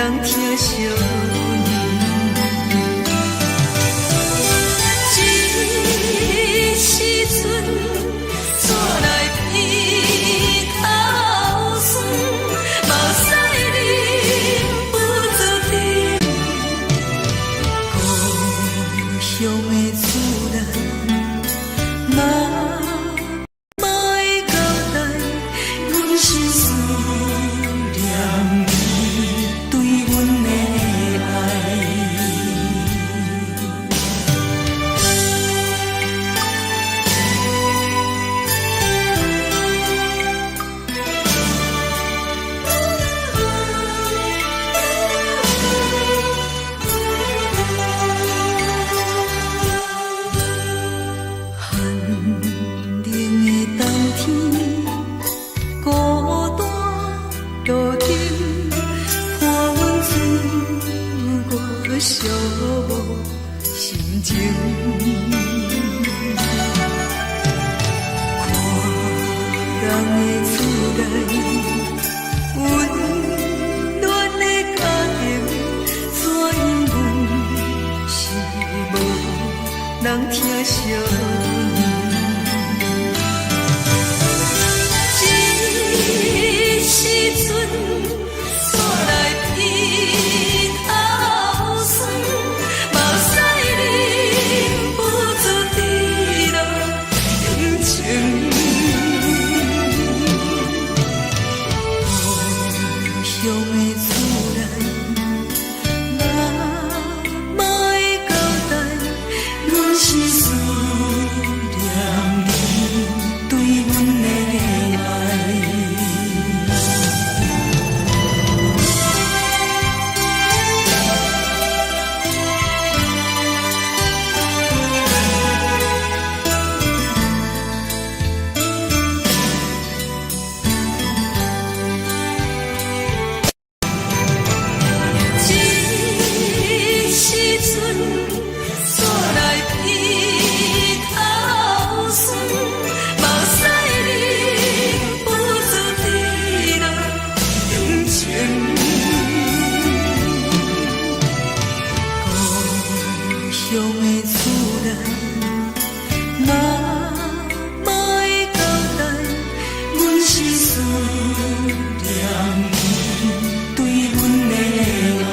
人疼惜你。这时阵怎来鼻头酸，目屎忍不住滴。故乡的厝内，莫会交代，阮是思念你对阮的爱。寂寞心情，看人的厝内温暖的家庭，怎因阮是无人疼惜你？这时阵怎来鼻头酸？目屎忍不住滴落眼睛。故乡的厝内，莫会交代，阮是思念你对阮的爱。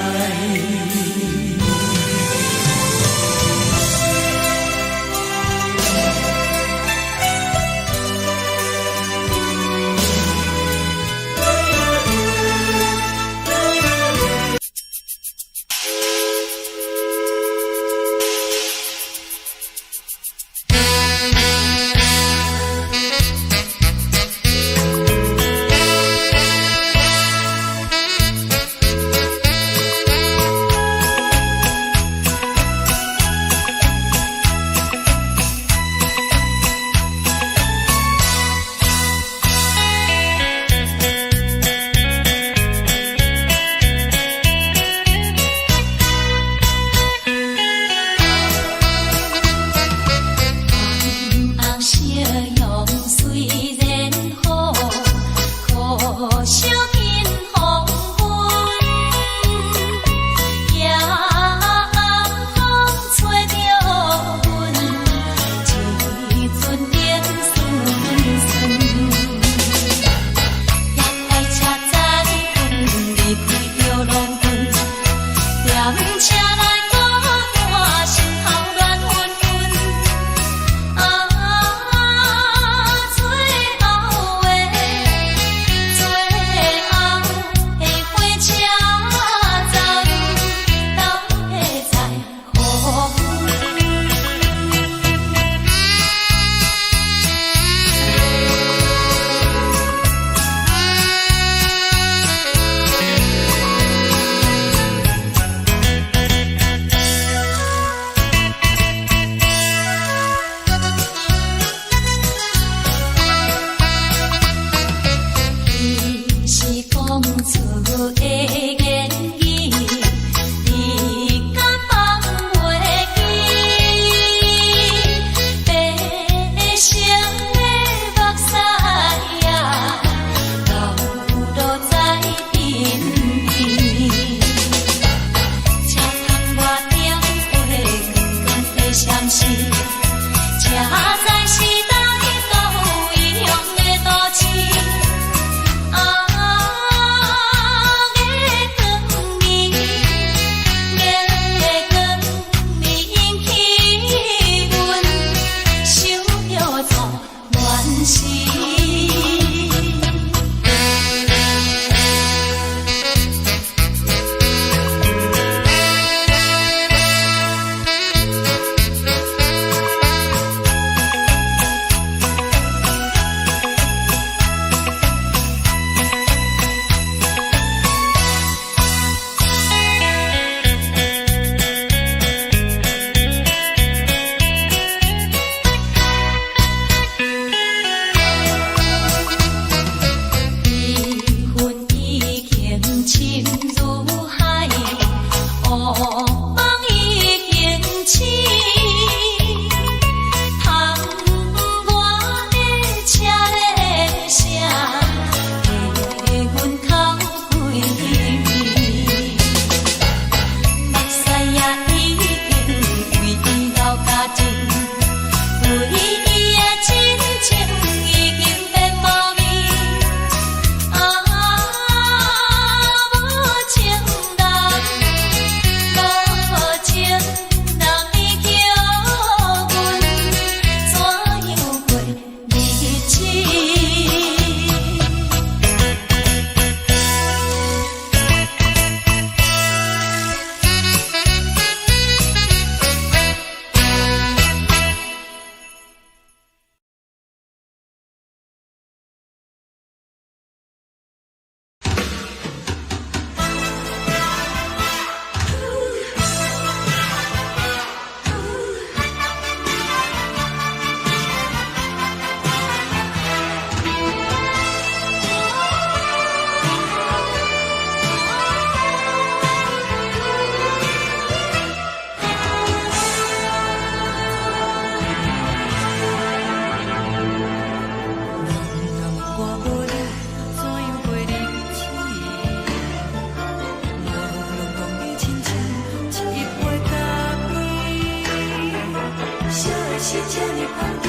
香甜，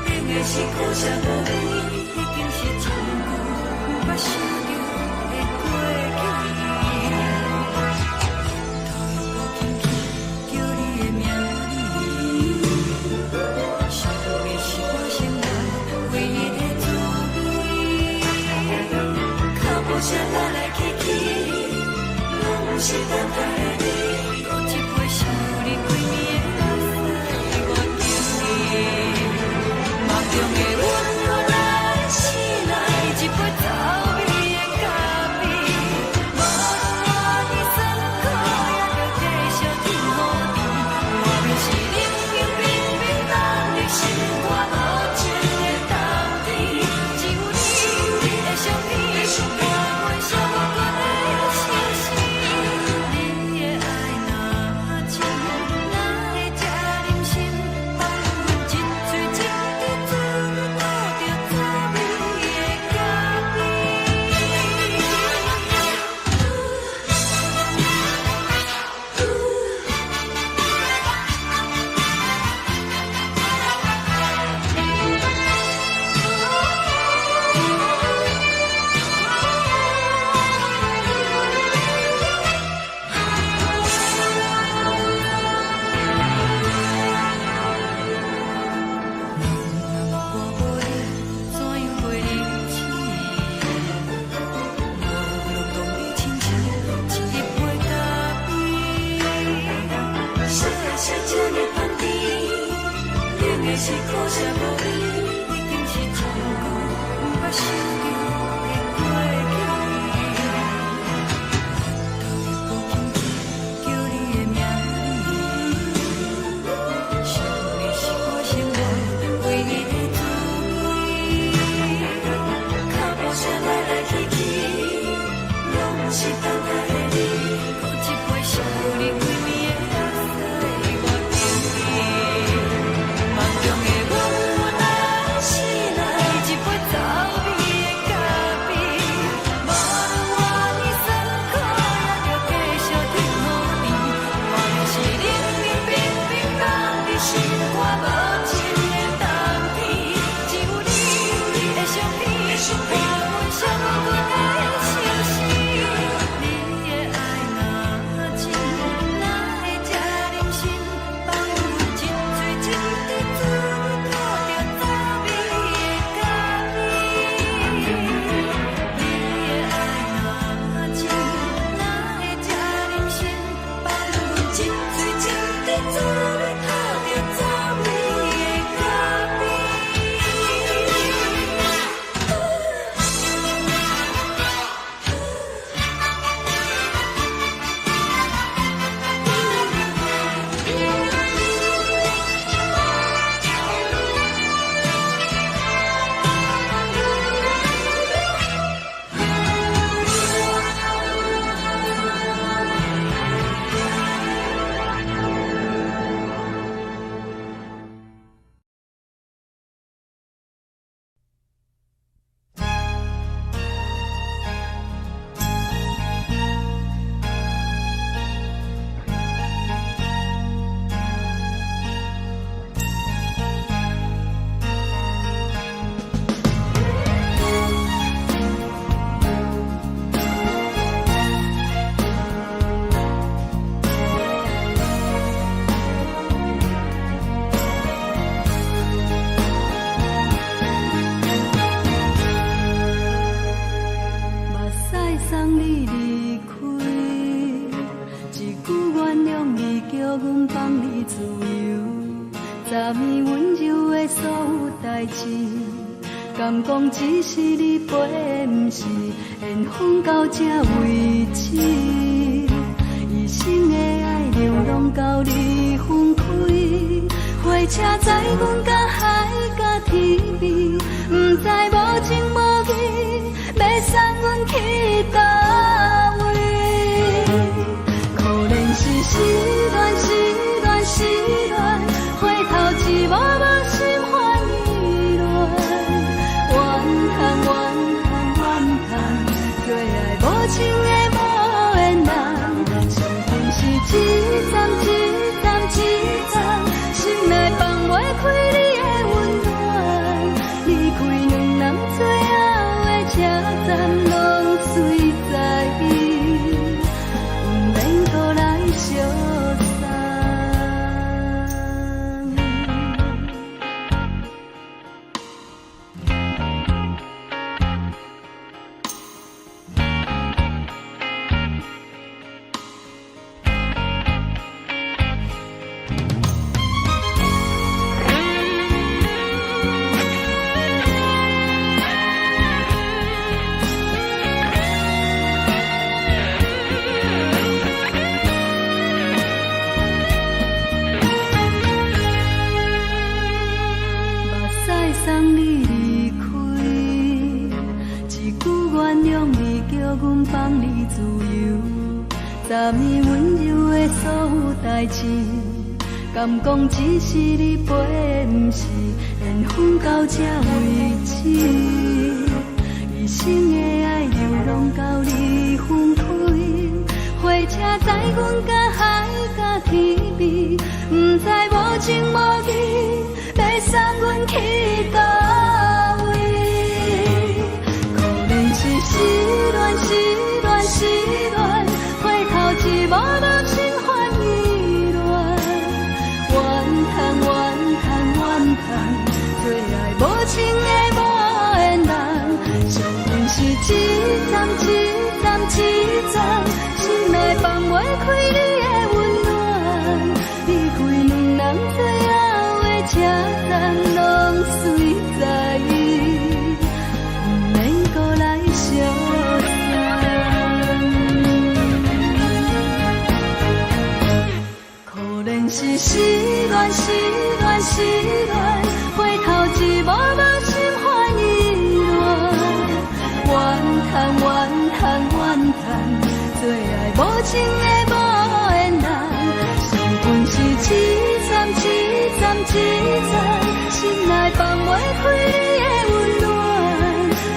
冷的是苦涩无味，已经是真久捌想着的过去。头又无轻轻叫你的名字，想的是我生来唯一的滋味。脚步声来来去去，拢是等待的你，喝一杯想你几暝的泪水，我求你，梦中的阮落来醒来，一杯走味的咖啡，无论我的酸苦，也着继续甜予你。外面是冷冷冰冰冷的心肝，无情的冬天，只有你的相片，我阮相关的心事。你的爱若真，哪会这忍心放阮一嘴一滴滋味，倒着滋味的咖是苦涩无味，已经是真久捌想着的过去。头又无轻轻叫你的名字，想你是我生来唯一的滋味。脚步声来来去去，拢是等待的你，喝一杯想你几暝的泪水，我求你。梦中的阮落来醒来，一杯走味的咖啡，无论我的酸苦，也着继续甜予你。外面是冷冷冰冰冷的心肝，无情的冬天，只有你的相片，我阮相关的心事。你的爱若真，哪会这忍心放阮一嘴一滴滋味，倒着滋味的咖啡。你的爱若真，哪会这忍心放阮一嘴一滴滋味，倒着滋味的咖啡。敢讲只是你陪，不是缘分到这为止。一生的爱流浪到你分开，火车载阮甲海甲天边，不知无情无义，要送阮去倒位？可怜是失恋，失恋，失恋，回头一幕幕心烦意乱，怨恨，怨恨，怨恨，对爱无情的无缘人，生命是一站一站一站，心内放袂开。站拢随在伊，毋免搁来相送。送你离开，一句原谅你，叫阮放你自由。昨暝温柔的所有代志，敢讲只是你陪，毋是缘分到这为止。一生的爱又拢到你分开，火车载阮甲海甲天边，毋知无情无义。要送阮去倒位？可能是失恋，失恋，失恋，回头一幕幕心烦意乱，怨叹，怨叹，怨叹，最爱无情的无缘人。上阮是一站一站一站，心内放袂开你的温暖，离开两人最后的车站拢随在伊，毋免搁来相送。可能是失恋，失恋，失恋，回头一幕幕心烦意乱，怨叹，怨叹，怨叹，最爱无情的无缘人。上阮是一站一站一站，心内放袂开你的温暖，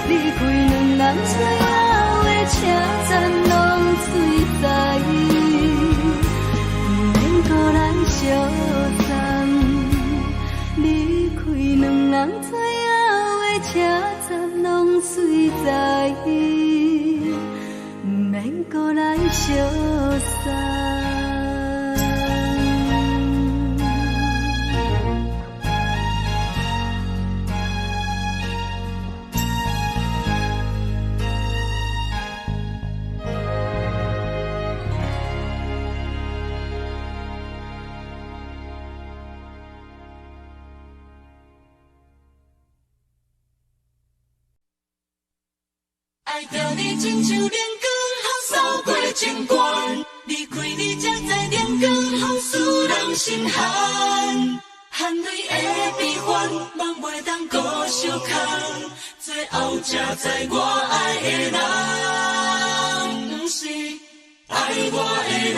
离开两人最后的车站拢随在伊，毋免搁来相送。离开两人最后的车站拢随在伊，毋免搁来相送。爱着你亲像连光风扫过情关，离开你才知连光风使人心寒。含泪的悲欢，望袂当搁相牵，最后才知我爱的人，不是爱我的人。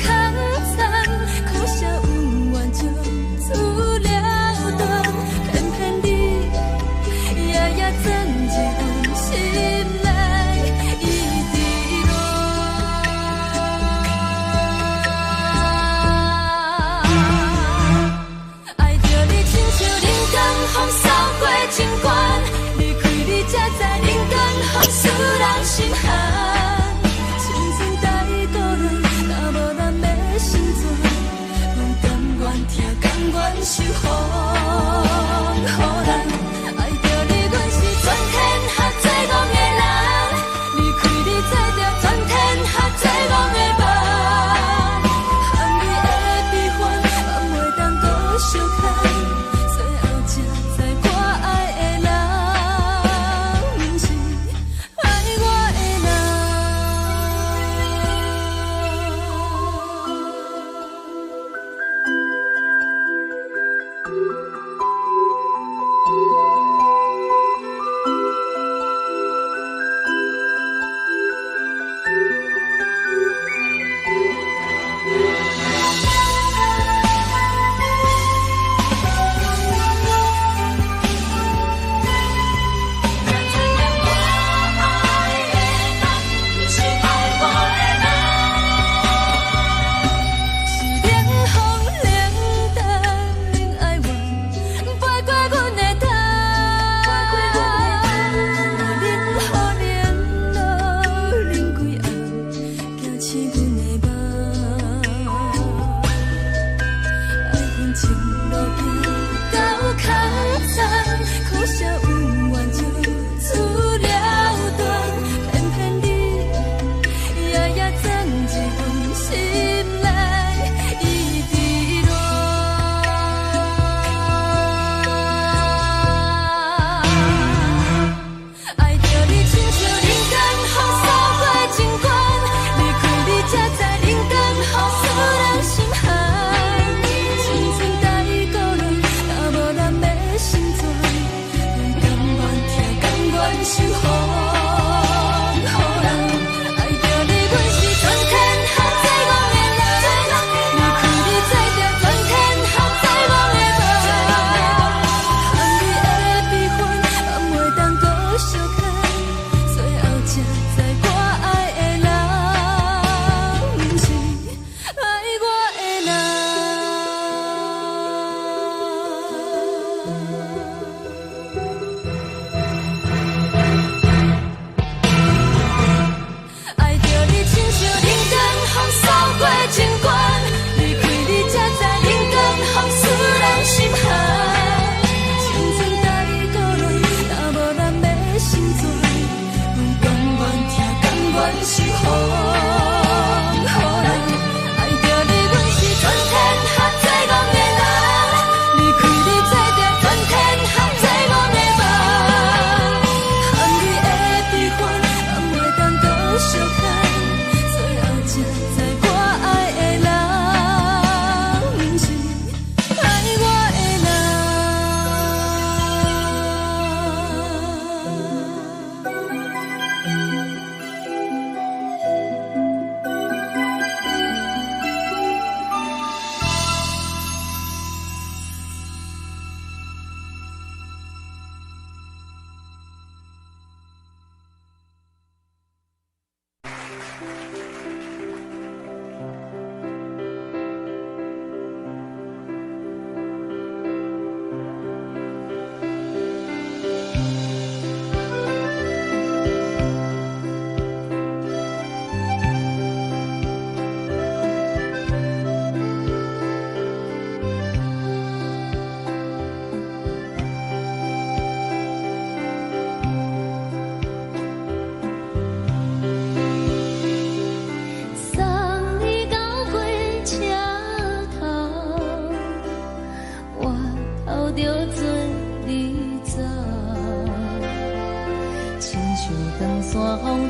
空残，苦涩温婉就。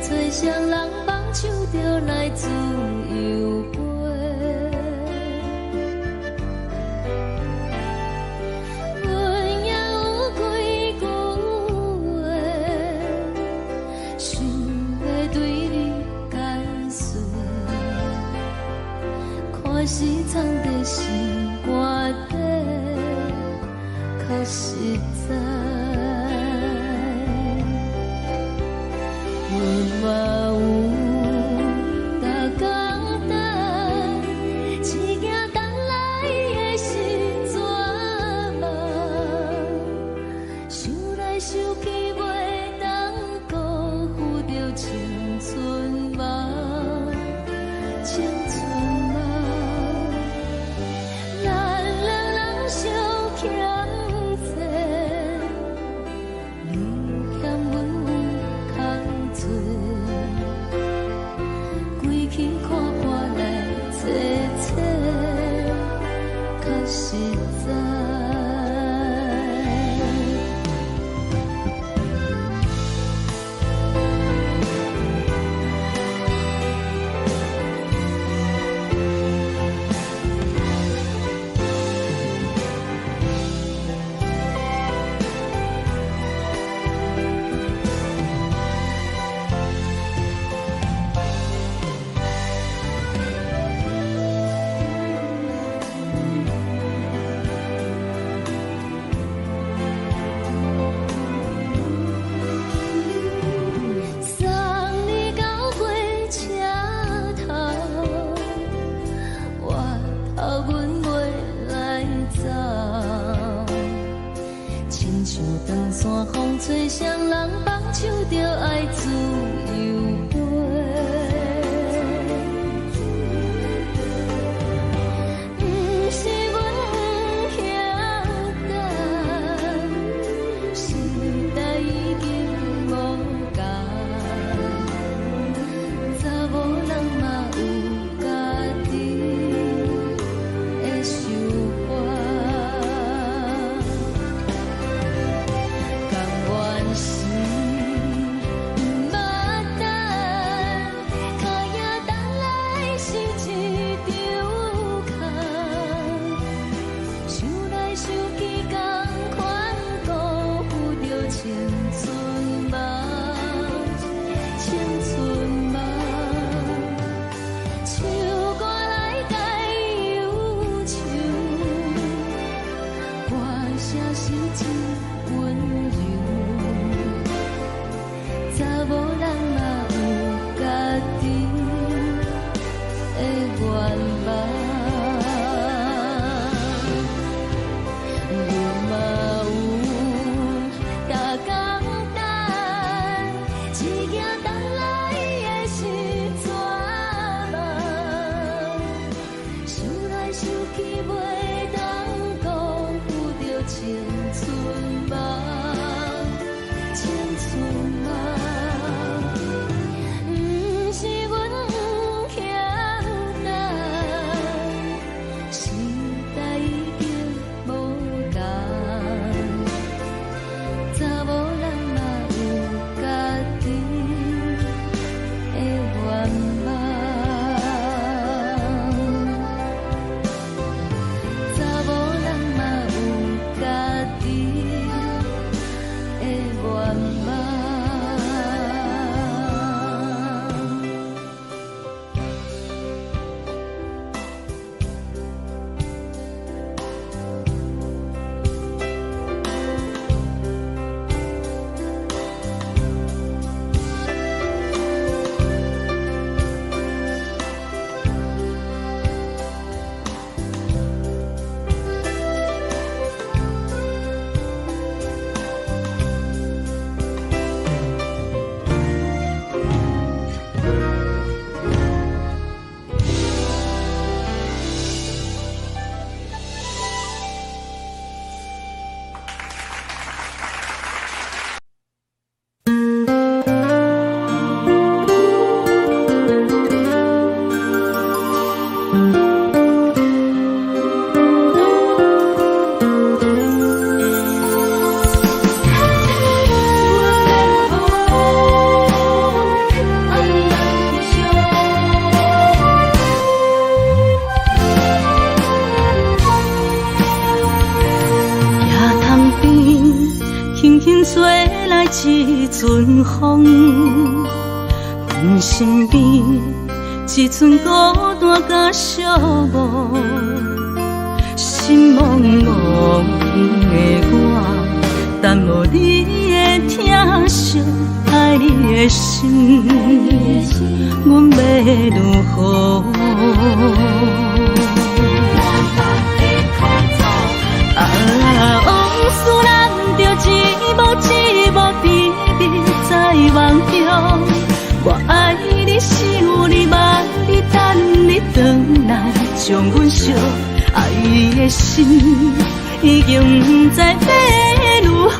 吹双人放手就来自由飞。阮也有几句话，想要对你解说，可是藏在心肝底，较实在。阮嘛有逐工等，一件等来的是怎梦？想来想去袂当辜负着青春梦，青春梦。咱两人相欠债，你欠阮有空做，归去看破来切切，较实在。送你到火车头，我头阮袂来走，亲像长线风吹双人放手就爱自由飞。不是阮不晓得，时代已经无共，查某人嘛有家己的想法，甘愿是毋捌等。一阵风，阮身边一寸孤单甲寂寞，心茫茫的我，等无你的疼惜，爱你的心，阮要如何？往事难着一幕甜蜜在梦中。我爱你，想你，望你，等你回来，将阮惜爱的心已经不知要如何。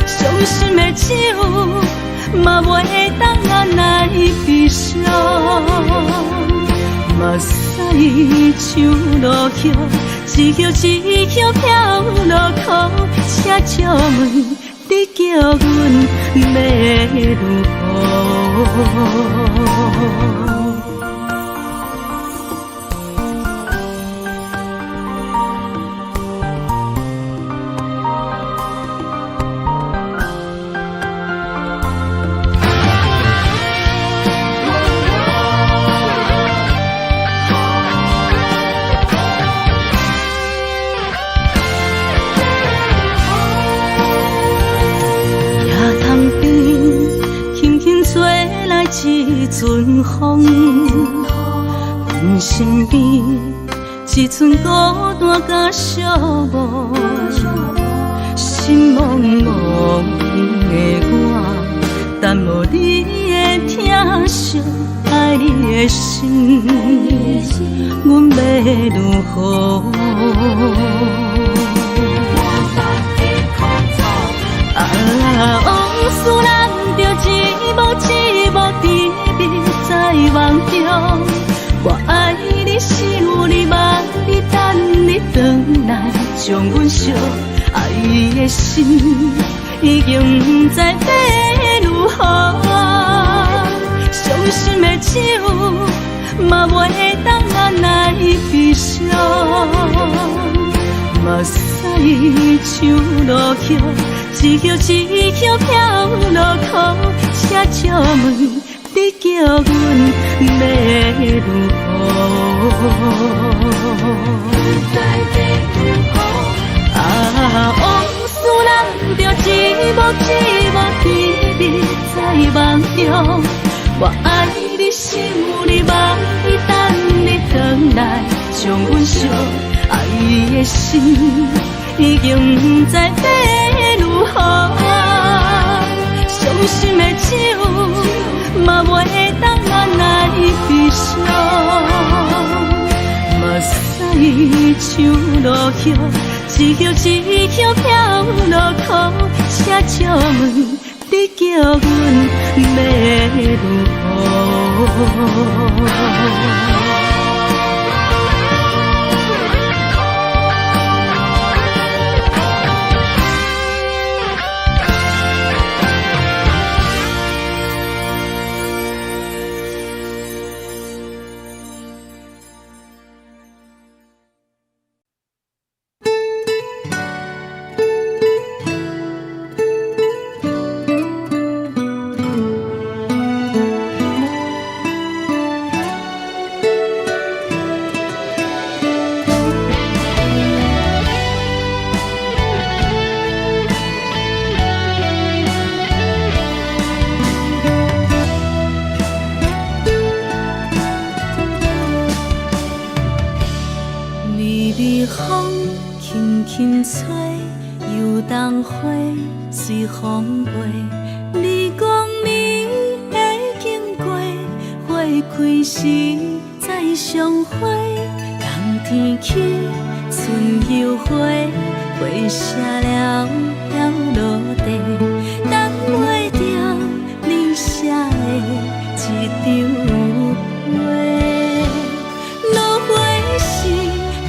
伤心的手嘛袂当按来悲伤。目屎像落雨，一曲一曲飘落雨，请借问你叫阮要如何？一阵风，阮身边一寸孤单甲寂寞，心茫茫的我，等无你的疼惜，爱你的心，阮要如何？往事难着一幕甜蜜在梦中。我爱你，想你，望你，等你回来，将阮惜爱的心已经不知要如何。伤心的手嘛袂当按来悲伤。目屎像落雨，一曲一曲飘落雨，请借问你叫阮要如何？往事难着一幕甜蜜在梦中。我爱你，想你，望你，等你回来，将阮惜爱的心已经不知要如何。伤心的手嘛袂当按来悲伤。目屎像落雨，一曲一曲飘落雨，请借问你叫阮要如何？随风飞，你讲你会经过，花开时再相会。冬天起，春又花，花谢了飘落地，等袂着你写的一张画。落花时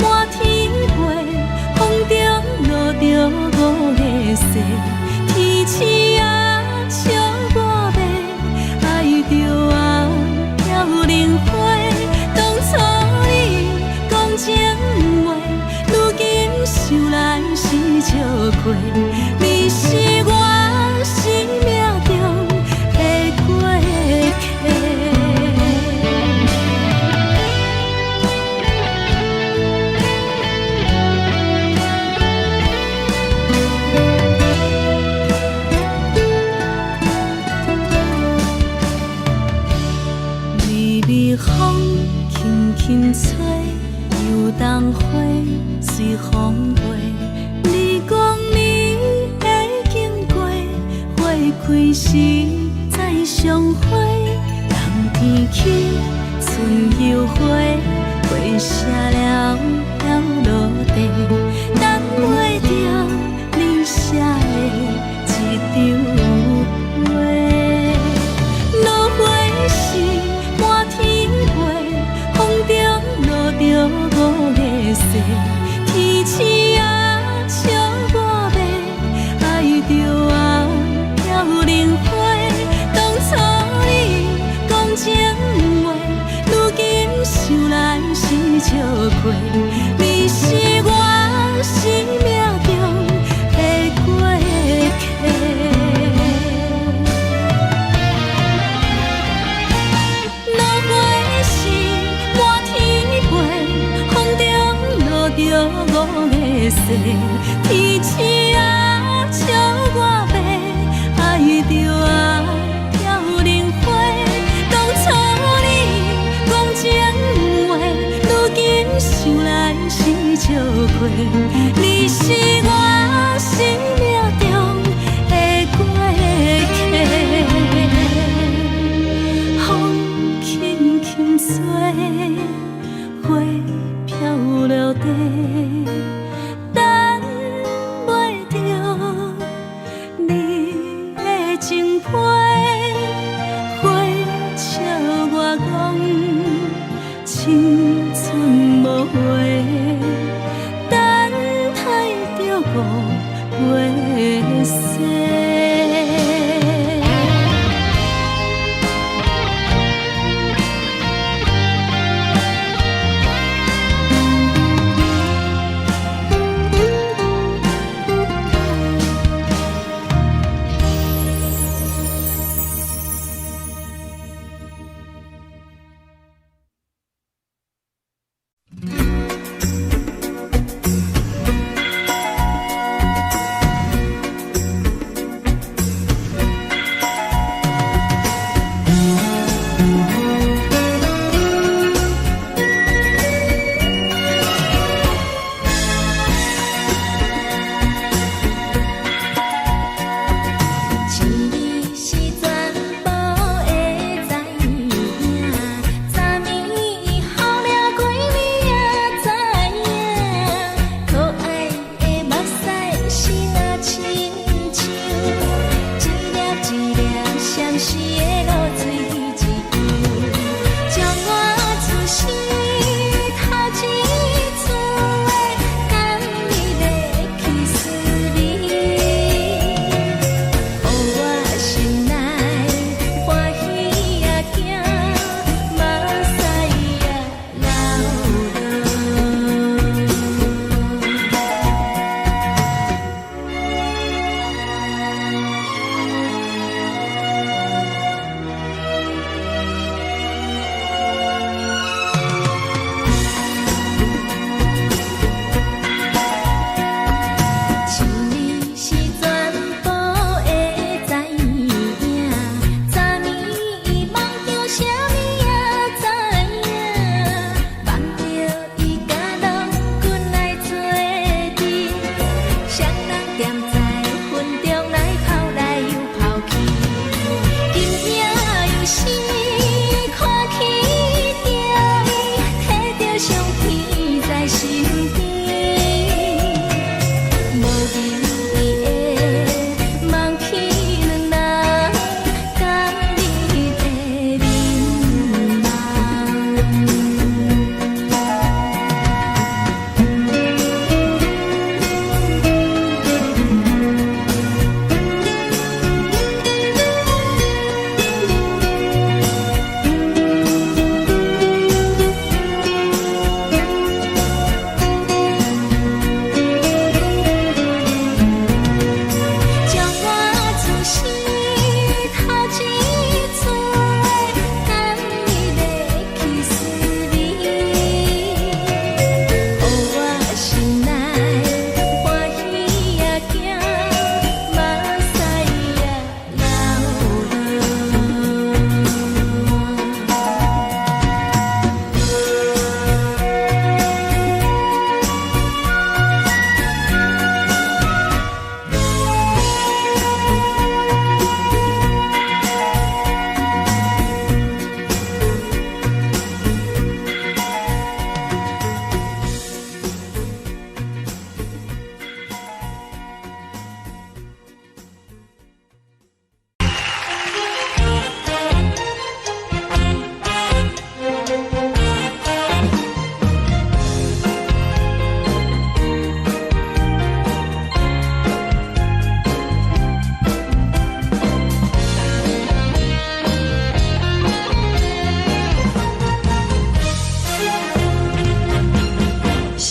满天飞，风中落着五个色。天星啊，笑我袂爱着啊，飘零花。当初你讲情话，如今想来是笑过。你是我。冬花随风飞，你讲你会经过，花开时再相会。冬天起，春又回，花谢了了落地，等袂着你写的一张话。落花时满天飞，风中落着五个色，天星啊笑我迷，爱着啊飘零花。当初你讲情话，如今想来是笑过，你是我生命中的过客。落花时满天飞，风中落着五个色，天星啊笑我迷，爱着啊飘零花。当初你讲情话，如今想来是笑过，你是我生命中的过客。风轻轻吹，花飘落地，等袂着你的情批。花笑我讲青春无悔，等待着误会。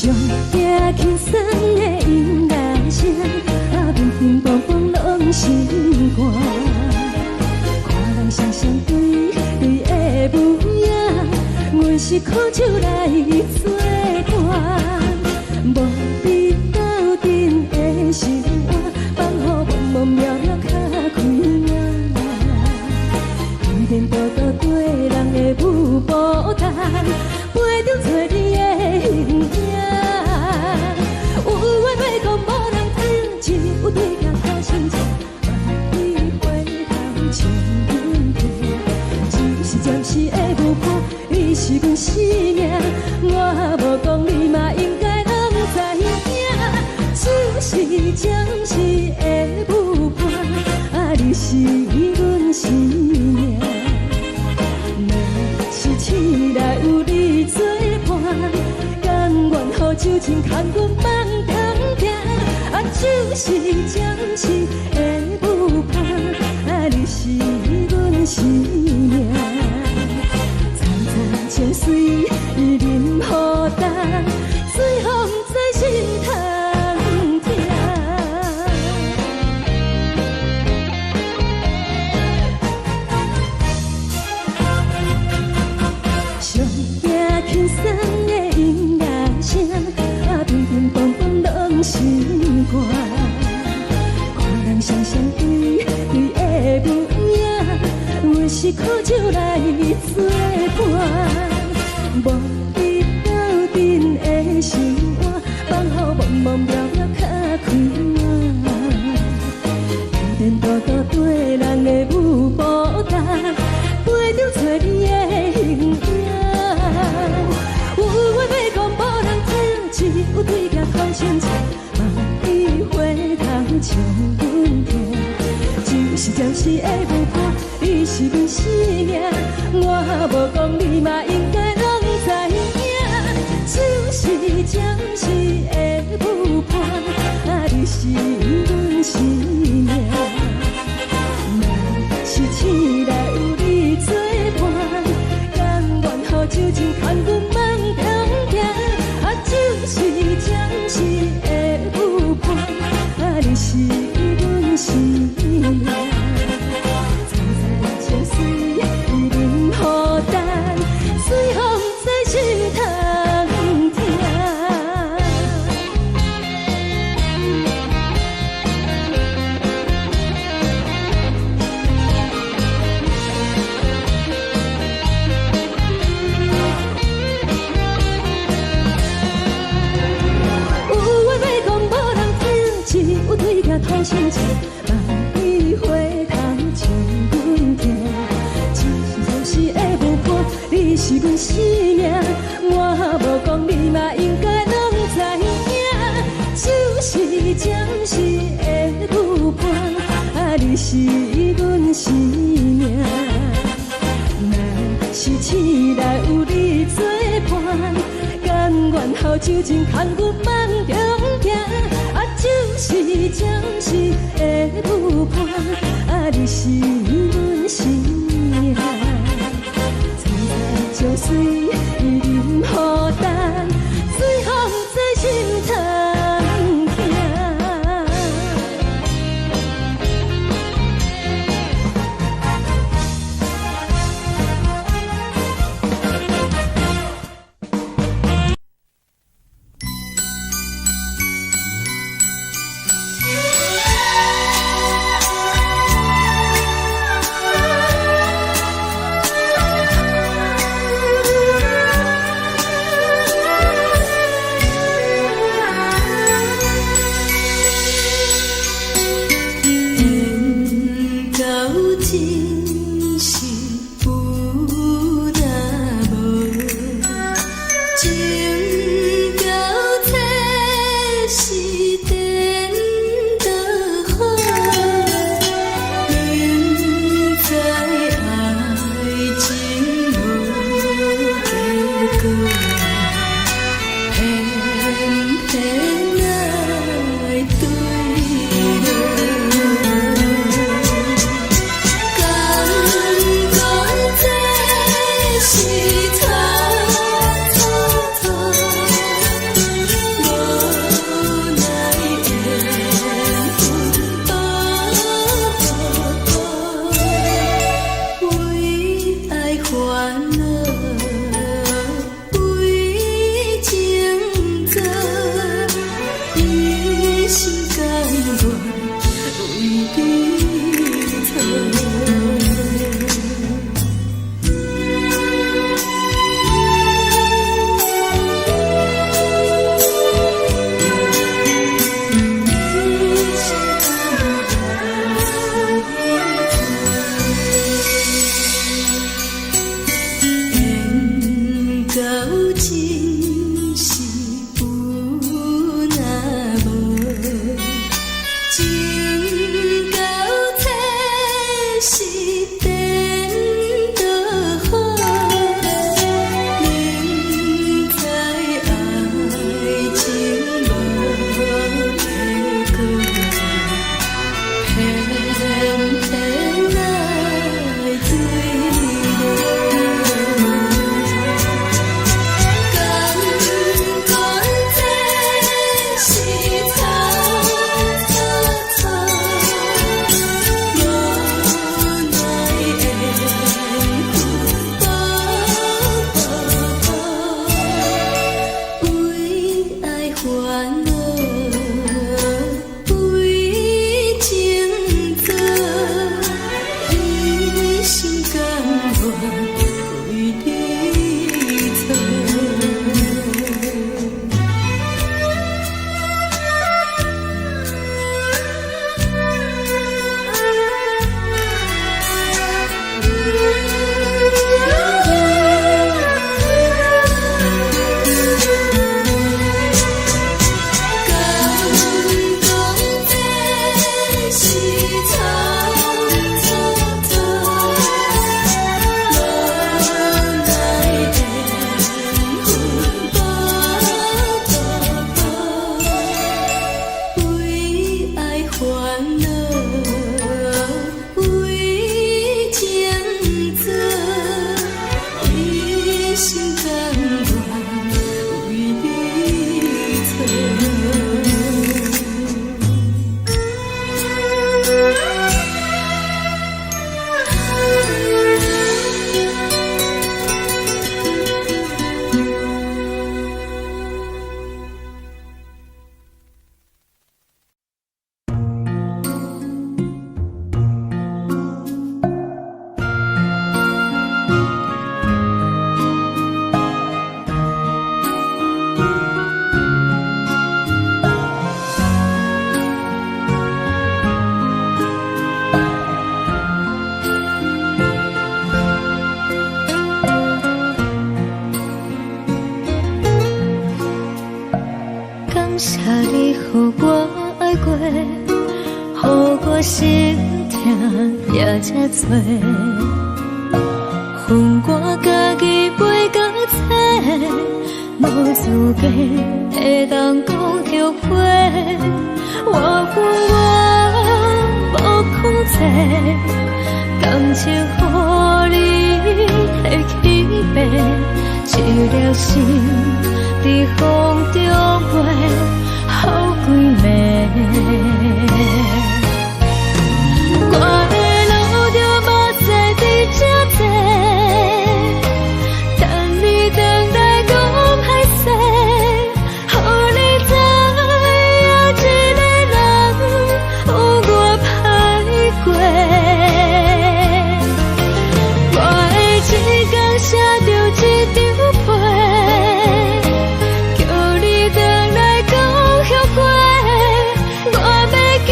上惊轻松的音乐声，乒乒乓乓拢心肝。看人双双对对的舞影，阮是苦酒来作伴。无伫斗阵的生活，放予茫茫渺渺较开眼。颠颠倒倒对人的舞步弹，陪着找你的形影。有话要讲无人听，只有对镜头心情，万里回头唱阮听。只是暂时的舞伴，你是阮生命，我无讲你嘛应该拢知影。就是暂时的舞伴，你是阮生命。若是醒来有你作伴，甘愿予酒精牵阮放通行。就是暂时的舞伴，你是阮生命。层层情水任何等，随风在心头。轻松的音乐声，乒乒乓乓拢心肝。看人双双对对的舞影，阮是苦酒来作伴。无伫斗阵的生活，放予茫茫渺渺较开眼。颠颠倒倒对人的舞步弹，陪着找你的形影。有话要讲无人听，只有对镜头心情，万里回头唱阮听。就是暂时的舞伴，你是阮生命，我无讲你嘛应该拢知影。就是暂时的舞伴，你是阮生命。若是醒来有你作伴，甘愿予酒精牵阮放通行。就是暂时的舞伴，你是阮生命。层层情水任何等，随风在心头听。有对镜头心情，万里回头唱阮听。只是暂时的舞伴，你是阮生命，我无讲你嘛应该拢知影。就是暂时的舞伴，你是阮生命。若是醒来有你作伴，甘愿予酒精牵阮放中行。就是暂时的舞伴，你是阮生命。层层情水任何等，随风在心头听。心痛也这多，恨我家己袂到切，无资格会当讲后悔。我无控制，感情予你提起白，一粒心伫风中飞，好几暝。我的路着目屎伫这多，等你回来讲歹势，予你知影一个人有我歹过。我的一天写着一张被，叫你回来讲后悔。我要叫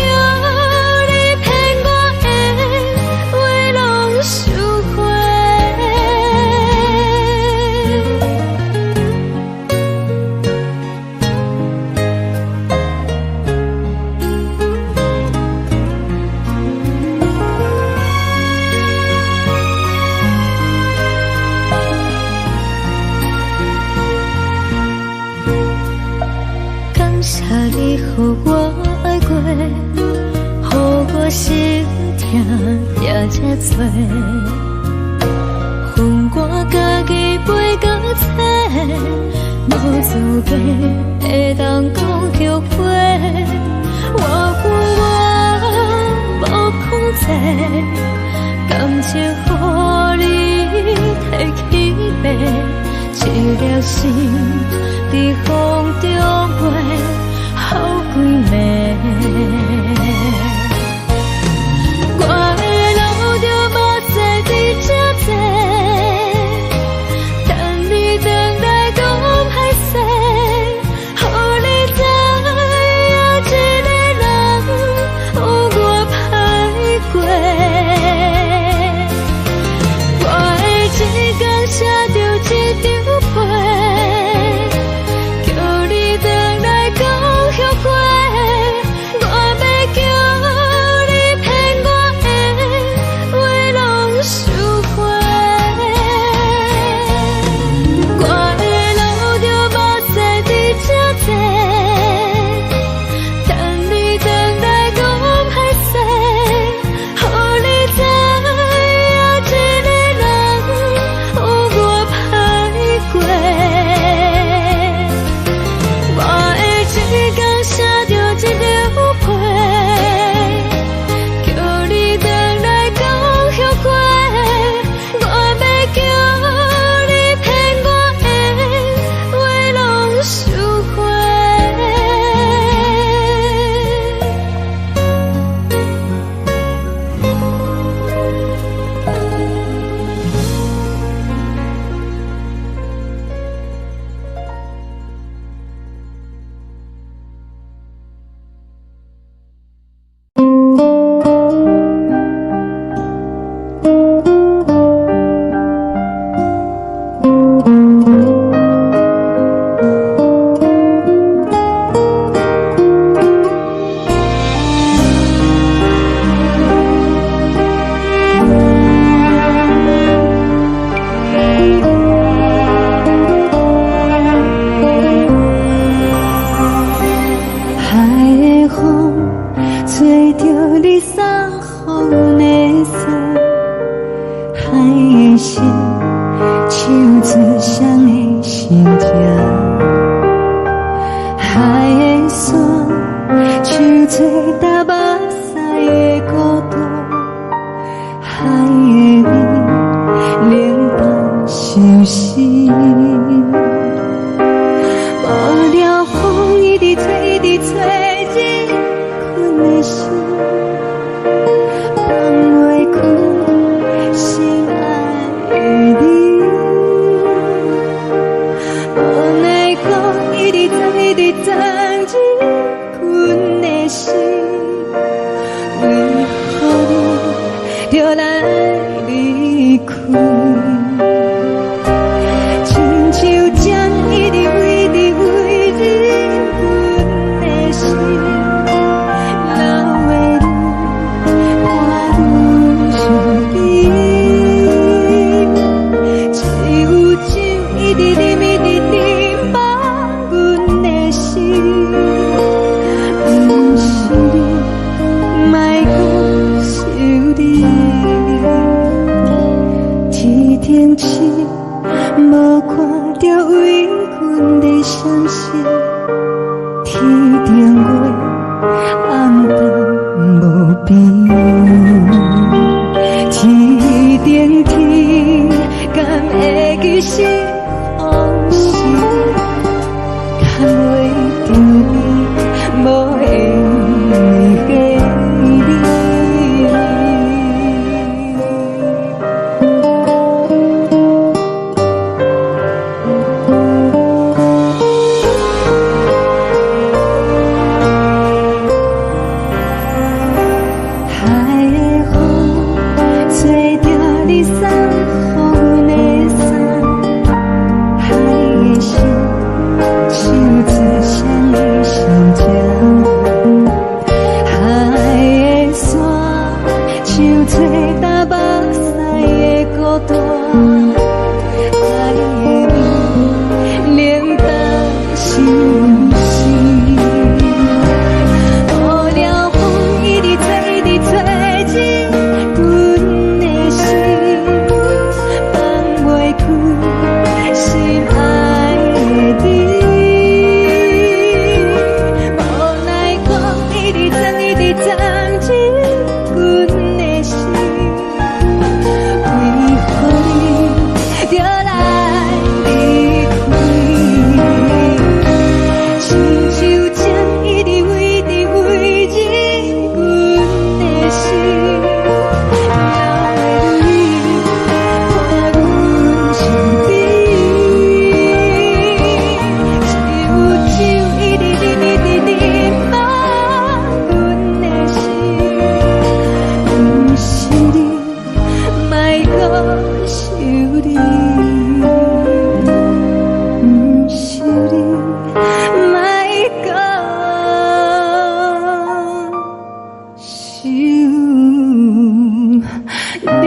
你予我爱过，予我心痛也这多，恨我家己袂到切，无资格会当讲后悔。我无控制，感情予你提起白，一粒心伫风中飞。好几暝。找着你送予的伞，海的心，手指双的心痛。海的山，手做搭目屎的孤独。海的味，冷淡伤心。无聊风一直吹，一直吹日困的心，放袂开心爱的你。无奈我一直等，一直等日困的心，为何你就来离开？亲像针一直为你为日阮的心，流的泪看愈伤悲。只有酒一直啉一直啉饱阮的心，不是你，莫搁想你。天顶星，无看到为阮的伤心。天顶月，暗淡无边。天顶天，敢会记是往事？敢袂着你，无会给你。海的风，吹着你送予的伞。海的心，手指双的心痛。海的山，手做搭目屎的孤单。海的味，冷淡伤心。无聊风一直吹，一直吹日阮的心，放袂开心爱的你。无奈我一直等，一直等日阮的心，为何你就来离开？亲像针一直为你为日阮的心，流的泪看阮伤悲。只有酒一直啉，一直啉饱阮的心，不是你，莫搁想你。不是你，莫搁想你。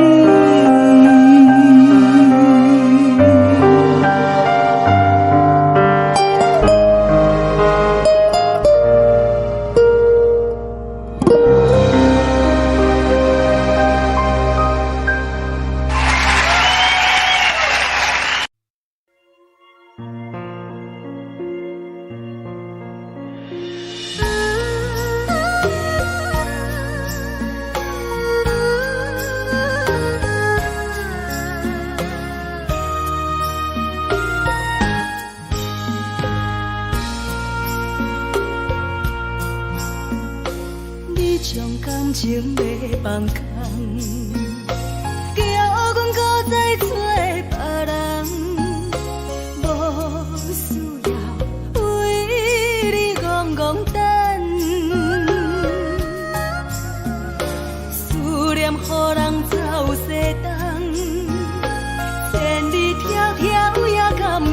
你将感情卖放空，叫阮搁再找别人，无需要为你戆戆等。思念予人走西东，千里迢迢也甘愿，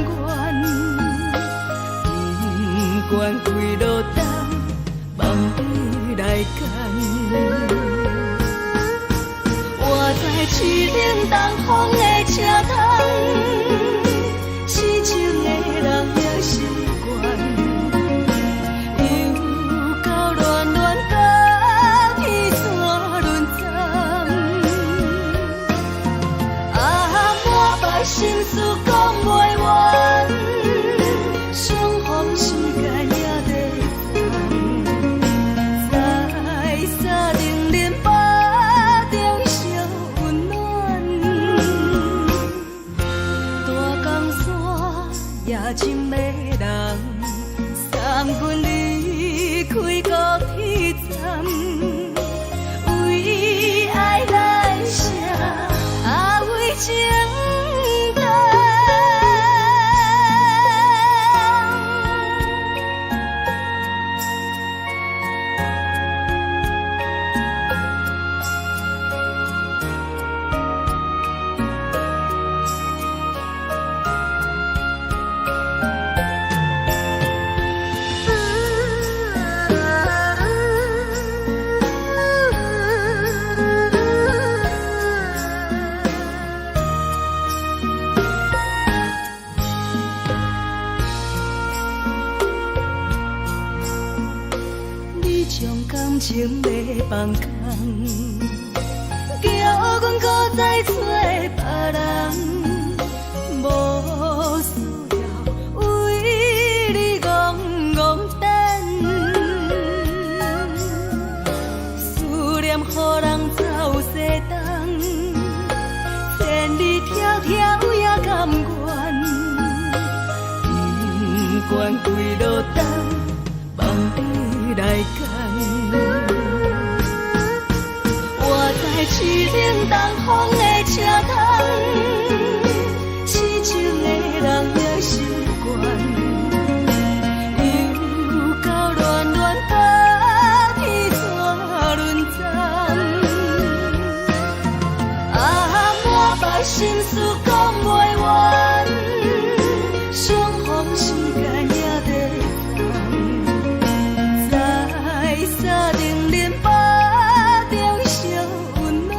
不管几路东，望你来干。我在凄冷东风的车窗，痴情的人也习惯，又到暖暖含阮离开高铁站，为爱来写为情长。感情要放空，叫阮搁再找别人，无需要为你戆戆等。思念予人走西东，千里迢迢也甘愿，不管几路灯，放你来干。我在市顶东风的车窗，痴情的人也习惯，又到恋恋把天怎轮转？满腹心事讲袂完，相逢时间也在长，在沙定林巴中烧温暖。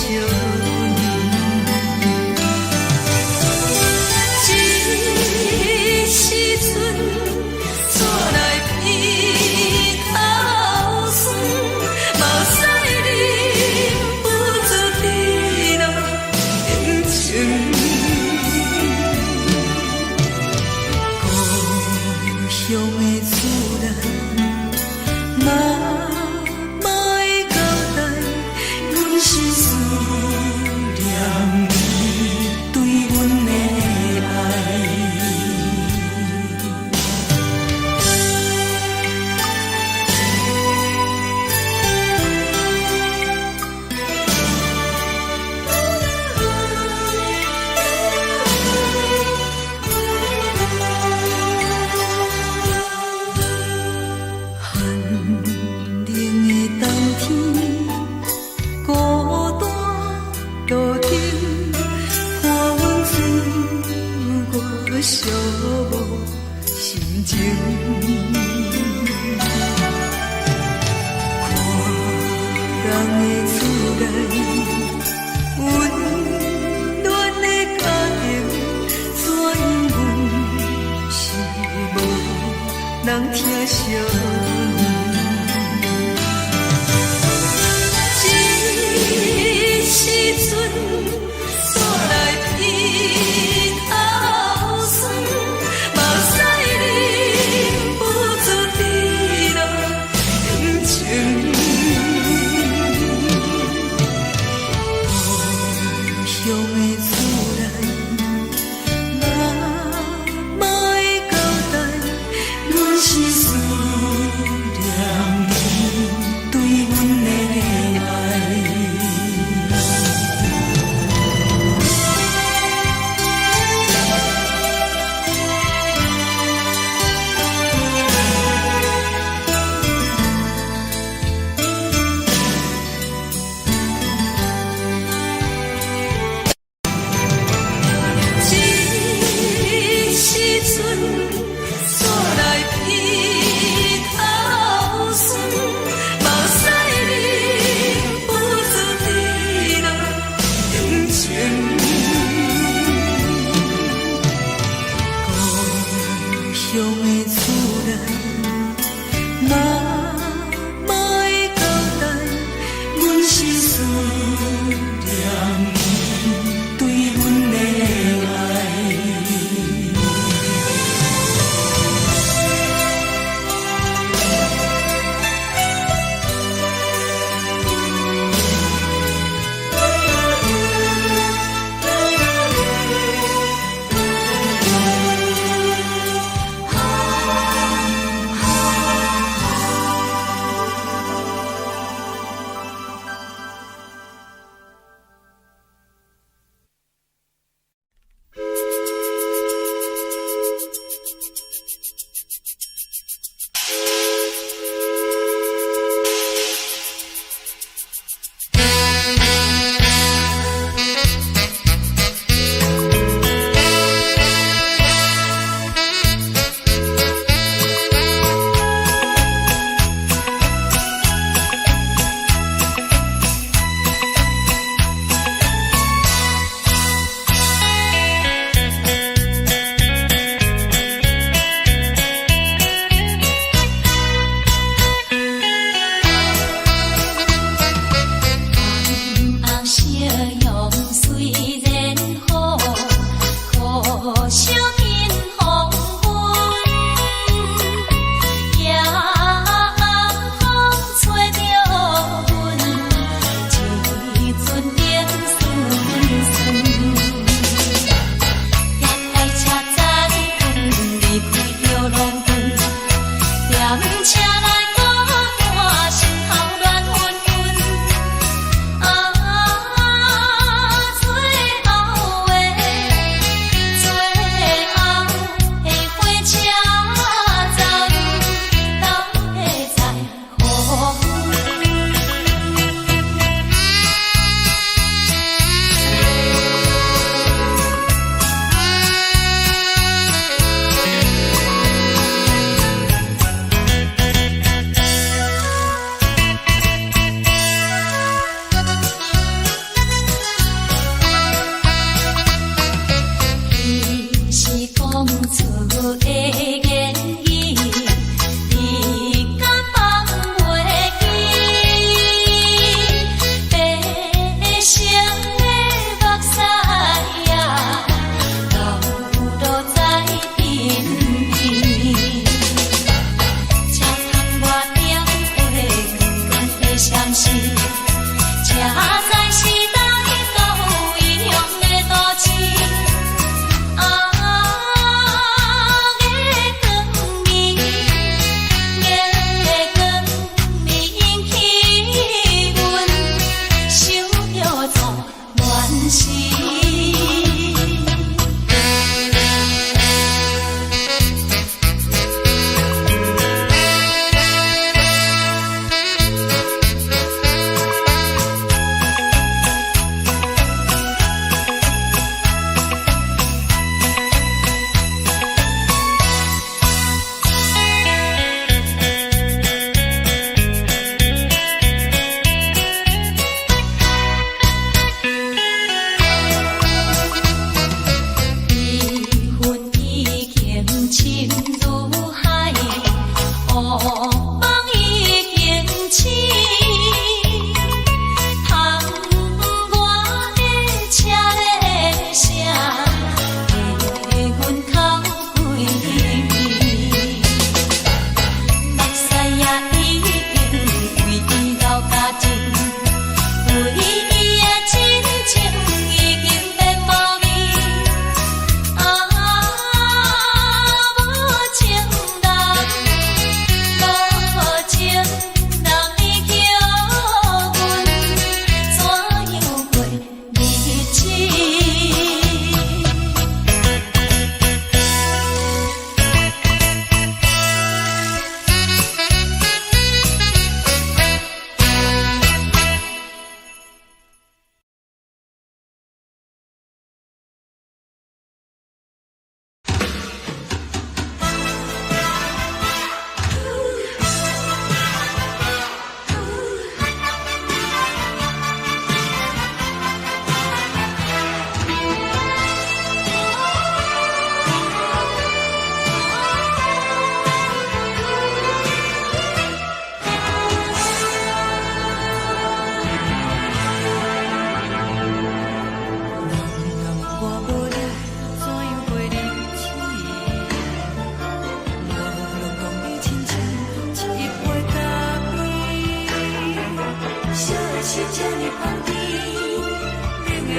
这时阵怎来鼻头酸，目屎忍不住滴落眼睛。故乡的厝内，妈妈的交代，阮是思念你对阮的爱。寒冷的冬天，孤单路顶，看阮水我寂寞心情。看人的厝内，温暖的家庭，怎因阮是无人疼惜？这时阵怎来鼻头酸，目屎忍不住滴落眼睛。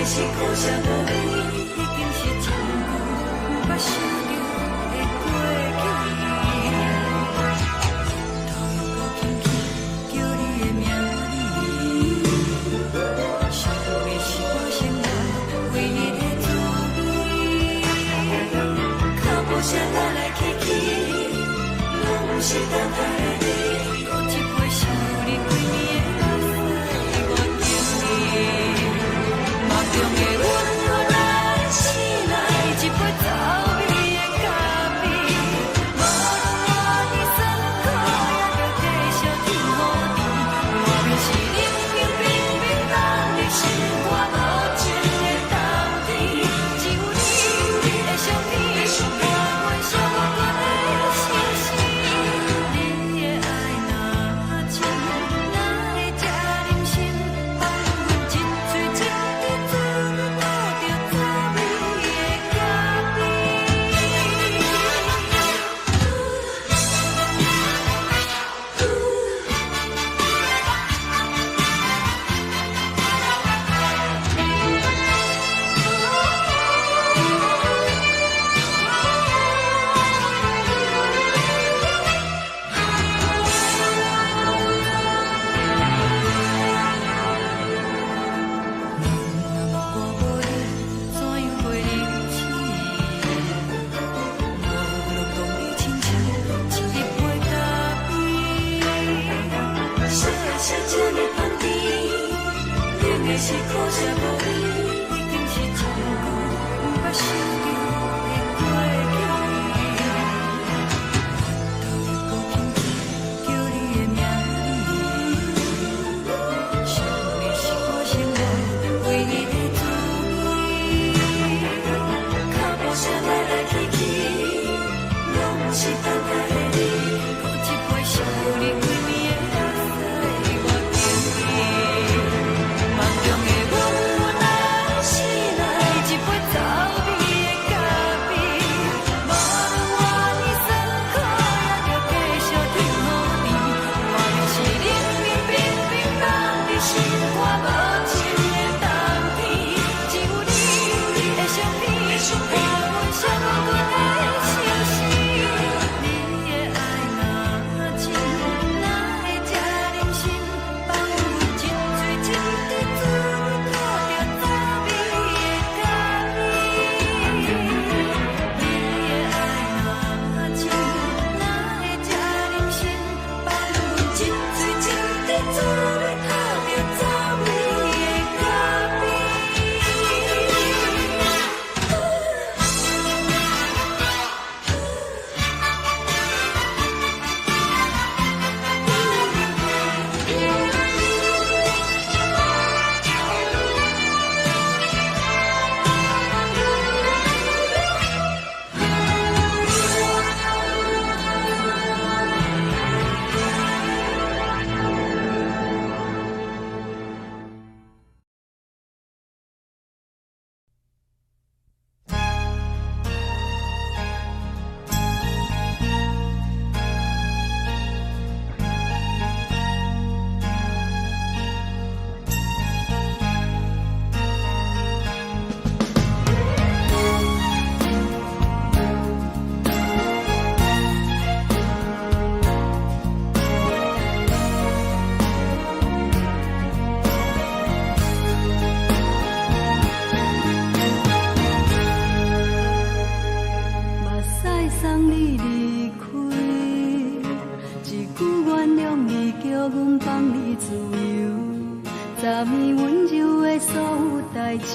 是苦涩无味，已经是真久毋捌想着的过去。头又搁轻轻叫你的名字，想的是我生来唯一的滋味。脚步声来来去去，拢不是等待的你。搁一杯想你几年的目屎，我敬你。梦中的阮我来醒来，一杯走味的咖啡。无论我的酸苦，也着继续甜乎甜。外面是冷冰冰冰冷的心，我无情的斗阵。只有你的相片，换阮寂寞过的心事。你的爱若真，哪会这忍心放阮一嘴真的滋味，吐着滋味的咖啡。我无你，怎样袂离弃？无路讲你亲像一杯咖啡。小的小这么放甜，冷的是苦涩无味。已经是真久毋捌想着的过去。头又搁轻轻叫你的名字，想的是我生来唯一的滋味。脚步声来来去去，拢不是等待的你。搁一杯想你几年的目屎，我敬你。梦中的阮我来醒来，一杯走味的咖啡。无论我的酸苦，也着继续甜乎甜。外面是冷冰冰冰冷的心，我无情的冬天。只有你的相片，换阮寂寞过的心事。你的爱若真，哪会这忍心放阮一嘴真的滋味，吐着滋味的咖啡。你的爱若真，哪会这忍心放阮一嘴真的滋味，吐着滋味的咖啡。目屎送你离开，一句原谅你，叫阮放你自由。昨暝温柔的所有代志，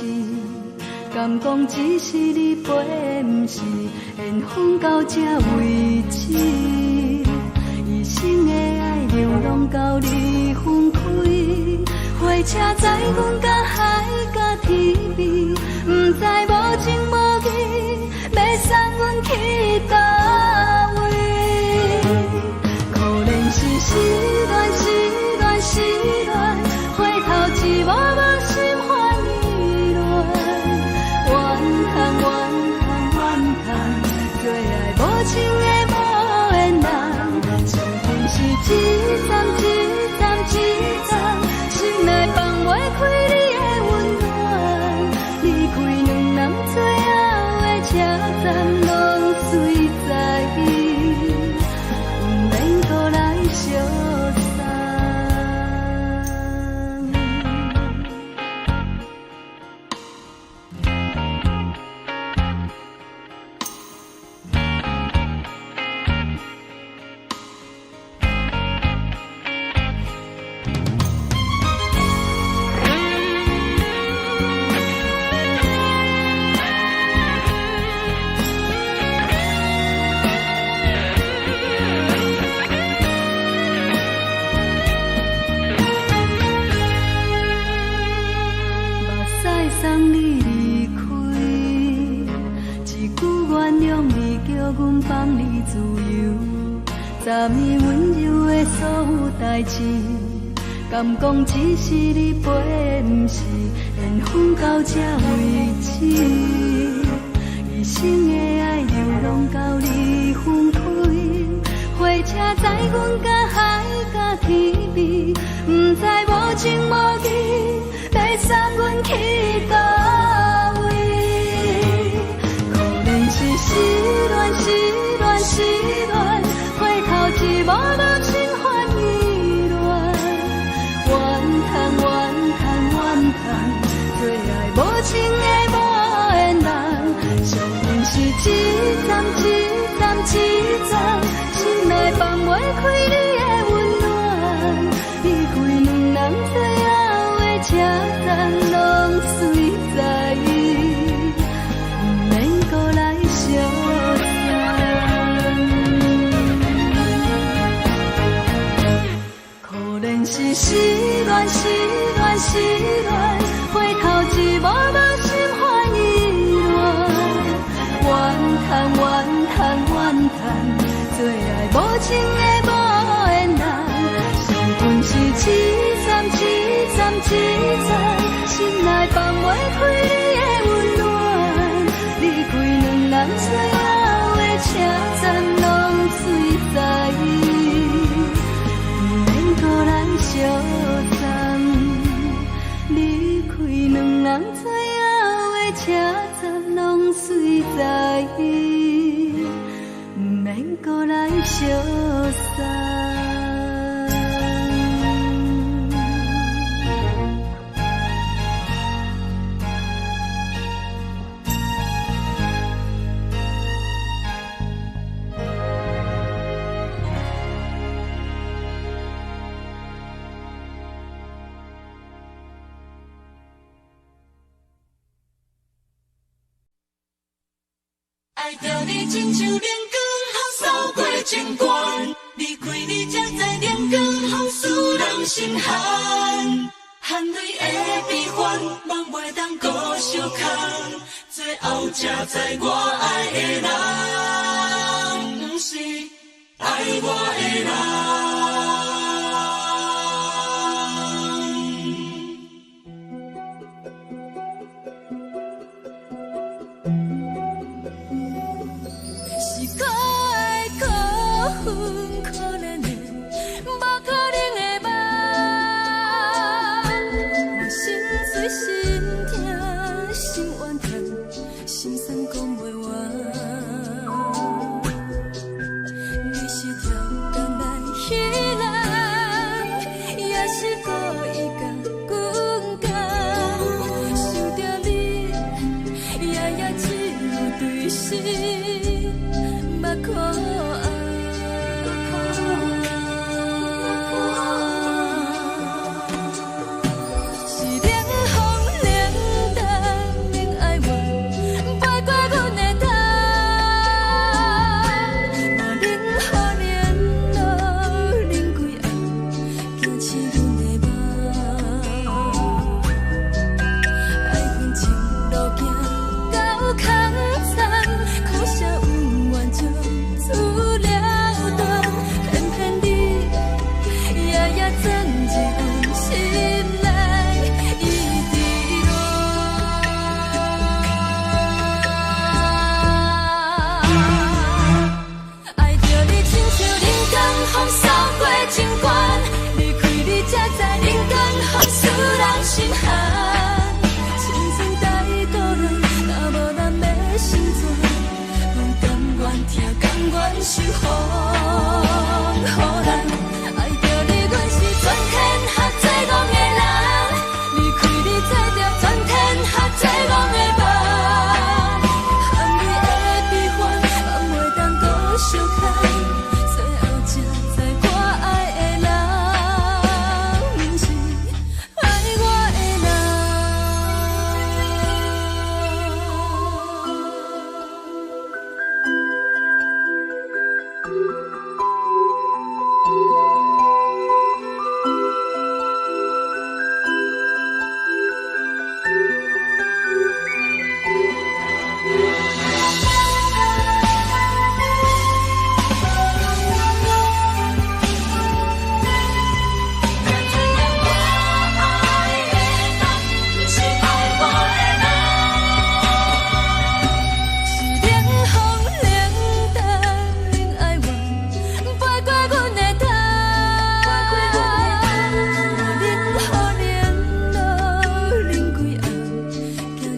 敢讲只是你陪，毋是缘分到这为止。一生的爱流浪到你分开，火车载阮甲海甲天边，毋知无情无义，要送阮去倒位？可能是失恋，失恋，失恋，回头一幕幕心烦意乱，怨恨，怨恨，怨恨，最爱无情的无缘人，情份是一站一站一站，心内放袂开你的温送你离开，一句原谅你，叫阮放你自由，昨暝温柔的所有代志，敢讲只是你陪，不是缘分到这为止。一生的爱流浪到你分开，火车载阮甲海甲天边，不知无情无义，要送阮去倒位？可能是失恋，失恋，失恋，回头一幕幕心烦意乱，怨叹，怨叹，怨叹，最爱无情的无缘人，上阮是一站一站一站，心内放袂开你的温暖，离开两人最后的车站，拢随在伊，不免搁来相可能是失恋，失恋，失恋，回头一幕幕心烦意乱，怨叹，怨叹，怨叹，最爱无情的无缘人，上阮是一站一站一站，心内放袂开你的温暖，离开两人最后的车站，拢随在伊，不免搁来相送。离开两人最后的车站，拢随在伊，不免搁来相送。爱着你亲像阳光风扫过情关，离开你才知阳光风使人心寒。含泪的悲欢，望袂当搁相牵，最后才知我爱的人，不是爱我的人。是可爱可恨可怜的，无可能的梦。我心碎心痛心怨叹，心酸讲袂完。你是挑工来彼人，也是故意甲阮讲，想着你夜夜只有对视。目眶是冷风冷淡，免爱我，陪过阮的痛，嘛冷雨连落，冷几暗，惊刺阮的梦。爱恨情路行到空残，苦涩有缘就出了断，偏偏你夜夜钻入阮心内，一直乱。爱着你亲像冷光风扫过情关，离开你才知冷光风使人心寒。青春带倒来，若无咱要心酸。甘愿受风雨人，爱着你，阮是全天下最戆的人，离开你才着全天下最戆的梦。含泪的悲欢，望袂当搁相牵，最后才知我爱的人，不是爱我的人。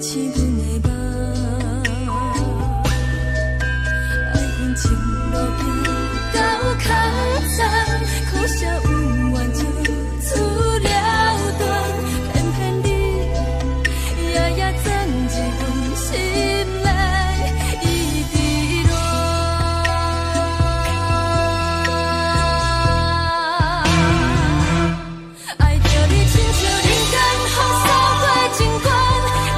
刺阮的梦，爱阮情路行到较早，可惜有缘就出了断，偏偏你夜夜装一份心内伊伫乱，爱着你亲像人间风扫过情关，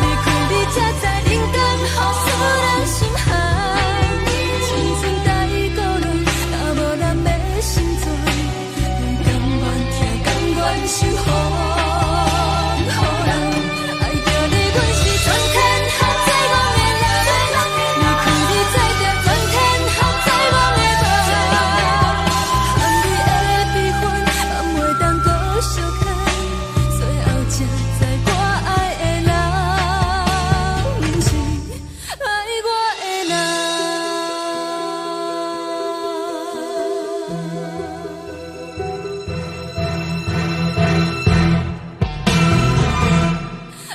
离开你才知人间好使人心寒，青春待过乱，若无咱要成全，甘愿听甘愿受予人，爱着你阮是全天下最憨的人，离开你才知全天下最憨的梦，含你的悲欢，暗袂当搁相牵，最后才知我爱的人，不是爱我的人。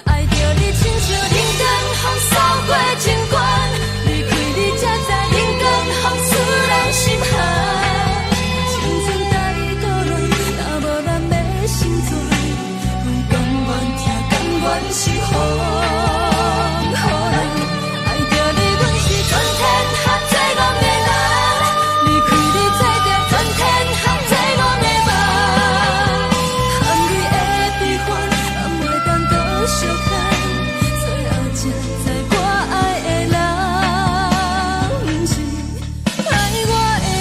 爱着你亲像人间风扫过情关，离开你才知人间风使人心寒，青春待过乱，若无咱要成全，甘愿听甘愿受予人，爱着你阮是全天下最憨的人，离开你才知全天下最憨的梦，含你的悲欢，暗袂当搁相牵，最后才知我爱的人，不是爱我的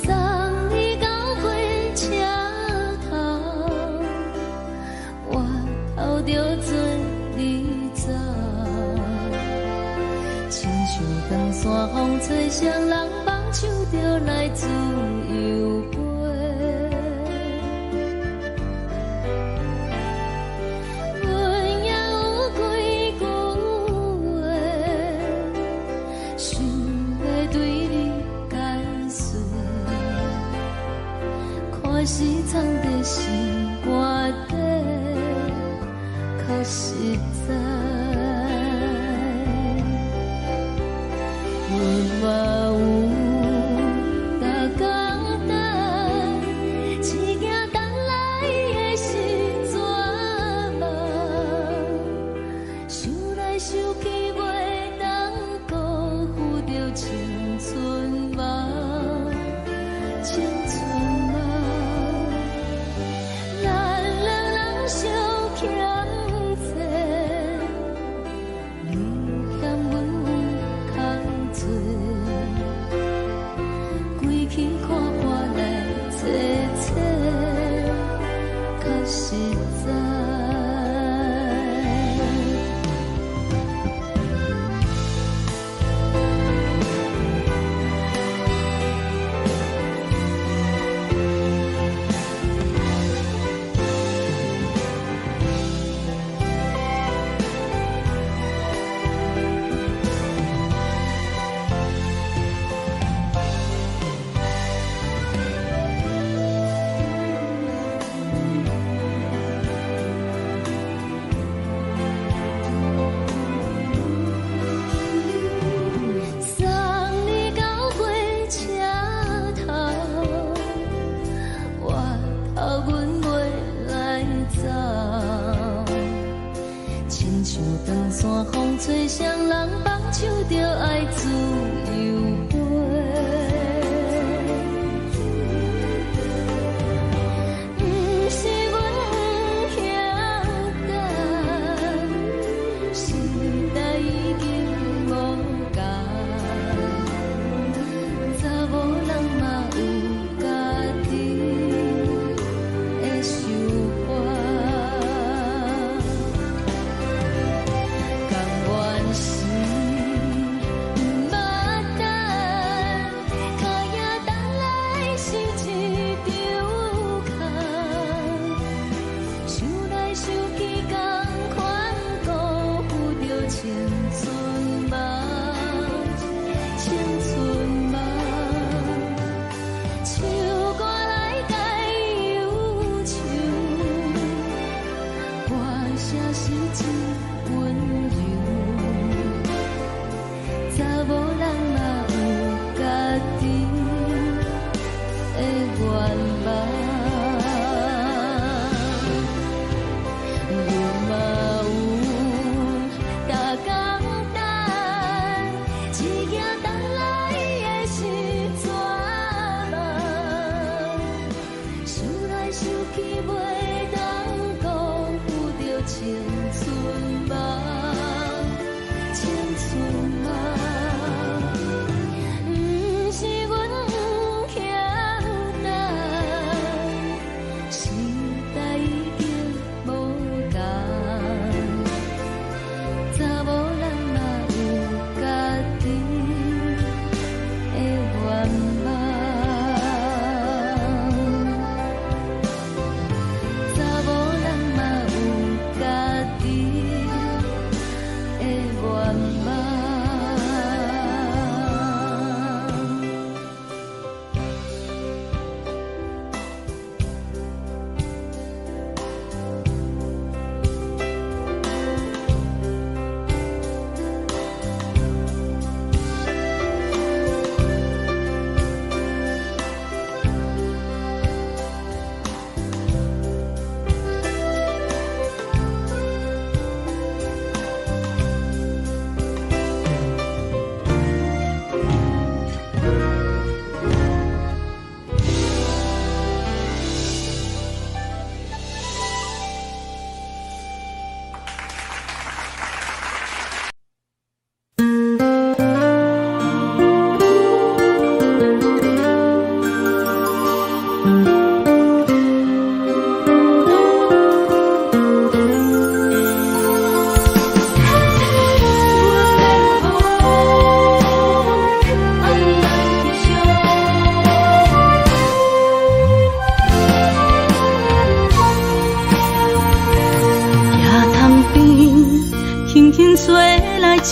送你到火车头，我头着做你走，亲像长山风吹双人放手着来自由飞。阮也有几句话，想要对你解释，可是藏在心肝底，较实在。阮嘛有大简单，一件等来的是怎梦？想来想去袂当辜负着青春梦，青春梦。咱两人相欠债，你欠阮有空做，归去看看来找找，较实在。吹双人放手着爱自由飞，唱歌来解忧愁，歌声是一温柔，查某人嘛有家己的愿望。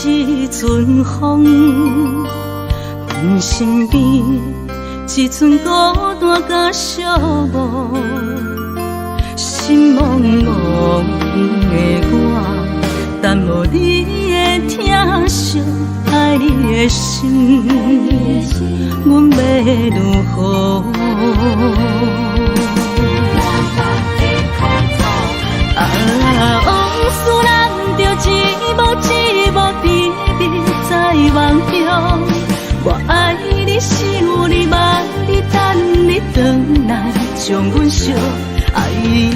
一阵风，阮身边一阵孤单甲寂寞，心茫茫的我，等无你的疼惜，爱你的心，阮要如何？往事咱着一幕甜蜜在梦中。我爱你，想你，望你，等你回来，将阮惜爱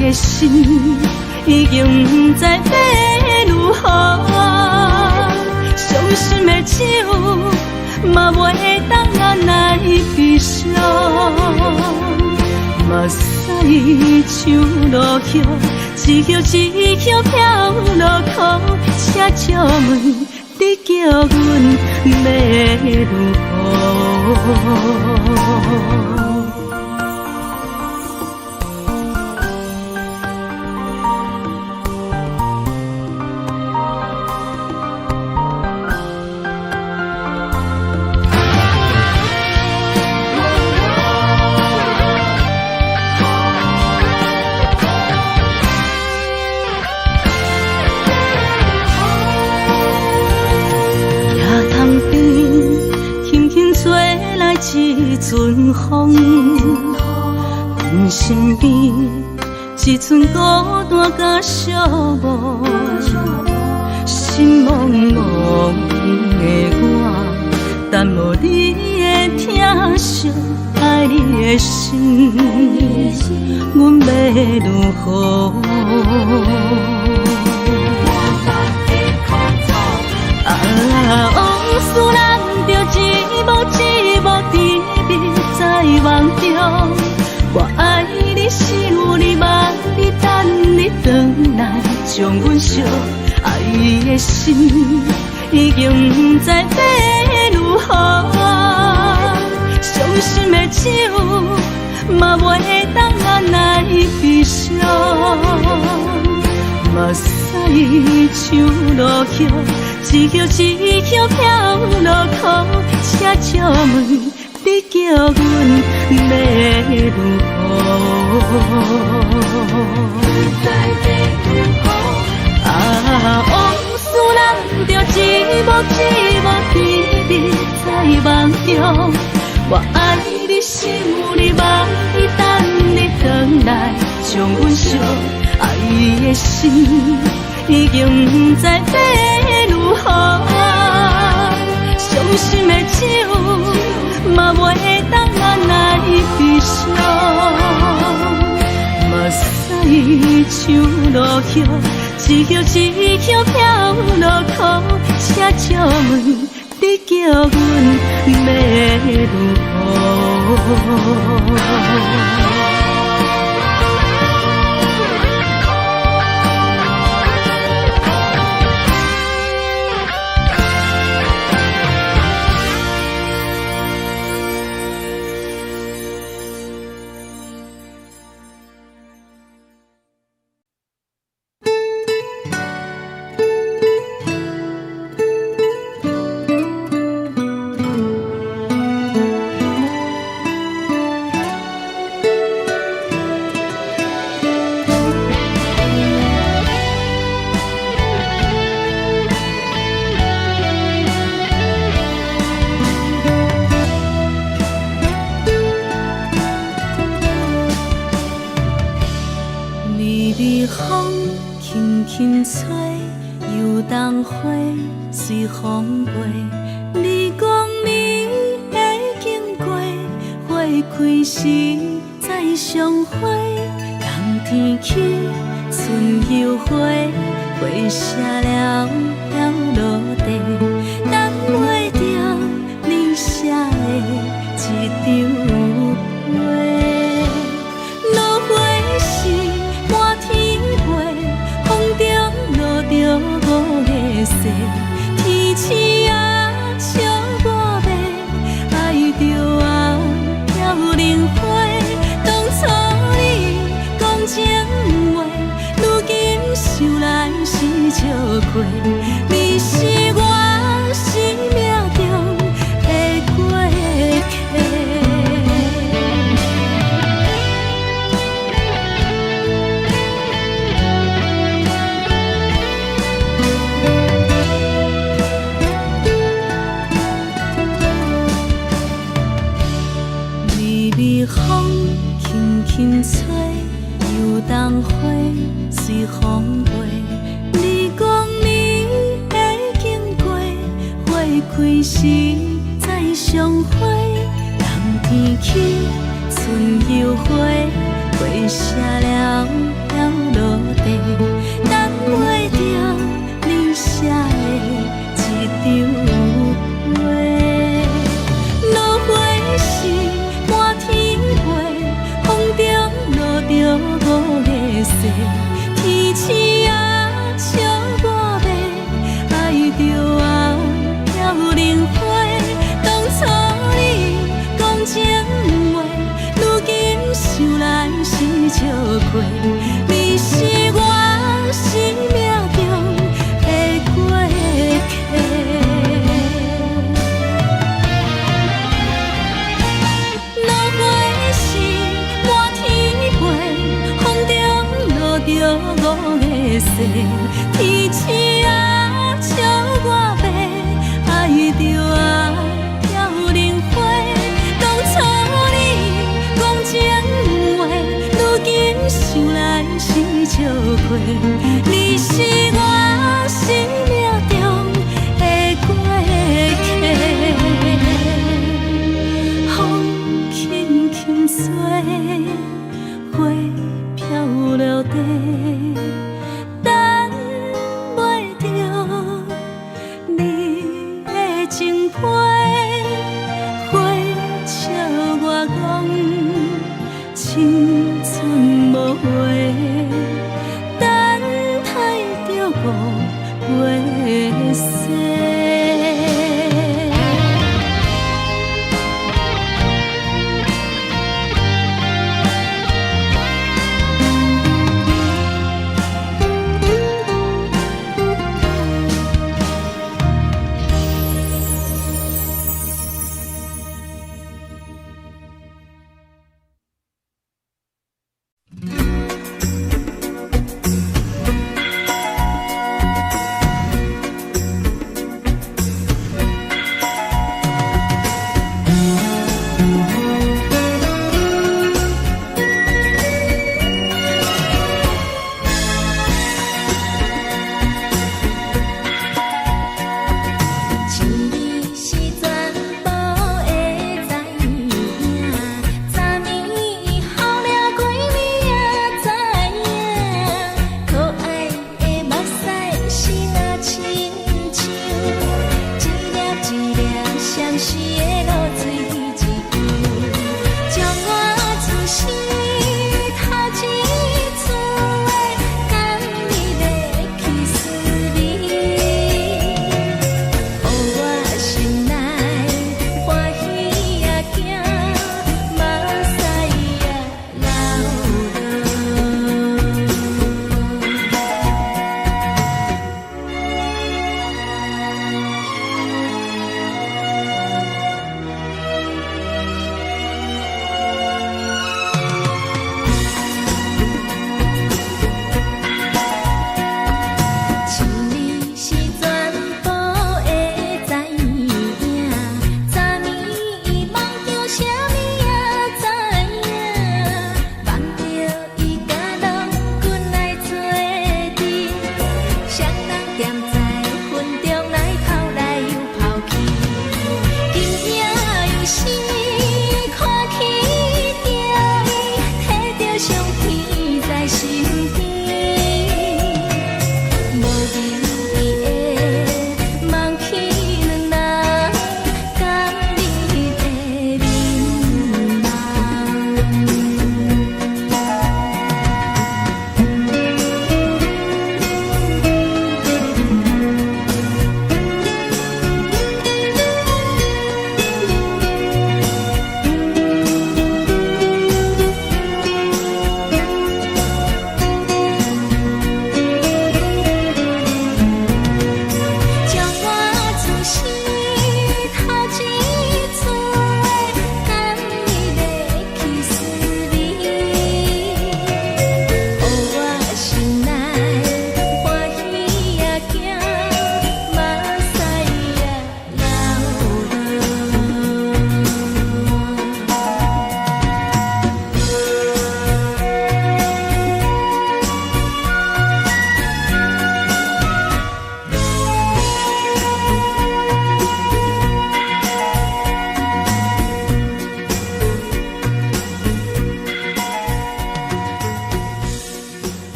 的心已经不知要如何。伤心的手嘛袂当按来悲伤。目屎像落雨，一曲一曲飘落雨，请借问你叫阮要如何？一阵风，阮身边一阵孤单甲寂寞，心茫茫的我，等无你的疼惜，爱你的心，阮要如何？往事咱着一幕甜蜜在梦中。我爱你，想你，望你，等你回来，将阮惜爱的心已经不知要如何。伤心的手嘛袂当按来悲伤。目屎像落雨，一曲一曲飘落雨，请借问你叫阮要如雨。往事人着一幕一幕甜蜜在梦中。我爱你，想你，望你，等你回来，将阮惜爱的心已经不知要如何。伤心的酒嘛袂当来悲伤，目屎像落叶，一叶一叶飘落土，请借问你叫阮要如何？随风飞，你讲你会经过，花开时再相会。冬天起，春又花，花谢了飘落地，等袂着你写的一张画。落花时满天飞，风中落着五个色。天星啊，笑我迷，爱着啊，飘零花。当初你讲情话，如今想来是笑过。你是我生命中的过客。风轻轻吹，游动花随风飞。你讲你会经过，花开时再相会。冬天起，春又花，花谢了飘落地，等袂着你写的一张画。落花时满天风中落着五个色，天星啊，笑我迷，爱着啊，飘零花。当初你讲情话，如今想来是笑过。你是我生命中的过客。着五个色，天星啊，笑我迷，爱着啊，飘零花。当初你讲情话，如今想来是笑过。你是我生命中的过客，风轻轻吹，花飘落地。青春无悔，等待着五月色。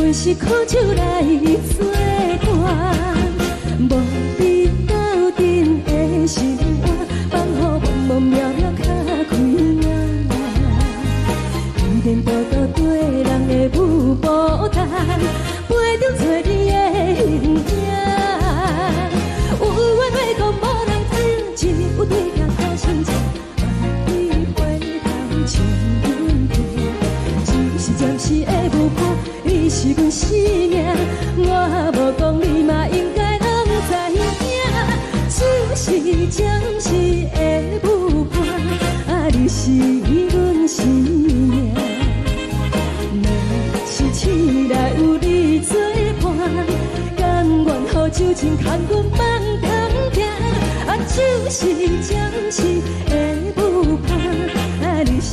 为是苦酒来作伴，无你斗阵的生活，放乎茫茫渺渺较开眼。一颠倒倒对人的舞步弹，陪着找你的形影。有话要讲无人听，只有对镜头心情，万里回头将阮听。只是暂时的舞伴，你是阮生命，我无讲你嘛应该拢知影。就是暂时的舞伴，你是阮生命。若是醒来有你作伴，甘愿予酒精牵阮放通行。就是暂时的舞伴，你是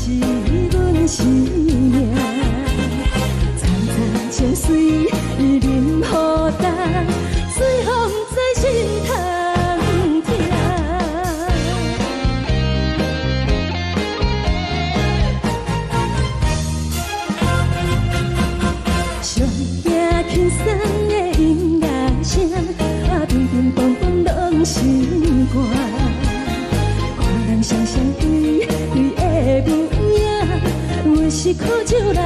阮生命。层层情水任何等，随风在心头听。上惊轻松的音乐声，乒乒乓乓拢心肝。看人双双对对的舞影，为是苦酒来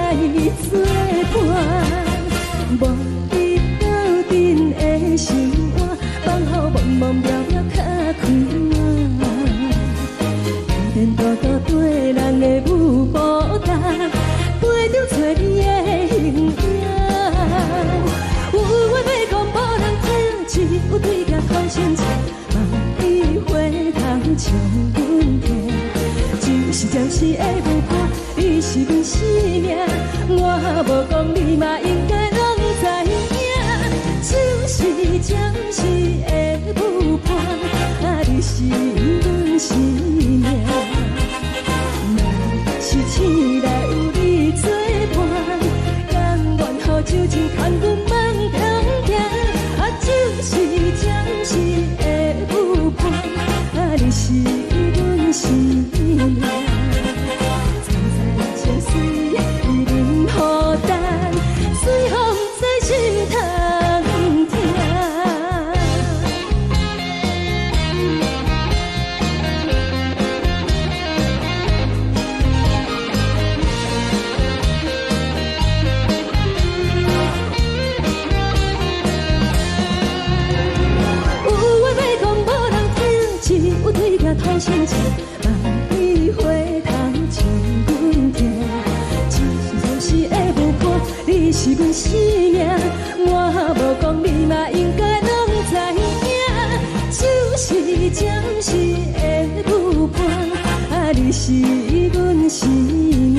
作伴。无你斗阵的生活，放乎茫茫渺渺较开眼。一颠倒倒对人的舞步弹，陪着找你的形影。有话要讲无人听，只有对镜看心情，望你回头将阮听。就是暂时的舞伴，你是阮生命，我无讲你嘛应该拢知影。就是暂时的舞伴，你是阮生命。若是醒来有你作伴，甘愿予酒精牵阮放通行。就是暂时的舞伴，你是阮生命。层层情水任何等，随风在心头听。有话要讲无人听，只有对镜头心情，望你回头将阮听。就是暂时的舞伴，你是阮生命，我无讲你嘛应该拢知影。就是暂时的舞伴，你是阮生命。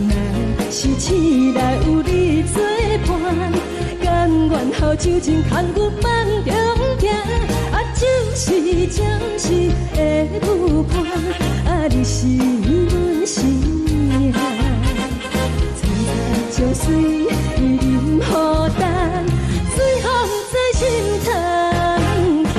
若是醒来有你作伴，甘愿予酒精牵阮放中行。就是暂时的舞伴，你是阮生命。层层情水任何等，随风在心头听。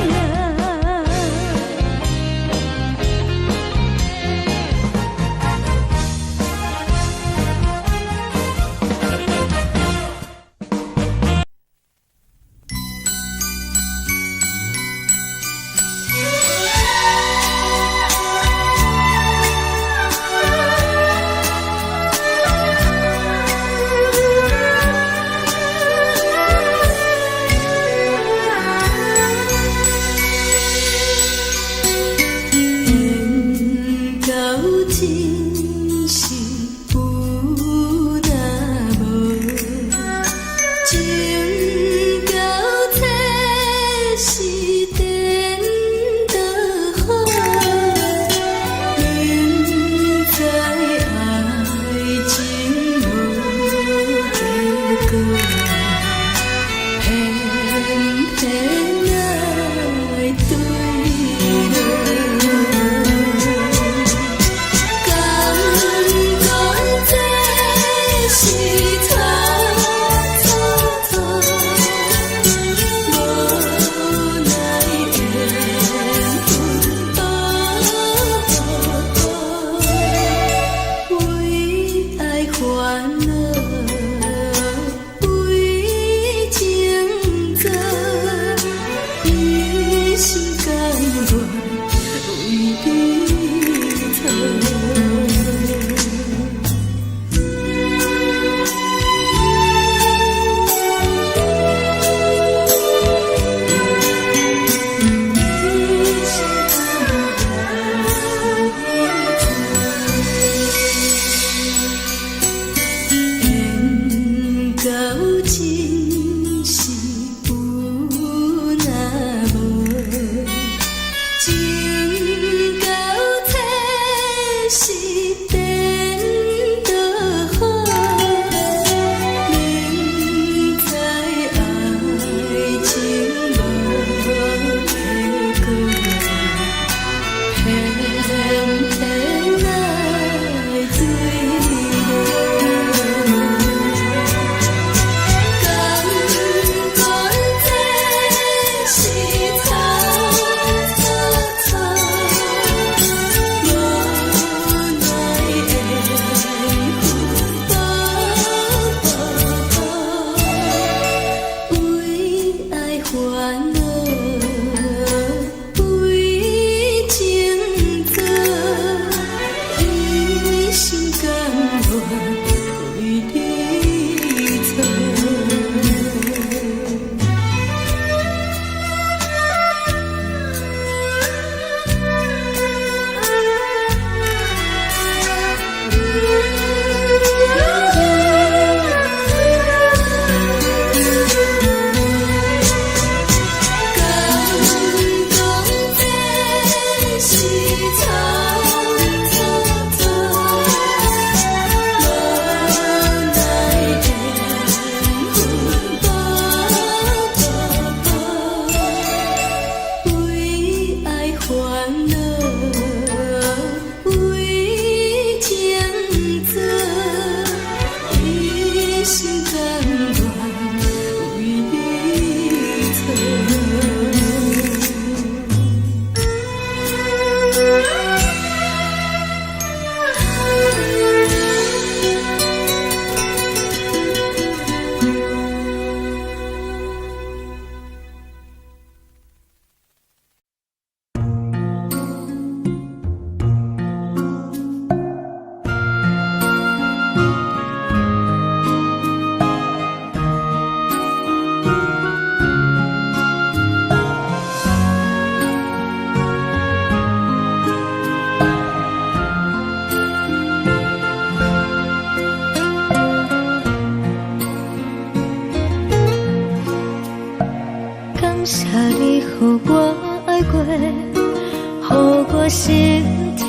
谢你予我爱过，予我心痛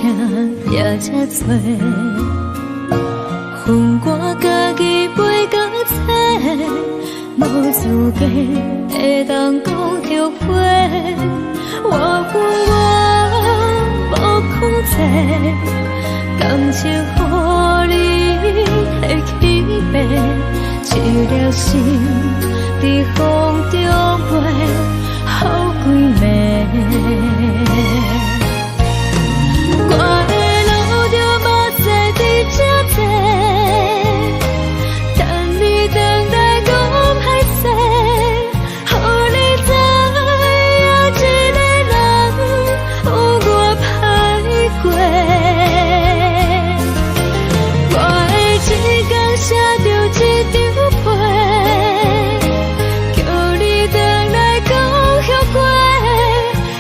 也这多，恨我家己袂到切，无资格会当讲后悔。我恨我无控制，感情予你会起飞，一条心在风中飞，好几暝。我的路就无再伫这多，等你等待讲歹势，予你知影一个人有我歹过。我的一天写着一张被，叫你回来讲后悔。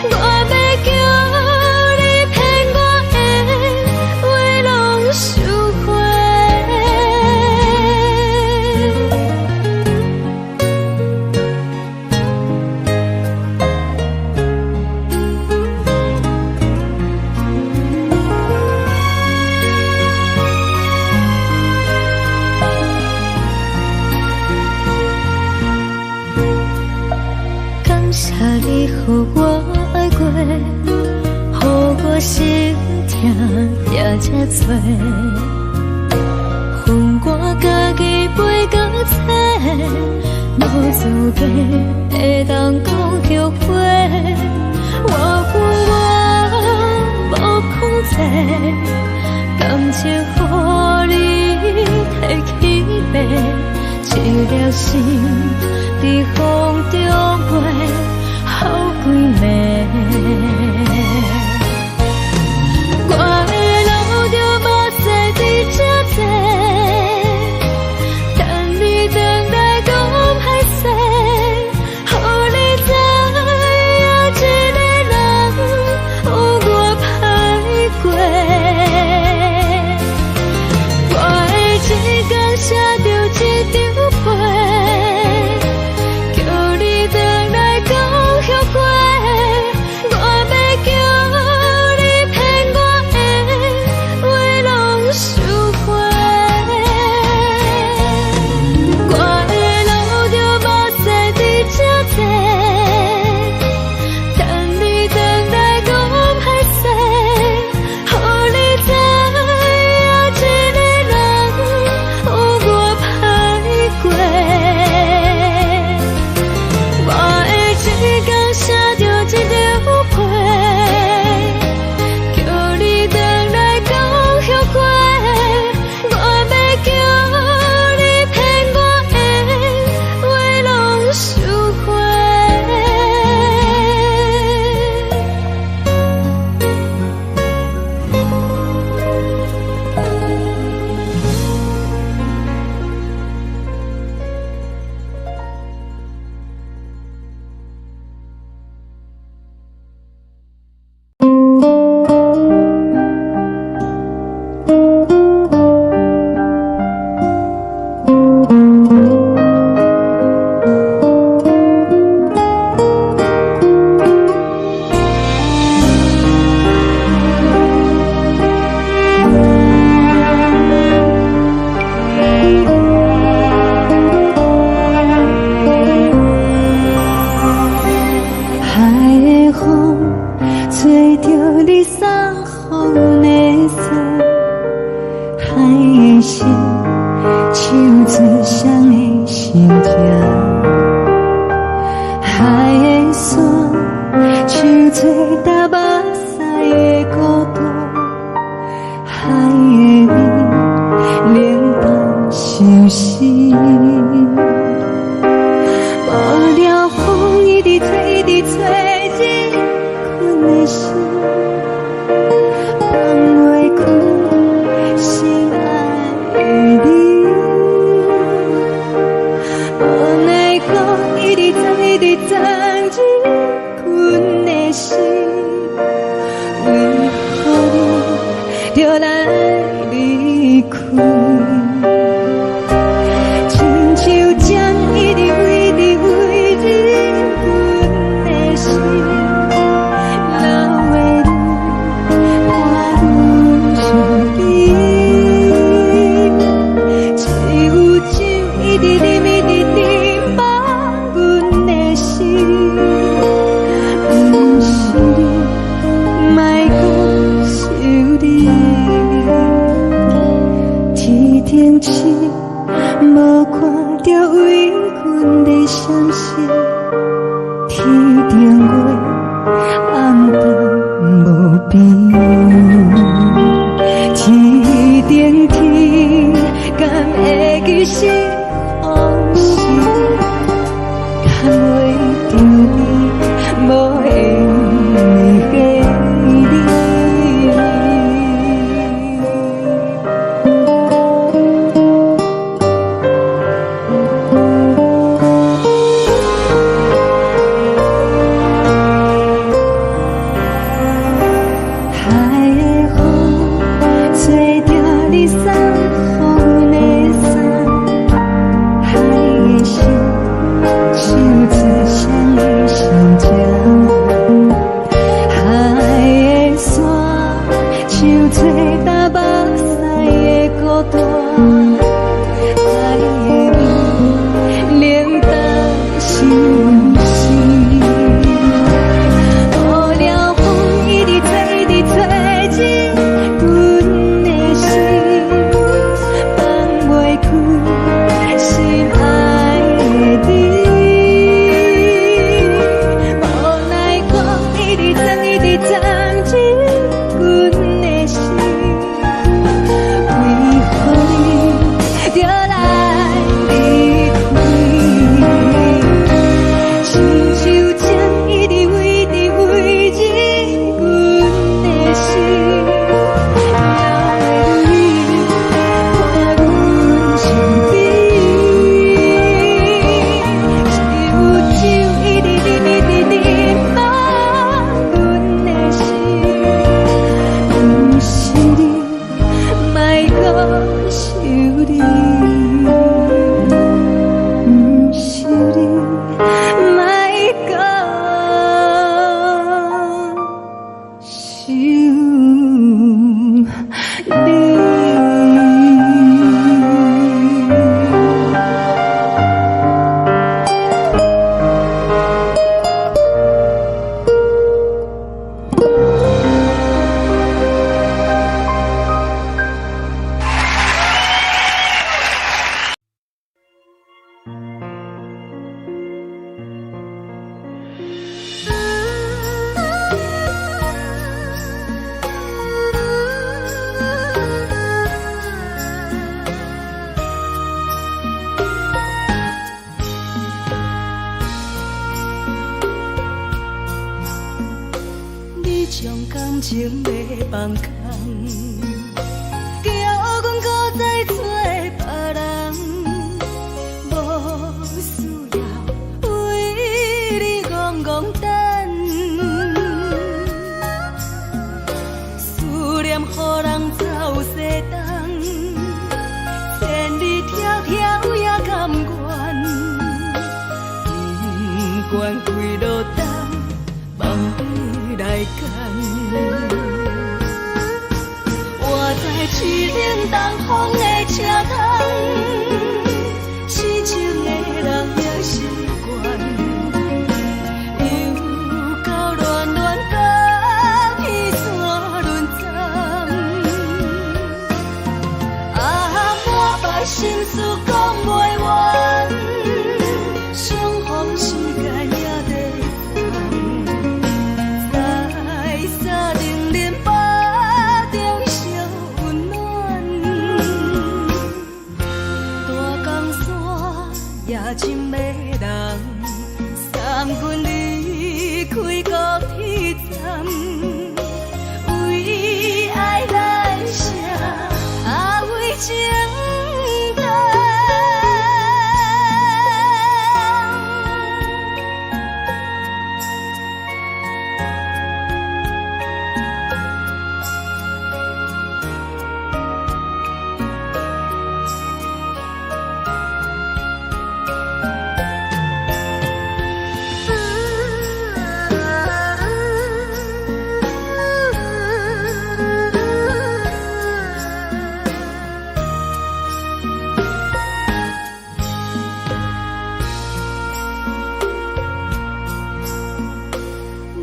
我要叫你骗我的话拢收回。感谢你予我爱过，予我心痛也这多，恨我家己袂到切，无资格会当讲后悔。我恨我无控制，感情予你摕起飞，一条心在风中飞，好几暝。我的路就无再伫这多，等你等待讲歹势，予你知影一个人有我歹过。我的一天写着一张被，叫你回来讲后悔。情要放空，叫阮搁再找别人，无需要为你戆戆等，思念予人走西东，千里迢迢也甘愿，不管几路东，梦里来牵。我在痴冷东风的车窗，痴情的人也习惯，又到乱乱甲彼山轮站。啊，满腹心事讲袂完，相逢时间也在等，在沙冷冷巴中烧温暖，大江山夜深要人，送阮离开高铁站，为爱来写，为情等。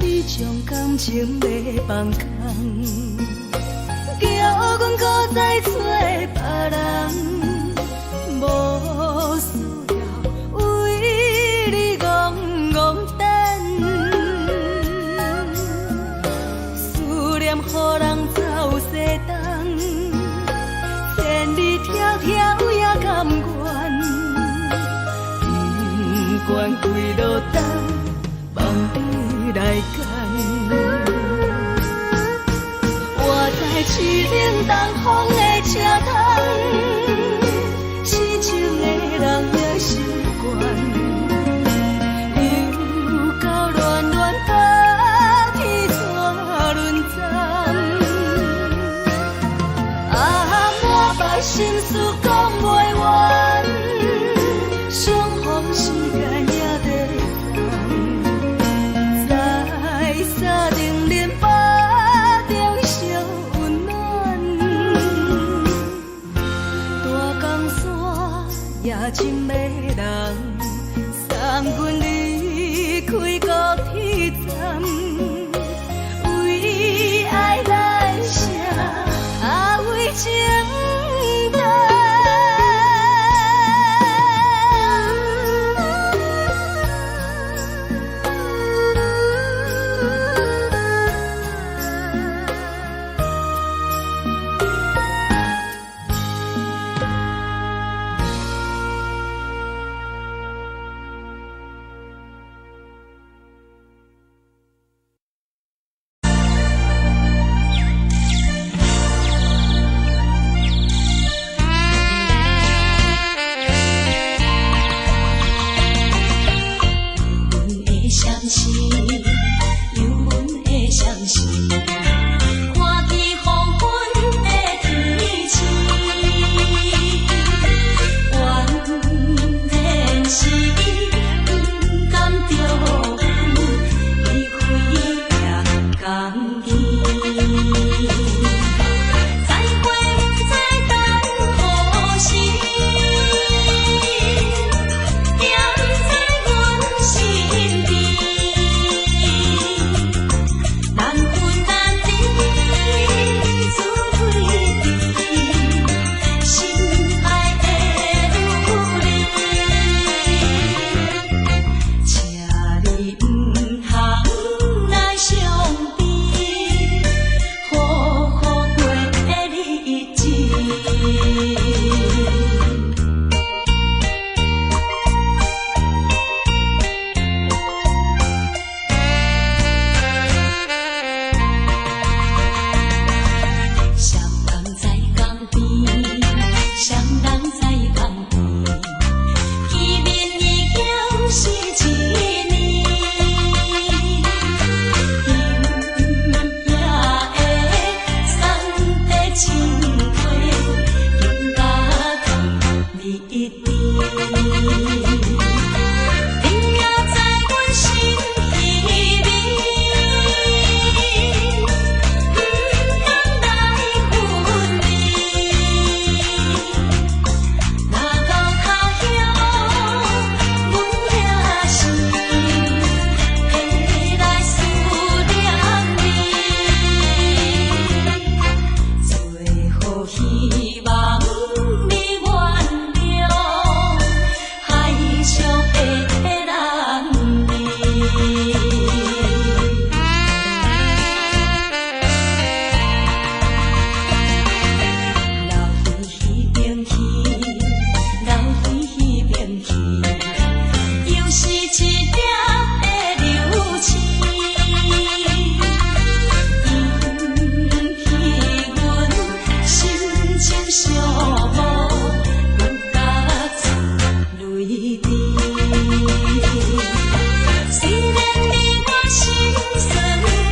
你将感情要放空，叫阮搁再找别人，无需要为你戆戆等，思念予人走西东，千里迢迢也甘愿，不管几路东，梦里来牵。我在痴冷东风的车窗，痴情的人也习惯，又到乱乱甲彼山轮站。啊，满腹心事讲袂完，相逢时间也在等，在沙冷冷巴中烧温暖，大江山夜深要人，送阮离开高铁站，为爱来写，为情等。就是一粒的流星，引起阮心情寂寞，阮甲出泪滴。虽然你我心酸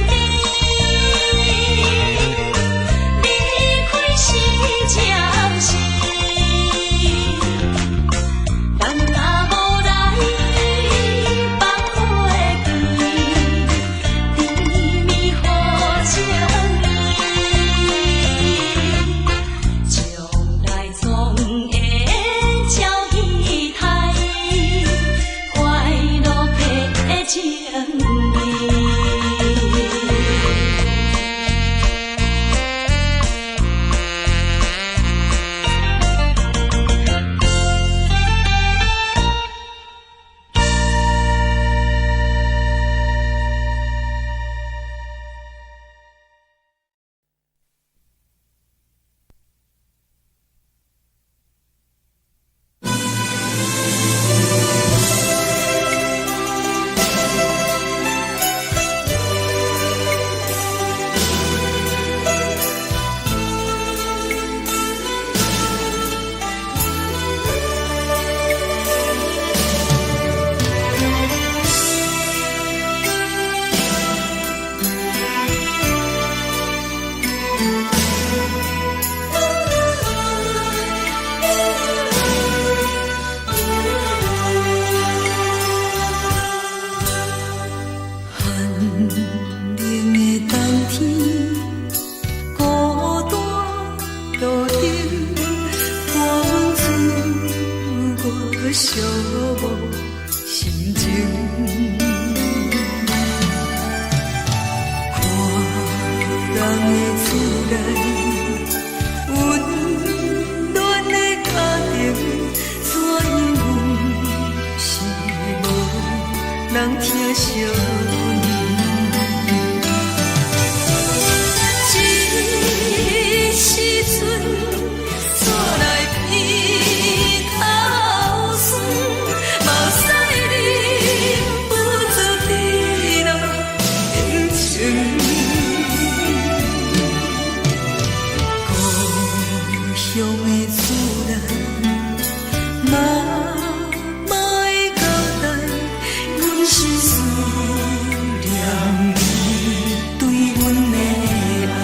甜，离开是暂时，但若无来放花期，甜蜜好情意，将来总会照期待，快乐的情意。寂寞心情，看人的厝内温暖的家庭，怎因是无人疼惜阮？这时阵煞来鼻头酸，目屎忍不住滴落眼睛。故乡的厝内，妈会交代，阮是思念你对阮的爱。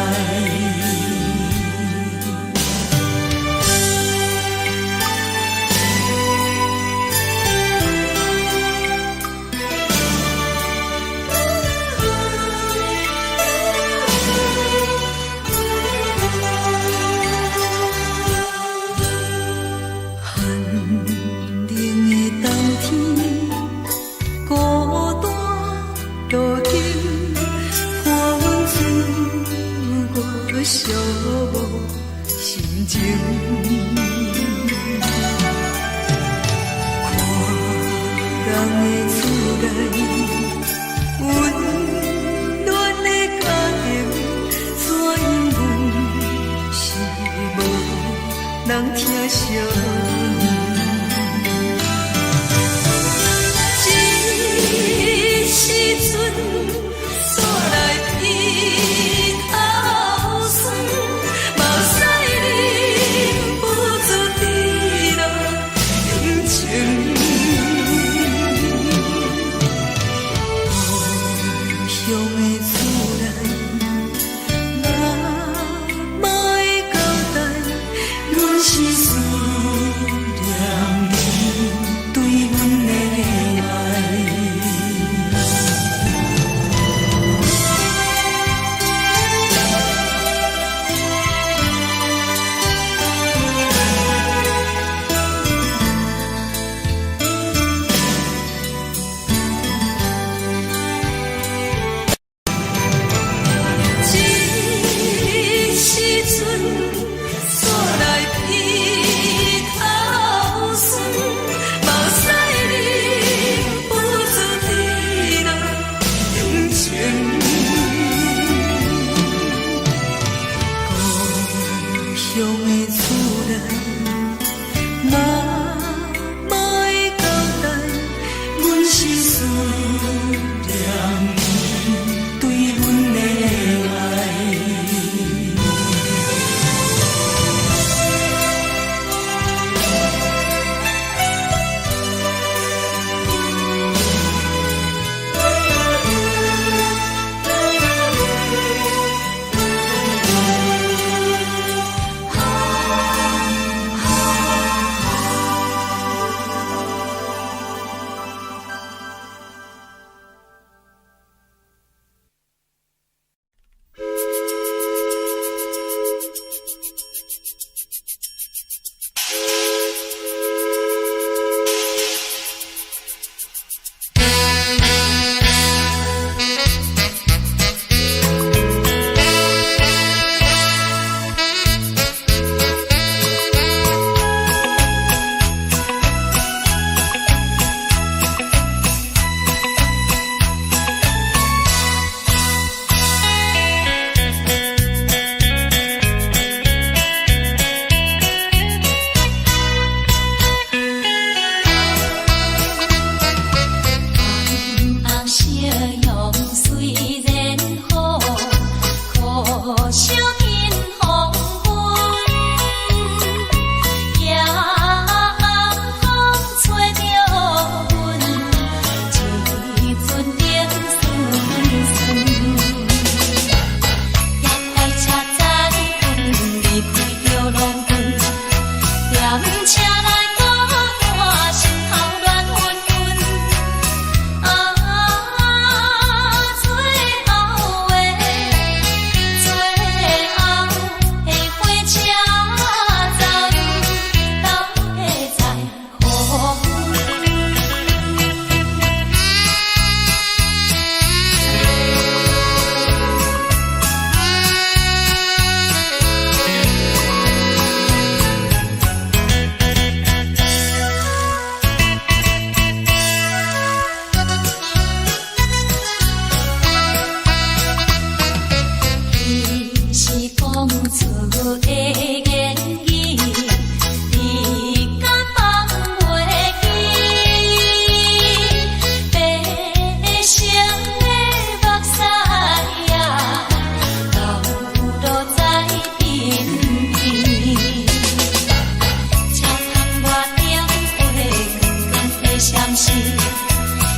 寒冷的冬天，孤单路顶，看阮出我寂寞心情。看人的厝内温暖的家庭，怎因阮是无人疼惜阮？这时阵煞来鼻头酸，目屎忍不住滴落眼睛。故乡的厝内，妈会交代，阮是思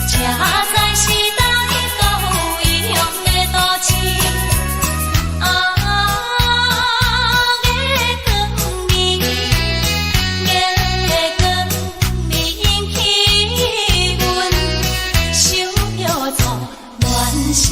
车载时代都有异乡的都市。月光暝，月光暝引起阮想要做恋时。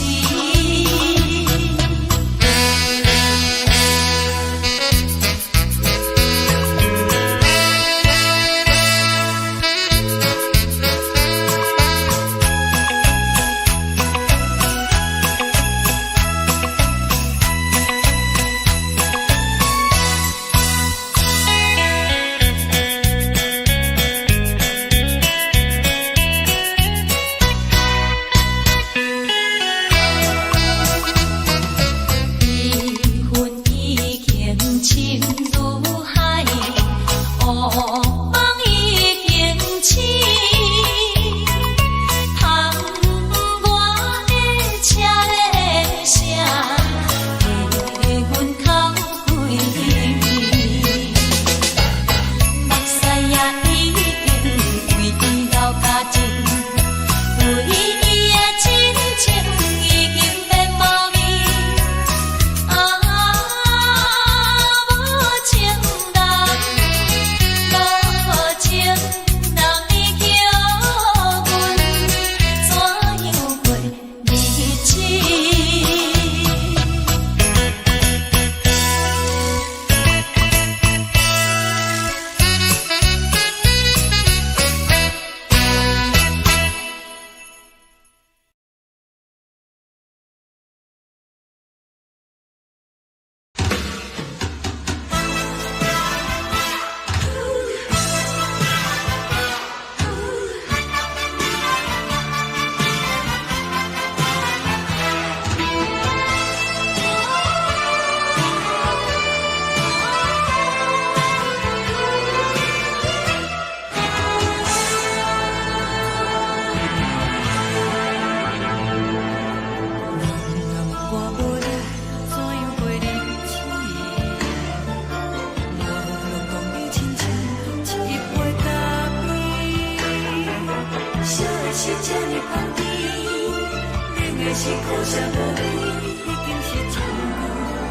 是苦涩无味，已经是一句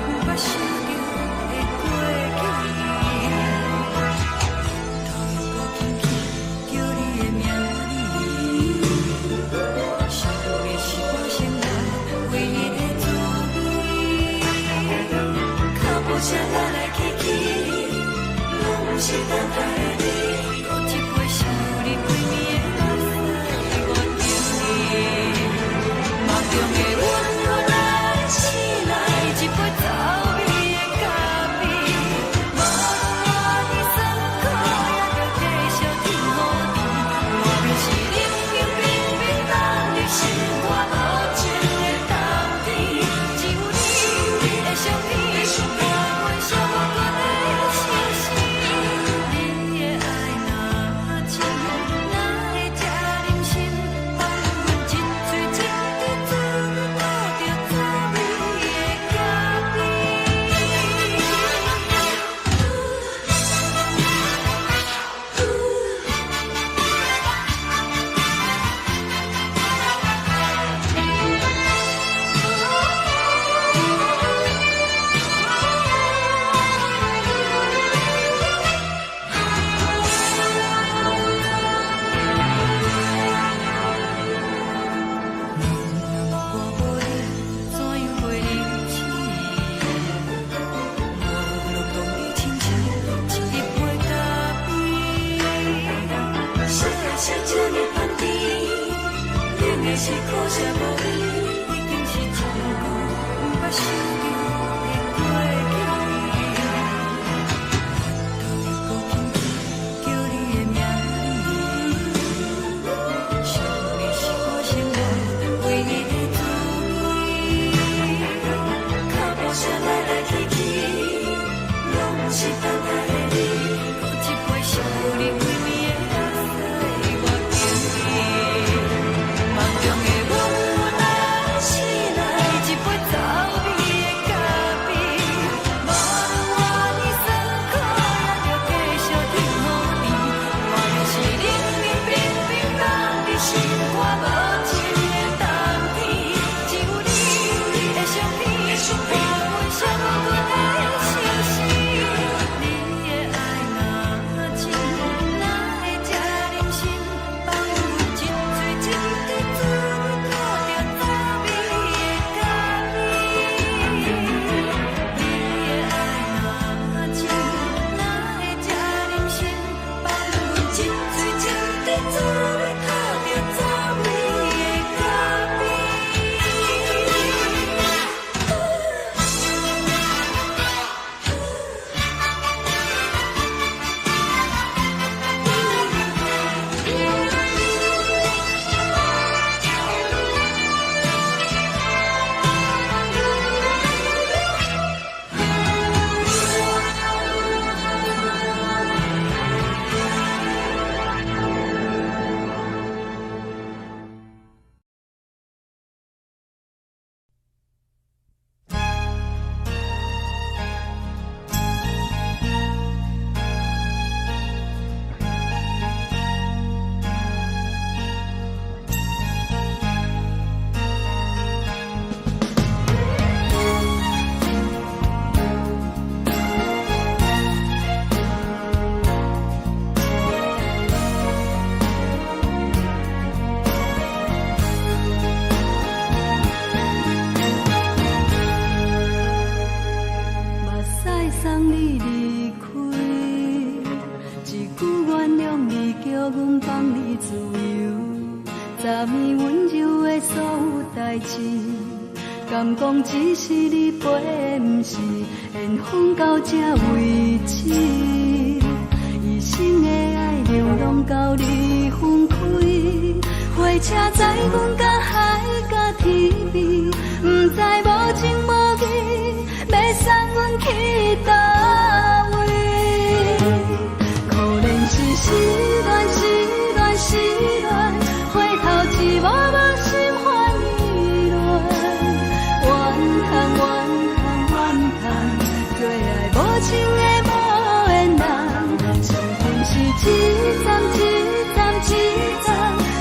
无法想着的过去。头又搁轻轻叫你的名字，想的是我心内唯一的滋味。脚步声来来去去，拢不是等待的你，搁一杯想你归暝的目屎，我着你。梦中的阮，我来醒来，一杯走味的咖啡。无论你酸苦，也着继续甜予你。无论是冷冷冰冰，等你心肝无情的冬天，只有你的相片，伴阮寂寞的心事。你的爱若深，哪会这忍心放阮一嘴一滴滋，倒着滋味的咖啡。我无你，怎样袂离弃？无论当你亲像一杯咖啡，烧的是这呢香甜，冷的是苦涩无味，已经是一句无法想着的过去。头又搁轻轻叫你的名字，想你是我心内唯一的滋味。脚步声来来去去，拢不是等待的你，搁一杯想你归暝的目屎，我着你。梦中的阮，我来醒来，一杯走味的心肝无情的冬天，只有你的相片，换阮伤痕的心事。你的爱若真，哪会这忍心放阮一嘴一滴珠，吐着早味的咖喱？你的爱若真，哪会这忍心放阮一嘴一滴珠，吐着早味的咖喱？目屎送你离开，一句原谅你，叫阮放你自由。昨暝温柔的所有代志，敢讲只是你陪，不是缘分到这为止。一生的爱流浪到你分开，火车载阮到海角天边，不知无情无义，要送阮去倒位？可能是失恋，失恋，失恋，回头一幕幕心烦意乱，怨叹，怨叹，怨叹，最爱无情的无缘人，伤痕是一站一站一站，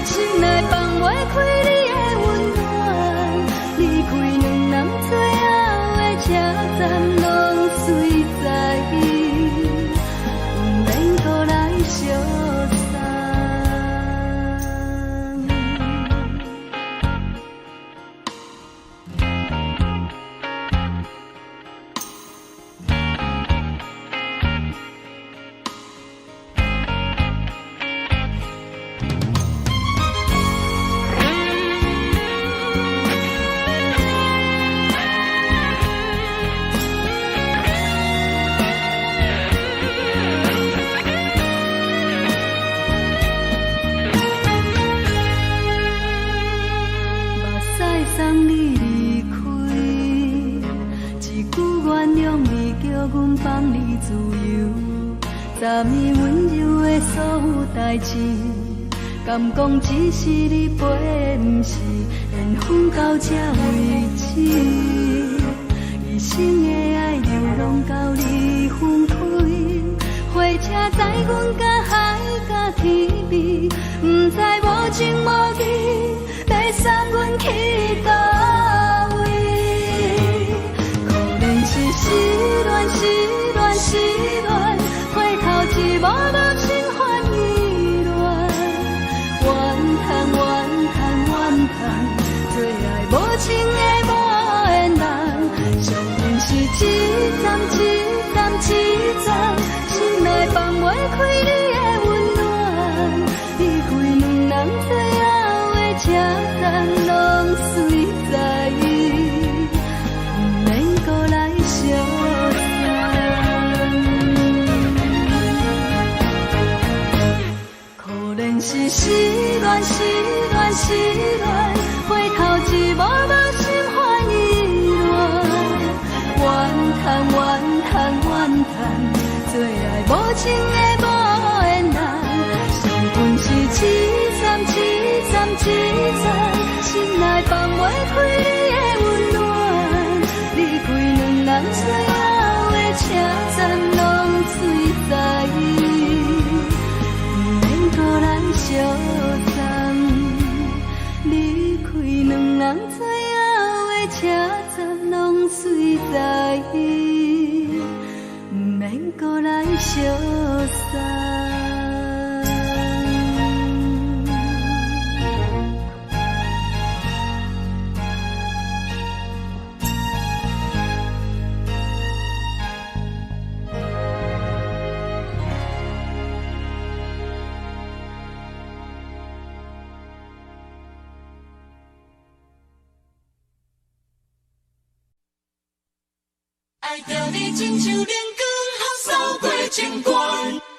心内放袂开你的温暖，离开两人最后的车站，拢随在不免搁来相送。目屎送你离开，一句原谅你，叫阮放你自由。昨暝温柔的所有代志，敢讲只是你陪，不是缘分到这为止。一生的爱流浪到你分开，火车载阮到海角天边，不知无情无义，要送阮去倒位？可能是失恋，失恋，失恋，回头一幕幕心烦意乱，怨叹，怨叹，怨叹，最爱无情的无缘人，伤痕是一站一站一站，心内放袂开你的温暖，离开两人最后的车站，拢随在不免搁来相送。可能是失恋，失恋，失恋，回头一幕幕心烦意乱，怨叹，怨叹，怨叹，最爱无情的无缘人，伤痕是一站一站一站，心内放袂开你的温暖，离开两人最后的车站，拢随在不免搁来相送。爱着你亲像阳光风扫过情关，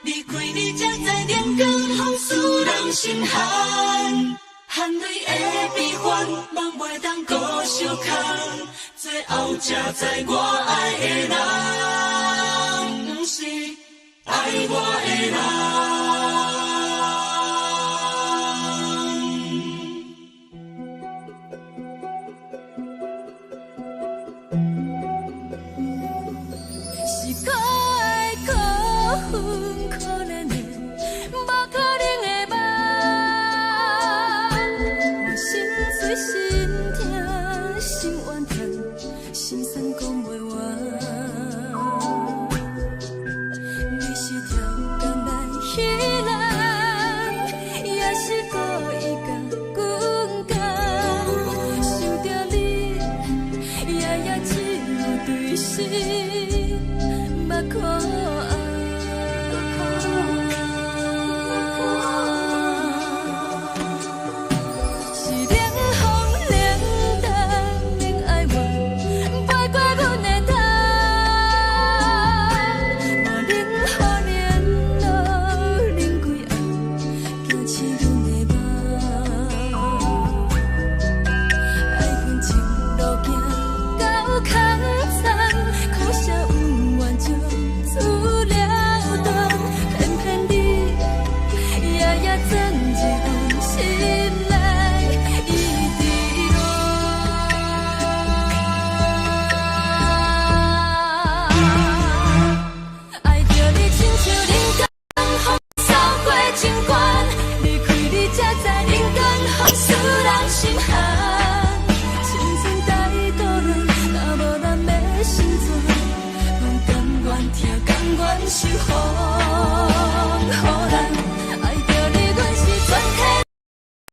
离开你才知阳光风使人心寒。含泪的悲欢，望袂当搁相牵，最后才知我爱的人，不是爱我的人。是可爱可恨可怜的，无可能的梦。我心碎心痛心怨叹，心酸讲袂完。你是条工来彼人，也是故意甲阮讲，想着你，夜夜寂寞对心。目眶是冷风冷淡冷爱我，飞过阮的头，无冷雨冷落冷几暗，惊刺阮的梦。爱恨情路行到空残，苦涩有怨就出了断，偏偏你夜夜钻入阮心内，一直乱。爱着你亲像冷光风扫过情关，离开你才知冷光风使人心寒。青春带倒落，若无咱要心怎？听甘愿受风雨人，爱着你，阮是全天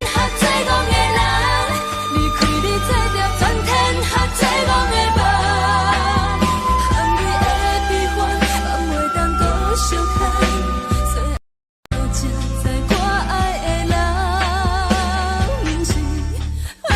下最戆的人，离开你才着全天下最戆的梦。含泪的悲欢，望袂当搁相牵，最后才知我爱的人，不是爱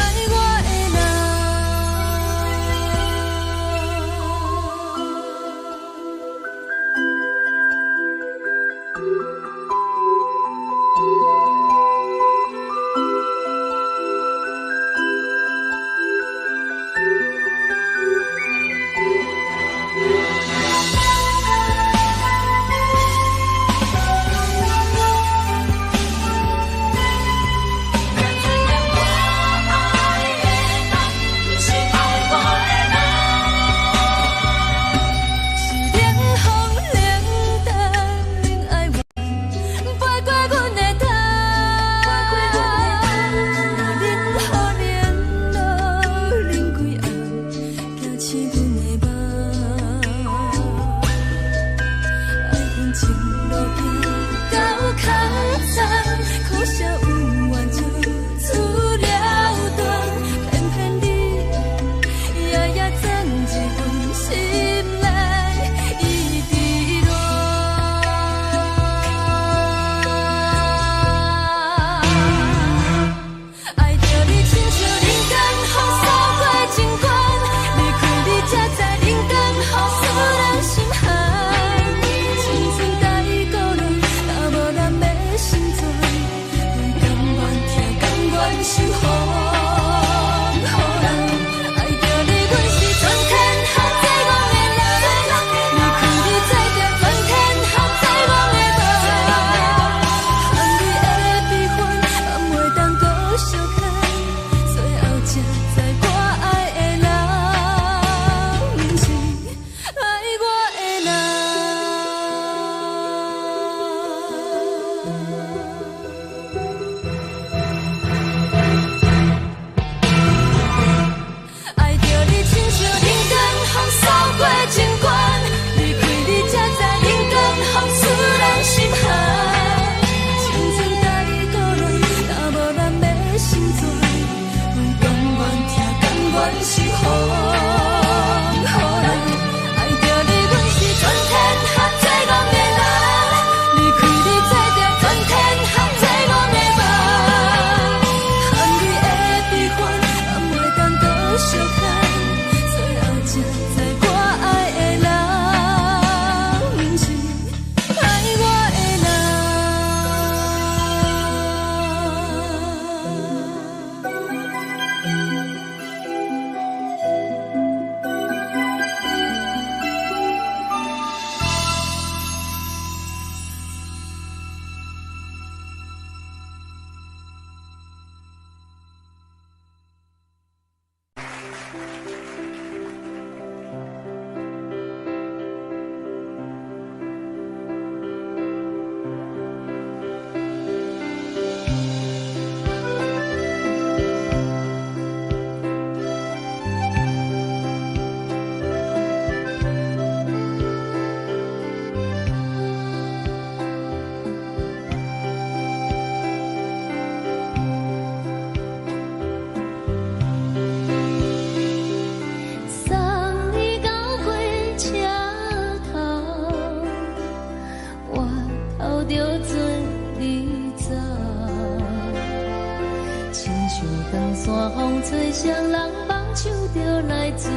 亲像长山风吹双人放手就来自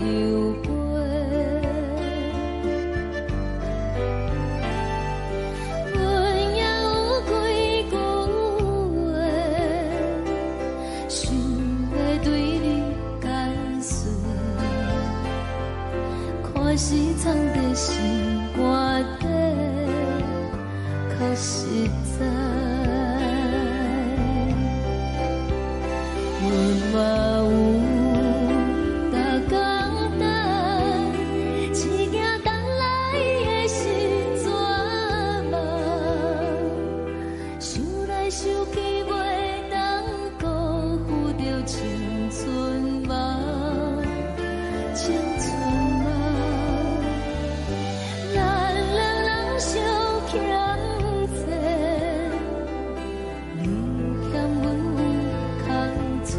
由飞。阮也有几句话，想要对你解释，可是藏在心肝底，较实在。阮嘛有逐工等，一件等来的时阵嘛，想来想去袂当辜负着青春嘛，青春嘛，咱两人相欠债，你欠阮有空做。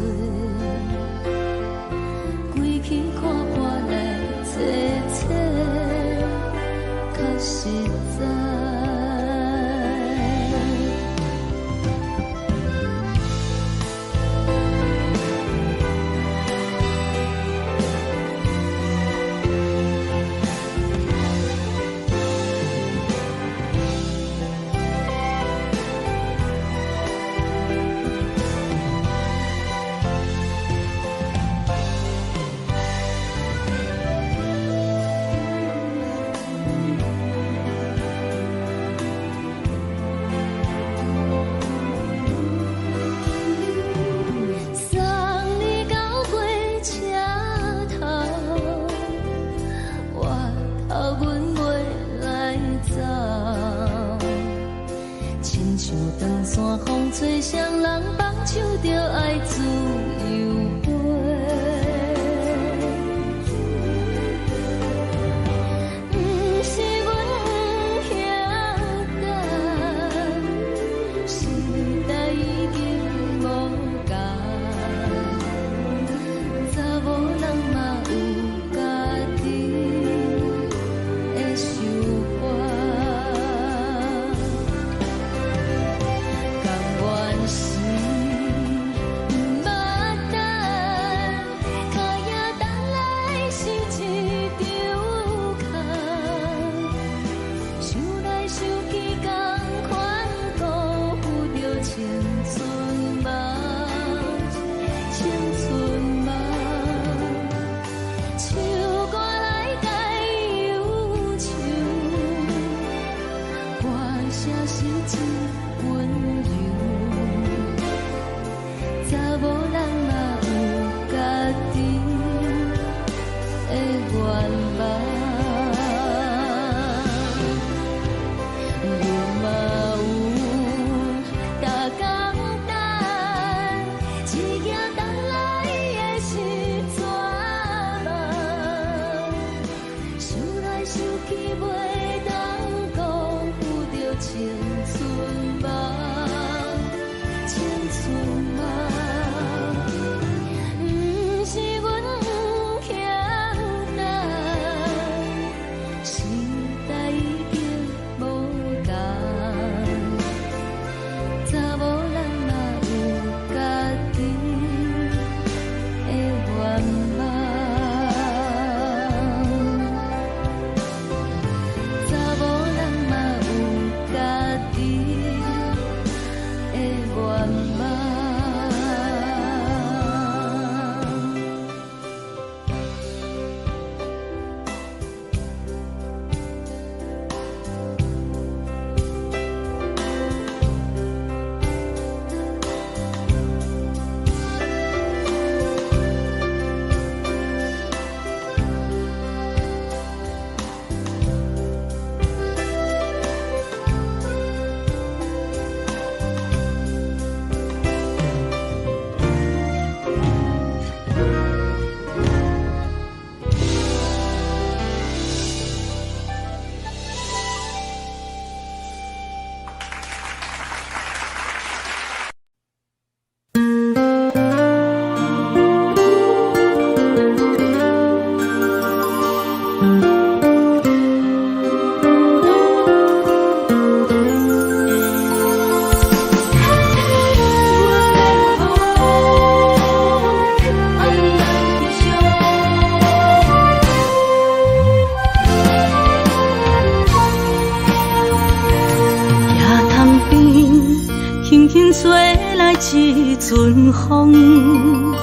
风，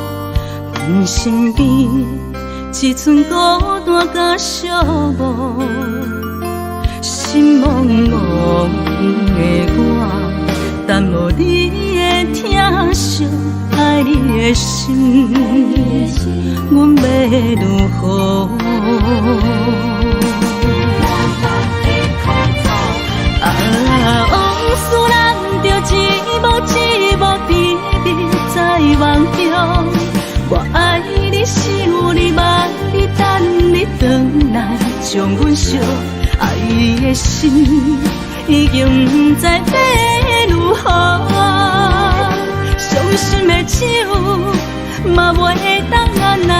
阮身边一寸孤单甲寂寞，心茫茫的我，等无你的疼惜，爱你的心，阮要如何？往事人着一幕甜蜜在梦中。我爱你，想你，望你，等你回来，将阮惜爱的心已经不知要如何。伤心的手嘛袂当按来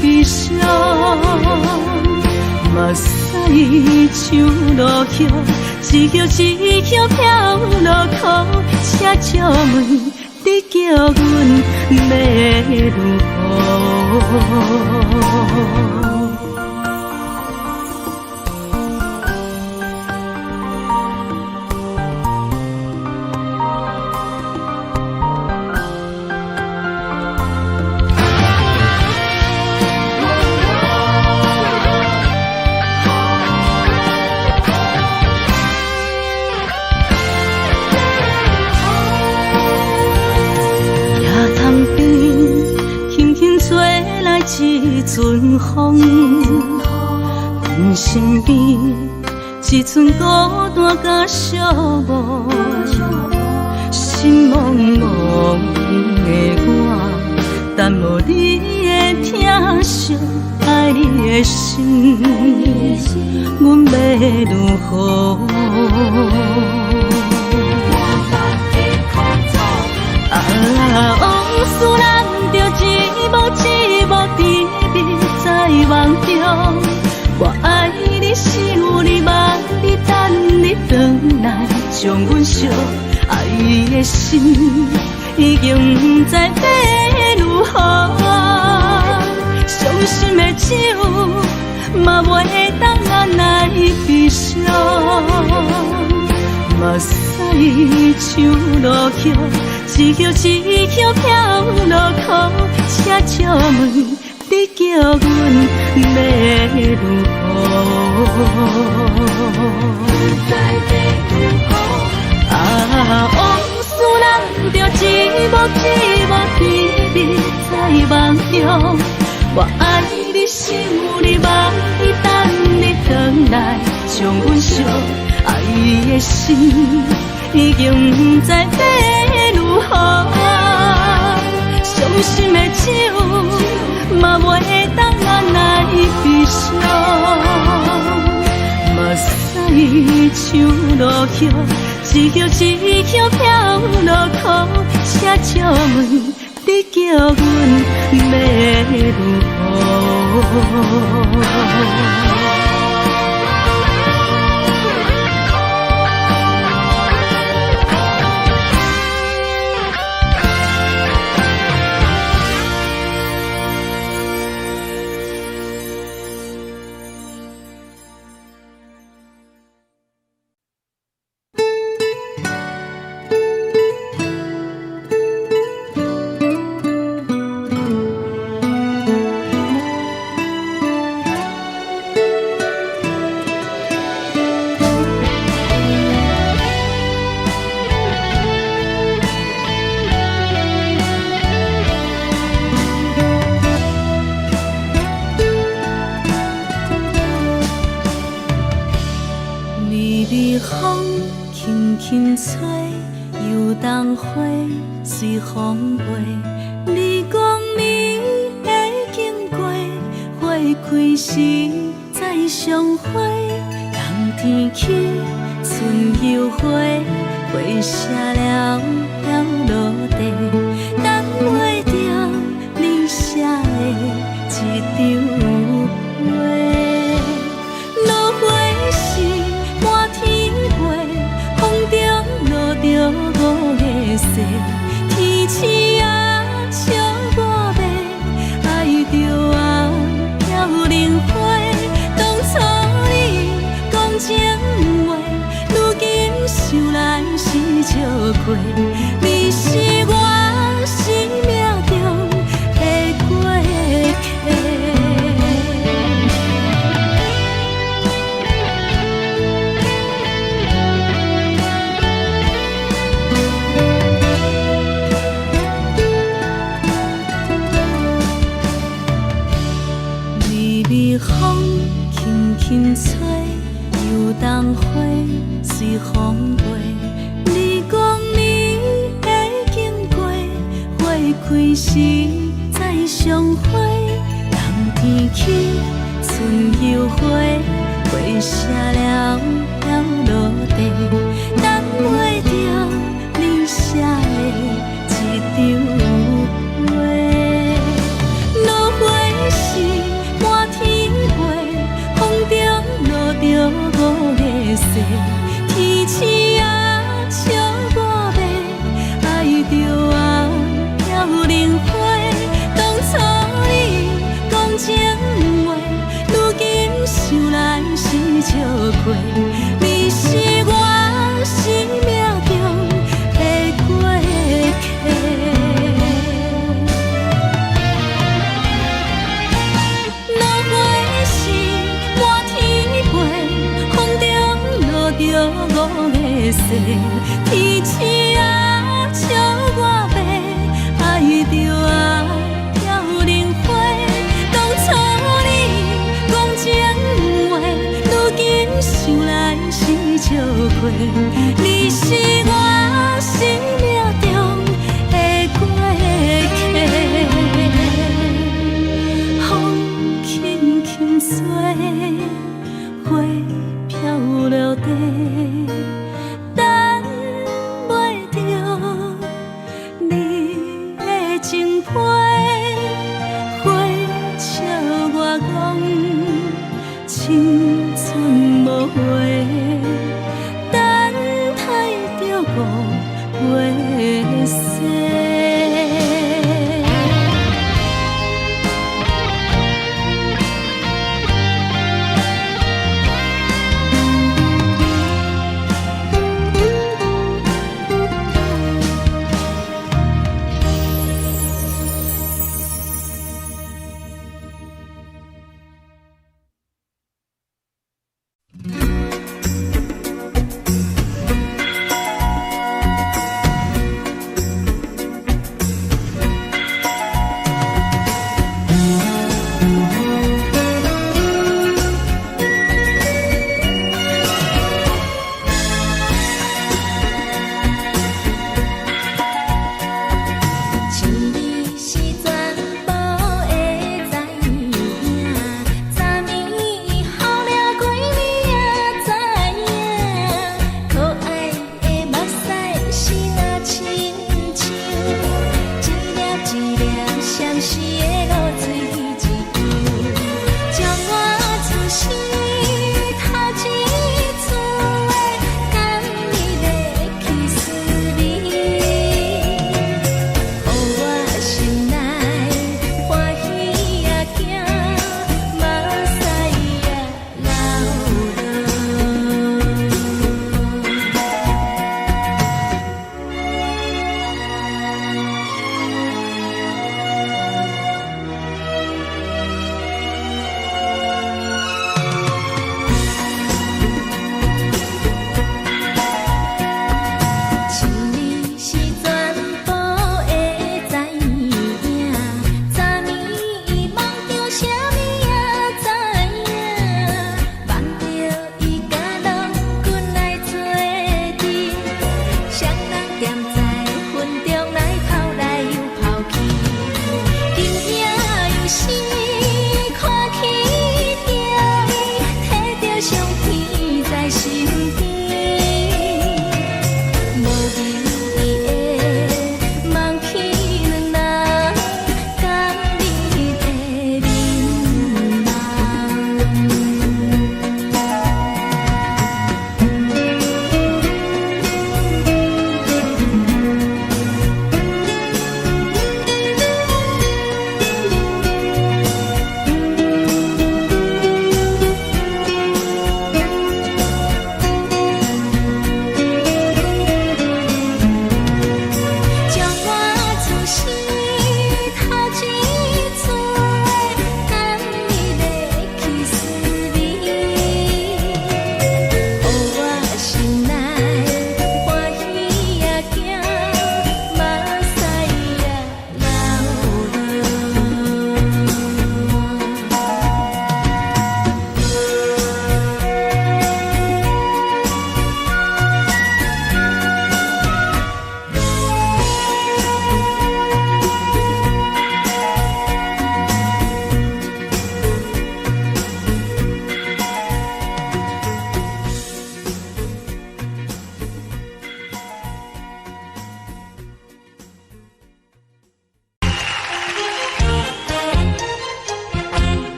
悲伤。目屎像落叶，一叶一叶飘落雨，请借问你叫阮要如何？一阵风，阮身边一寸孤单甲寂寞，心茫茫的我，等无你的疼惜，爱你的心，阮要如何？往事人着一幕甜蜜在梦中。我爱你，想你，望你，等你回来，将阮惜爱的心已经不知要如何。伤心的手嘛袂当按来悲伤。目屎像落叶，一叶一叶飘落雨，请借问你叫阮要如何？往事人着一幕甜蜜在梦中。我爱你，想你，望你，等你回来，将阮惜爱的心已经不知要如何。伤心的手嘛袂当按来悲伤。目屎像落叶，一叶一叶飘落雨，请借问你叫阮要如何？随风飞，你讲你会经过，花开时再相会。冬天起，春又花，花谢了飘落地，等袂着你写的一张画。落花时满天飞，风中落着五个色。天星啊，笑我迷，爱着红飘零花。当初你讲情话，如今想来是笑过。你是我开时再相会，人天起春又花，花谢了了落地，等袂着你写的一张话。落花是满天飞，风中落着五个色，天星啊笑我迷，爱着啊飘零花。当初你讲情话，如今想来是笑过。你是我生命中的过客。落花是满天飞，风中落着五个色，天星啊笑我迷，爱着啊飘零花。当初你讲情话，如今想来是笑过。你是我生命中的过客。风轻轻吹，花飘落地，等袂着你的情批。花笑我讲青春无悔，等待着五月雪。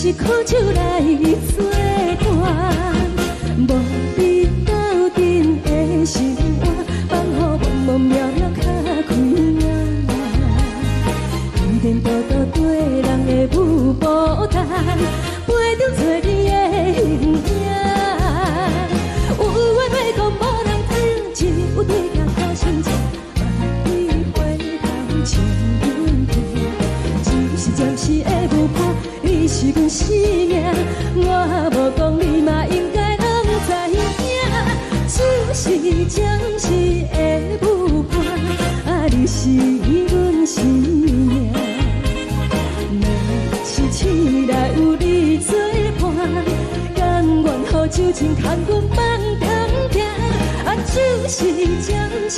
是苦酒来作伴，无你斗阵的生活，放乎茫茫渺渺较开眼。颠颠倒倒对人的舞步弹，陪着找你的形影。有话要讲无人听，只有对镜头心情，万里回头像阮听。只是暂时的舞伴，你是阮生命，我无讲你嘛应该拢知影。就是暂时的舞伴，啊，你是阮生命。若是醒来有你作伴，甘愿予酒精牵阮放长行。啊，就是暂时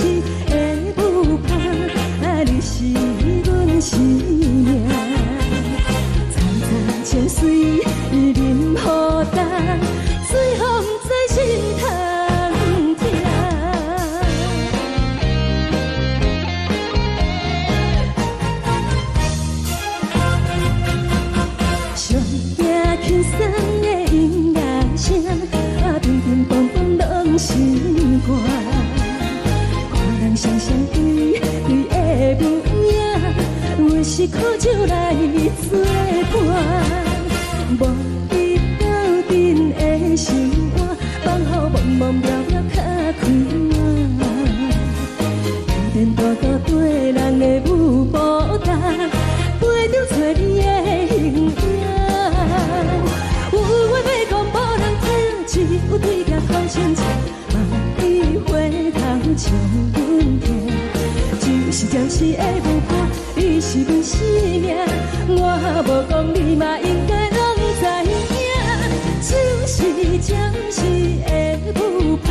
的舞伴，啊，你是阮生命。早早情水任何等，随风在心头。轻松的音乐声，啊，乒乒乓乓拢心肝。看人双双对对的模样，有时苦酒来作伴，无你斗阵的生活，放乎茫茫渺渺较开眼。颠颠倒倒对人的舞步弹，陪着找你的形影。有话要讲无人听，只有对镜头心情，万里回头像阮听。就是暂时的舞伴，你是阮生命，我无讲你嘛应该拢知影。就是暂时的舞伴，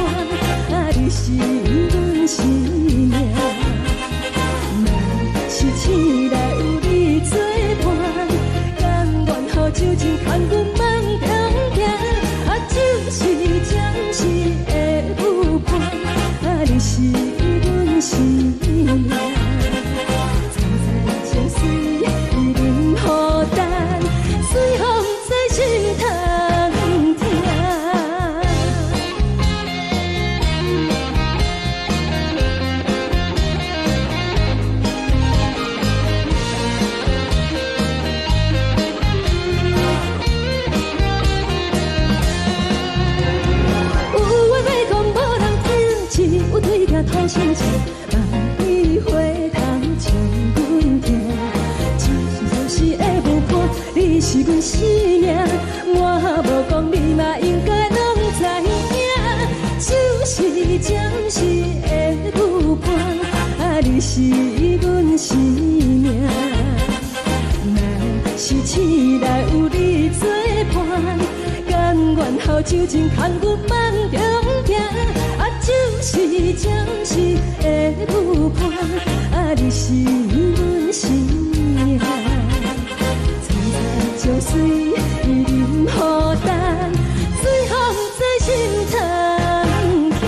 啊，你是阮生命。若是醒来有你作伴，甘愿予酒精牵阮放长行。啊，就是暂时的舞伴，啊，你是阮生命。早早情水任何等，随风在心头听。有对镜头心情，万里回头像阮听。就是暂时的舞伴，你是阮生命，我无讲你嘛应该拢知影。就是暂时的舞伴，啊，你是阮生命。若是醒来有你作伴，甘愿予酒精牵阮放长行。啊，就是暂时的舞伴，啊，你是阮生命。早早情水任何等，随风在心头听。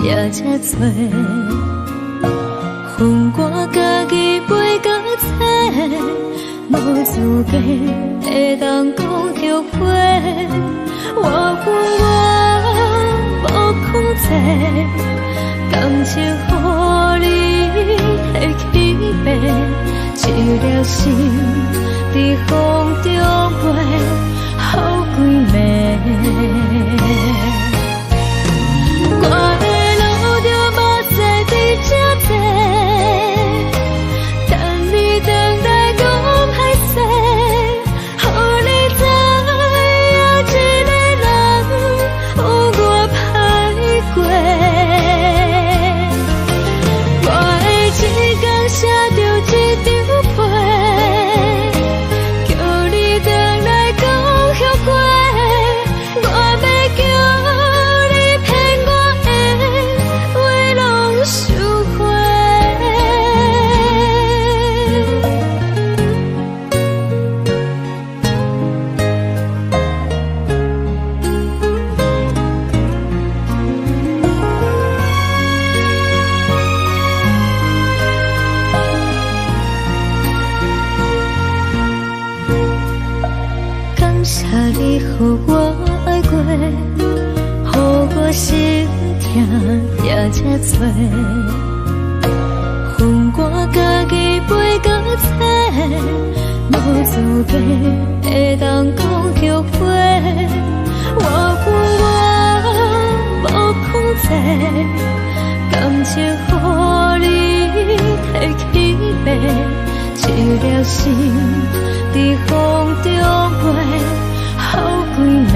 也才多，分我家己背到切，无资格会当讲后悔。我分我无控制，感情予你的起飞，一粒心在风中飞，好几暝。我的路就无西伫这多，等你等待讲歹势，予你知影一个人有我歹过。我的一天写着一张被，叫你回来讲后悔。我要叫你骗我的话拢收回。感谢你予我爱过，予我心痛也才多，分我家己背到切，无资格会当讲后悔。我分我无控制，感情予你提起飞，一粒心在风中飞，好几暝。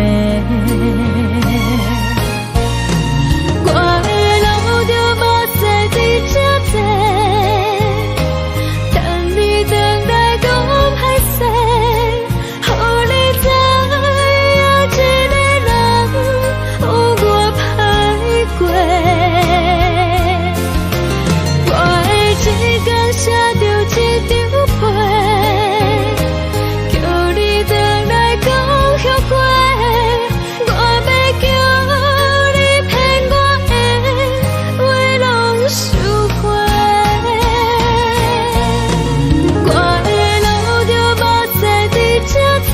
我的路就无西伫这多，等你等待讲歹势，予你知影一个人有我歹过。我的一天写着一张被，叫你回来讲后悔。我要叫你骗我的话拢收回。我的路就无西伫这多，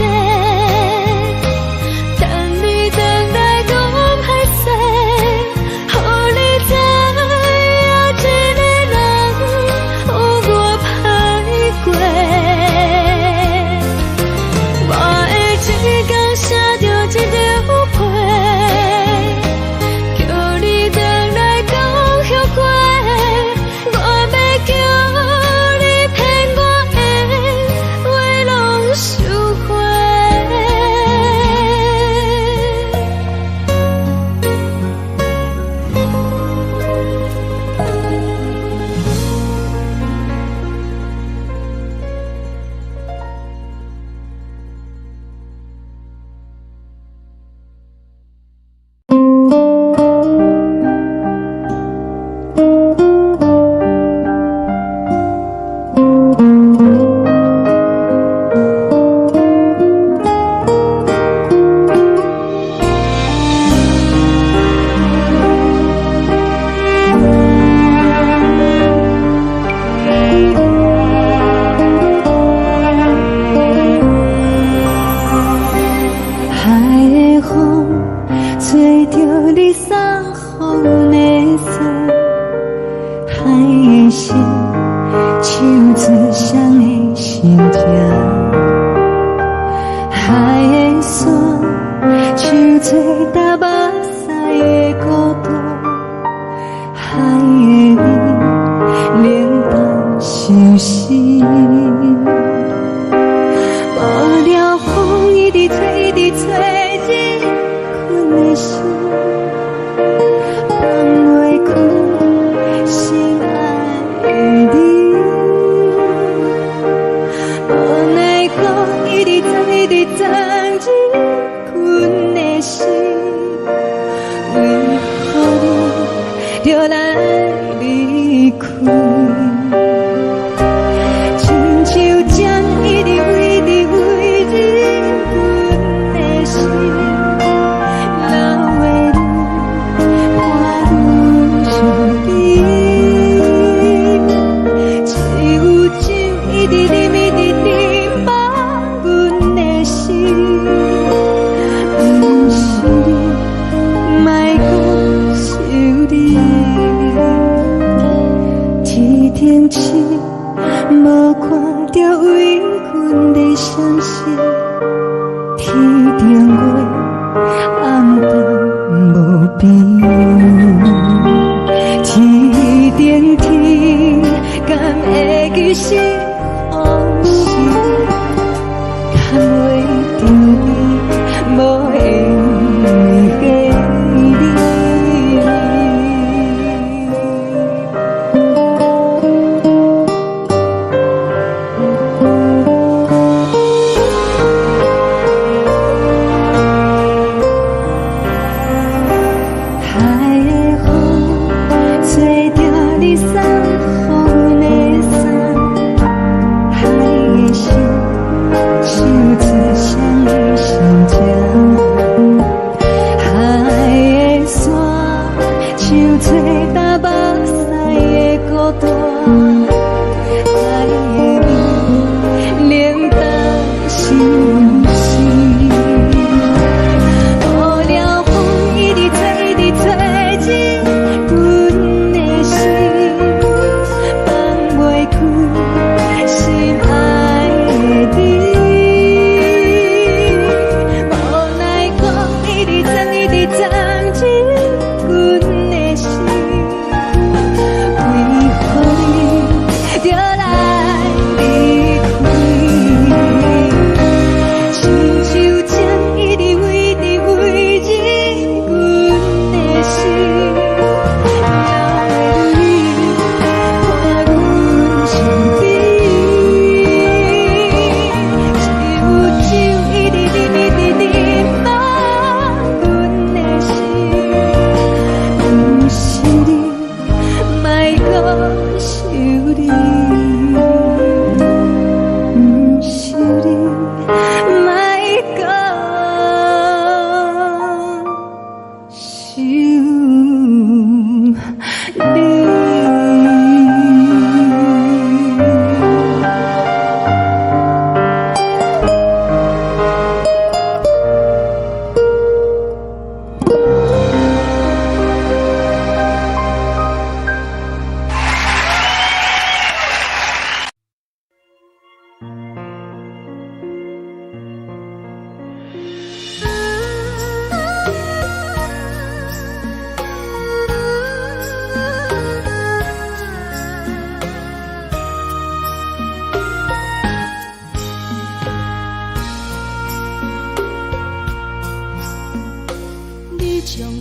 等你等待讲歹势，予你知影一个人有我歹过。我的一天写着一张被，叫你回来讲后悔。我要叫你骗我的话拢收回。海的风吹着你送风的锁，海的心唱出双的心跳，海的山唱出打目屎的孤独，海的你冷淡伤心。无聊风一直吹，一直吹，日困的心，放袂开心爱的你。无奈讲一直等，一直等，日困的心，为何你就来离开？亲像针一直为，一直为日阮的心，流的愈着为阮的相思，天顶月，暗淡无边。天顶天，敢会记是往事？牵袂着你，无缘给你。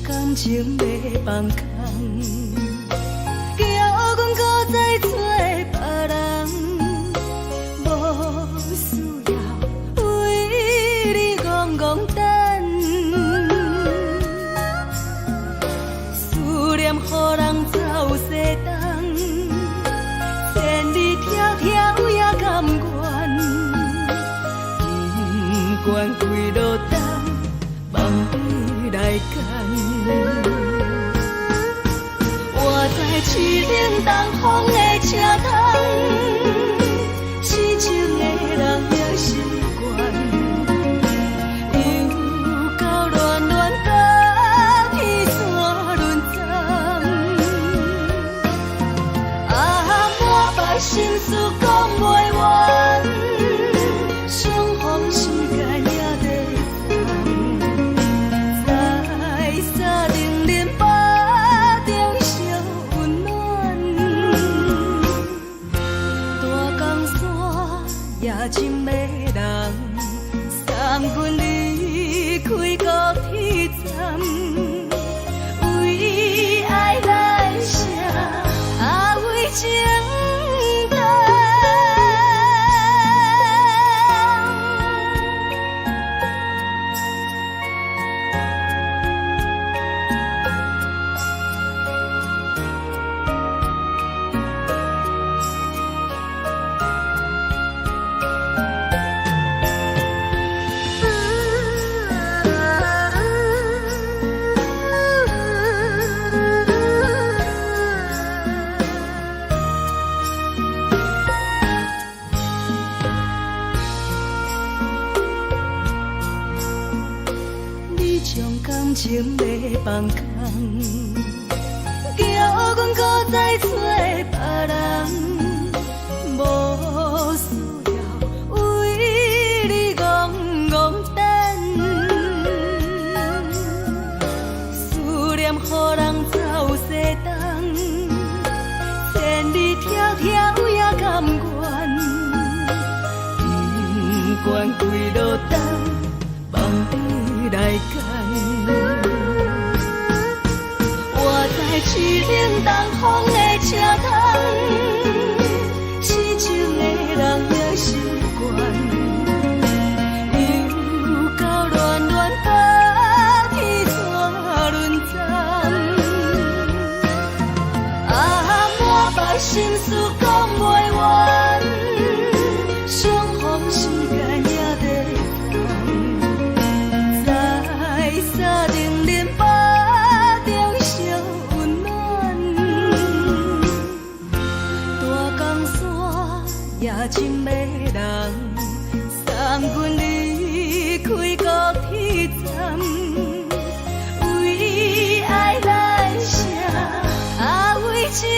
感情要放空，叫阮搁再找别人，无需要为你戆戆等，思念予人走西东，千里迢迢也甘愿，不管几路东，望你来干。我在市顶东风的车窗，痴情的人也习惯，又到乱乱甲天山轮站，满腹心事讲袂完，相逢时间也在等，在沙丁林巴中烧温暖，大江山夜深的人，送阮离开高铁站，为爱来写为情长。将感情要放空，叫阮搁再找别人，无需关几落冬，望你来牵。我在市岭东风的车头，痴情的人也习惯，又到乱乱跑去带轮站。满腹心事讲袂完，相逢时间也在等，在沙丁林巴中相温暖。大江山也真迷人，送阮离开高铁站，为爱来写为情。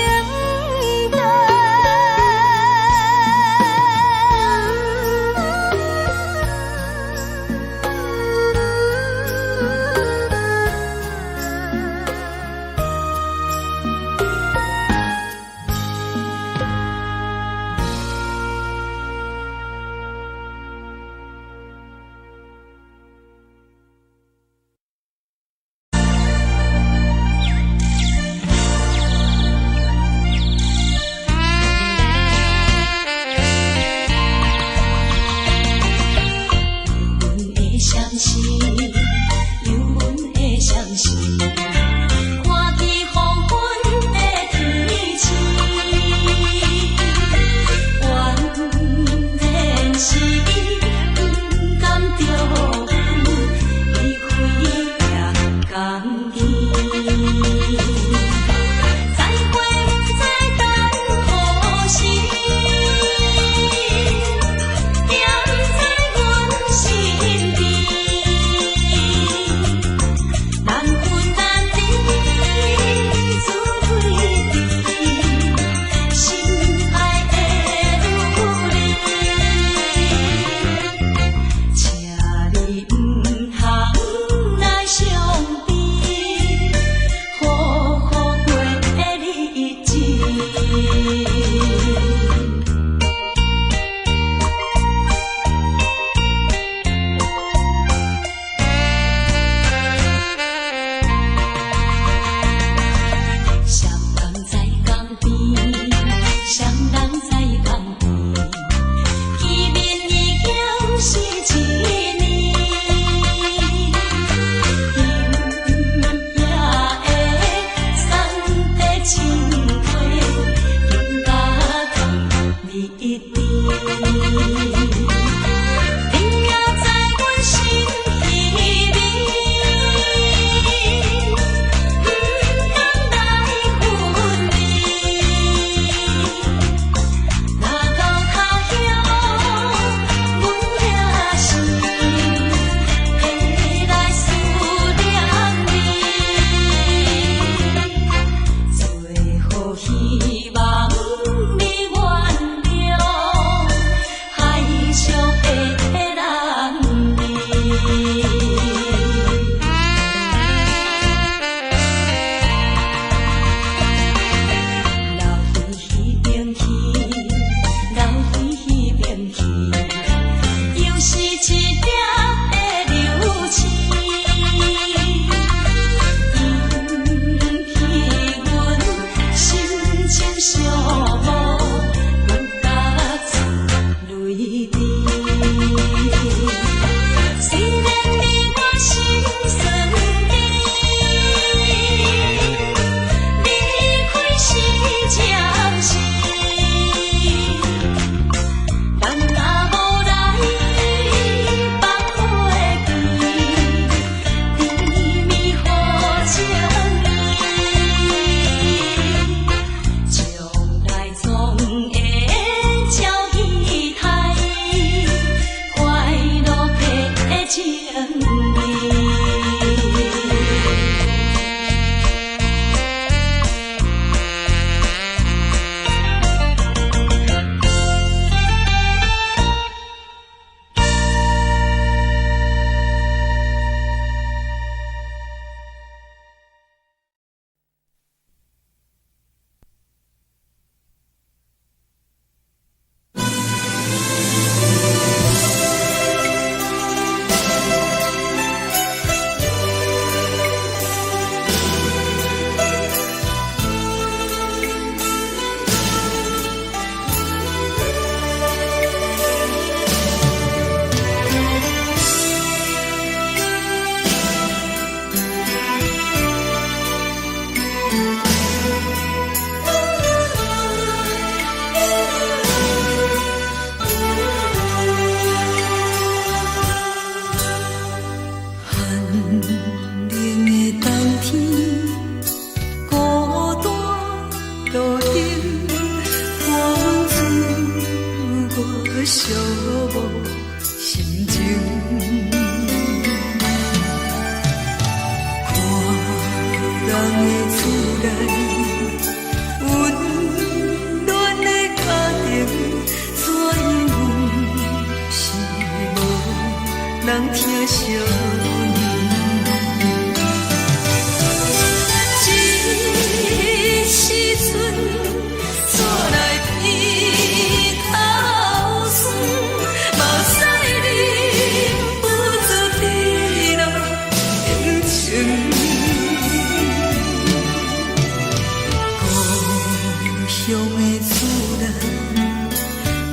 乡的厝内，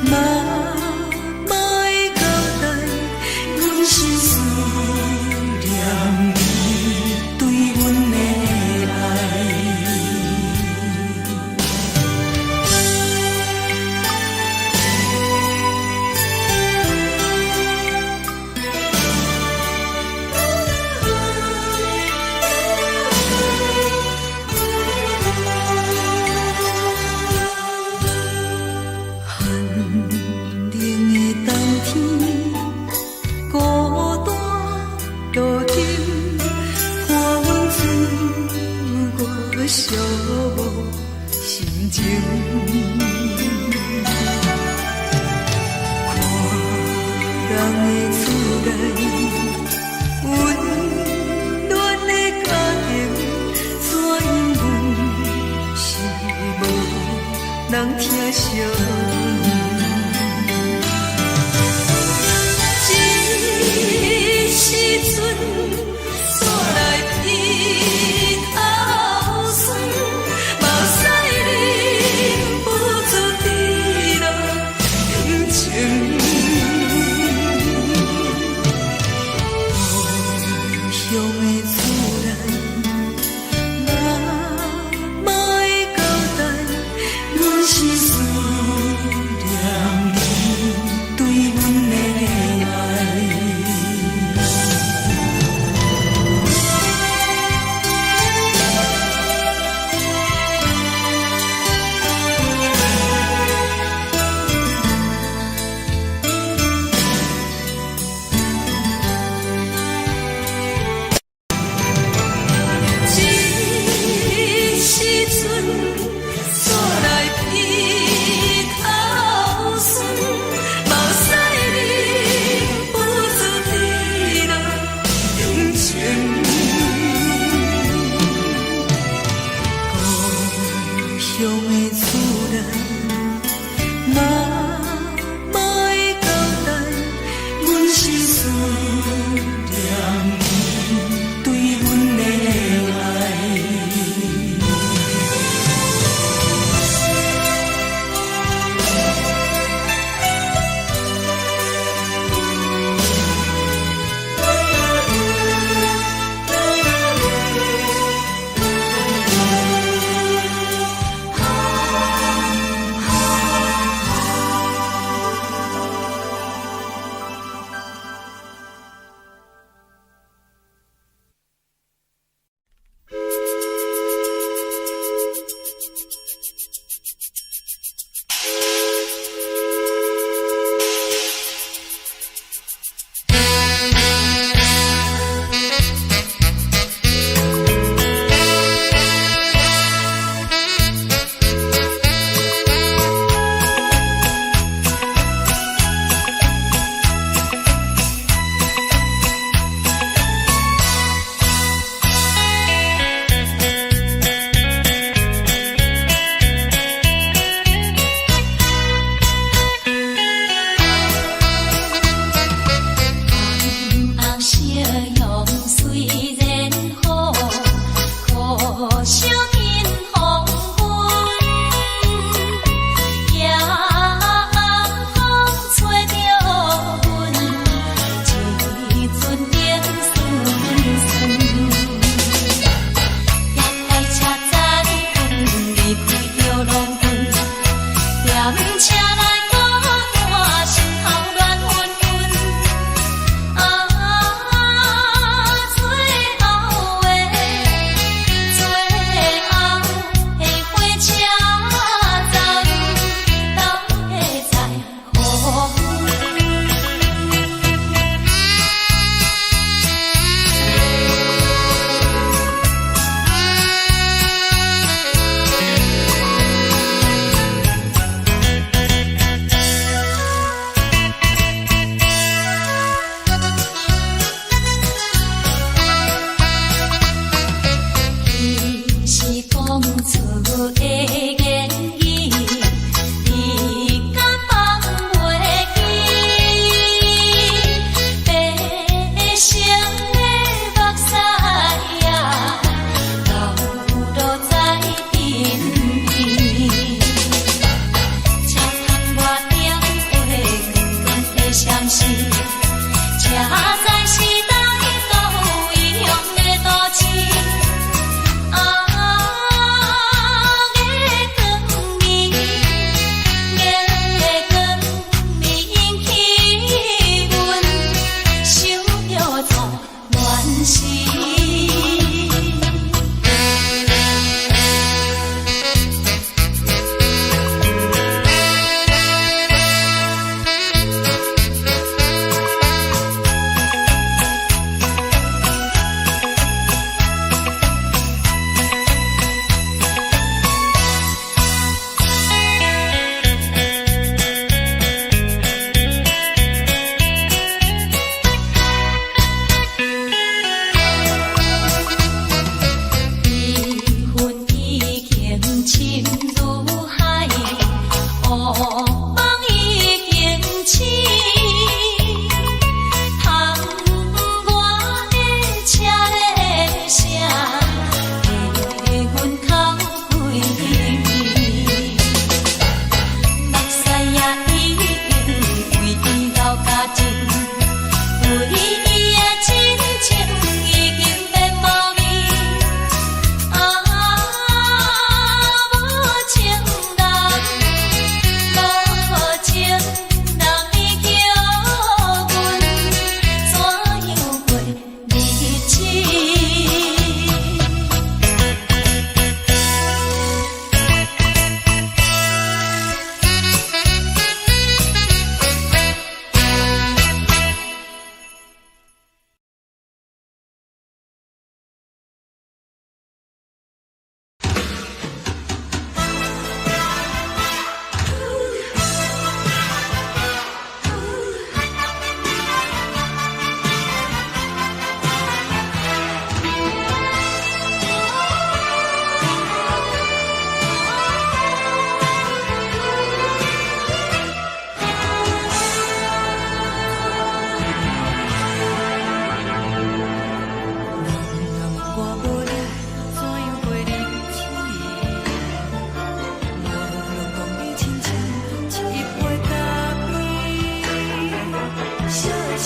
嘛嘛会交代，阮是思念你对阮的爱。寂寞心情，看人的厝内温暖的家庭，怎因阮是无人疼惜？一时阵煞来鼻头酸，目屎忍不住滴落眼睛。故乡的厝内，嘛嘛会交代，阮是思念你对阮的爱。乡的厝内，嘛嘛会交代，阮是思念你对阮的爱。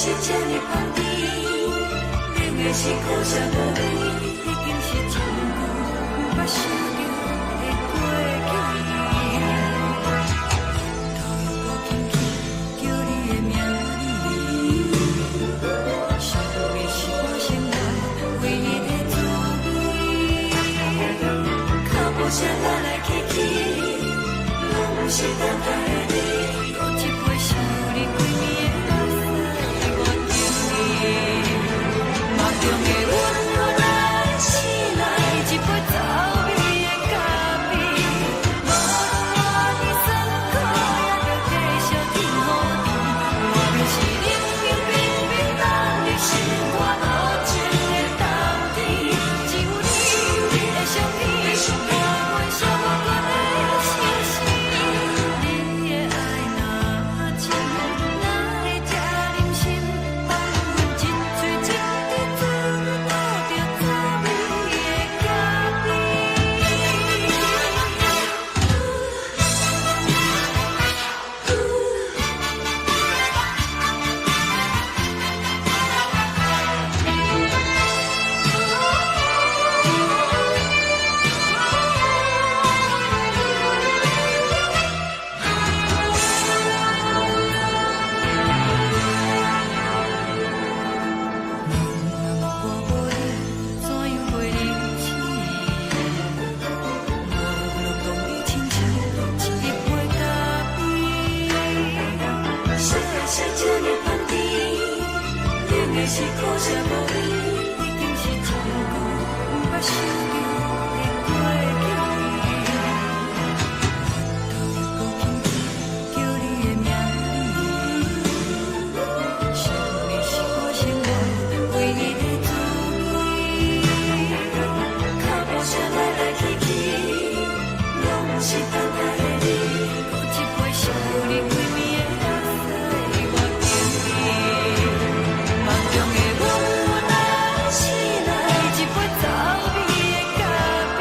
是这呢香甜，冷的是苦涩无味，已经是真久不捌想着的过去。头又无轻轻叫你的名字，想的是我心内为你的滋味，脚步声来来去去，拢是等待的你，喝一杯想你归暝的目屎，我等你，梦中的阮我来醒来，一杯走味的咖啡，无论我的酸苦，也着继续甜予你，我便是冷冷冰冰放入心肝无情的冬天，只有你的相片，我袂寂寞过的星星，你的爱若真，哪会这忍心放阮一嘴一滴滋味，倒着滋味的咖是苦涩无味，已经是真久不捌想着的过去。头又无轻轻叫你的名字，想的是我心内为你的滋味，脚步声来来去去，拢是等待的你，喝一杯想你归暝的目屎，我等你。梦中的阮，我来醒来，一杯走味的咖啡，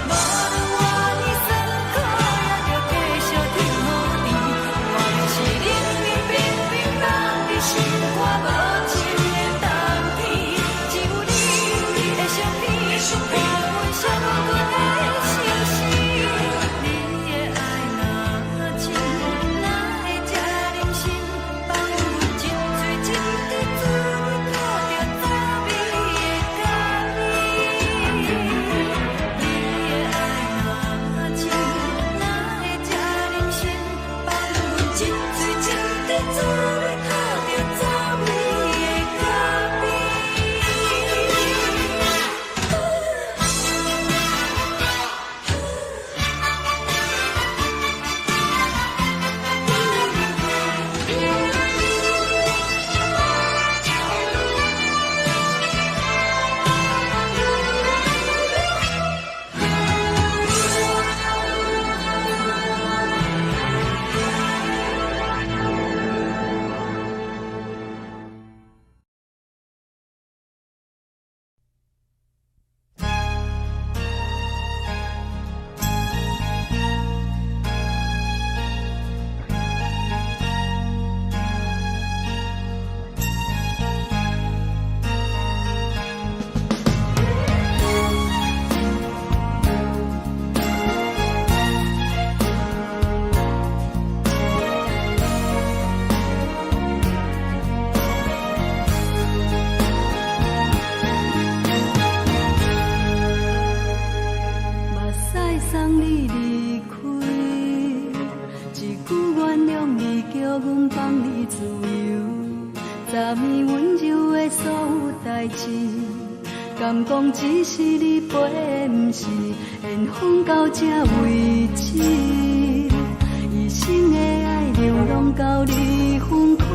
无论我的酸苦，也着继续甜予你，我便是冷冷冰冰放入心肝无情的冬天，只有你的相片，我袂寂寞过的星星，你的爱若真，哪会这忍心放阮一嘴一滴滋味，倒着滋味的咖啡。你的爱若真，哪会这忍心放阮一嘴一滴滋味，倒着滋味的咖啡。目屎送你离开，一句原谅你，叫阮放你自由。昨暝温柔的所有代志，敢讲只是你陪，不是缘分到这为止。一生的爱流浪到你分开，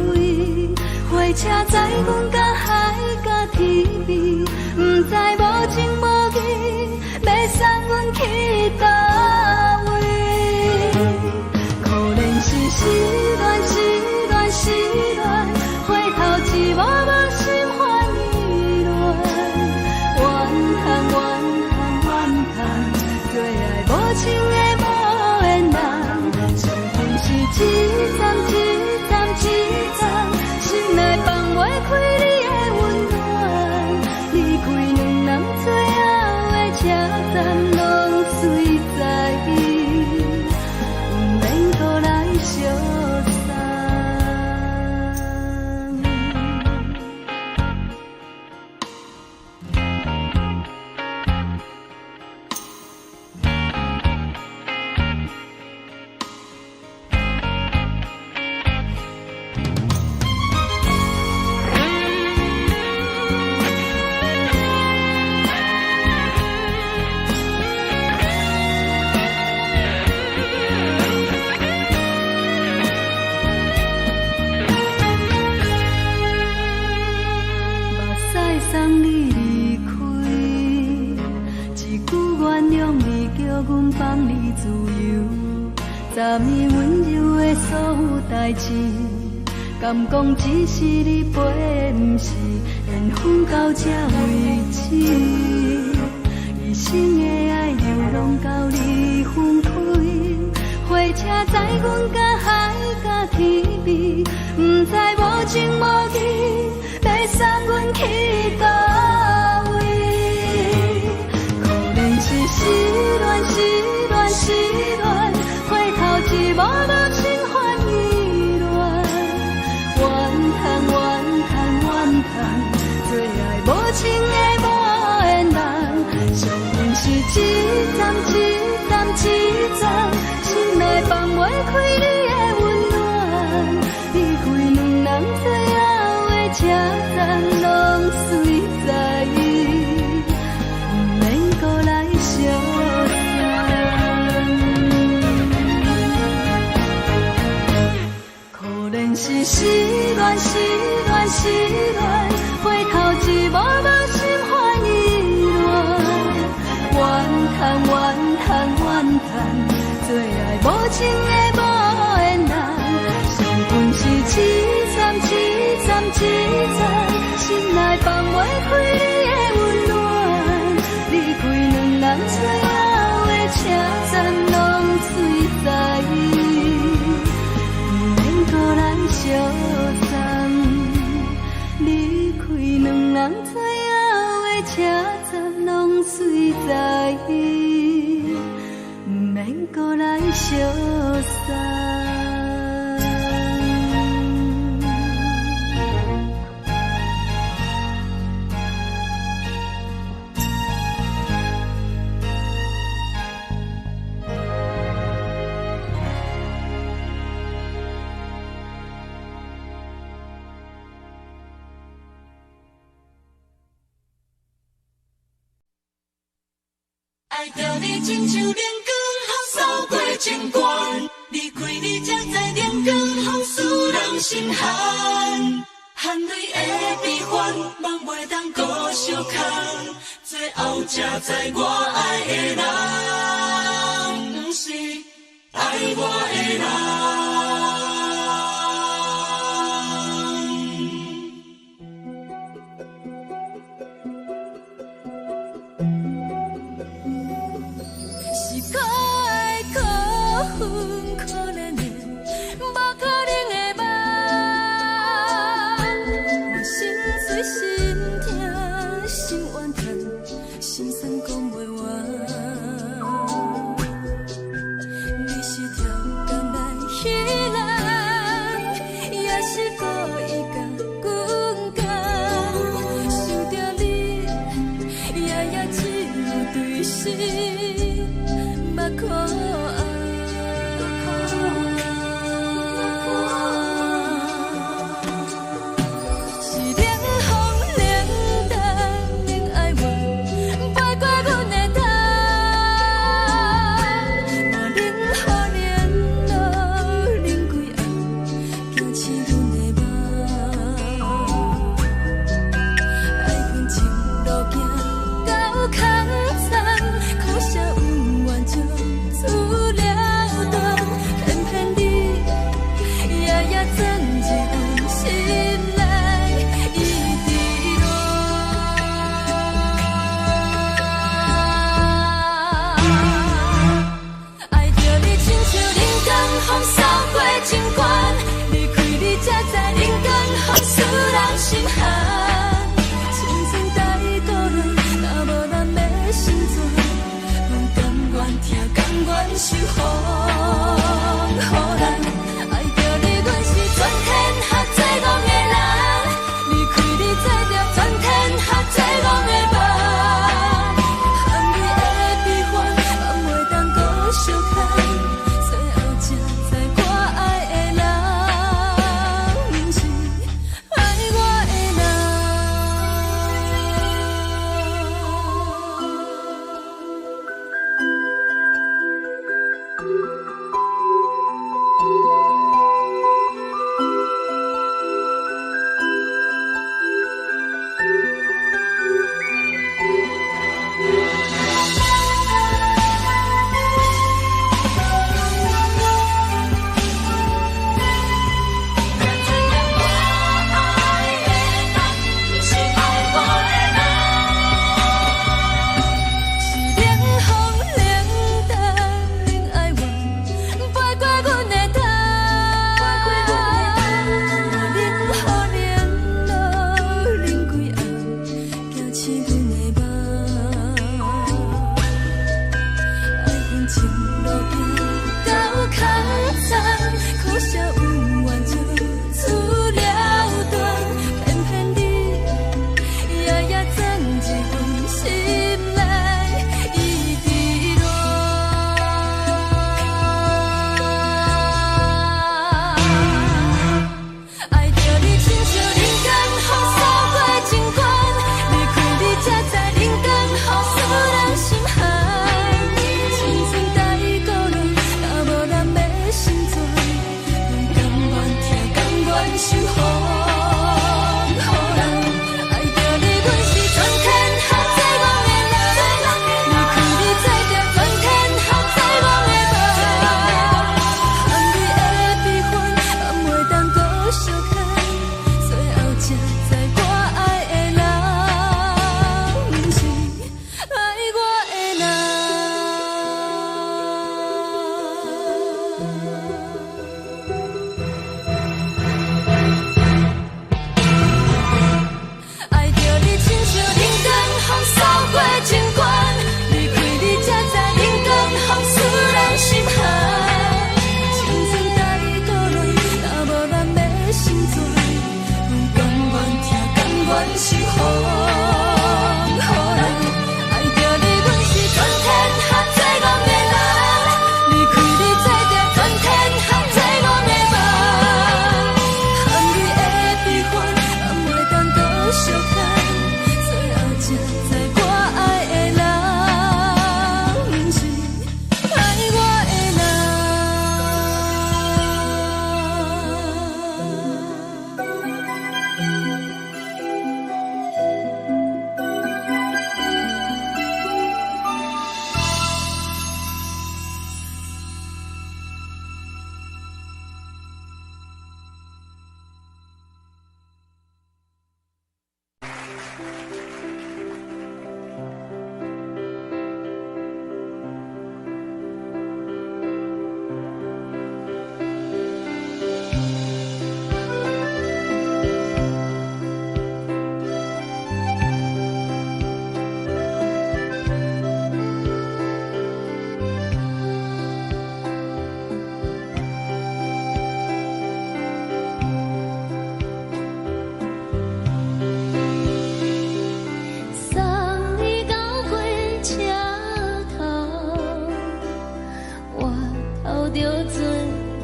火车载阮到海角天边，不知无情无义，要送阮去倒位？可能是失恋，失恋，失恋，回头一幕幕心烦意乱，怨恨，怨恨，怨恨，最爱无情的无缘人，情分是一站一站一站，心内放。昨暝温柔的所有代志，敢讲只是你陪，不是缘分到这为止。一生的爱流浪到你分开，火车载阮甲海甲天边，不知无情无义，要送阮去倒位？可能是失恋，失恋，失恋，回头一幕幕心烦意乱，怨叹，怨叹，怨叹，最爱无情的无缘人，上阮是一站一站一站，心内放袂开你的温暖，离开两人最后的车站，拢随在意，不免搁来相送。可能是失恋，失恋，失恋，回头一幕幕心烦意乱，怨叹，怨叹，怨叹，最爱无情的无缘人，上阮是一站一站一站，心内放袂开你的温暖，离开两人最后的车站，拢随在意，不免搁来相送。离开两人最后的车站，拢随在意，不免搁来相送。爱着你亲像阳光，透扫过情关，离开你才知阳光风使人心寒。含泪的悲欢，望袂当搁相牵，最后才知我爱的人，不是爱我的人。是可爱可恨可怜的，无可能的梦。我心碎心痛心怨叹，心酸讲袂完。你是条甘来彼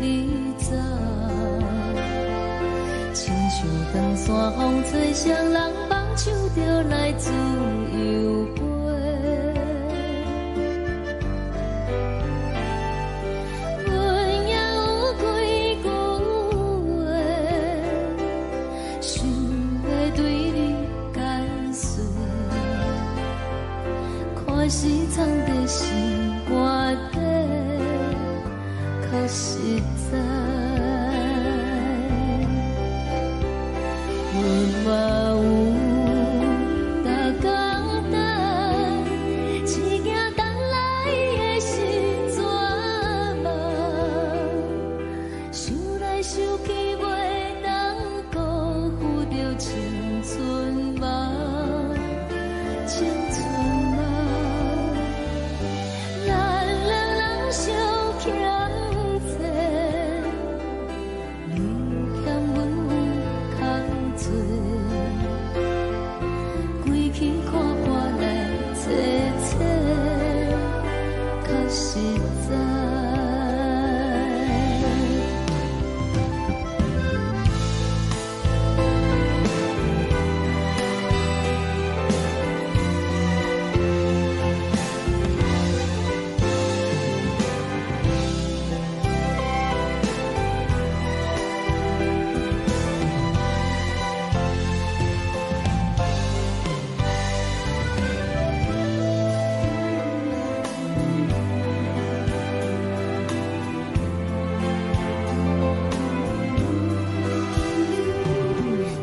你走。亲像长山风吹双人放手就来自由飞。阮也有几句话，想要对你解释，可是藏在心肝底，较实在。阮嘛有逐工等，一件等来的是怎么？想来想去袂当辜负着青春梦，青春梦。咱两人相欠债，你欠阮有空做，归去看看来坐坐，较实在。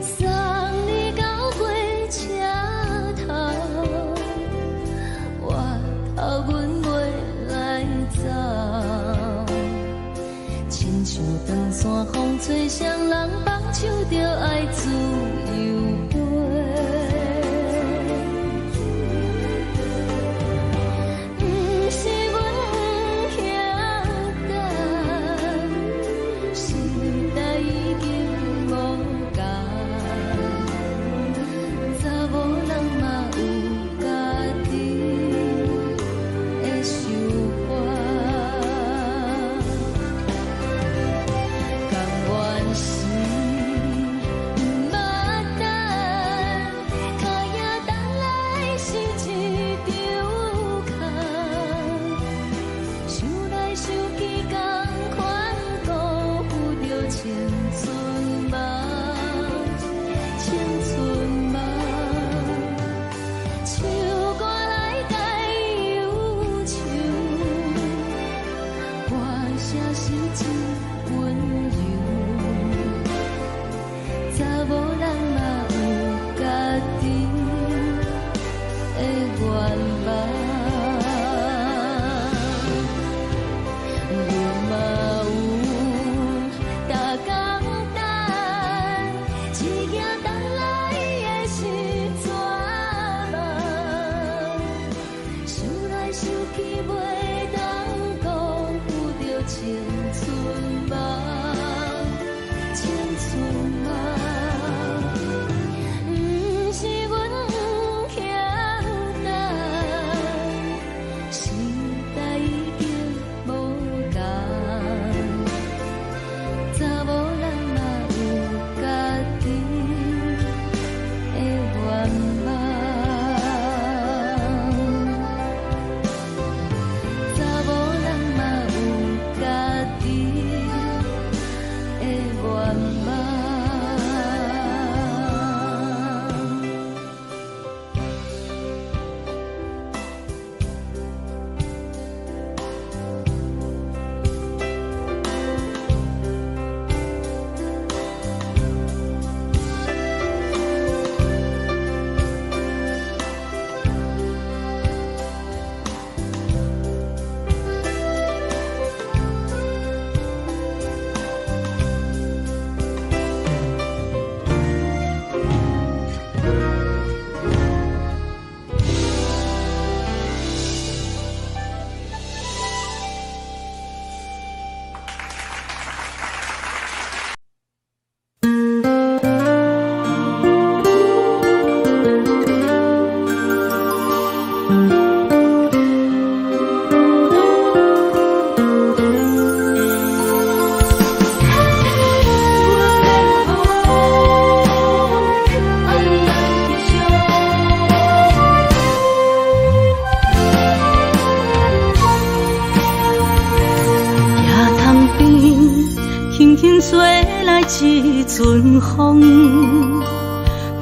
送你到火车头，我头阮袂来走，亲像长山风吹双人放手就爱自由飞。不是阮不晓等，时代已经无共，查某人嘛有家己的想法，甘愿是不捌等。轻轻吹来一阵风，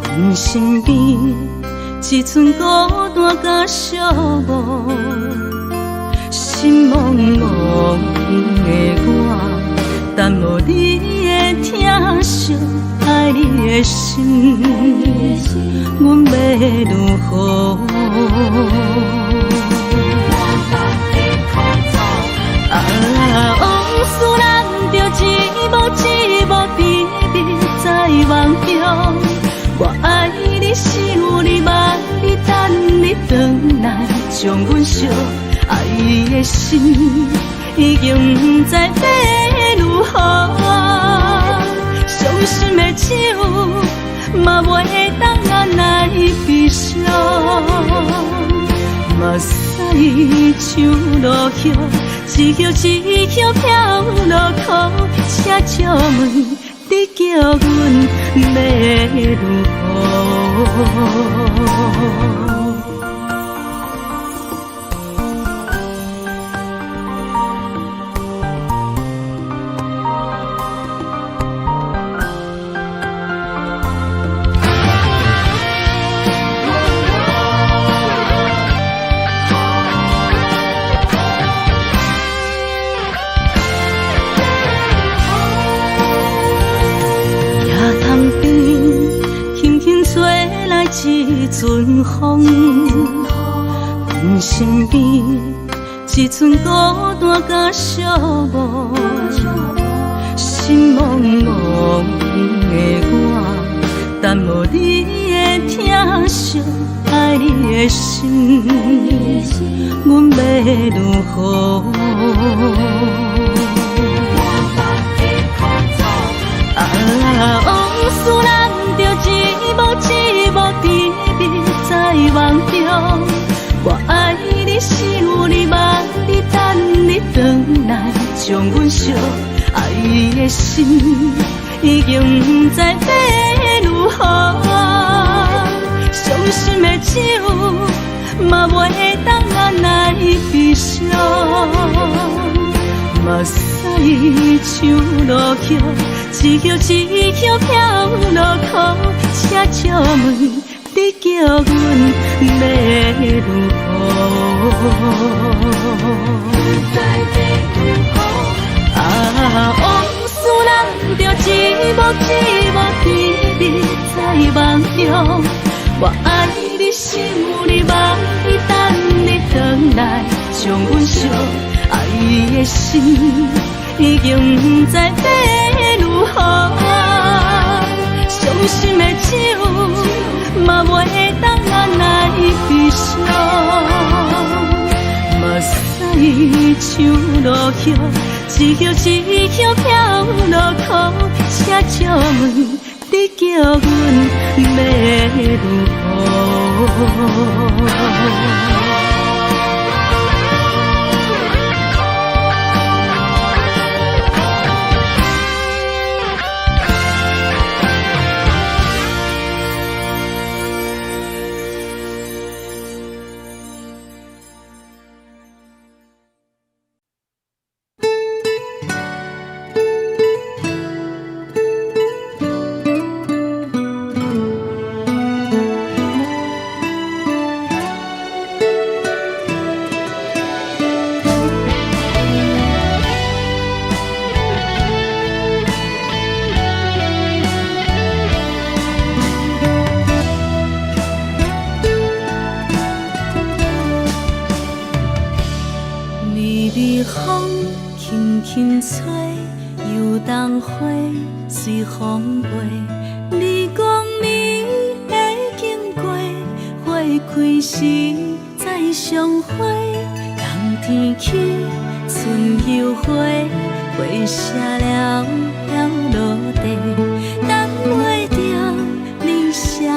阮身边一寸孤单甲寂寞，心茫茫的我，等无你的疼惜，爱你的心，阮要如何？往事人着一幕甜蜜在梦中。我爱你，想你，望你，等你回来，将阮惜爱的心已经不知要如何。伤心的手嘛袂当按来悲伤，目屎像落叶。一叶一叶飘落雨，请借问你叫阮要如何？一阵风，阮身边一寸孤单甲寂寞，心茫茫的我，等无你的疼惜，爱你的心，阮要如何？往事人着一幕甜蜜在梦中。我爱你，想你，望你，等你回来，将阮惜爱的心已经不知要如何。伤心的手嘛袂当按来悲伤，目屎像落叶。一叶一叶飘落雨，请借问你叫阮要如何？往事人着一幕甜蜜在梦中。我爱你，想你，望你，等你回来，将阮惜爱的心已经不知要如何。伤心的手嘛袂当按来悲伤，目屎像落叶，一叶一叶飘落雨，请借问你叫阮要如何？随风飞，你讲你会经过，花开时再相会。冬天起，春又花，花谢了飘落地，等袂着你写的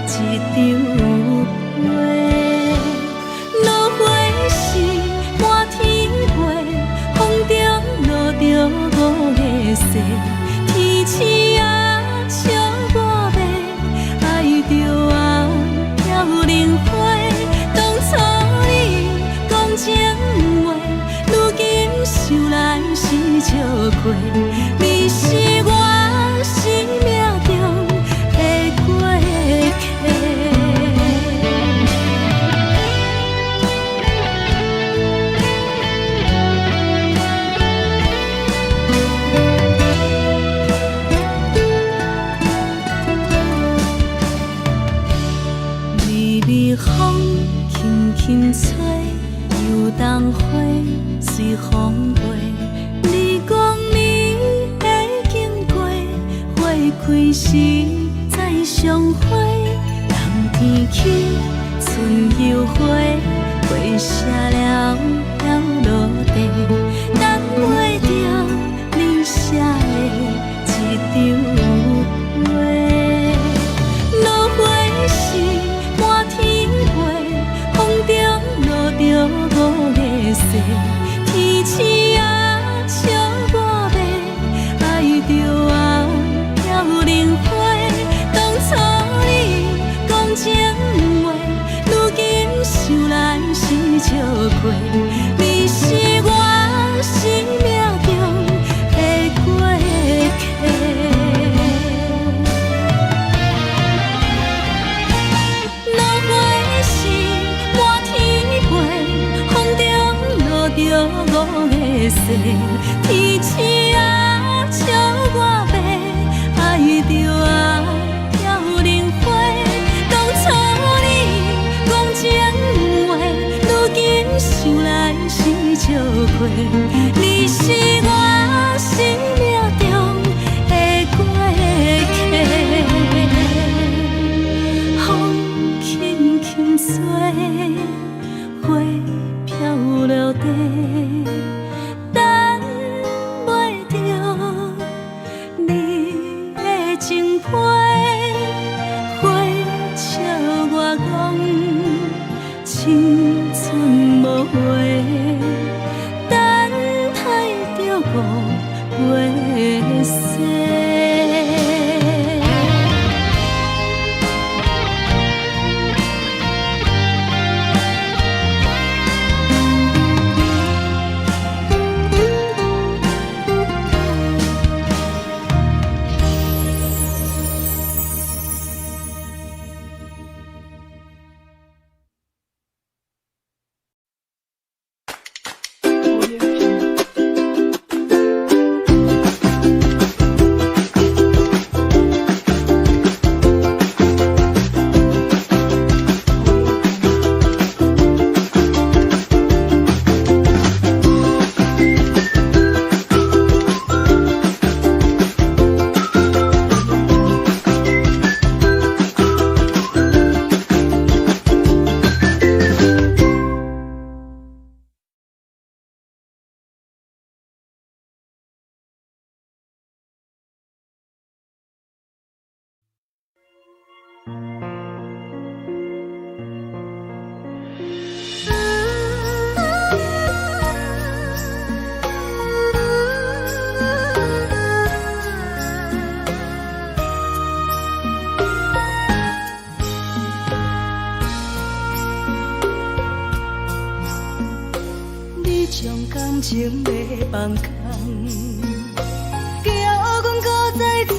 一张画。落花时满天飞，风中落着五个色。天星啊，笑我袂爱着红飘零花。当初你讲情话，如今想来是笑过，你是我生命中的过客。微微风轻轻吹，游动花随风飞。你讲你会经过，花开时再相会。冬天起，春又回，花谢了了落地，等袂着你写的一张话。落花时满天飞，风中落着五个色，天星啊笑我迷，爱着啊飘零花。当初你讲情话，如今想来是笑过，你是我生命中的过客。落花时满天飞，风中落着五个色，天星啊笑我迷，爱着啊飘零花。当初你讲情话，如今想来是笑过，你是我生命中的过客。风轻轻吹，花飘落地，等袂着你的情批。花笑我讲青春无悔，等待着五月雪。感情要放空，叫阮搁再找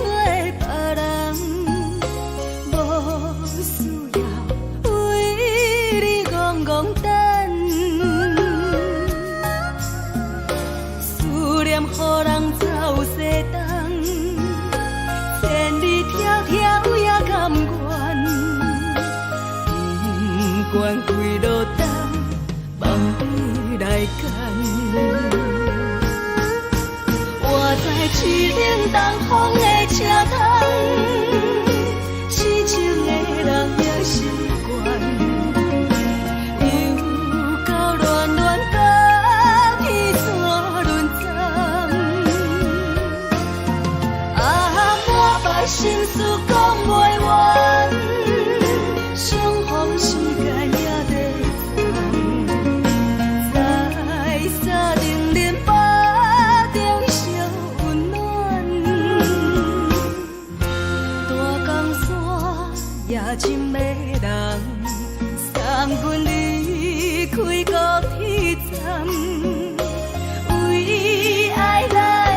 别人，无需要为你戆戆等，思念予人走西东，千里迢迢也甘愿，不管几路东，望你来干。我在七岭东风的车窗，痴情的人也习惯，又到恋恋甲天山论战。啊，满腹心事讲袂完，相逢时间也在长，在沙定连巴中烧温暖。大江山夜深的人，送阮离开高铁站，为爱来。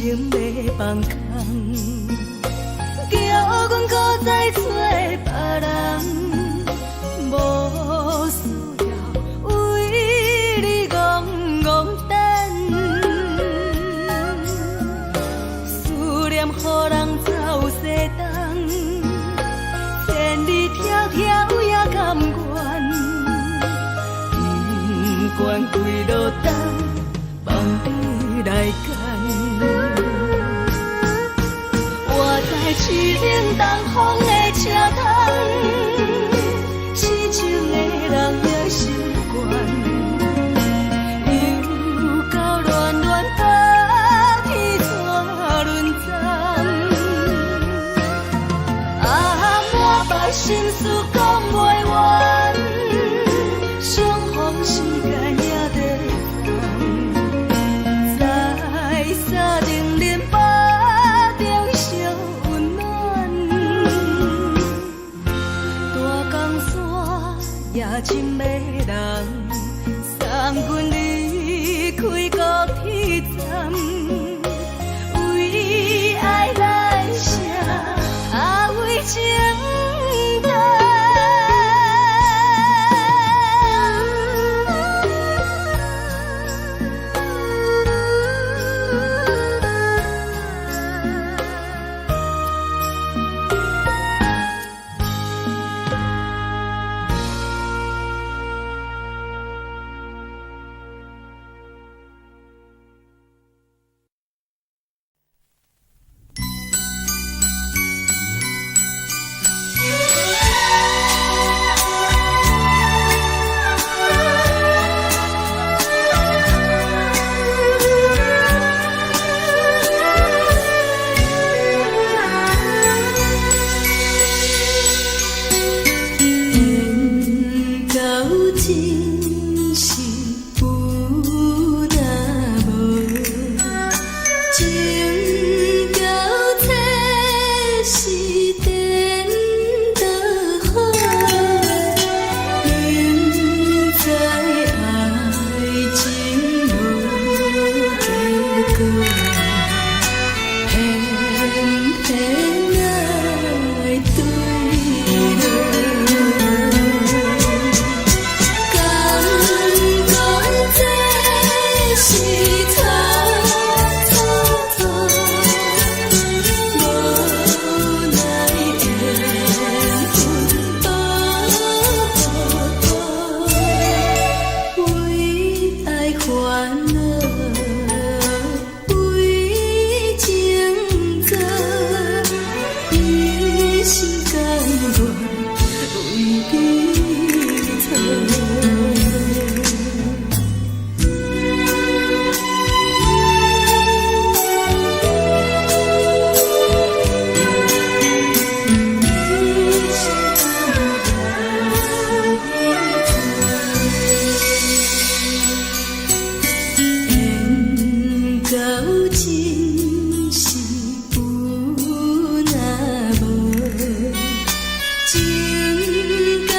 情要放空，叫阮搁再找别人，无需要为你戆戆等，思念予人走西东，千里迢迢也甘愿，不管几落冬，放你来干。我在痴冷东风的车窗，痴情的人也心倦，又到恋恋把天怎轮转？啊，满腹心事讲袂完，相逢时间也在等，在沙定林巴中相温暖，大江山也真迷人，送阮离开高铁站，为爱来写为情长。情到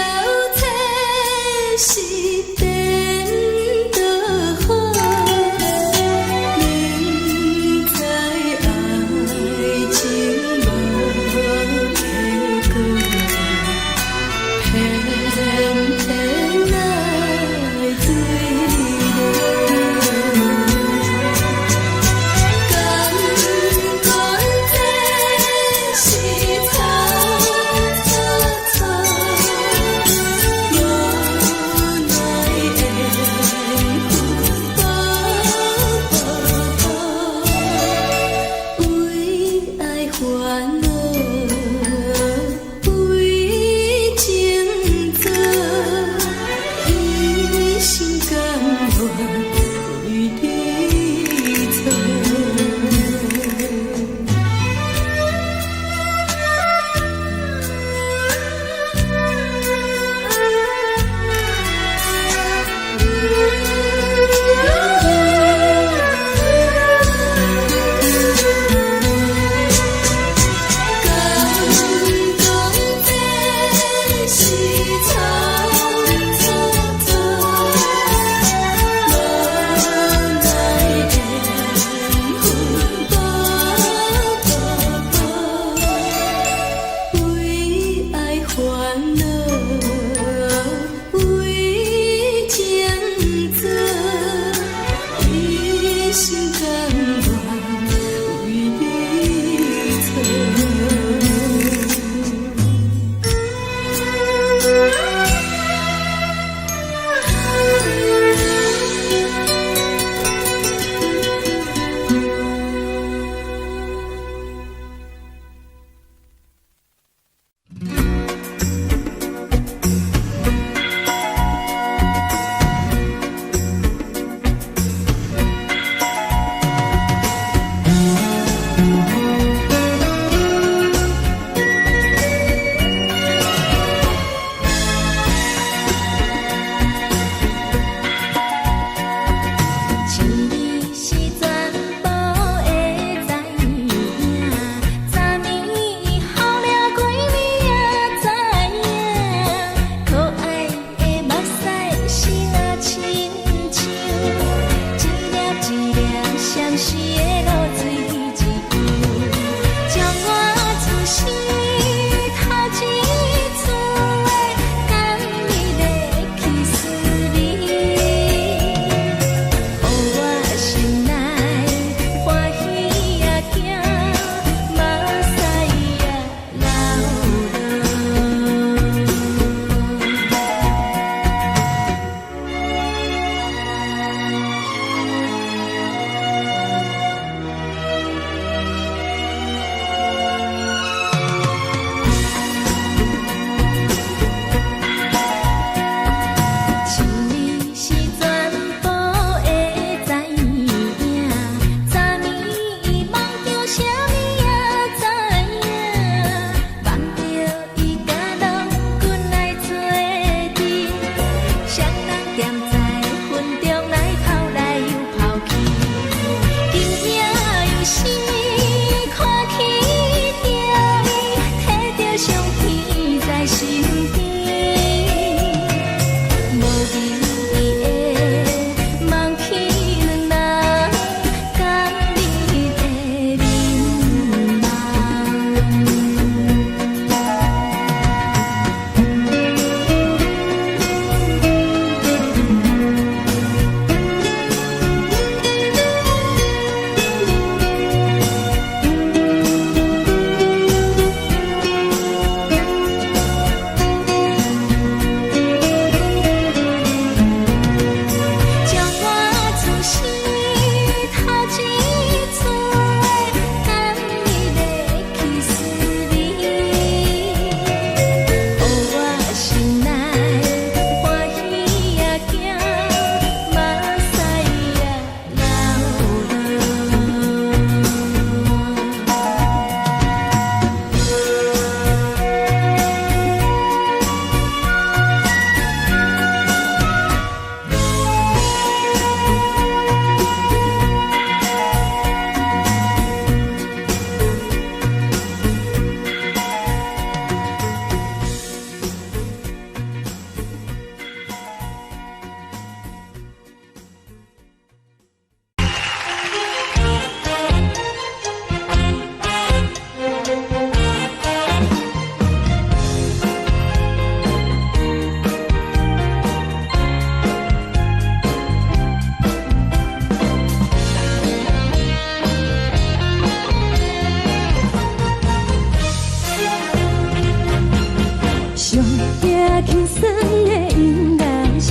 轻松的音乐声，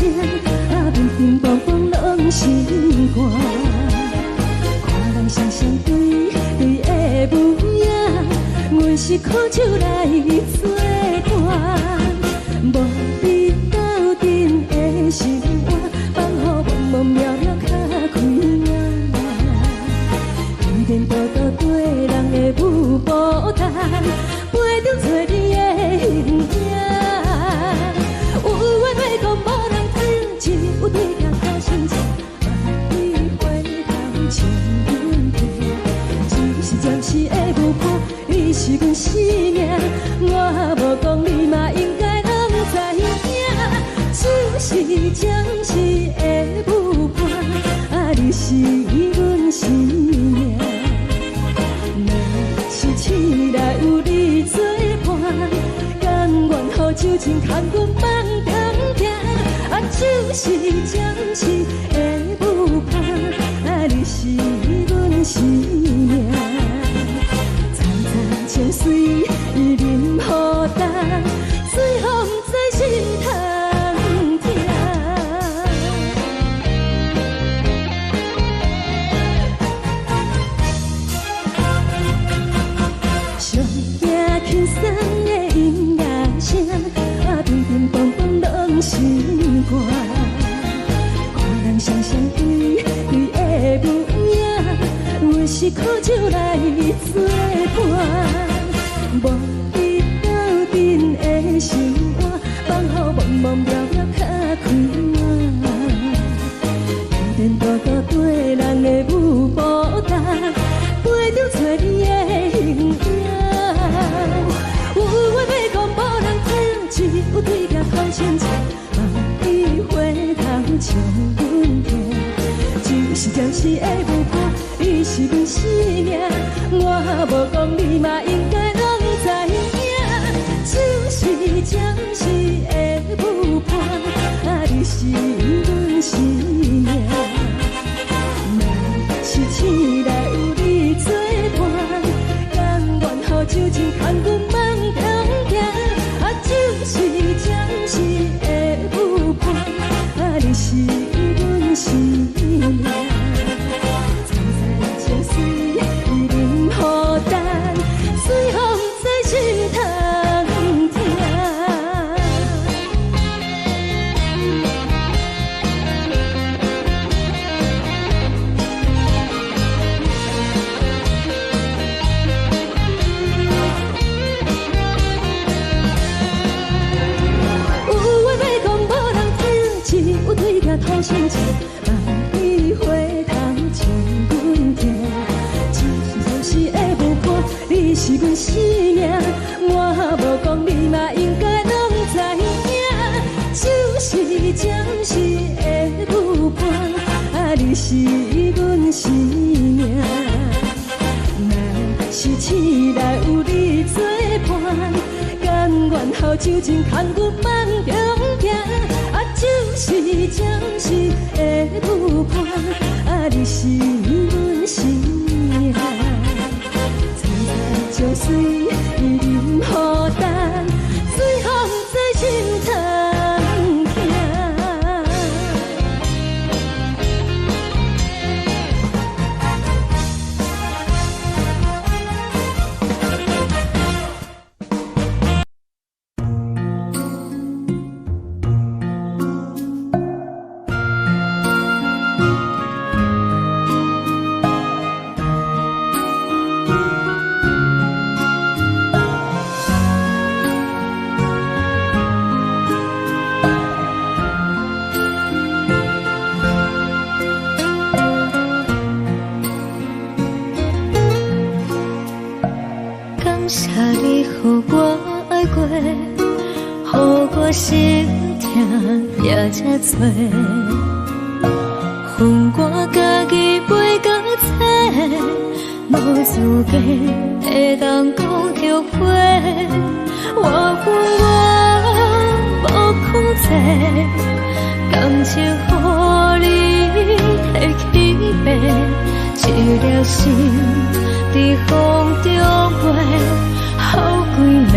平平梆梆拢心肝。看人双双对的舞影，阮是苦手来做伴。无你斗阵的生活，放予茫茫渺渺较开眼。一点多多对人的舞步弹，陪着找你的形影。有话要讲无人听，只有对镜头心情，万里回头像阮听。只是暂时的舞伴，你是阮生命，我无讲你嘛应该拢知影。就是暂时的舞伴，你是阮生命。若是醒来有你作伴，甘愿予酒精牵阮放长行。就是暂时的舞伴，你是阮生命。惨惨情水任何担，随风在心头。轻松的音乐声，平平梆梆拢心肝。看人双双对的舞影，阮是苦手来做伴。无你斗阵的生活，放予茫茫渺渺较开眼。点点多多对人的舞步弹，陪着找你的形影。有话要讲无人听，只有对镜头心情，万里回头像阮听。就是暂时的舞伴，你是阮生命，我无讲你嘛应该拢知影。就是暂时的舞伴，你是阮生命。若是醒来有你作伴，甘愿予酒精牵阮放长行。就是暂时的舞伴，你是阮生命。惨惨情水任何担，随风在心头听。头心情，万里回头像阮听。暂时的舞伴，你是阮生命，我无讲你嘛应该拢知影。就是暂时的舞伴，你是阮生命。若是醒来有你作伴，甘愿予酒精牵阮放长行。就是暂时的舞伴，你是阮生命。惨惨情水任何担，随风在心头听。心痛也这多，恨我家己袂到切，无资格会当讲后悔。我恨我无控制，感情予你摕去卖，一粒心伫风中飞，好几暝。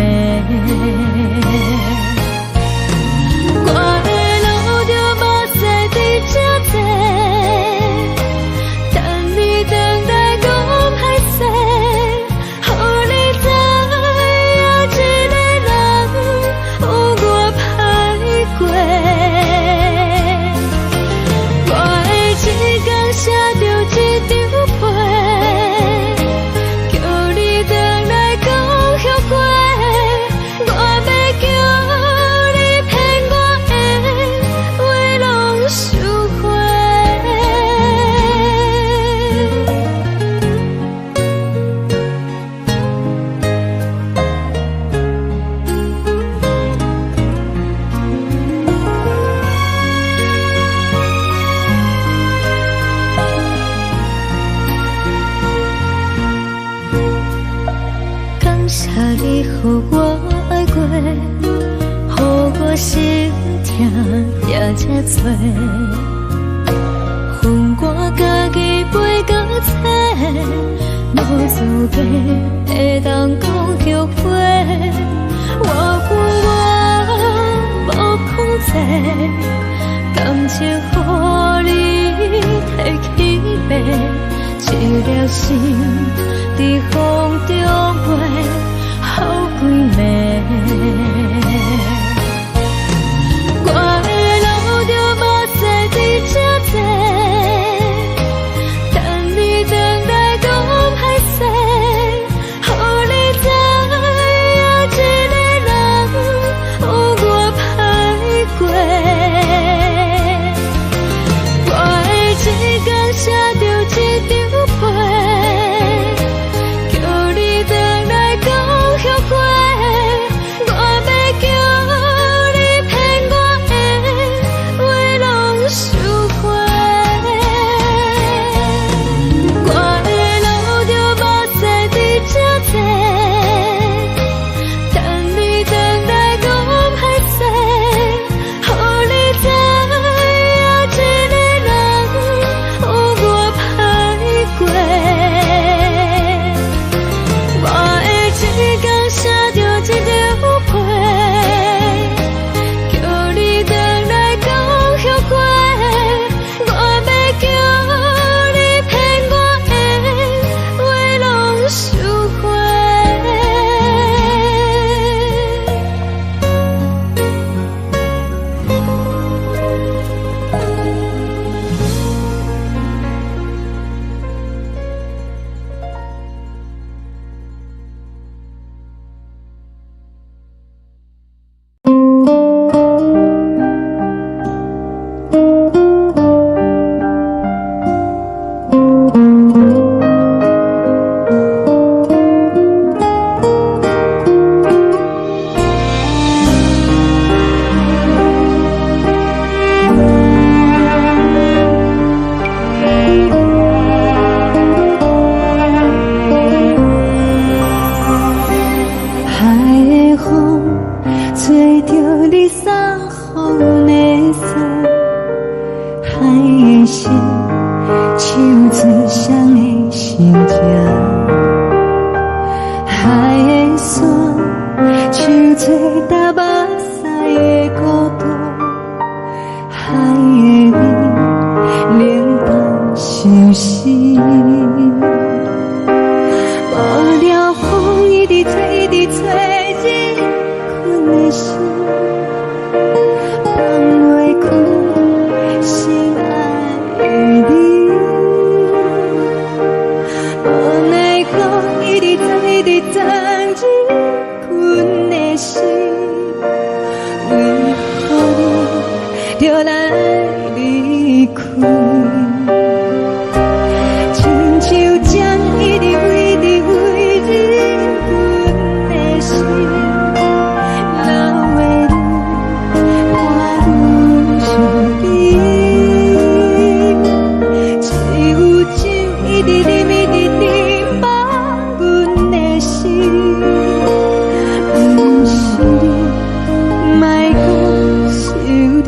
过，予我心痛也这多。分我家己飞到切，无资格会当讲后悔。我无讲这，感情予你提起白，一粒心在风中飞，好几暝。我的路就无西伫这多，等你回来讲歹势，予你知影一个人有我歹过。我的一天写着一张被，叫你回来讲后悔。我要叫你骗我的话拢收回。我的路就无西伫这多，等你回来讲歹势，予你知影一个人有我歹过。我的一天写着一张被，叫你回来讲后悔。我要叫你骗我的话拢收回。海的风吹着你送风的伞，海的心手指双的心情，海的山手吹打目屎的孤独，海的你冷淡伤心。无聊风一直吹，一直吹，日困的心，放袂开心爱你。无奈风一直吹，一直吹，日困的心，为何你就来离开？亲像江一直飞，一直飞，日阮的心，流的泪看愈伤悲。只有酒一直啉，一直啉，放阮的心，不是你，莫讲想你。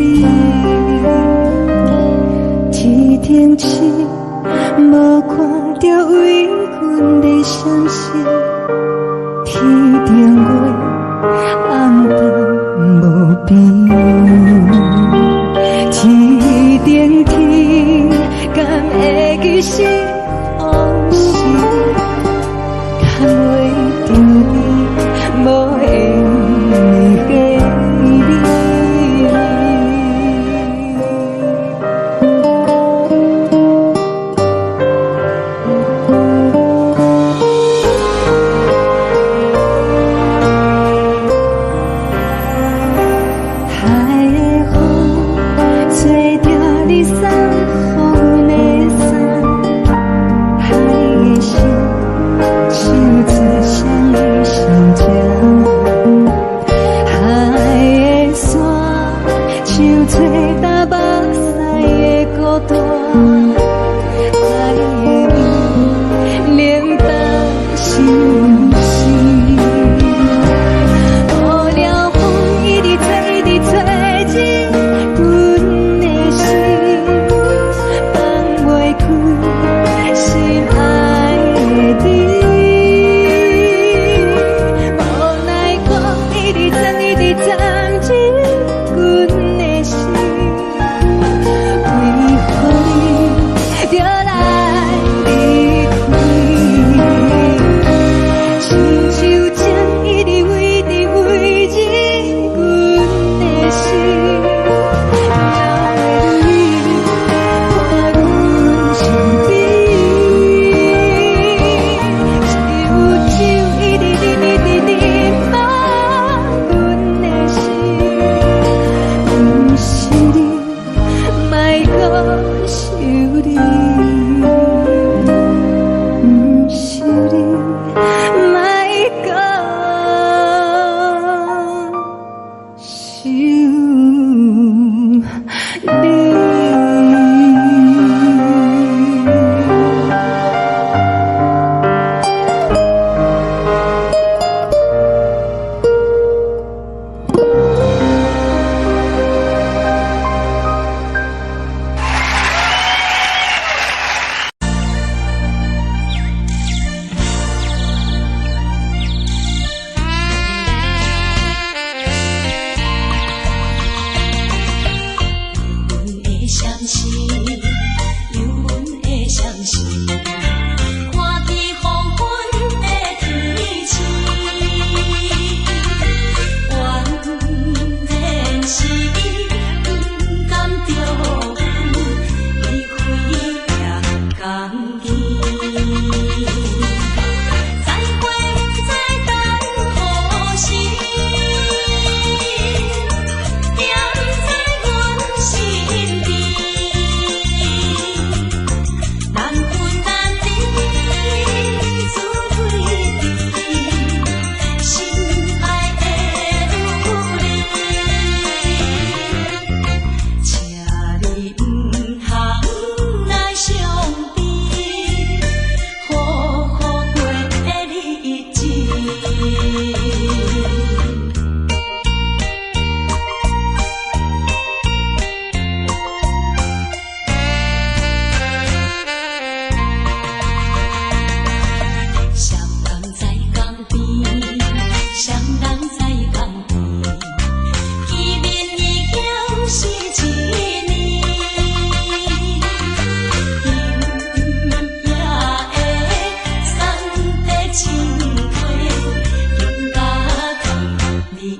天顶星无看着为阮的伤心，天顶月暗淡无边，天顶天敢会记是往事，敢袂着你无缘给你。海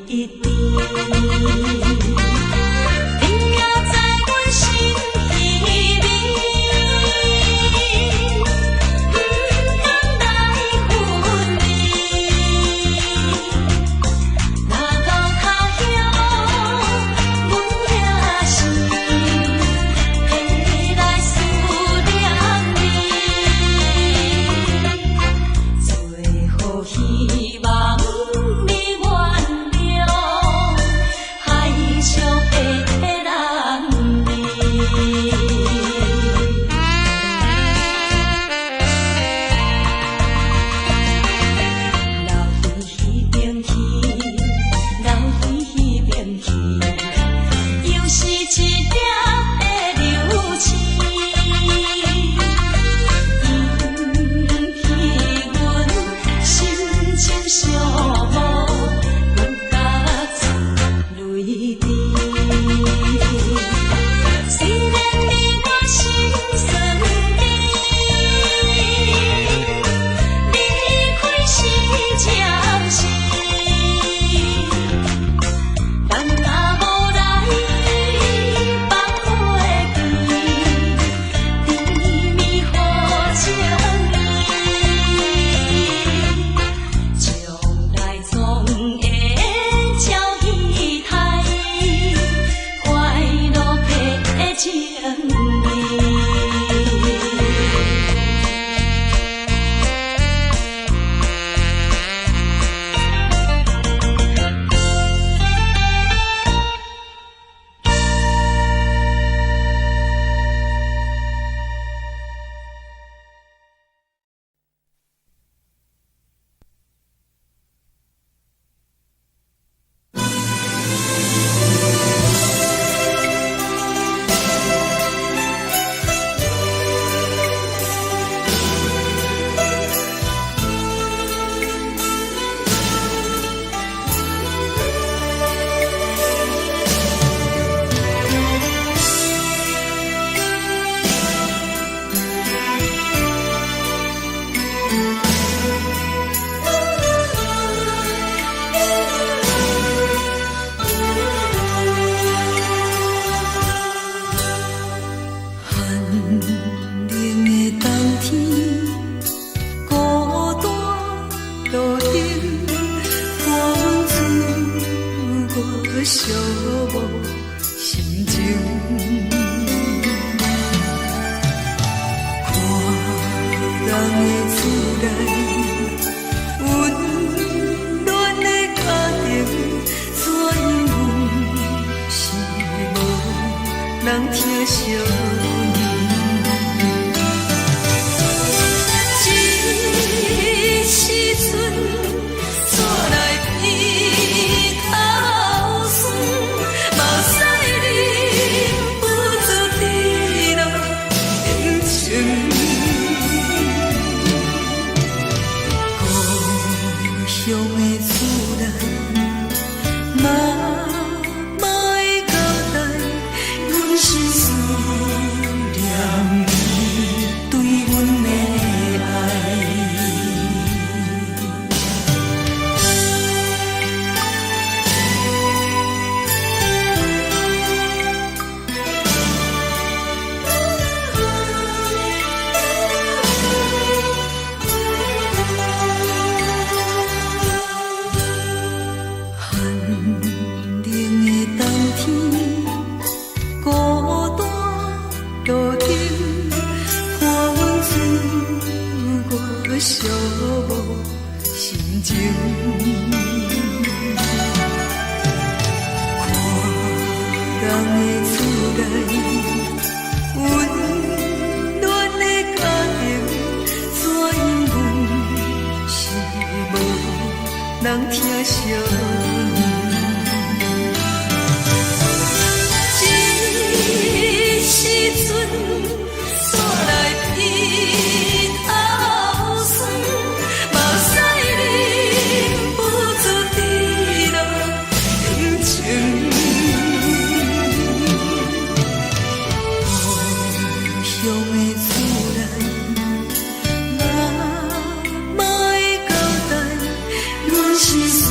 一滴。你也知阮心稀微，不敢来分离。若路他乡，阮也是会来思念你。最后希望你原谅海上的人儿。流去边去，流去边去，又是一粒的流星，引起阮心情寂寞，阮甲出泪滴。虽然你我心酸离，离开是暂时，但若无来放花期，甜蜜好情意，将来总会照戏台，快乐的情意。寂寞心情，看人的厝内温暖的家庭，怎样是无人疼惜你？这时阵怎来偏头酸？目屎忍不住滴落眼睛。故乡的厝内，妈妈的交代，阮是思念你对阮的爱。寒冷的冬天，孤单路顶，看阮自我寂寞心情。看人的厝内温暖的家庭，怎样是无人疼惜你？这时阵怎来偏头酸？目屎忍不住滴落眼睛。故乡的厝内，妈妈的交代，阮是思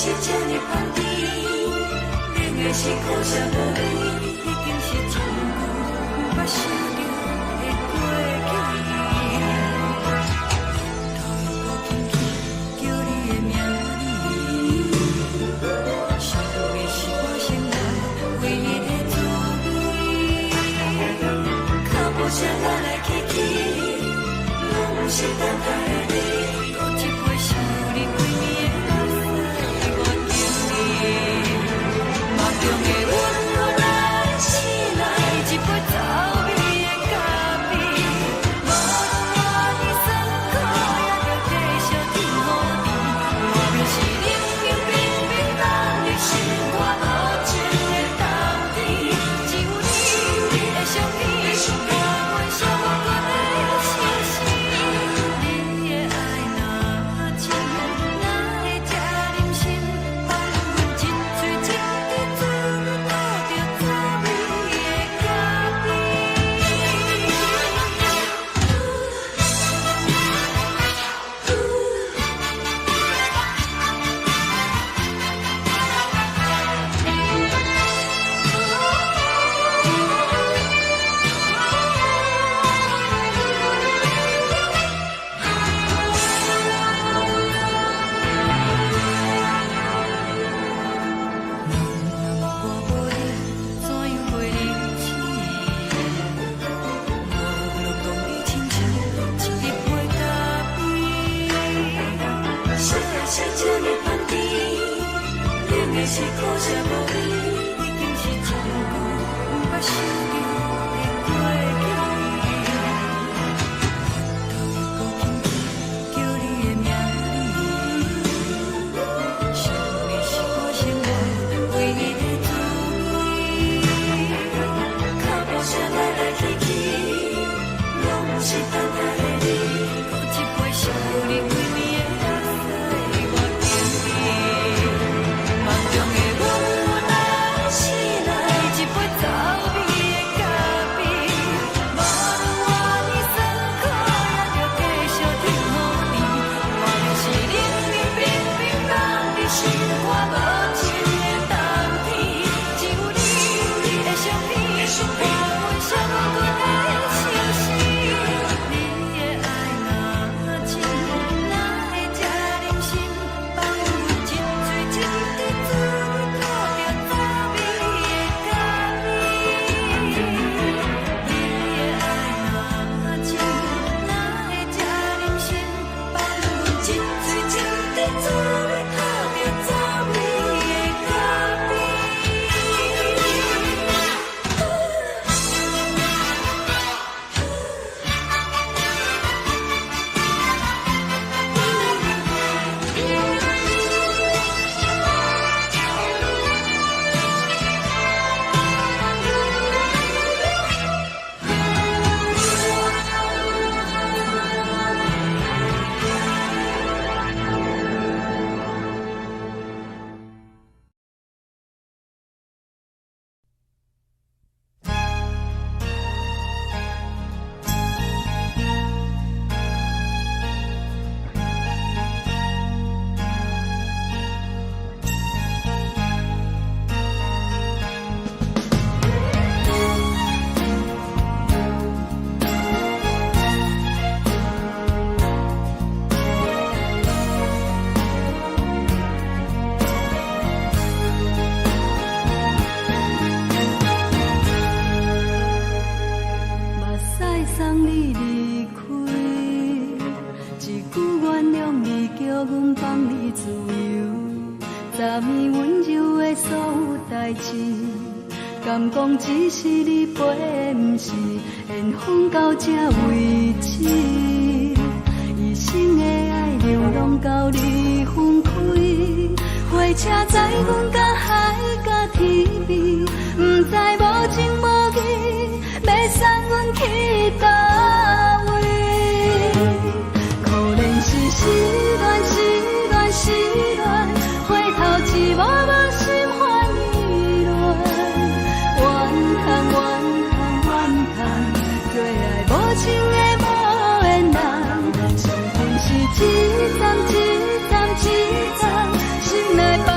是这呢放甜，冷的是苦涩无味，已经是从不捌想着的过去。头又无轻轻叫你的名字，想的是我心内唯一的滋味。脚步声来来去去，拢不是等待的你，搁一杯想你几暝的目屎，我敬你。梦中的阮落来醒来，一杯走味的咖啡，无论我的酸苦，也着继续甜乎甜。我就是冷冷冰冰放入心肝无情的冬天，只有你的相片，我阮寂寞过的心事。你的爱若真，哪会这忍心放阮一嘴一滴水，倒着滋味的咖啡。我无你，怎样袂离弃？无论讲你亲像一杯咖啡，烧的是这呢放甜，冷的是苦涩无味，已经是从不捌想着的过去。头又无轻轻叫你的名字，想的是我心内唯一的滋味。脚步声来来去去，拢不是等待的你，搁一杯想你几暝的目屎，我敬你。梦中的阮来醒来，一杯走味的咖啡，无论我的酸苦，也着继续甜乎甜。我就是冷冷冰冰放入心肝无情的冬天，只有你的相片，我阮寂寞过的心事。你的爱若真，哪会这忍心放阮一嘴一滴水，倒着滋味的咖啡。你的爱若真，哪会这忍心放阮一嘴一滴水，倒着滋味的咖啡。目屎送你离开，一句原谅你，叫阮放你自由。昨暝温柔的所有代志，敢讲只是你陪，不是缘分到这为止。一生的爱流浪到你分开，火车载阮到海角天边，不知无情无义，要送阮去倒位？可能是失恋，失恋，失恋，回头一幕幕心烦意乱，怨叹，怨叹，怨叹，最爱无情的无缘人，是不是一站一站一站，心内放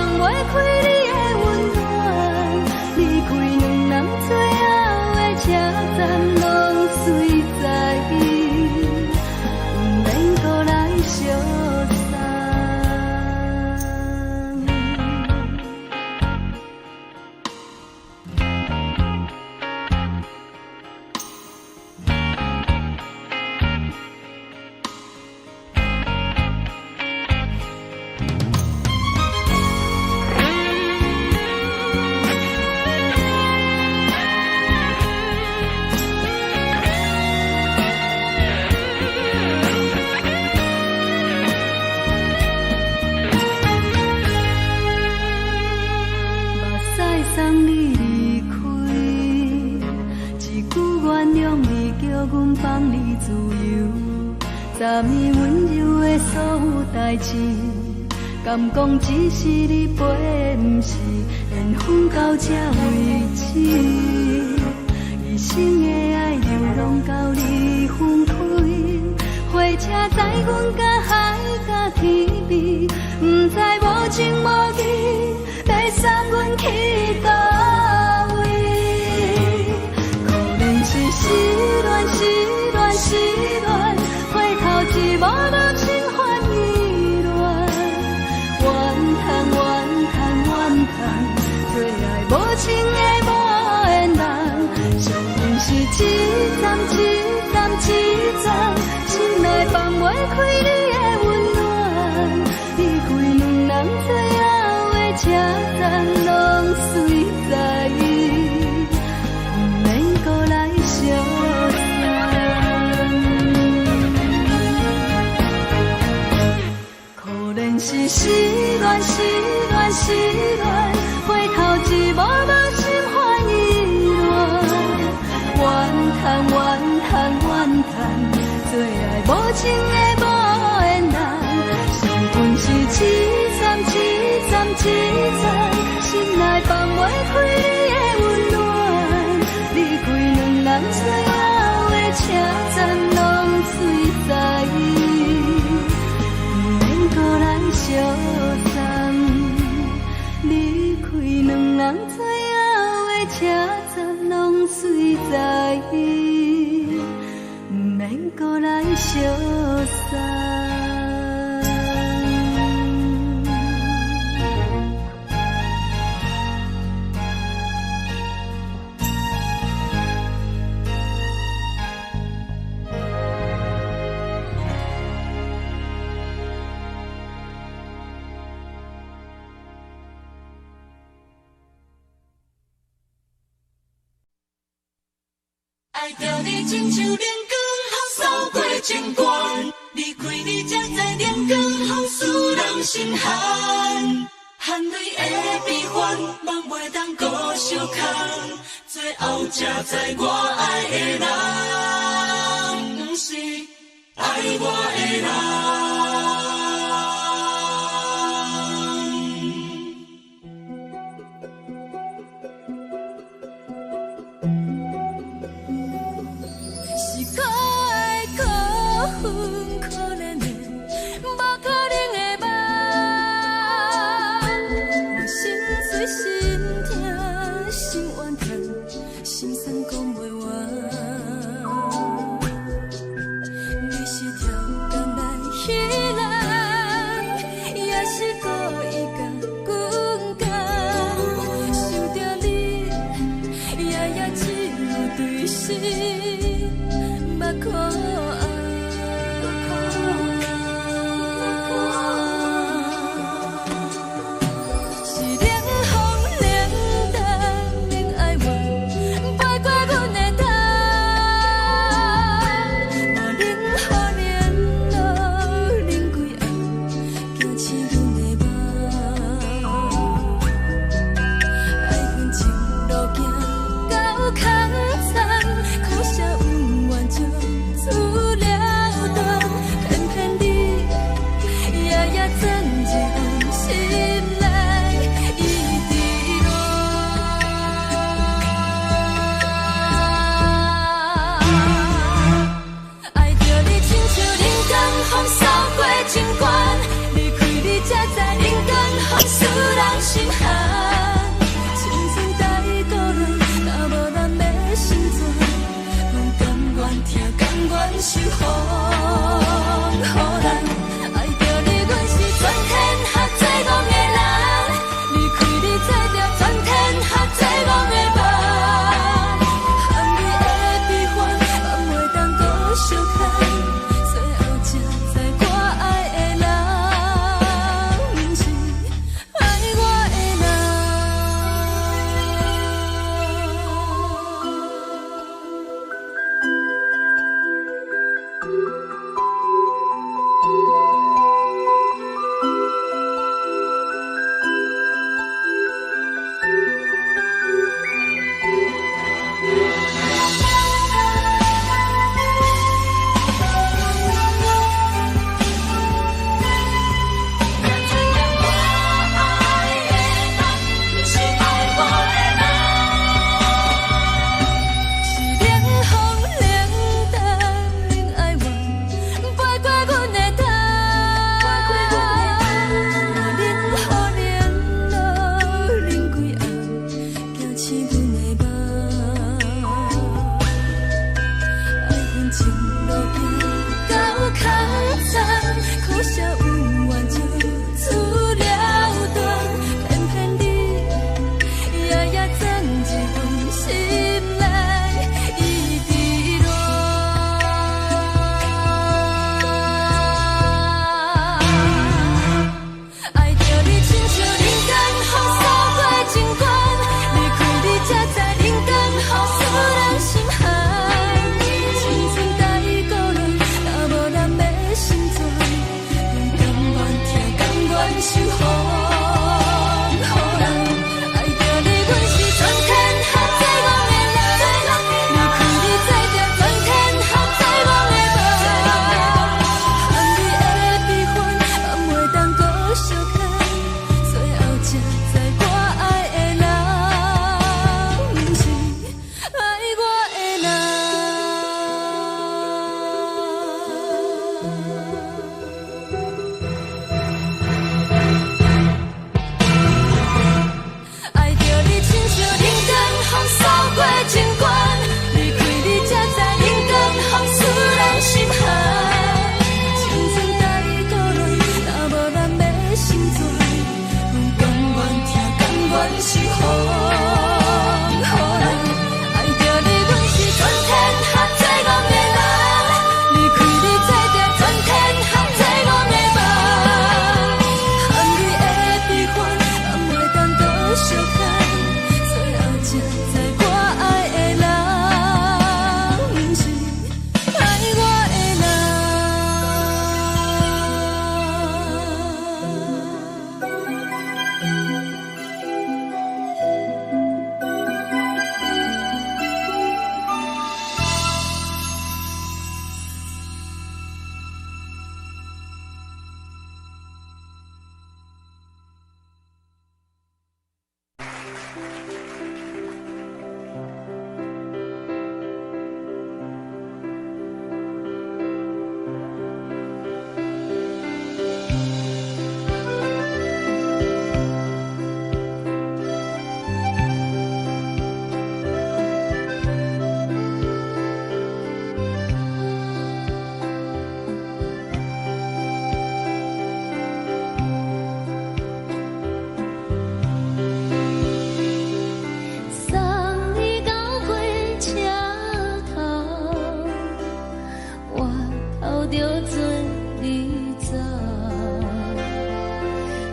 代志，敢讲只是你陪，不是缘分到这为止。一生的爱流浪到你分开，火车载阮甲海甲天边，不知无情无义，要送阮去倒位？可能是失恋，失恋，失恋，回头一幕幕心烦意乱，怨叹，怨叹，怨叹，最爱无情的无缘人，上阮是一站一站一站，心内放袂开你的温暖，离开两人最后的车站，拢随在伊，不免搁来相送。可能是失恋，失恋，失恋，回头一幕幕心烦意乱，怨叹，怨叹，怨叹，最爱无情的无缘人，上阮是一站一站一站，心内放袂开你的温暖，离开两人最后的车站，拢随在伊，不免搁来相送，离开两人最后的车站，拢随在伊，不免搁来相送。爱着你亲像阳光扫过情关，离开你才知阳光风使人心寒。含泪的悲欢，望袂当搁相牵，最后才知我爱的人，不是爱我的人。爱着你，阮是全天下最戆的人。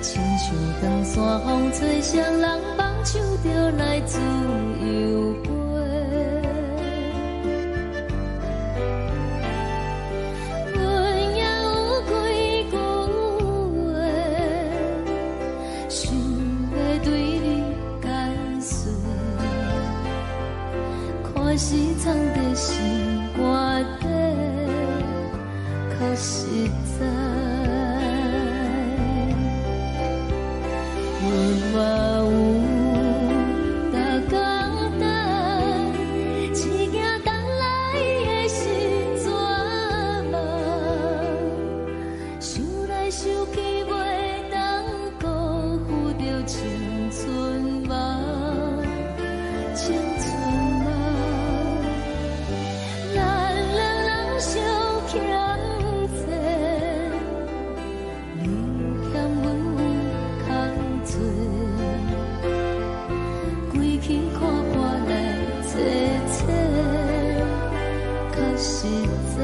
亲像长山风吹双人放手就来自由飞。阮也有几句话，想要对你解释，可是藏在心肝底，较实在。阮嘛有逐工等，一件等来的是怎梦？想来想去袂当辜负着青春梦，青春梦。咱两人相欠债，你欠阮有空做，归去看看来坐坐，较实在。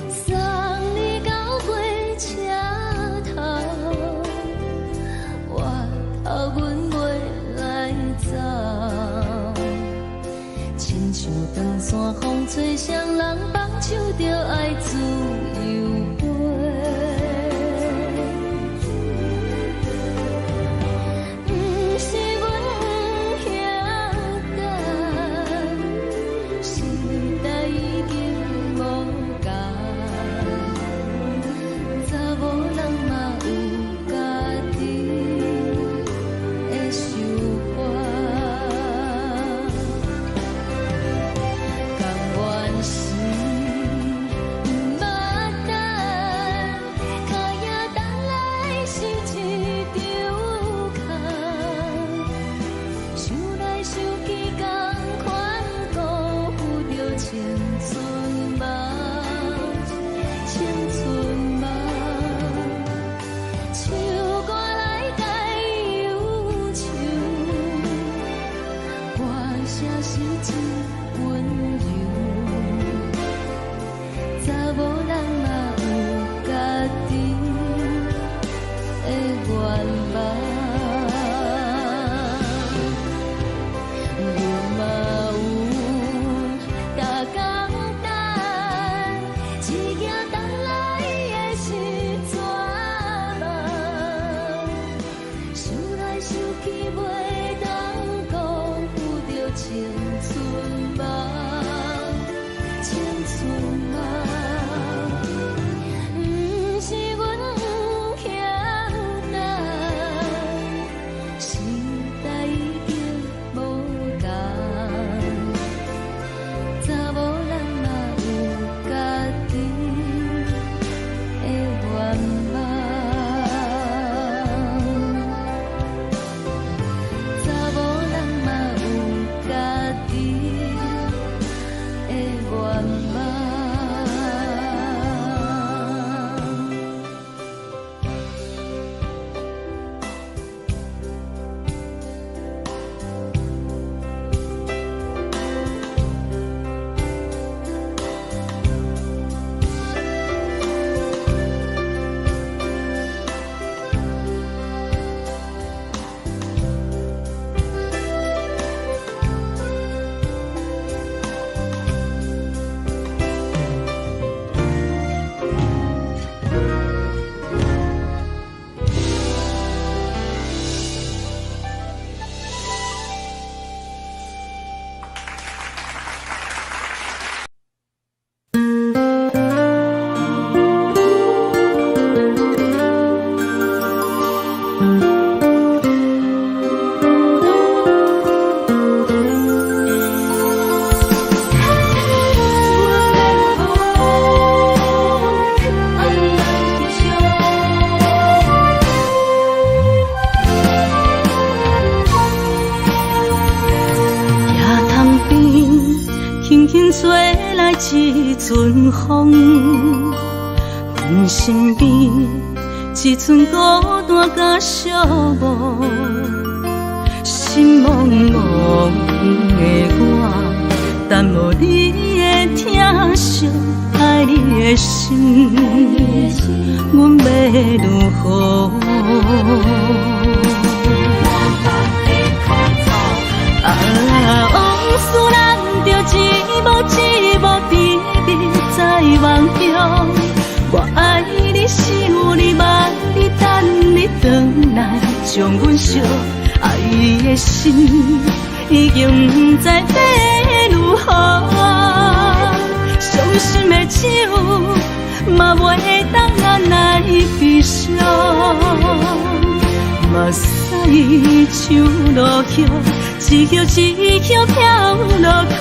送你到火车头，我头阮袂来走，亲像长山风吹双人放手就爱自由飞。不是阮不晓等，时代已经无共，查某人嘛有家己的想法，甘愿是不捌等，脚也等来是一场空。想来想去，同款辜负着青春梦，青春梦。唱歌来解忧愁，歌声是真温柔。查某人嘛有家己的愿望。阮嘛有逐工等，一件等来的是怎梦？想来想去袂当辜负着青春梦，青春梦。不是阮不晓等，时代已经无共，查某人嘛有家己的愿望。查某人嘛有家己的愿望。一阵风，阮身边一寸孤单甲寂寞，心茫茫的我，等无你的疼惜，爱你的心，阮要如何？往事咱着一幕一幕甜蜜在梦中。我爱你，想你，望你，等你回来，将阮惜爱的心已经不知要如何。伤心的手嘛袂当按来悲伤，目屎像落雨，一曲一曲飘落雨，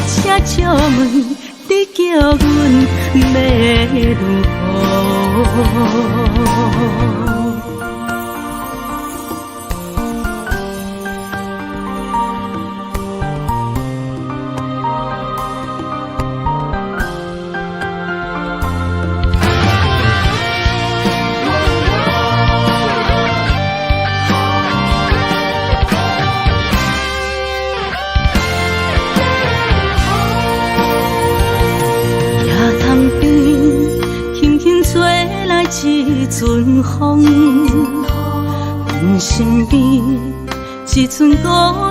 请借问你叫阮要如何？一阵风，阮身边一寸孤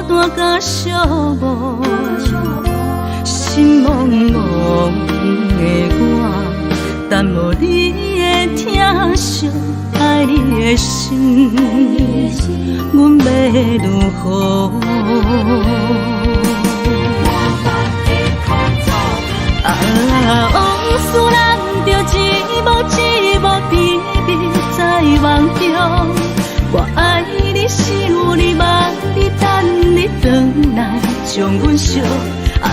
单甲寂寞，心茫茫的我，等无你的疼惜，爱你的心，阮要如何？往事咱着一幕一幕甜蜜在梦中。我爱你，想你，望你，等你回来，将阮惜爱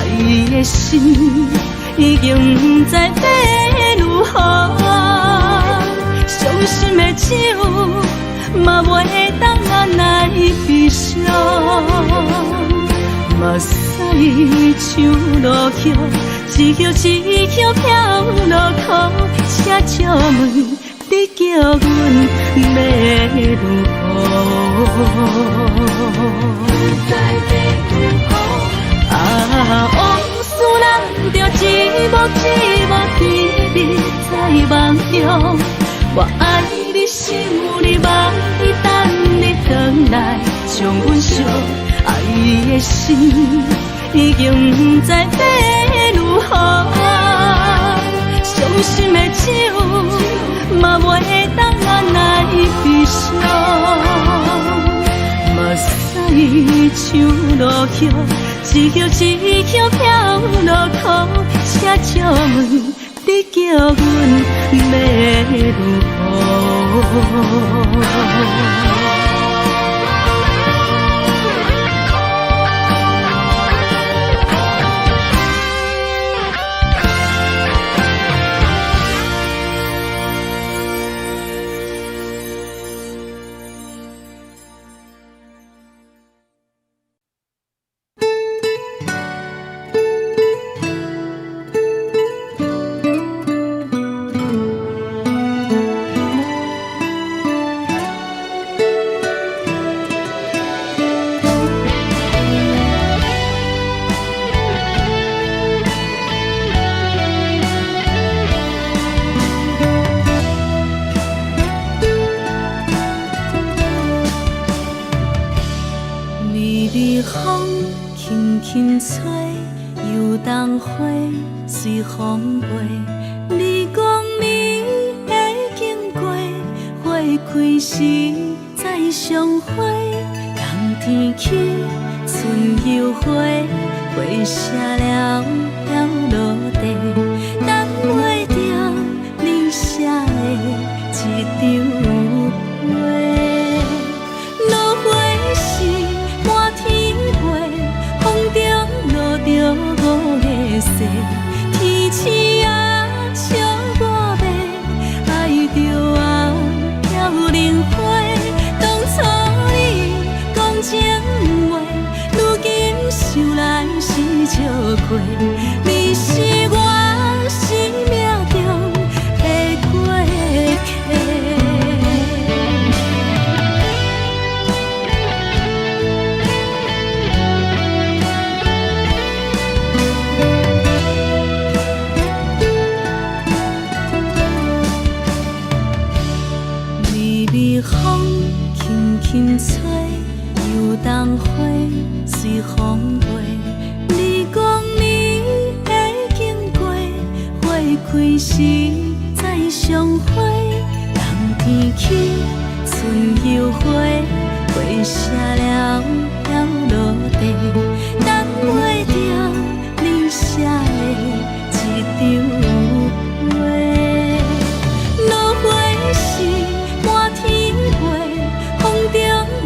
的心已经不知要如何。伤心的手嘛袂当按来悲伤，目屎像落雨，一曲一曲飘落雨，请借问你叫阮要如何？往事咱着一幕一幕甜蜜在梦中。我爱你，想你，望你，等你回来，将阮惜爱的心已经不知要如何。伤心的手嘛袂当按来悲伤，目屎像落雨，一曲一曲飘落雨，请借问你叫阮要如何？随风飞，你讲你会经过，花开时再相会。冬天起，春又花，花谢了飘落地，等袂着你写的一张画。落花时满天飞，风中落着五个色。天星啊，笑我迷，爱着红飘零花。当初你讲情话，如今想来是笑过。你是我。开时再相会，人天起春又花，花谢了要落地，等袂着你写的一张话。落花是满天飞，风中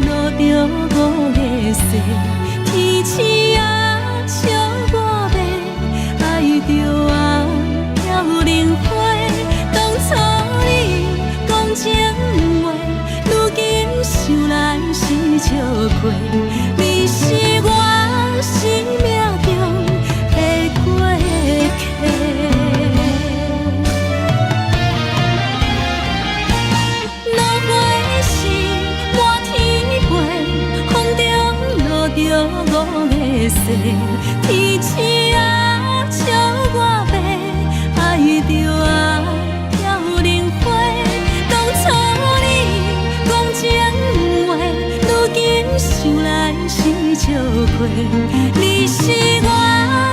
落着五个色，天星啊笑我迷，爱着啊飘零花。当初你讲情话，如今想来是笑过，你是我生命中的过客。落花是满天飞，风中落着五个色，天星啊笑我迷，爱着啊飘零花。当初你讲情话，如今想来是笑过，你是我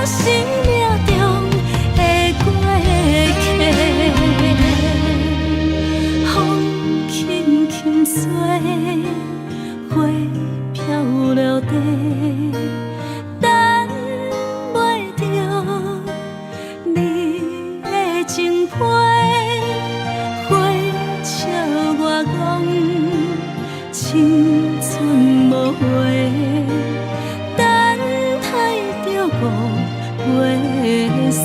生命中的过客。风轻轻吹，花飘落地，等袂着你的情批。花笑我讲青春无悔，等待着五月雪。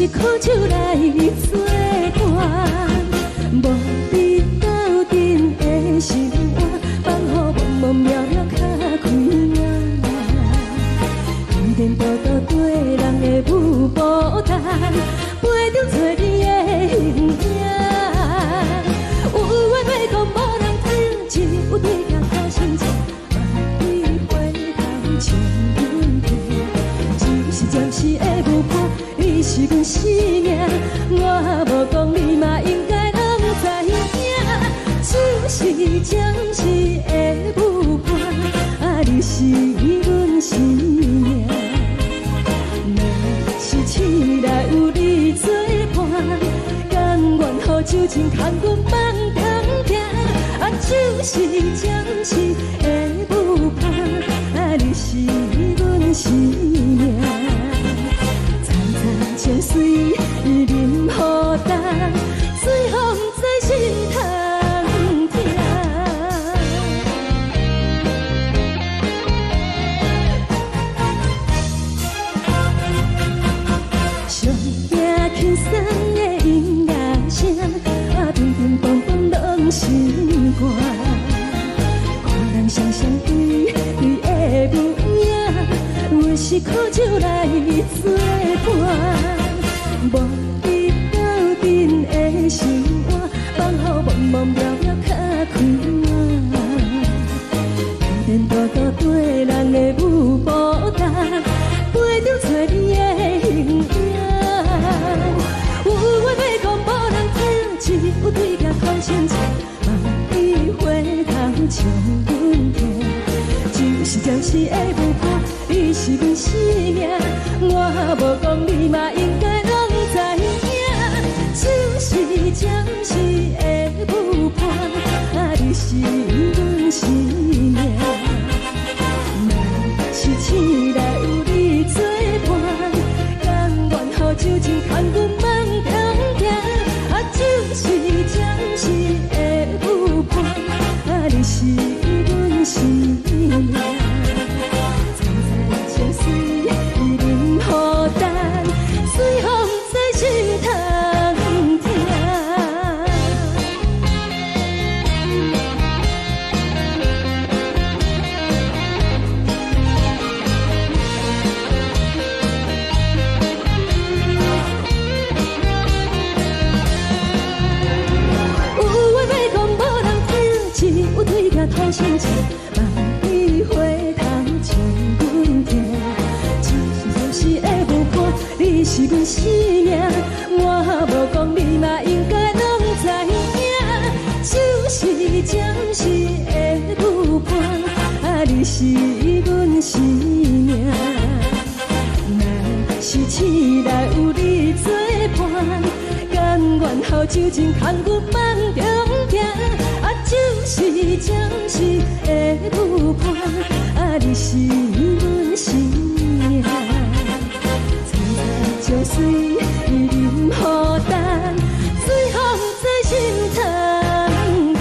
是苦酒来作伴，无你斗阵的心肝，放乎茫茫渺渺较开眼。颠颠倒倒对人的舞步弹，陪着找你的形影。有话要讲无人听，只有对镜头心情，万里回头将阮听。只是暂时的舞伴，你是阮生命，我无讲你嘛应该拢知影。只是暂时的舞伴，你是阮生命。若是醒来有你作伴，甘愿予酒精牵阮放通行。就是暂时的舞伴，你是阮生命。惨惨情水任何淡，随风在心头听。上惊轻松的音乐声，乒乒乓乓拢心肝。看人双双对对的模样，我是苦酒来作伴。无你斗阵的心肝，放乎茫茫渺渺较开眼。颠颠倒倒对人的舞步弹，陪着找你的形影。有话要讲无人听，只有对镜头心情，万里回头将阮听。就是暂时的舞伴，你是阮生命，我无讲你嘛应该拢知影。就是暂时的舞伴，你是阮生命。若是醒来有你作伴，甘愿予酒精牵阮放通行。就是暂时的舞伴，你是阮生命。惨惨情水任何淡，随风在心头听。有话要讲无人听，只有对镜头心情，万里回头将阮听。只是暂时的舞伴，你是阮生命，我无讲你嘛应该拢知影。就是暂时的舞伴，你是阮生命。若是醒来有你作伴，甘愿予酒精牵阮放中行。就是暂时的舞伴，你是阮生命。惨惨情水任何淡，随风在心头听。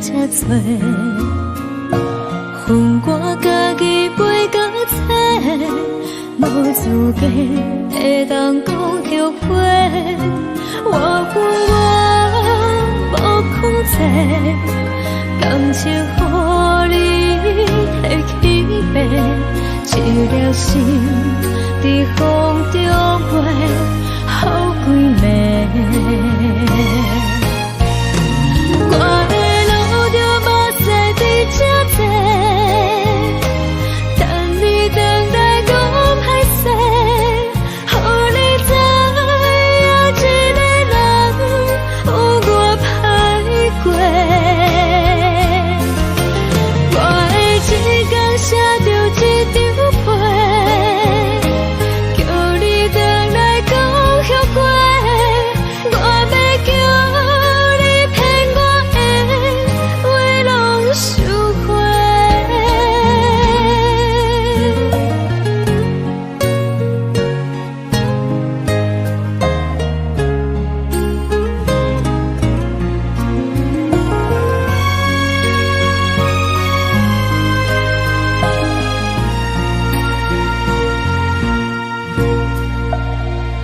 这多，恨我家己袂到切，无资格会当讲后悔。我恨我无控制，感情予你提起白，一粒心伫风中飞，好几暝。我的路就无西伫这多，等你等待讲歹势，予你知影一个人有我歹过。我的一天写着一张被，叫你等来讲后悔。我要叫你骗我的话拢收回。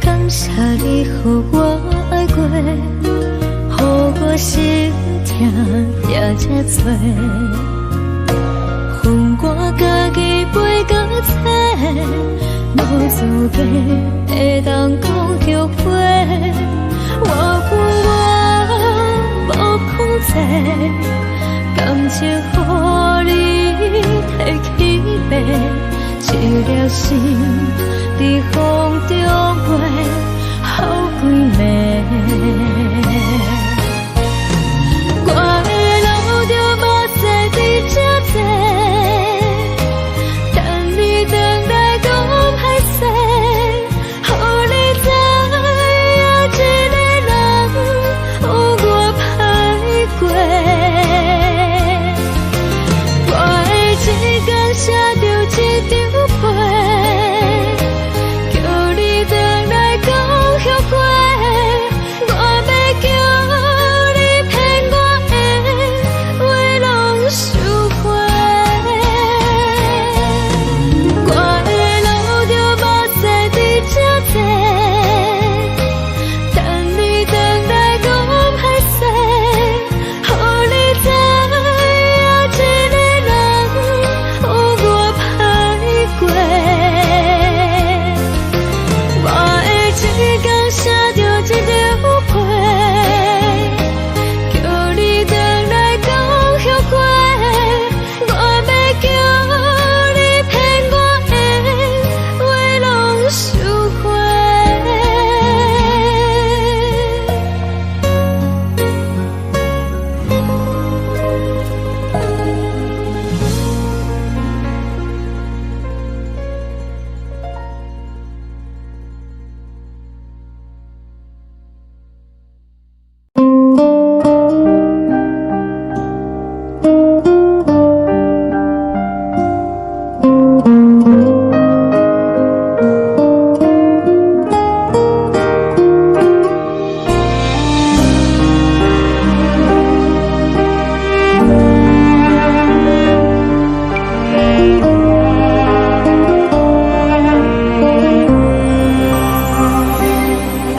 感谢你予我爱过，予我心痛也这多，恨我家己袂到切，无资格会当讲后悔。我恨我无控制，感情予你提起白，一粒心伫风中飞，好几暝。我的路就无西伫这多，等你等待讲歹势，予你知影一个人有我歹过。我的一天写着一张被，叫你等来讲后悔。我要叫你骗我的话拢收回。我的路就无西伫这多，等你等待讲歹势，予你知影一个人有我歹过。我的一天写着一张被，叫你等来讲后悔。我要叫你骗我的话拢收回。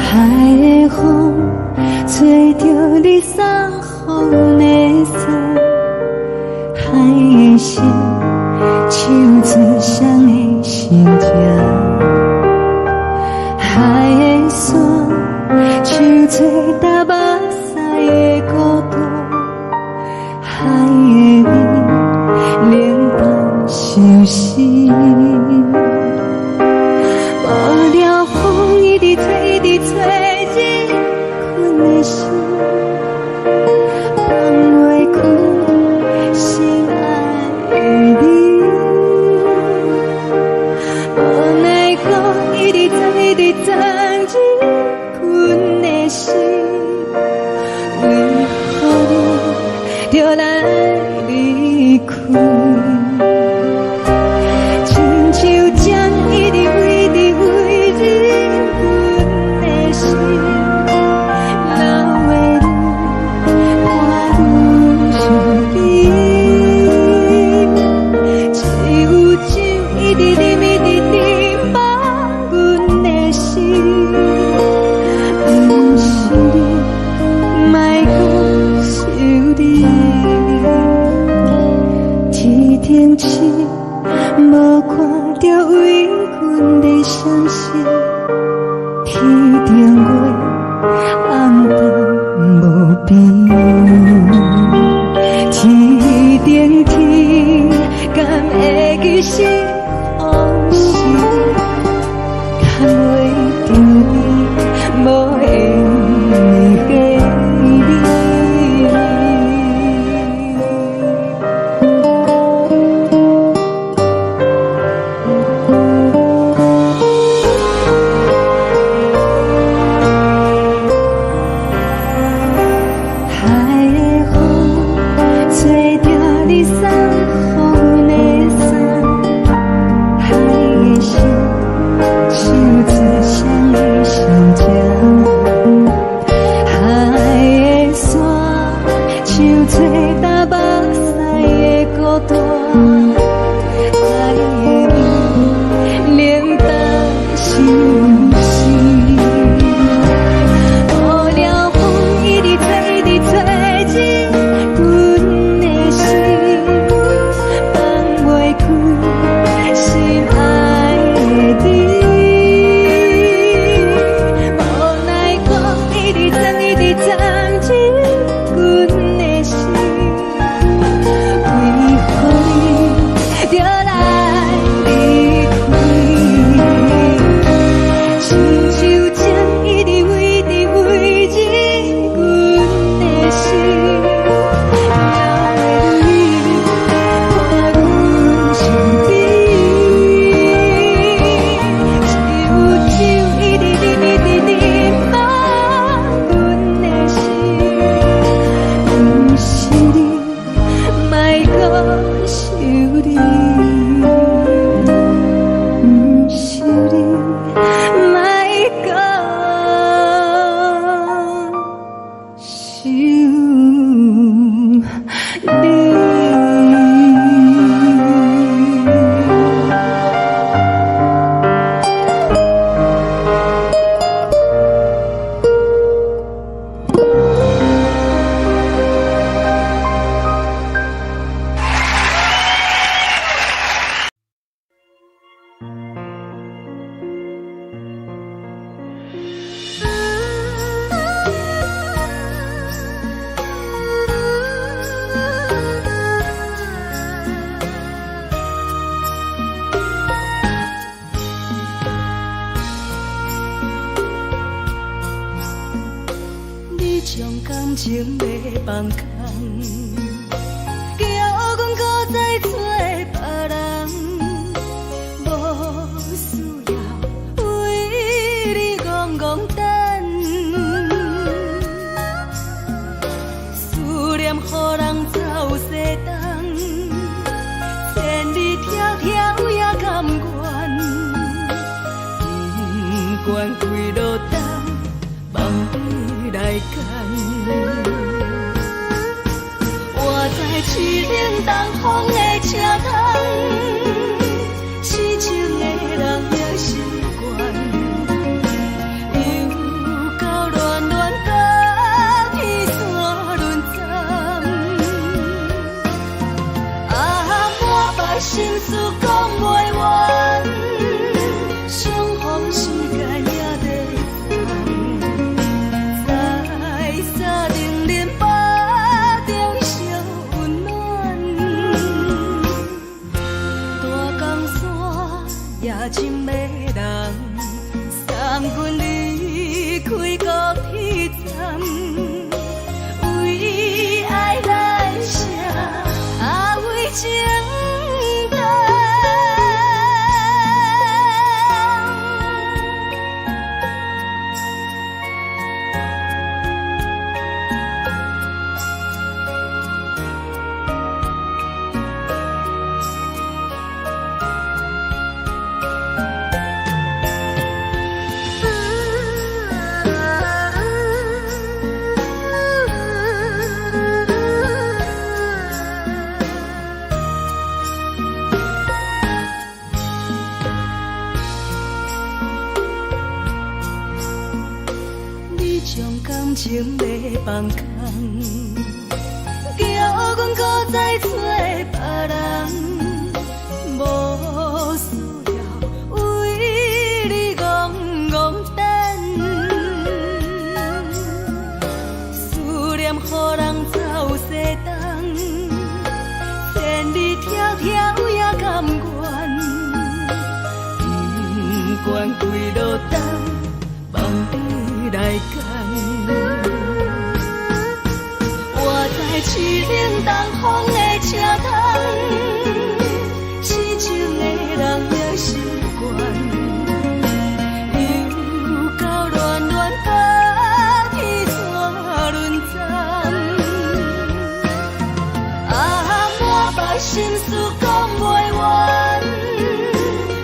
海的风吹着你送风的伞，海的心手指上的心痛，海的山手吹打目屎的孤独，海的你冷淡伤心。无聊风一直吹，一直吹，日困的心，放袂开心爱的你。无奈何一直等，一直等，日困的心，为何你就来离开？亲像将一直为日困的心，流的愈看愈伤。市，无看到为阮的相思，天顶月，暗淡无边。天顶天，敢会记是往事？牵袂着你，无缘给你。将感情要放空，叫阮搁再找别人，无需要为你戆戆等，思念予人走西东，千里迢迢也甘愿，不管几路东，梦比来干。我在痴冷东风的车窗，痴情的人也习惯，又到恋恋甲天山论战。啊，满腹心事讲袂完，相逢时间也在等，在沙定林巴中烧温暖。大江山夜深的人，送阮离开高铁站，为爱来写，为情长。将感情要放空，叫阮搁再找别人，条也甘愿，不管几落冬，望你来干。我在凄冷东风的车头，痴情的人也习惯。心事讲袂完，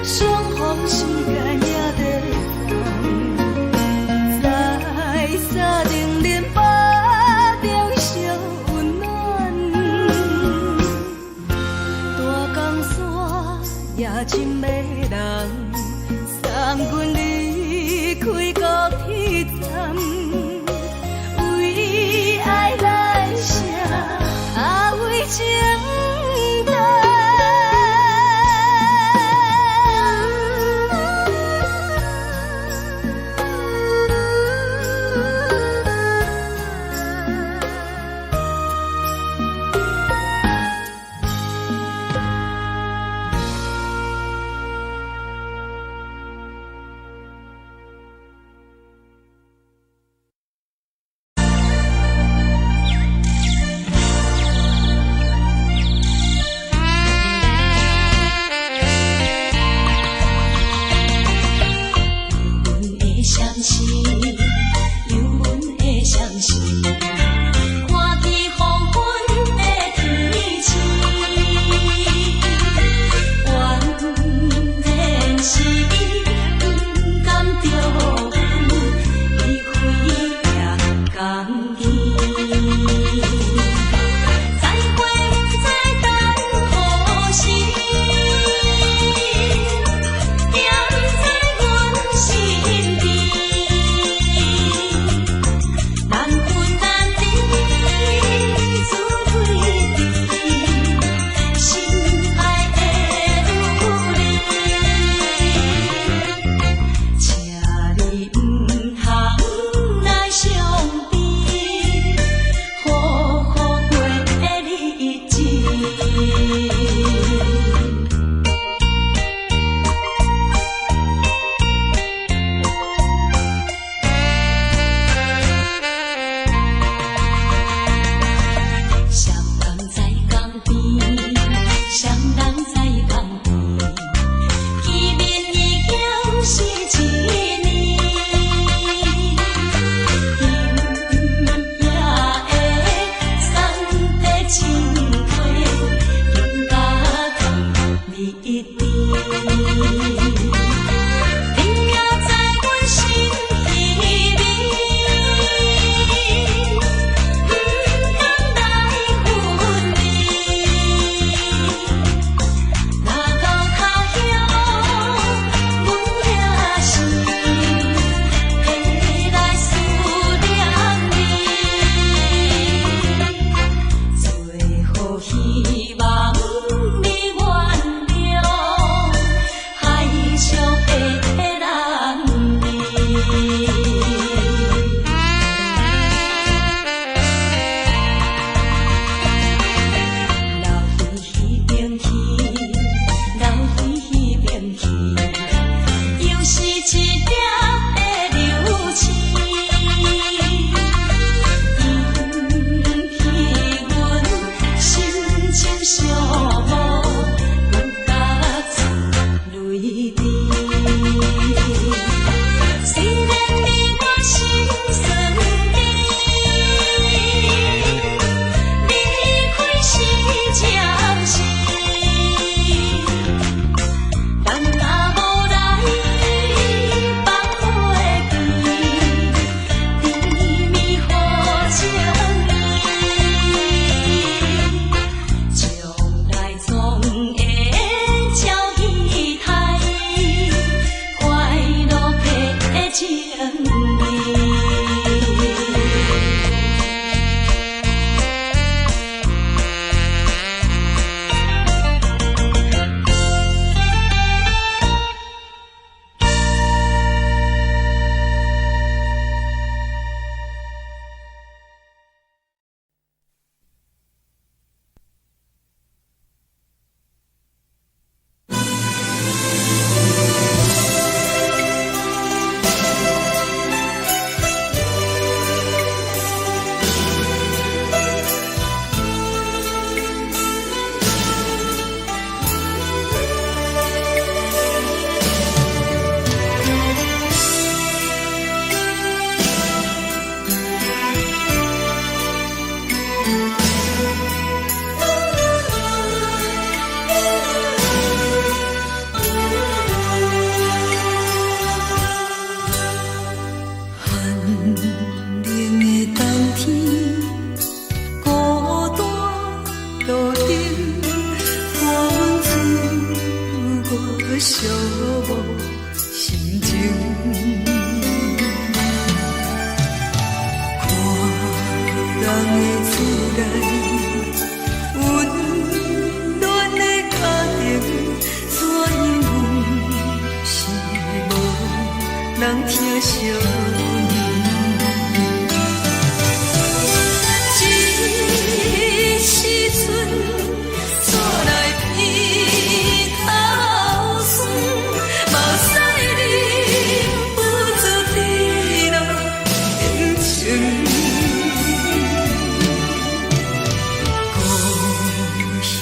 相逢时间也在等，在沙定连巴中相温暖。大江山也真迷人，送阮离开高铁站，为爱来写，为情。相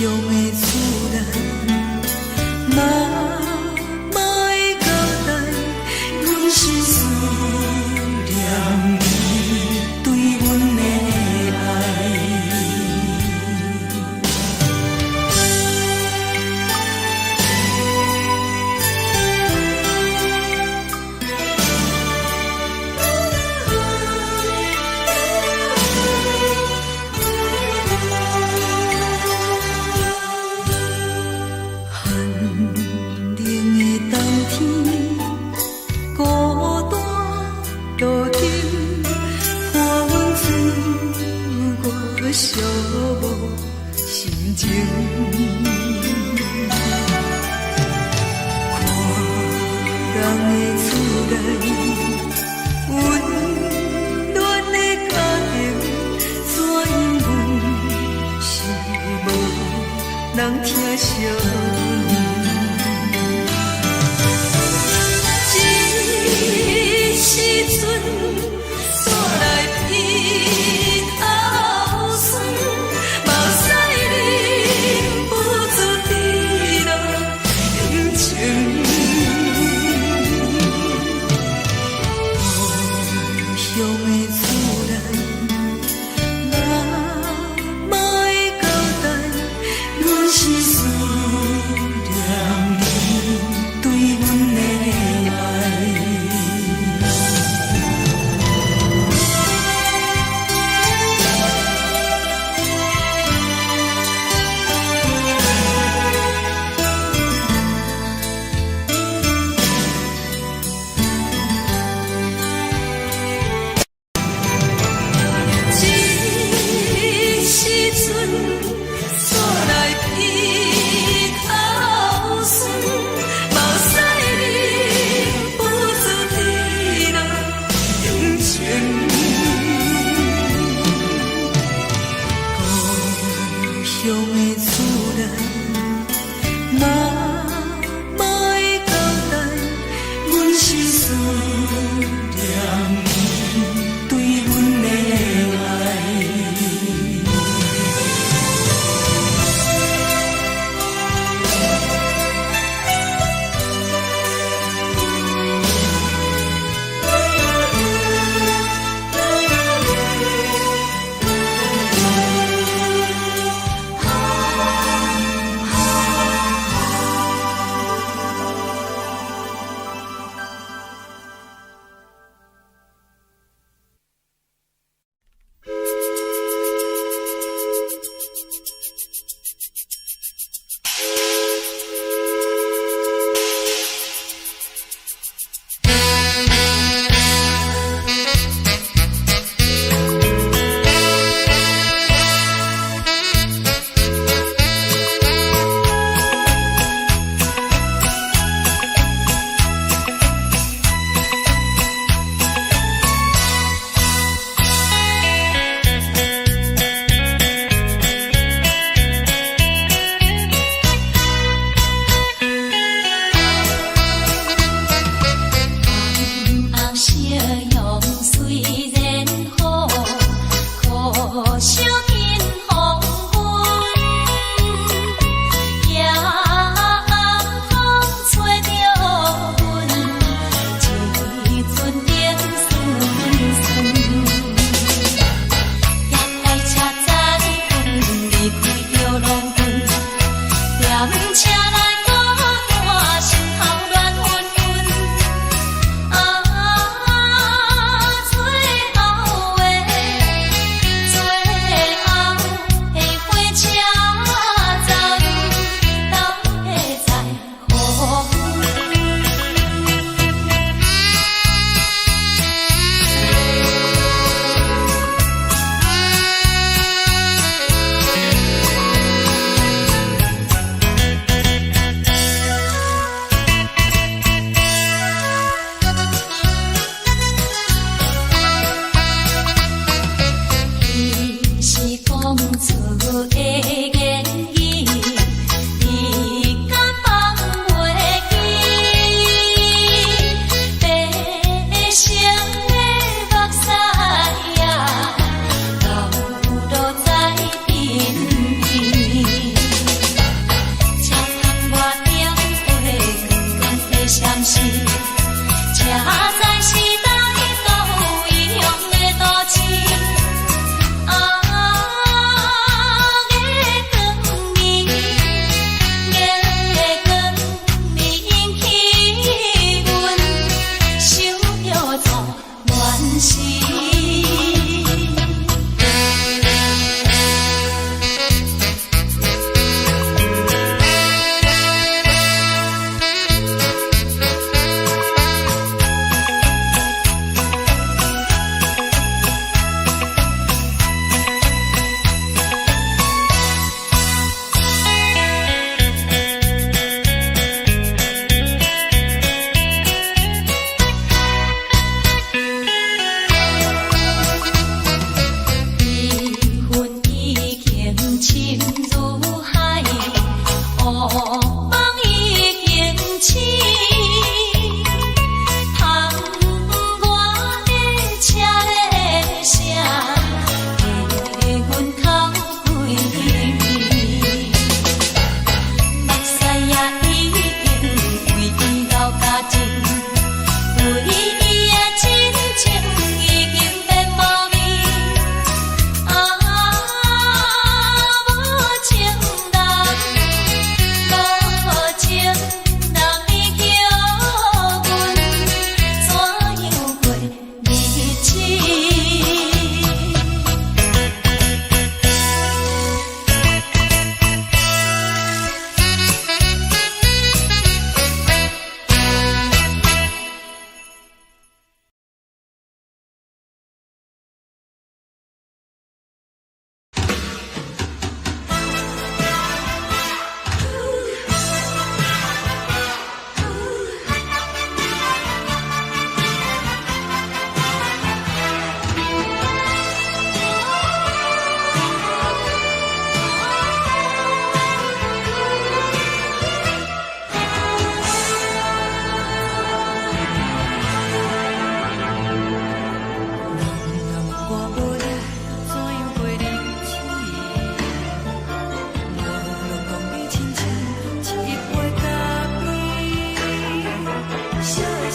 乡的厝内，嘛会交代，阮是思念你对阮的爱。寂寞心情，看人的厝内，温暖的家庭，怎因阮是无人疼惜阮？这时阵煞来鼻头酸，目屎忍不住滴落眼睛。故乡的厝内，嘛会交代，阮是思念你对阮的爱。乡的厝内，嘛会交代，阮是思念你对阮的爱。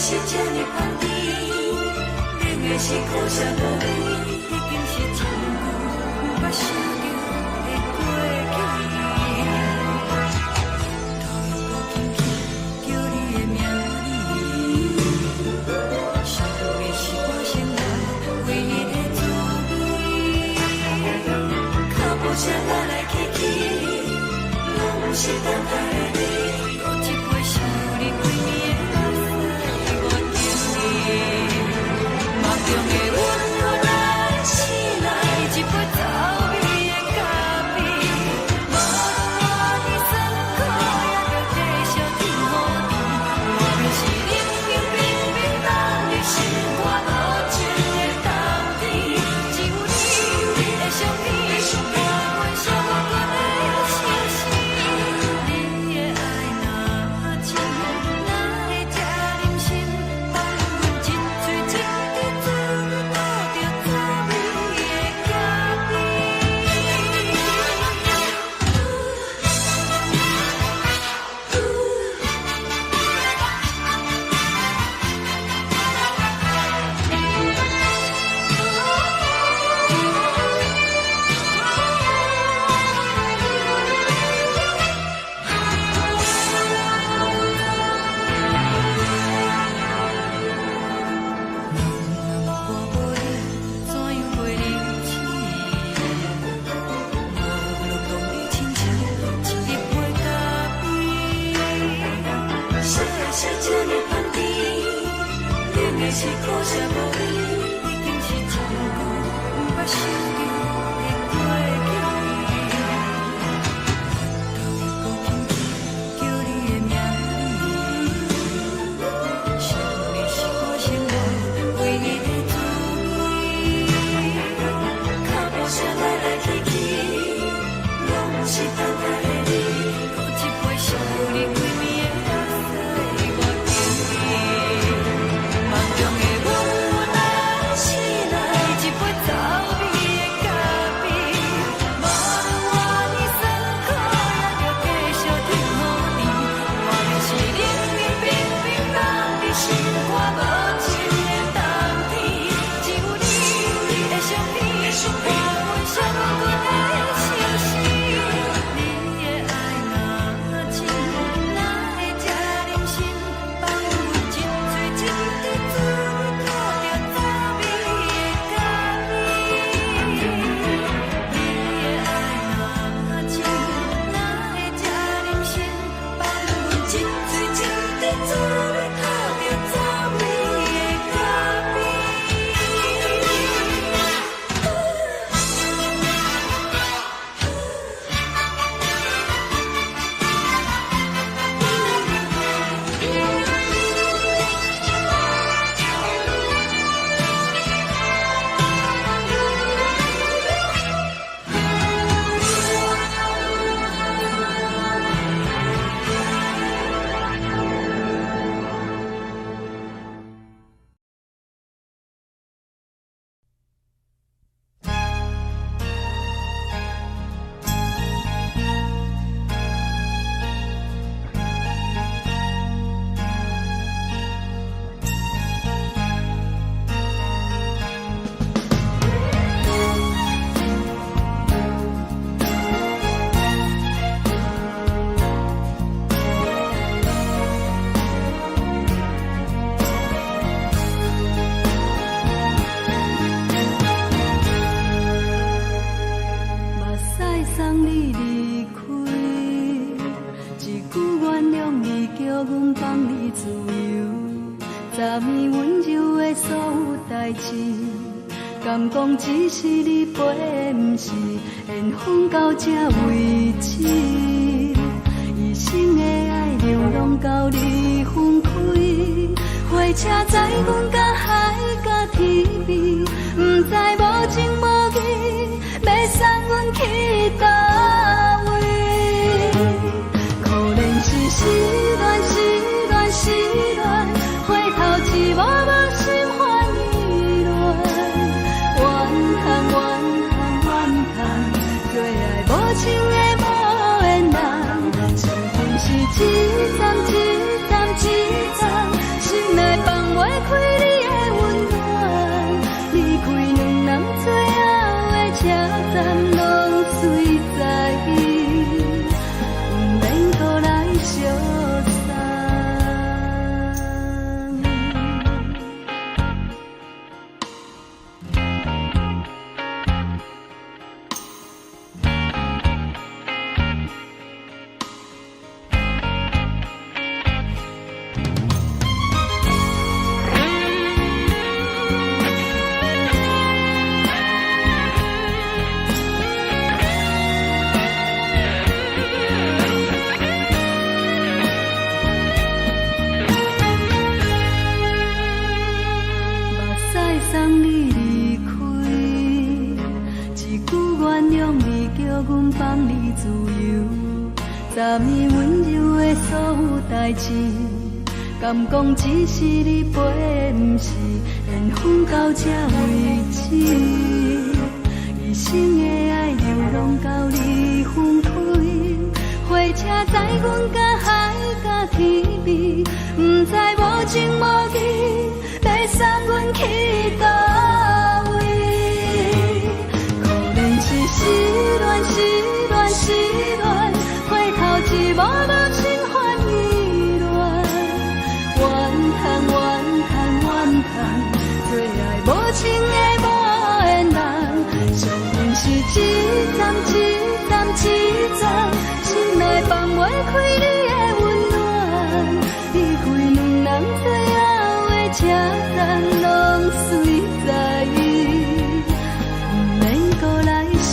是这呢香甜，冷的是苦涩无味，已经是真久毋捌想着的过去。头又搁轻轻叫你的名字，想的是我心内唯一的滋味。脚步声来来去去，拢是等待的你，喝一杯想你几年的目屎，我着你。梦中的阮我来醒来，一杯走味的咖啡，无论我的酸苦，也着继续甜予你。我便是冷冷冰冰放你心肝无情的冬天，只有你的相片，我阮寂寞阮的心事。你的爱若真，哪会这忍心放阮一嘴一滴滋味，倒着滋味的咖是苦涩无味，已经是真久毋捌想着的过去。头又搁轻轻叫你的名字，想你是我生活唯一的滋味。脚步声来来去去，拢是等待的你，喝一杯想你几暝的目屎，我着你。梦中的阮我来醒来，一杯走味的咖啡，无论我的酸苦，也着继续甜予你。我便是冷冷冰冰放你心肝无情的冬天，只有你的相片，我阮寂寞阮的心事。你的爱若真，哪会这忍心放阮一嘴一滴滋味，倒着滋味的咖啡。你的爱若真，哪会这忍心放阮一嘴一滴滋味，倒着滋味的咖啡。目屎送你离开，一句原谅你，叫阮放你自由。昨暝温柔的所有代志，敢讲只是你陪，毋是缘分到这为止。一生的爱流浪到你分开，火车载阮甲海甲天边，毋知无情无义，要送阮去倒位？可能是失恋，失恋，失恋，回头一幕幕心烦意乱，怨恨，怨恨，怨恨，最爱无情的无缘人，情分是一站一站一站，心内放。3年温柔的所有代志，敢讲只是你陪，不是缘分到这为止。一生的爱流浪到你分开，火车载阮甲海甲天边，不知无情无义，要送阮去倒位？可能是失恋，失恋，失恋，回头一幕幕心烦意乱，怨叹，怨叹，怨叹，最爱无情的无缘人，上阮是一站一站一站，心内放袂开你的温暖，离开两人最后的车站，拢随在意，不免搁来相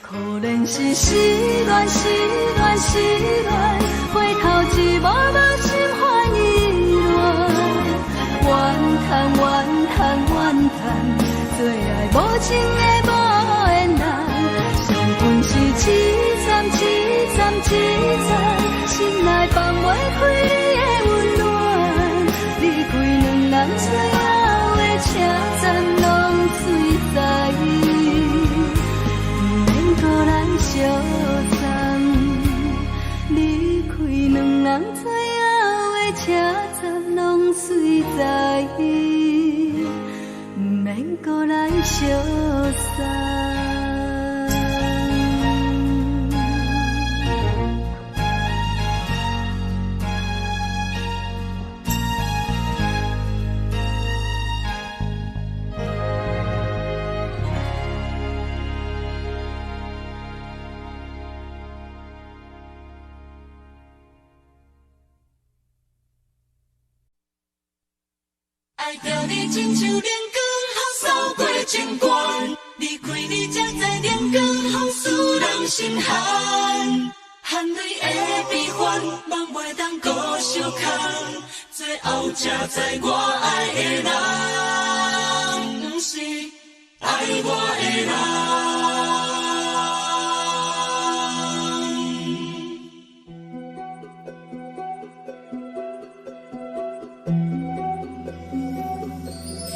可能是失恋，失恋，失恋，回头一幕幕心烦意乱，怨叹，怨叹，怨叹，最爱无情的无缘人，上阮是一站一站一站，心内放袂开你的温暖，离开两人最后的车站，拢随在意，不免搁来相送，离开两人最后的车站，拢随在意，不免搁来相送。爱着你亲像阳光雨扫过情关，离开你才知阳光风使人心寒。含泪的悲欢，望袂当搁相牵，最后才知我爱的人，不是爱我的人。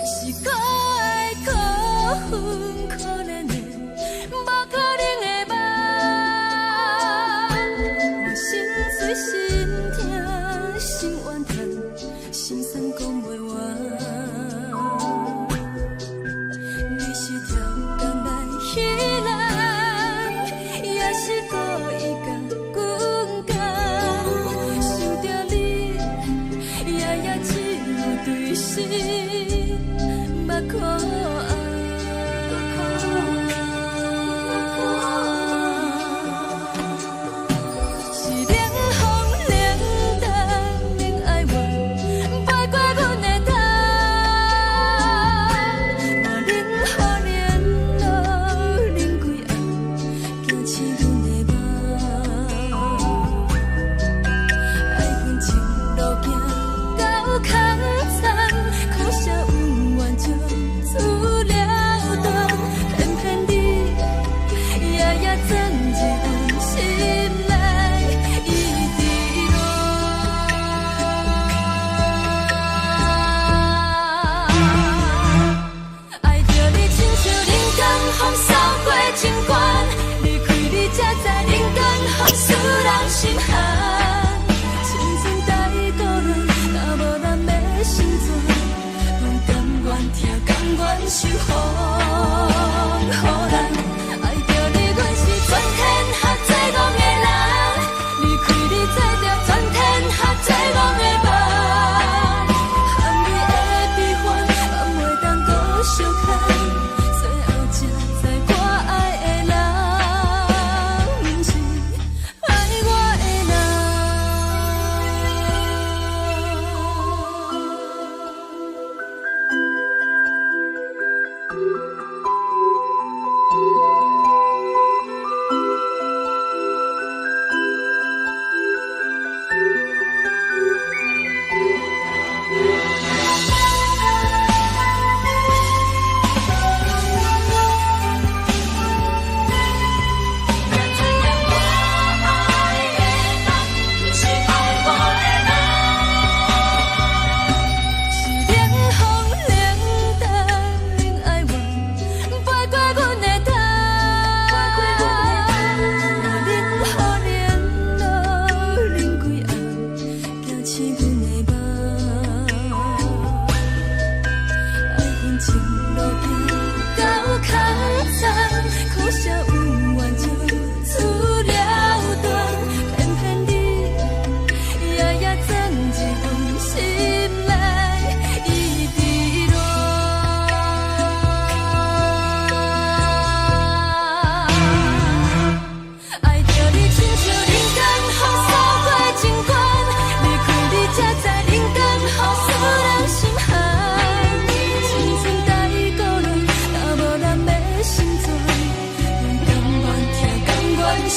是可爱可恨可怜的，无可能的梦。我心碎心痛心怨叹，心酸讲袂完。你是条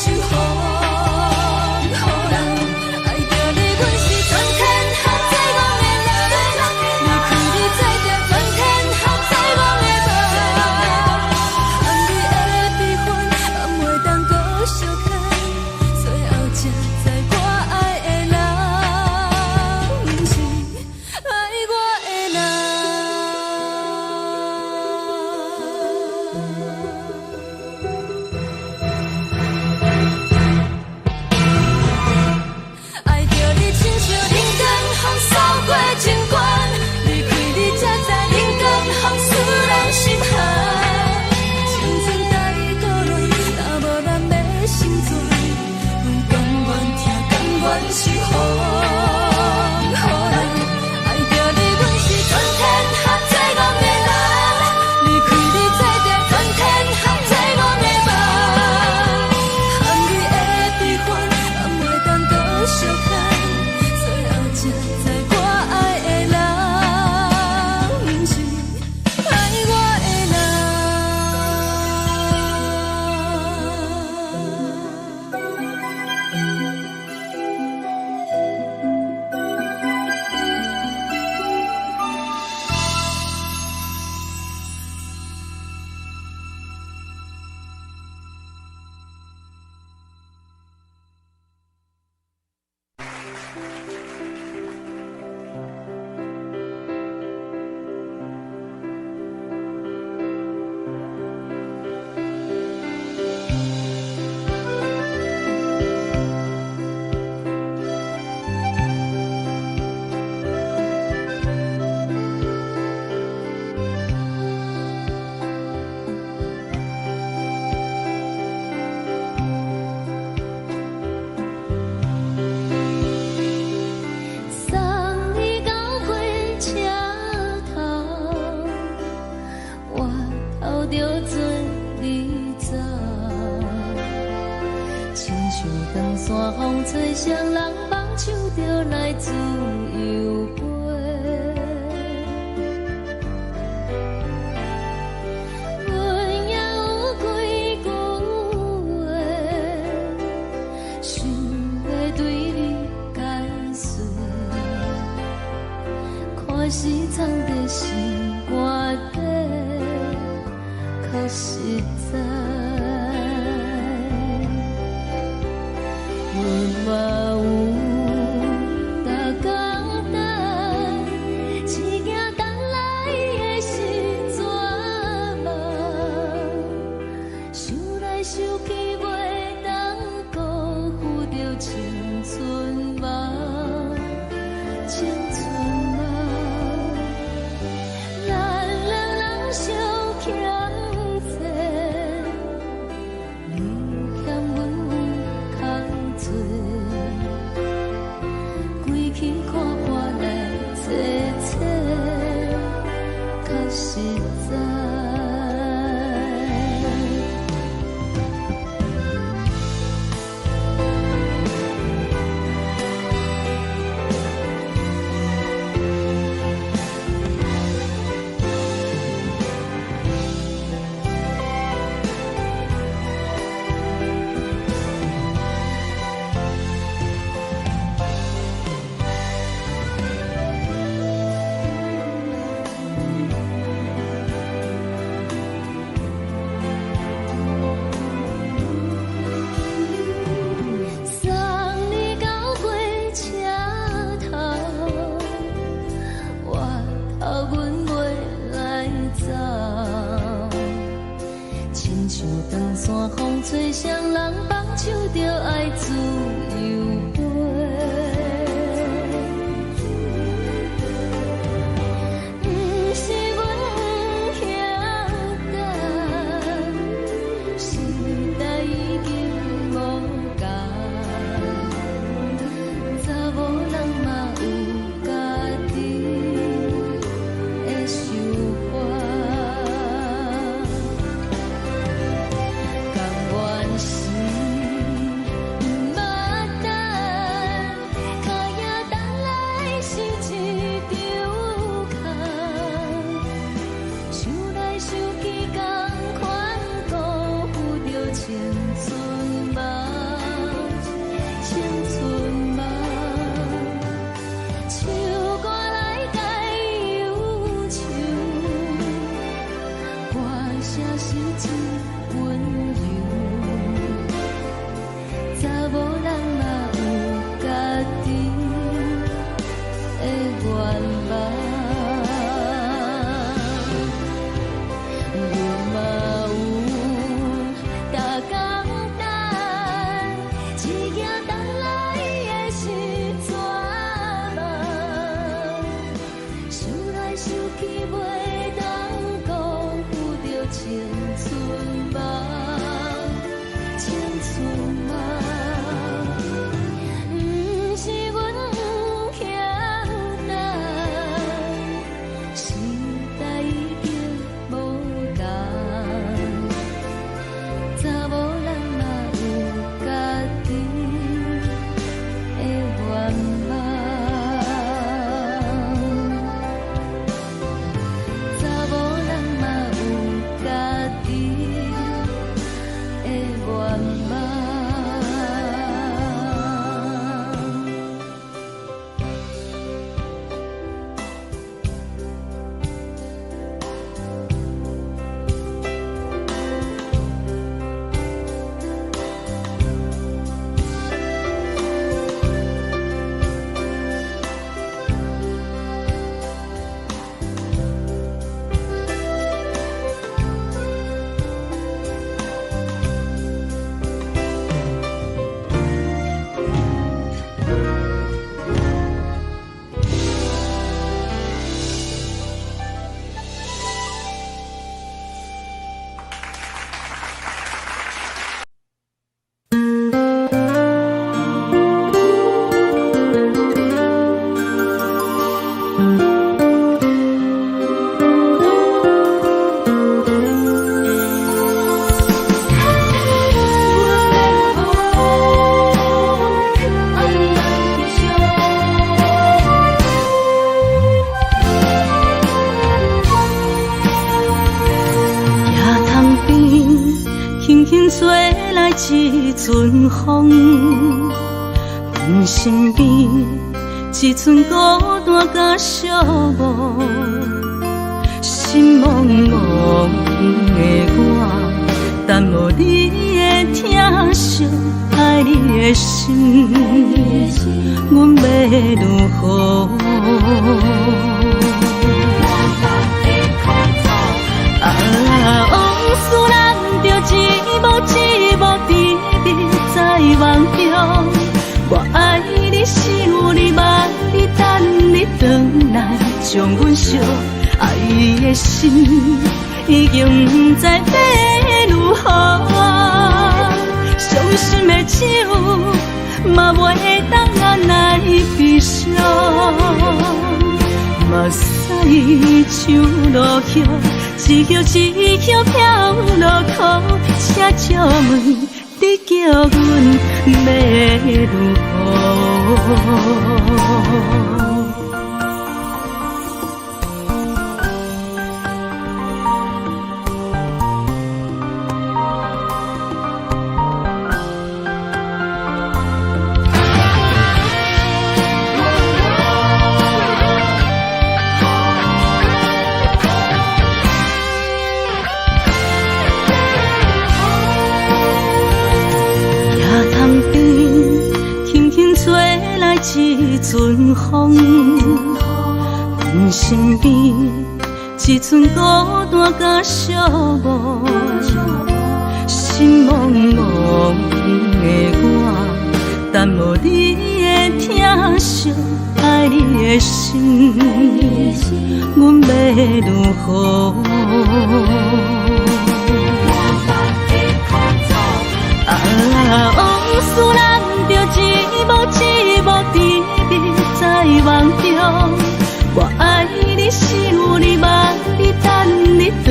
守护，予人爱着你，阮是全天下最戆的人。离开你才定全天下最戆的梦。含泪的悲欢，也袂当搁相牵，最后才知我爱的人，毋是爱我的人。爱着你，亲像人间风扫过情关，离开你才知人间风使人心寒。青春大过乱，若无咱要成全，阮甘愿听，甘愿守护，予人爱着你，阮是全天下最戆的人。离开你才定全天下最戆的梦。含泪的悲欢，也袂当搁相牵，最后才知我爱的人，毋是爱我的送你到火车头，我头着准你走，亲像长山风吹双人放手着来自由飞。阮也有几句话，想要对你解释，看是藏在心肝底，较实在。阮嘛有逐工等，一件等来的是怎梦？想来想去袂当辜负着青春梦，青春梦。咱两人相欠债，你欠阮有空做，归去看看来坐坐，较实在。送你到火车头，我头阮袂来走，亲像长山风吹双人放手着爱自由飞。毋是阮不晓得，时代已经无共，查某人嘛有家己的想法，甘愿是真温柔，查某人嘛有家己的愿望，阮嘛有大工等，一件等来的是怎么？想来想去袂当辜负着青春梦，青春梦。不是阮不欠等，时代已经无同。查某人嘛有家己的愿望。查某人嘛有家己的愿望。轻吹来一阵风，阮身边一寸孤单甲寂寞，心茫茫的我，等无你的疼惜，爱你的心，阮要如何？往事咱着一幕一幕甜蜜在梦中。我爱你，想你，望你，等你回来，将阮惜爱的心已经不知要如何。伤心的手嘛袂当按来悲伤，目屎像落叶。一叶一叶飘落雨，请借问你叫阮要如何？一阵风，阮身边一寸孤单甲寂寞，心茫茫的我，等无你的疼惜，爱你的心，阮要如何？往事咱着一幕一幕甜蜜在梦中。我爱你，想你，望你，等你回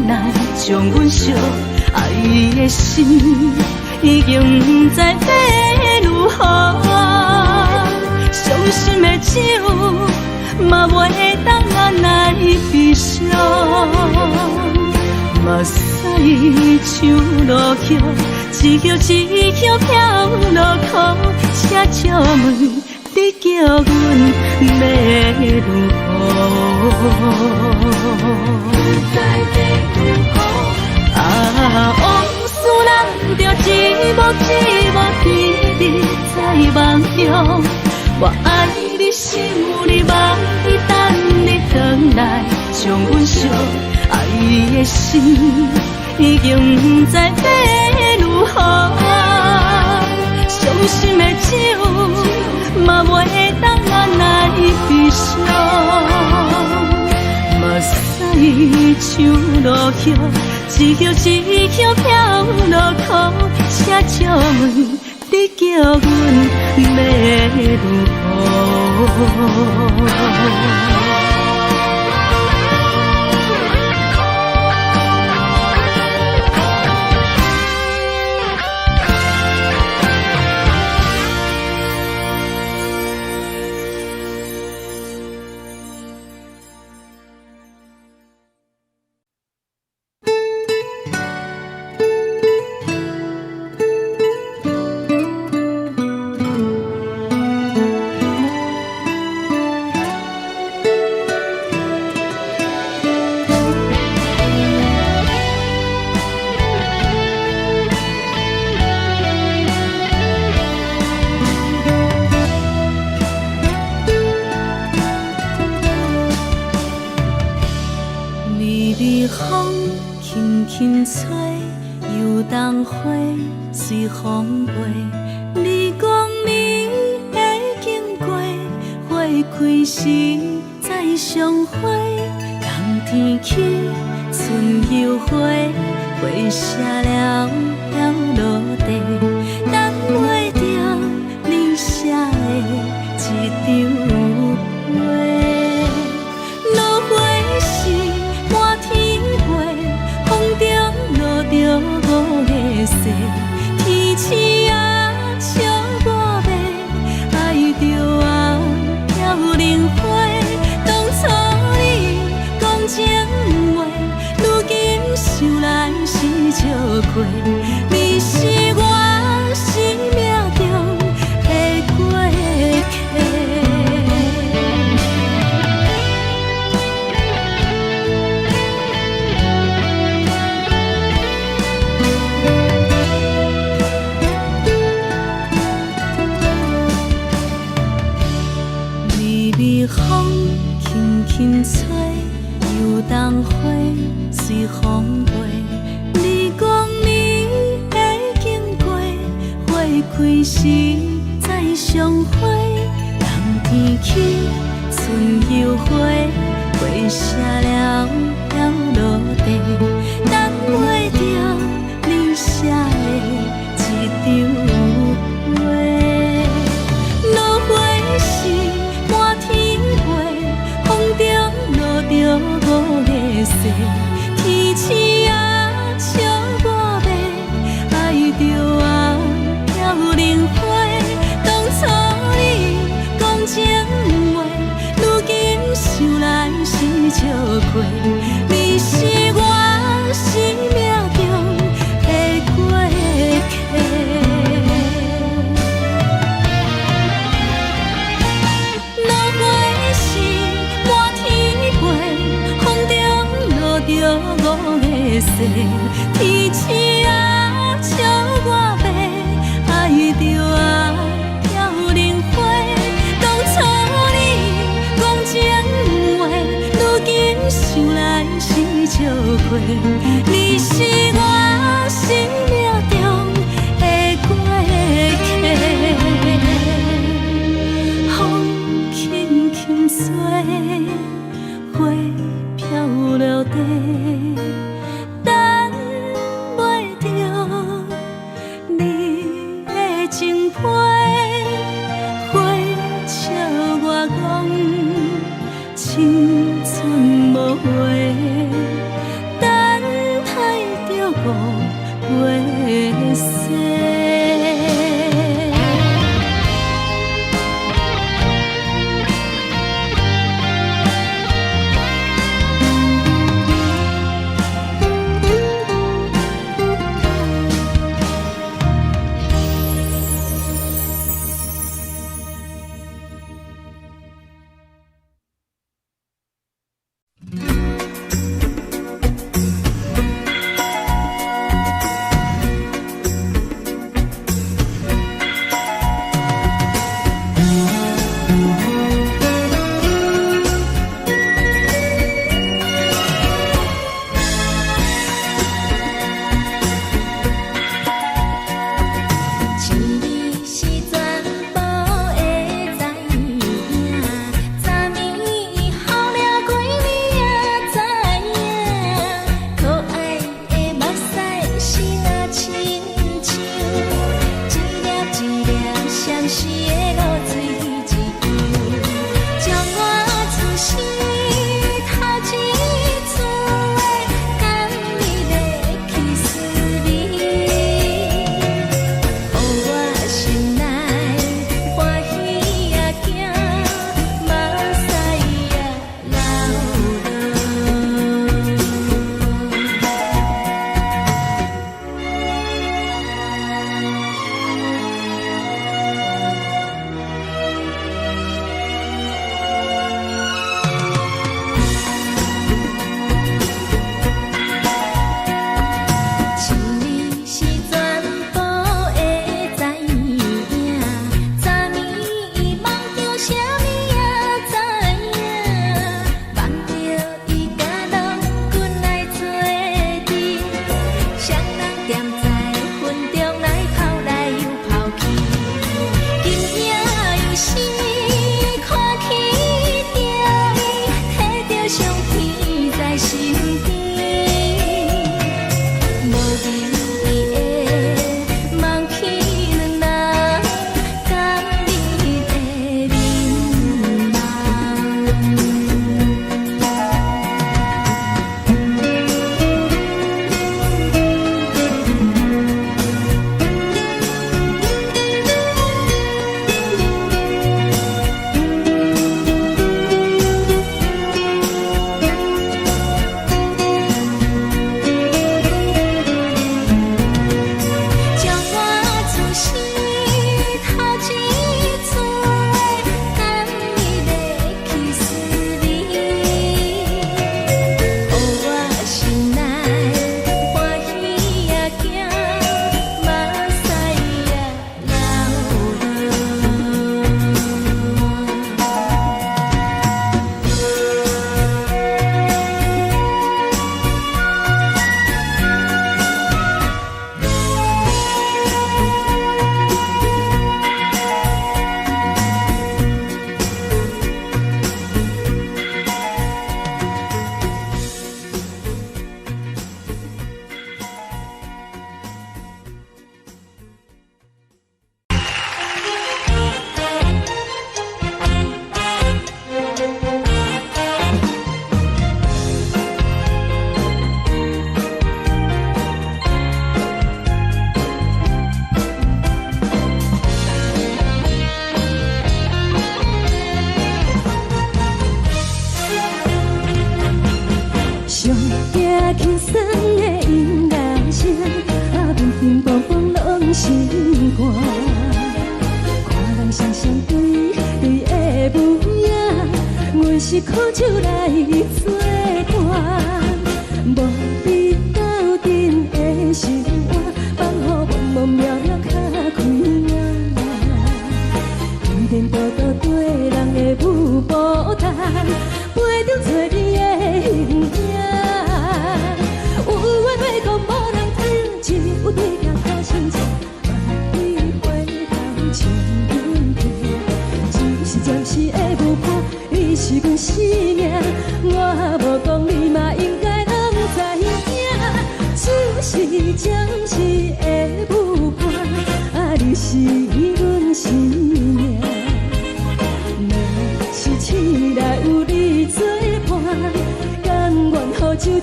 来，将阮惜爱的心已经不知要如何。伤心的手嘛袂当按来悲伤，目屎像落叶。一叶一叶飘落雨，请借问你叫阮要如何？不知要如何？往事人着一幕一幕甜蜜在梦中。我爱你，想你，望你，等你回来，将阮惜爱的心已经不知要如何。伤心的酒，嘛袂当安来悲伤。目屎像落叶，一叶一叶飘落雨，请借问你叫阮要如何？轻吹，游动花随风飞。你讲你会经过，花开时再相会。冬天起，春又花，花谢了飘落地，等袂着你写的一张画。落花时满天飞，风中落着五个色，天星啊笑我迷，爱着我飘零花。当初你讲情话，如今想来是笑过，你是我生命中的过客。风轻轻吹，游动花随风飞。你讲你会经过，花开时再相会。冬天起，春又花，花谢了飘落地，等袂着你写的一张画。落花时满天风中落着五个色，天星啊笑我迷，爱着我飘零花。当初你讲情话，如今想来是笑过，你是我生命中的过客。五个色，天星啊笑我迷，爱着我飘零花。当初你讲情话，如今想来是笑过，你是我生命中的过客。风轻轻吹，花飘落地。青春无话，等待着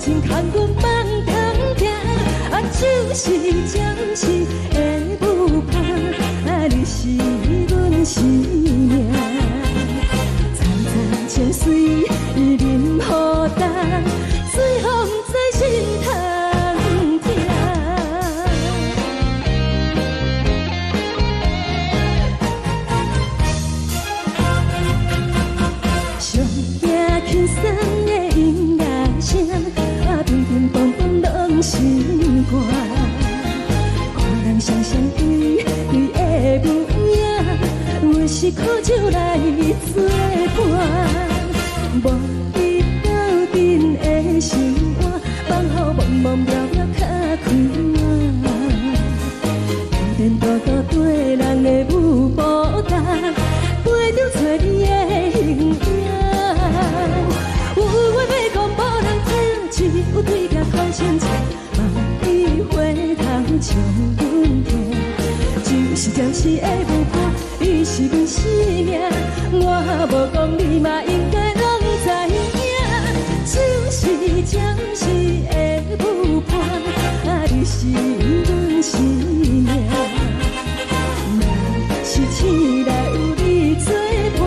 情牵阮放通行，啊，就是暂时的舞伴，啊，你是阮生命。惨惨情水任孤单，随风在心头疼。上惊轻松的音乐声，啊，乒乒乓乓拢心肝。看人双双对对的模样，阮是苦酒来作伴。无你斗阵的心肝，放乎茫茫渺渺较快活。颠颠倒倒对人的舞步动，陪着找你的形影。有话要讲，无人听，只有对镜头前唱，梦里回头将阮听。就是暂时的舞伴，你是阮生命，我无讲你嘛应该拢知影。就是暂时的舞伴，啊，你是阮生命。若是醒来有你作伴，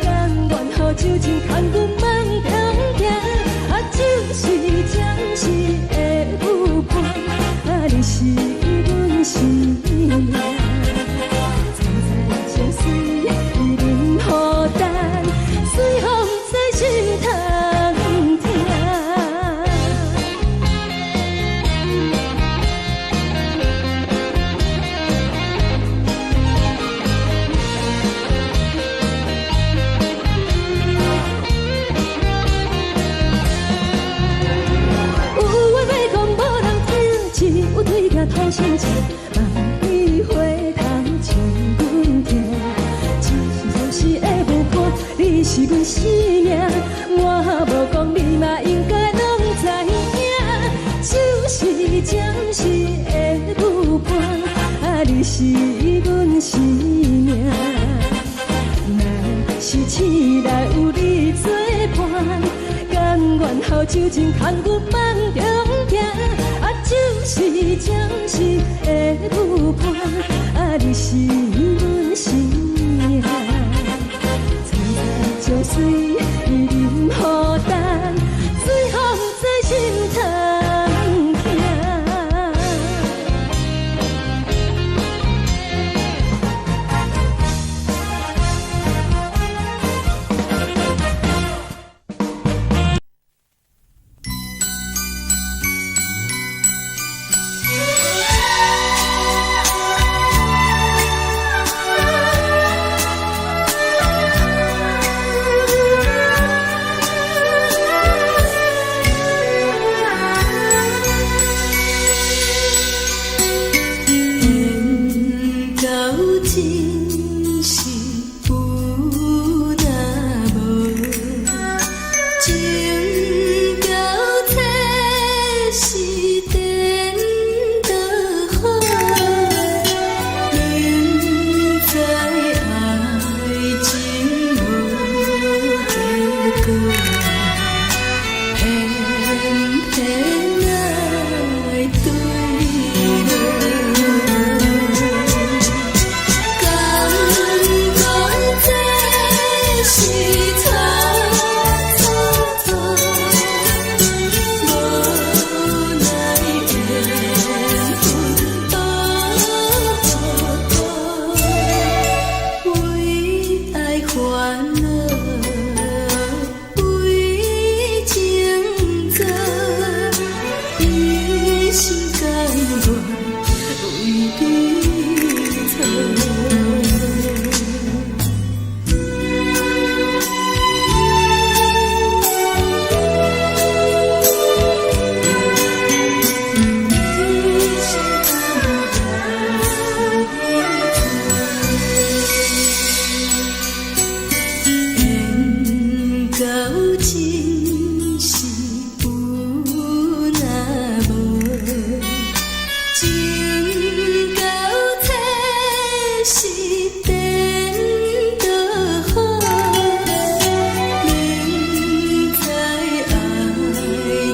甘愿予酒精牵阮放通行，啊，就是暂时的舞伴，啊，你是阮生命。惨惨情水任孤单，随风在心头疼。有话要讲，无人听，只有对镜头前唱，梦里回头将阮听。就是暂时的舞伴，你是阮生命，我无讲你嘛应该拢知影。就是暂时的舞伴，啊，你是阮生命。若是醒来有你作伴，甘愿予酒精牵阮放中行，啊，就是暂时的舞伴，啊，你是阮生命。惨惨情水任孤单，随风在心头疼。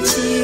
情。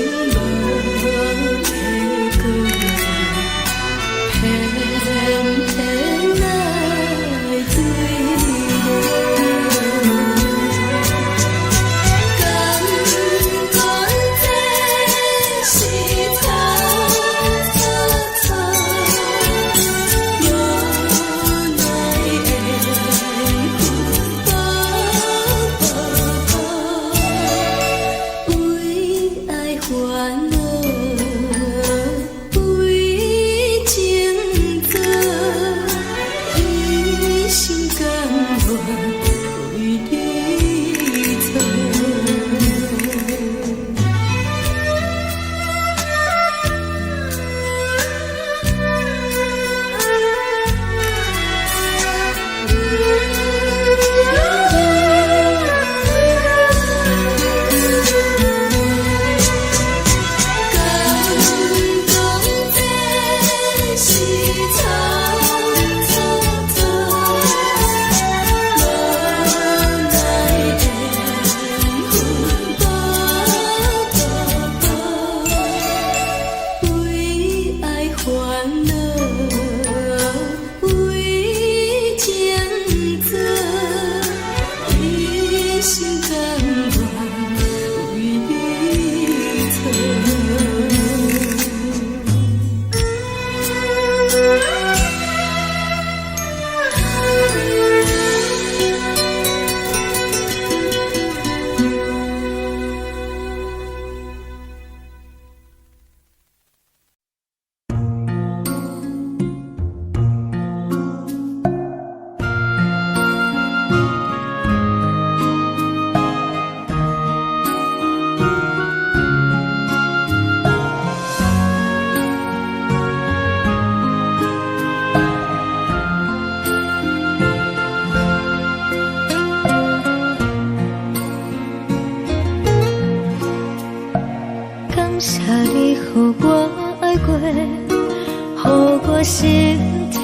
予我心痛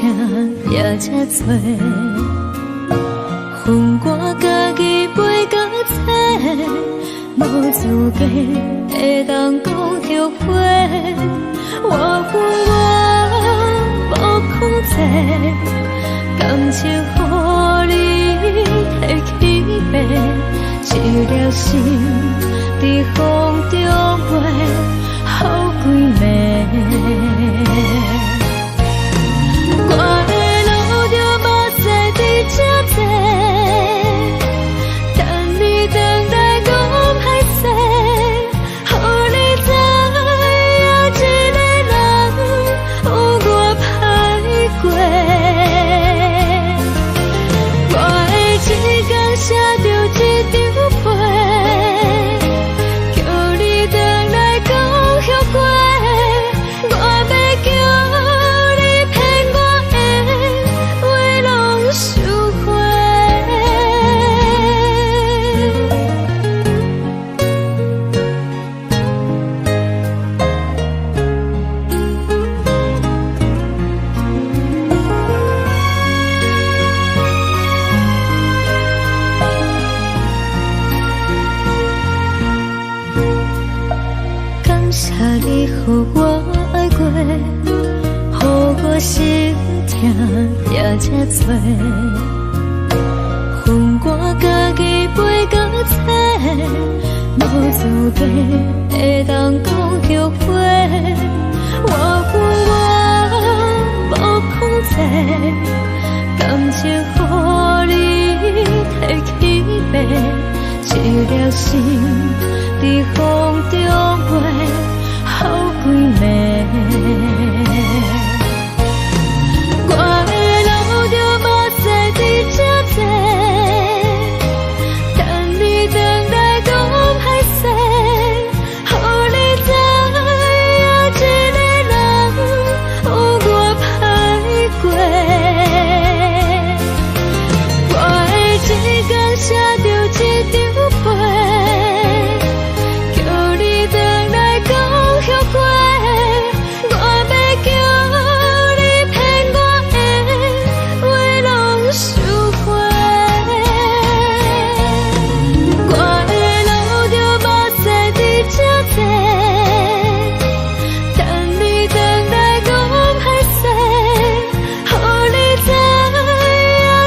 也这多。恨我家己飞到这，无资格会当讲后悔。我恨我无控制，感情予你提起白，一粒心在风中飞，好几暝。我的路就无再伫这坐，等你回来讲歹势，予你知影一个人有我歹过。我的一天写着一张被，叫你回来讲后悔。我要叫你骗我的话拢收回。感谢你予我爱过，予我心痛也这多。恨我家己飞到这，无资格会当讲后悔。我恨我无控制，感情予你提起白，一粒心在风中飞，好几暝。我的路就无再伫这坐，等你回来讲歹势，予你知影一个人有我歹过。我的一天写着一张被，叫你回来讲后悔。我要叫你骗我的话拢收回。我的路就无再伫这坐，等你回来讲歹势，予你知影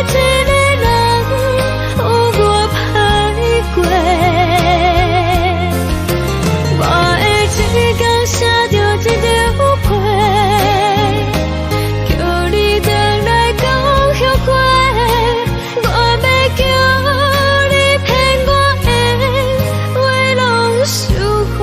一个人有我歹过。我的一天写着一张被，叫你回来讲后悔。我要叫你骗我的话拢收回。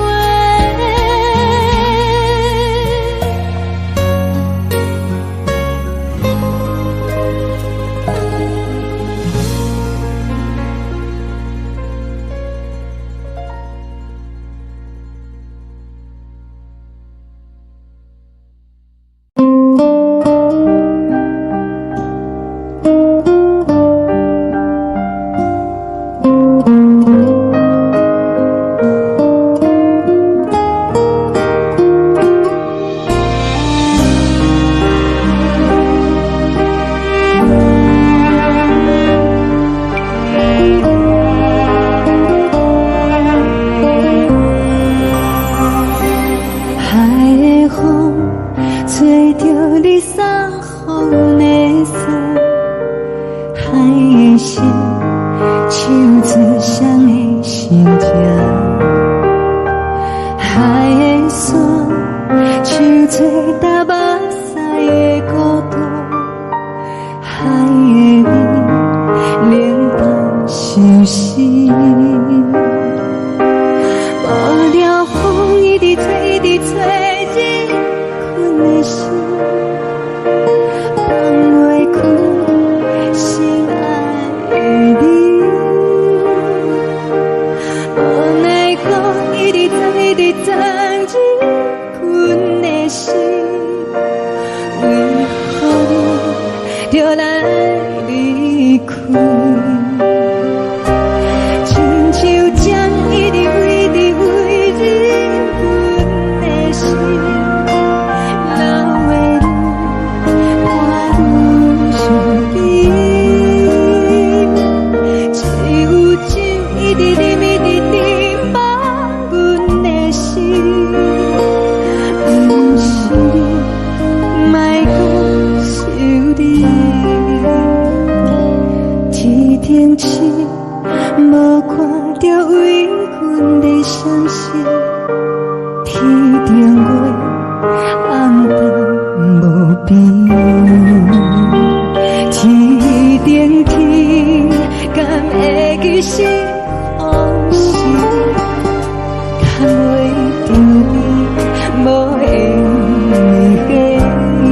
海的风吹着你送风的伞，海的心唱出双的心痛，海的山唱出打目屎的孤独，海的你冷淡伤心。无聊风一直吹，一直吹，日困的心放袂开心爱的你。无奈何一直等，一直等，日困的心，为何你就来离开？亲像将一直飞，一直飞，日困的心。你是往事，敢袂着你无缘的你。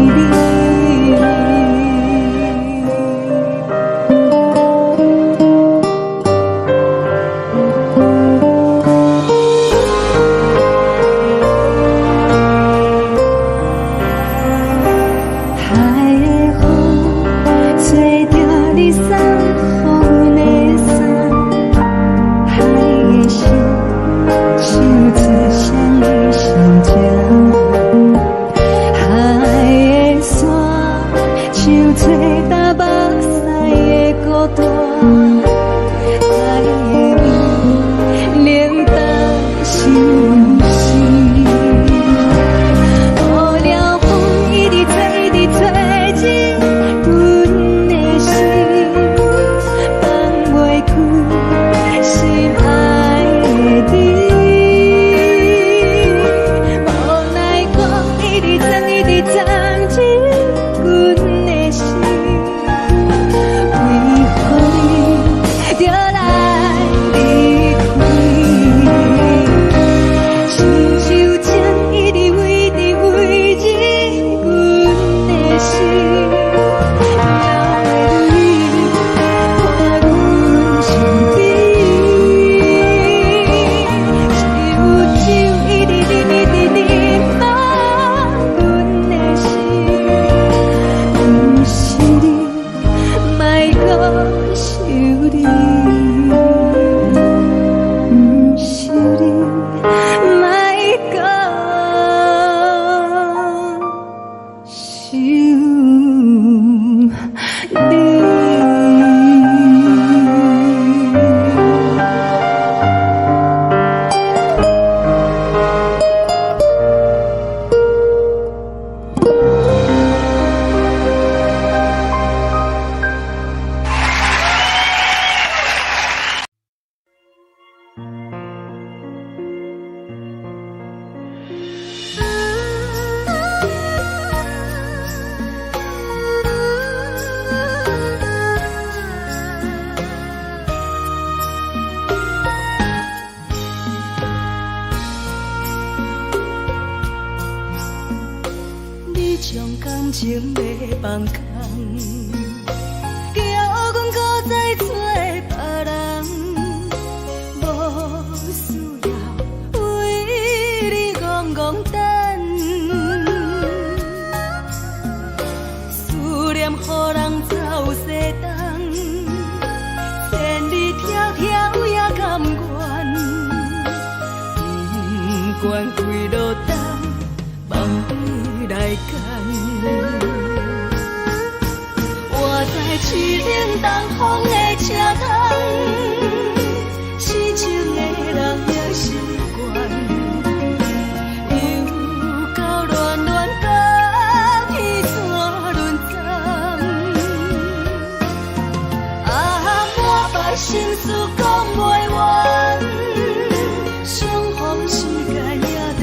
感情要放空，叫阮搁再找别人，无需要为你戆戆等，思念予人走西东，千里迢迢也甘愿，不管几落冬，梦里来干。我在市顶东风的车窗，痴情的人也习惯，又到乱乱甲天山轮站。满腹心事讲袂完，相逢时间也在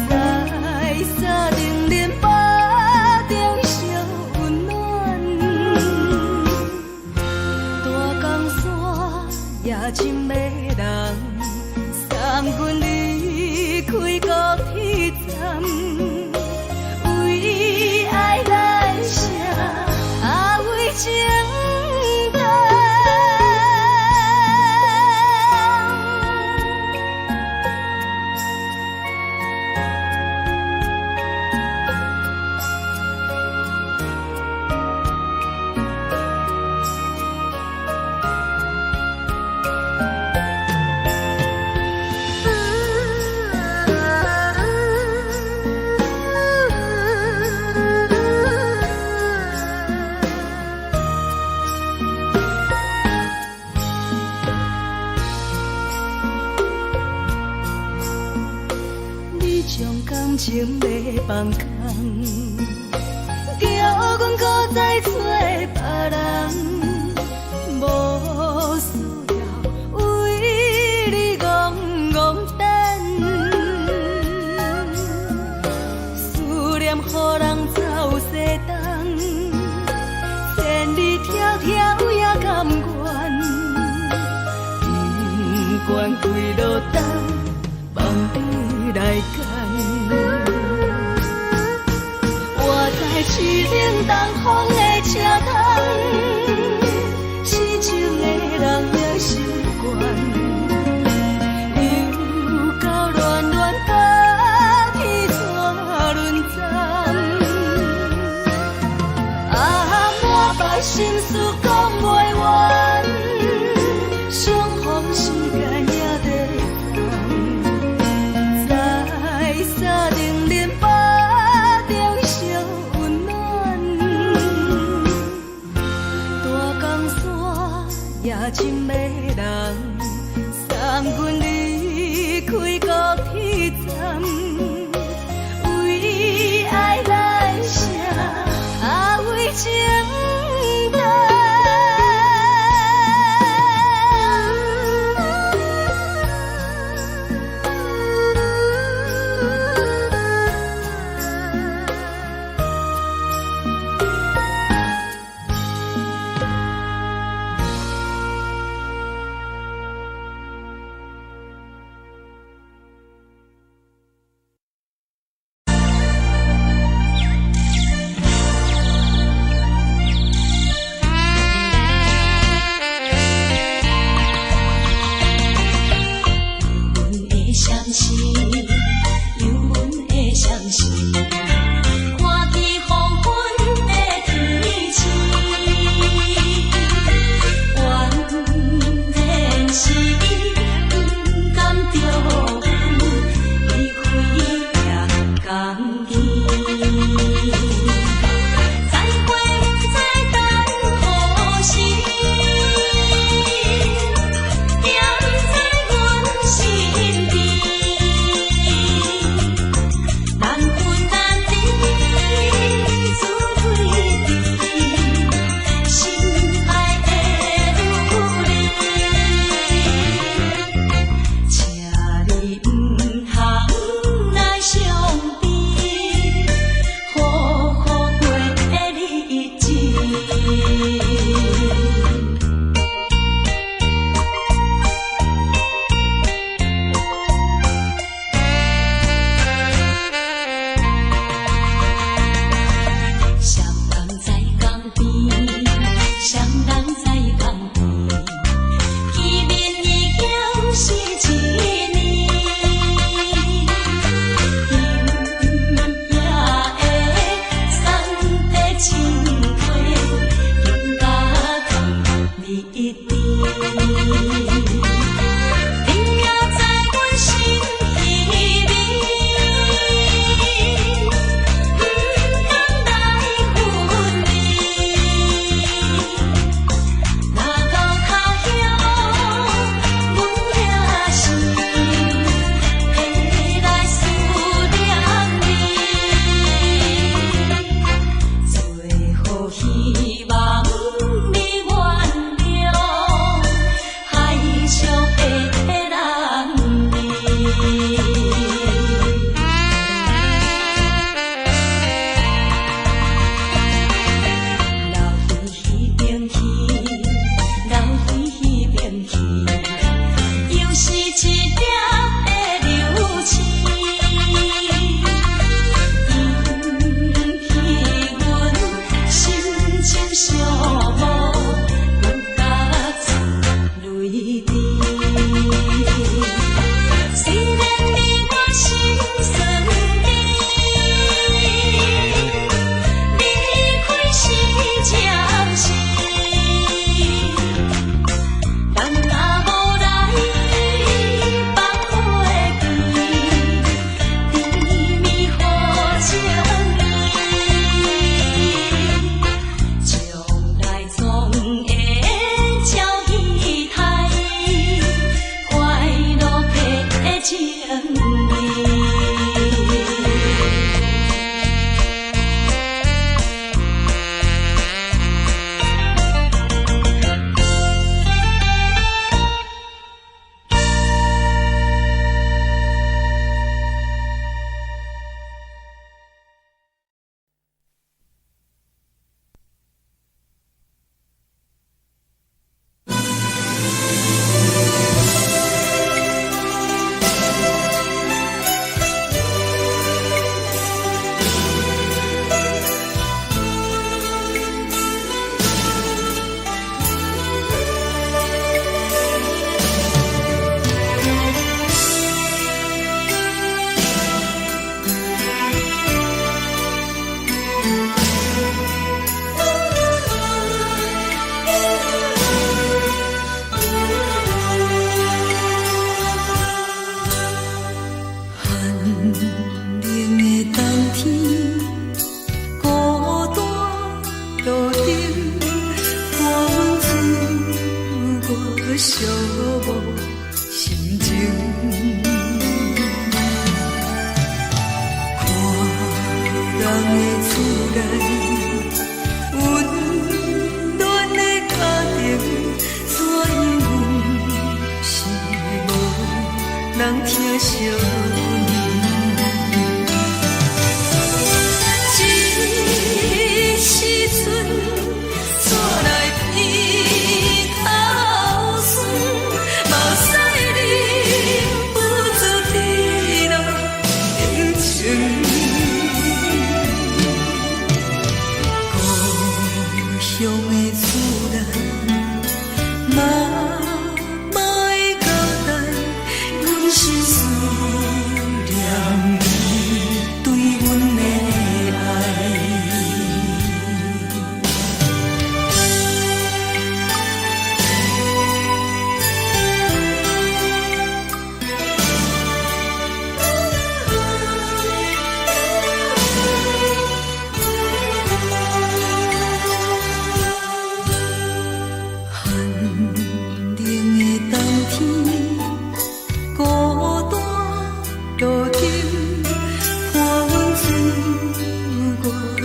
等，在沙定林巴中相温暖。大江山夜深的人，送阮离开高铁站，为爱来写为情。感情要放空，叫阮搁再找别人，无需要为你戆戆等，思念予人走西东，千里迢迢也甘愿。愿开路灯，望你来牵。我在市顶东风的车窗，痴情的人也心倦，又到乱乱甲去带轮站。满腹心事讲袂完，双方时间也在等，在沙定林巴中相温暖。大江山也真迷人，送阮离开高铁站，为爱来写为情。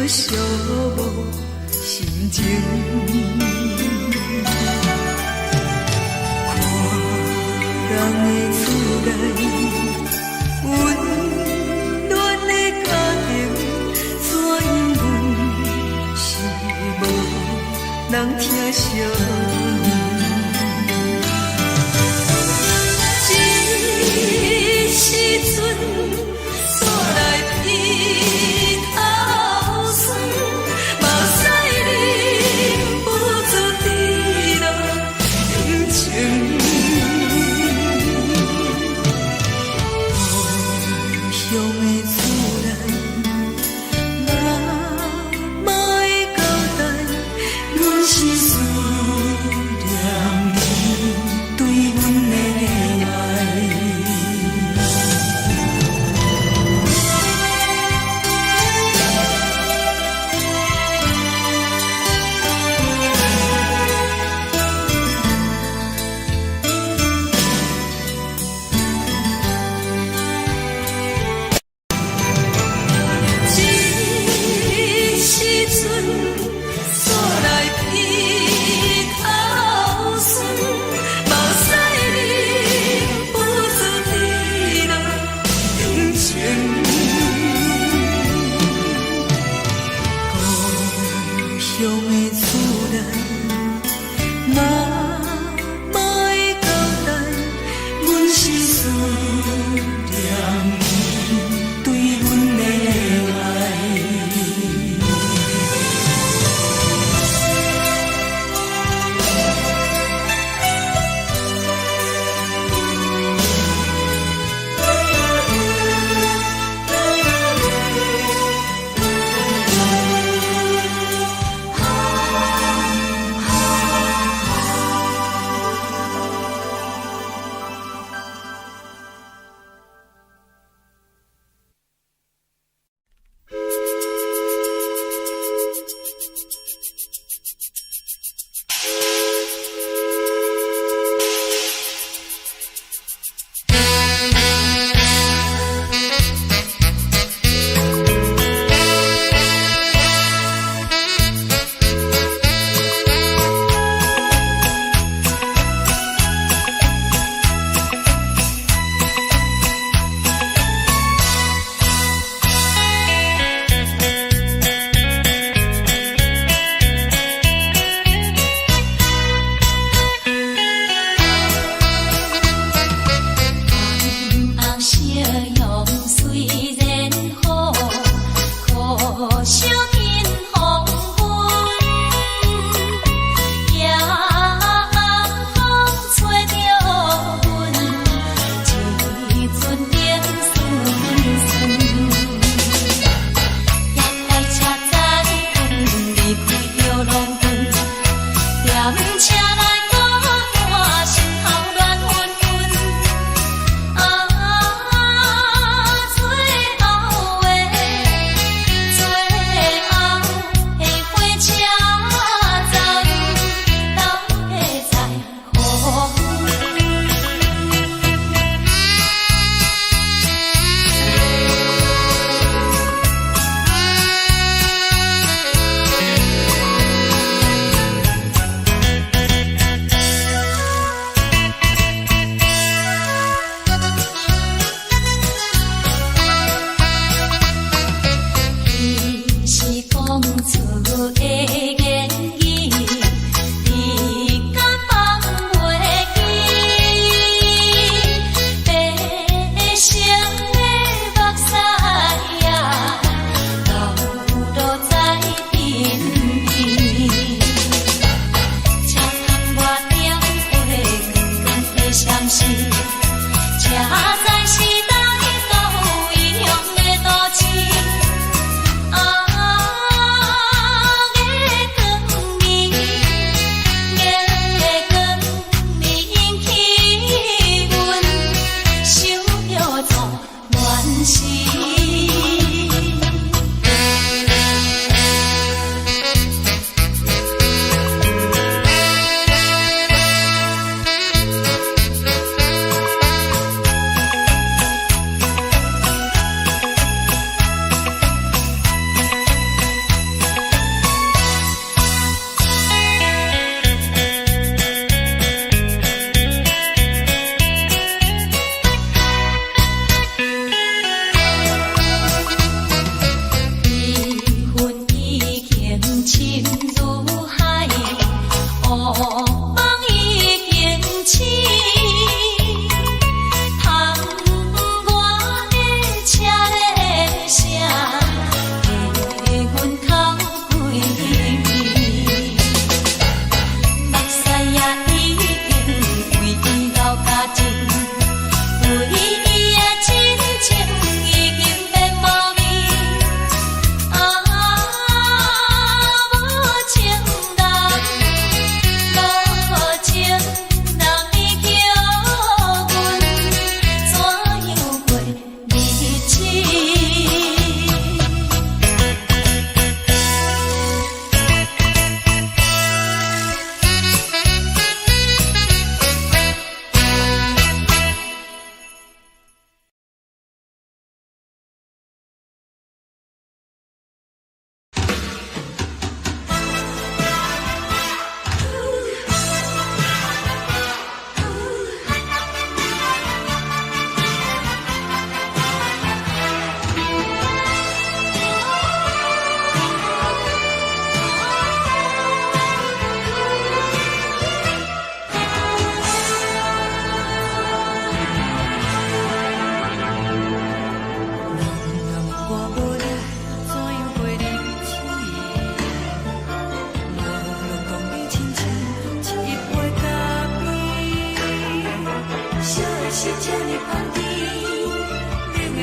寂寞心情。看人的厝内温暖的家庭，怎因为是无人疼惜？这时阵煞来鼻头酸，目屎忍不住滴落心情。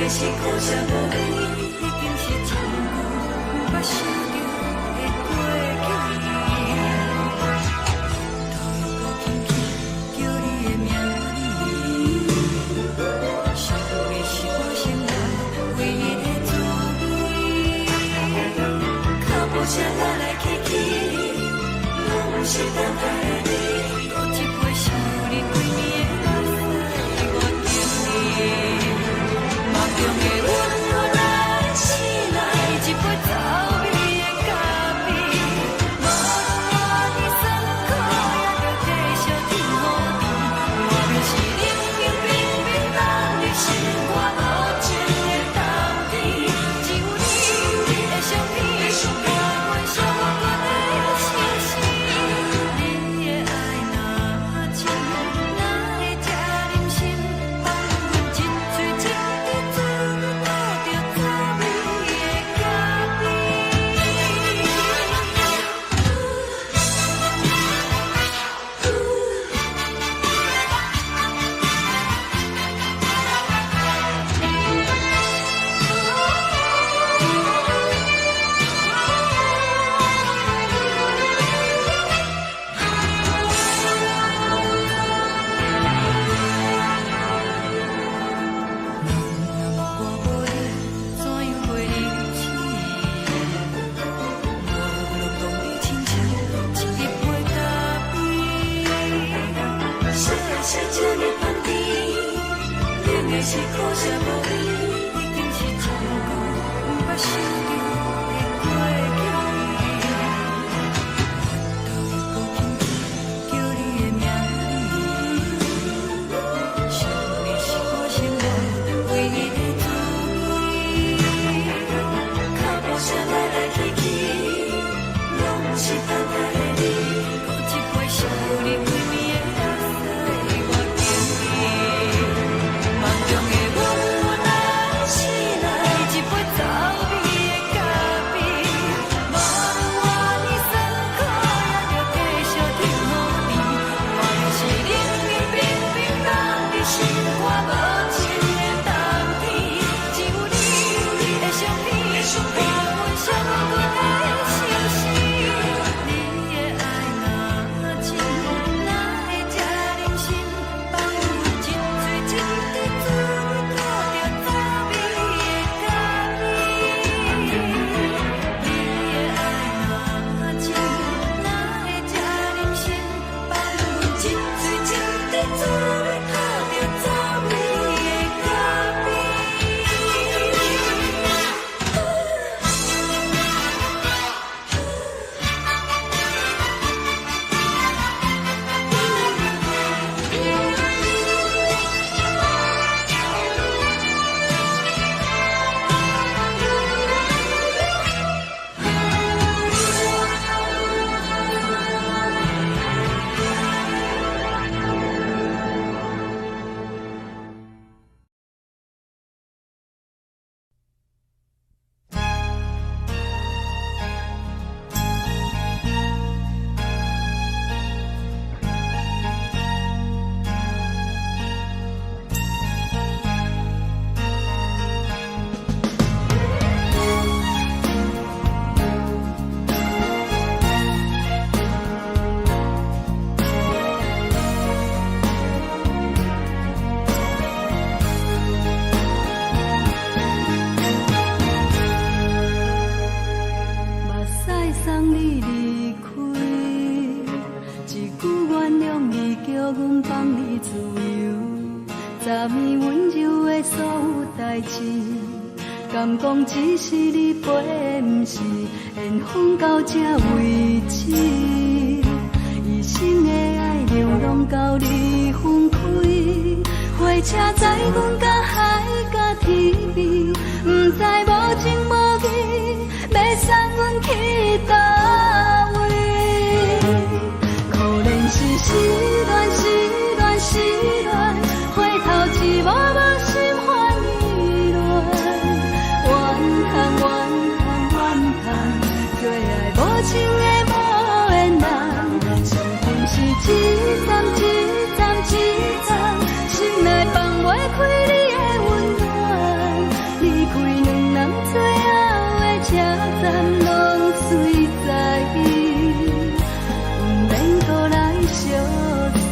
的是苦涩无味，已经是千古不朽的过去。头又搁轻轻叫你的名字，想你是我生活唯一的滋味。脚步声来来去去，拢不是等待的你，搁一杯想你几年的目屎，我敬你。梦中的阮，我来醒来，一杯走味的咖啡，无论我的酸苦，也着继续甜予你。我就是冷冷冰冰放你心肝无情的冬天，只有你的相片，我阮寂寞过的心事。你的爱若真，哪会这忍心放阮一嘴一滴滋味，倒着滋味的咖啡。我无你，怎样会忍气？无论讲你亲像一杯咖啡，小的小酒的饭店，冷的是苦涩无味，已经是千古不朽的过去。头又搁轻轻叫你的名字，想你是我生活唯一的滋味。脚步声来来去去，拢不是等待的你，搁一杯想你几暝的目屎，我敬你。梦中的阮，我来醒来，一杯走味的咖啡，无论我的酸苦，也着继续甜予你。我就是冷冷冰冰放你心肝无情的冬天，只有你的相片，我阮寂寞过的心事。你的爱若真，哪会这忍心放阮一嘴一滴滋味，倒着滋味的咖啡。你的爱若真，哪会这忍心放阮一嘴一滴滋味，倒着滋味的咖啡。目屎送你离开，一句原谅你，叫阮放你自由。昨暝温柔的所有代志，敢讲只是你陪，不是缘分到这为止。一生的爱流浪到你分开，火车载阮甲海甲天边，不知无情无义，要送阮去倒位？可能是失恋，失恋，失恋，回头一幕幕心烦意乱，怨叹，怨叹，怨叹，最爱无情的无缘人，情份是一站一站一站，心内放袂开你的温暖。水在，不免搁来相送。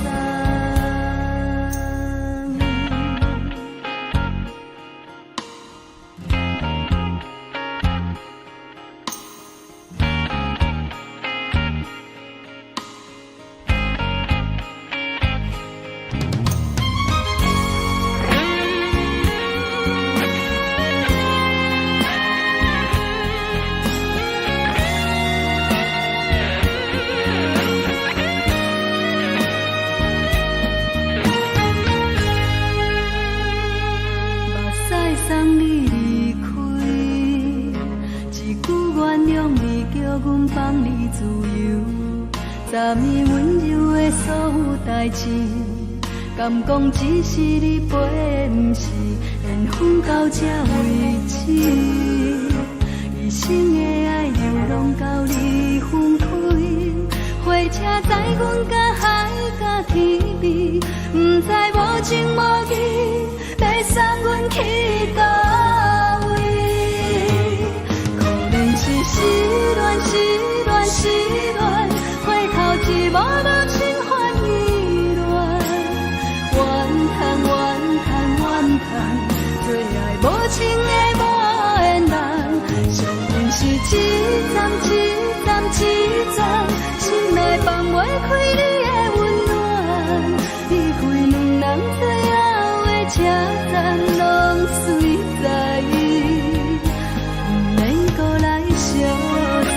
送你离开，一句原谅你，叫阮放你自由。昨暝温柔的所有代志，敢讲只是你陪，不是缘分到这为止。一生的爱流浪到你分开，火车载阮甲海甲天边，不知无情无义。要送阮去倒位？可能是失恋，失恋，失恋，回头一幕幕心烦意乱，怨叹，怨叹，怨叹，最爱无情的无缘人。伤痕是一站一站一站，心内放袂开你的温暖，离开两人最后的车站拢随在，不免搁来相送。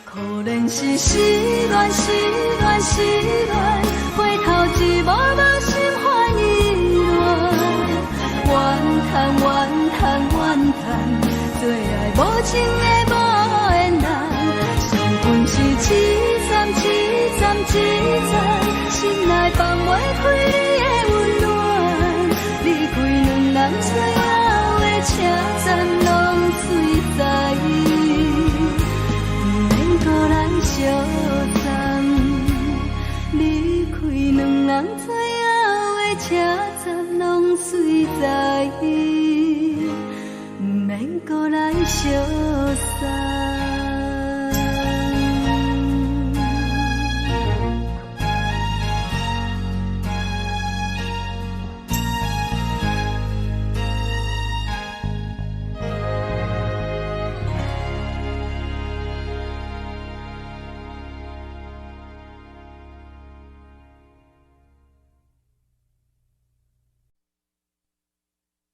可能是失恋，失恋，失恋，回头一幕幕心烦意乱，怨叹，怨叹，怨叹，最爱无情的无缘人。伤痕是一站一站一站，心内放袂开你的温暖，离开两人最后的车站拢随在，不免搁来相送。离开两人最后的车站拢随在，不免搁来相送。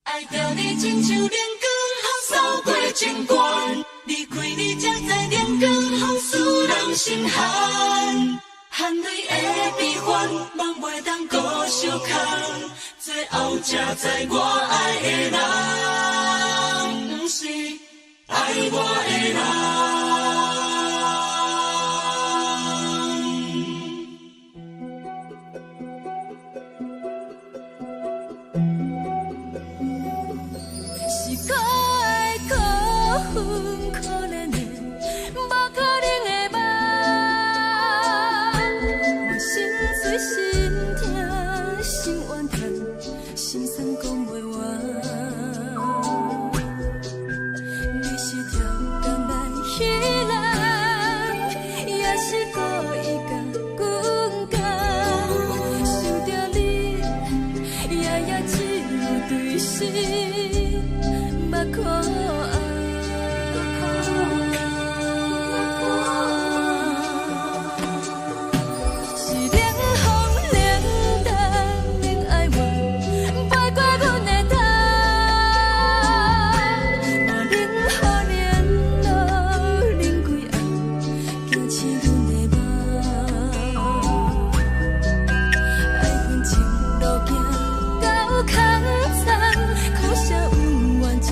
爱着你亲像阳光扫过情关，离开你才知阳光风使人心寒。含泪的悲欢，望袂当搁相牵，最后才知我爱的人，不是爱我的人。是可爱可恨可怜的，无可能的梦。我心碎心痛心怨叹，心酸讲袂完。你是挑工来戏人，也是故意甲阮讲，想着你夜夜只有对视。目看爱，是冷风冷淡冷爱我，飞过阮的头，嘛冷雨冷落冷归暗，惊醒阮的梦。爱恨情路行到空残，苦涩温婉就。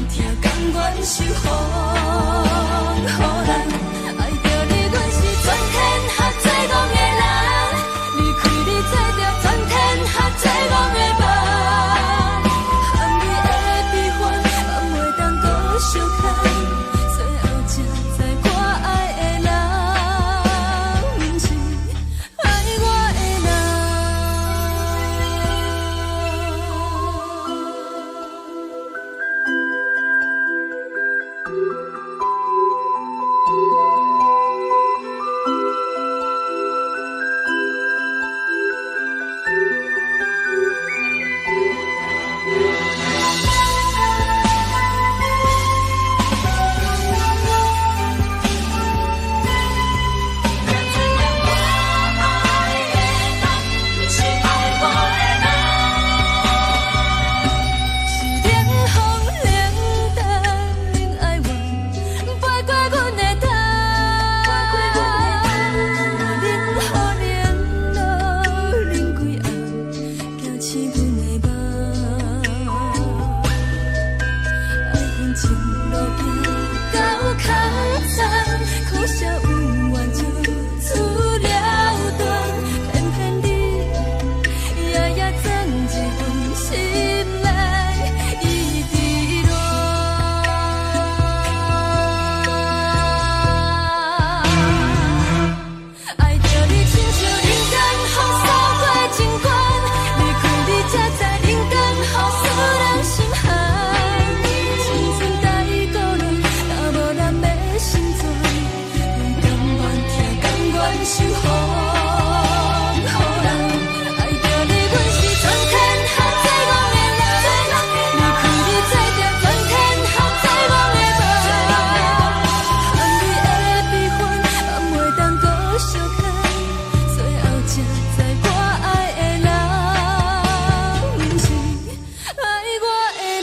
疼，甘愿受风雨人，爱着你，阮是全天下最戆的人，离开你做着全天下最戆的梦，含你的悲欢，嘛袂当搁相牵，最后才知我爱的人，不是爱我的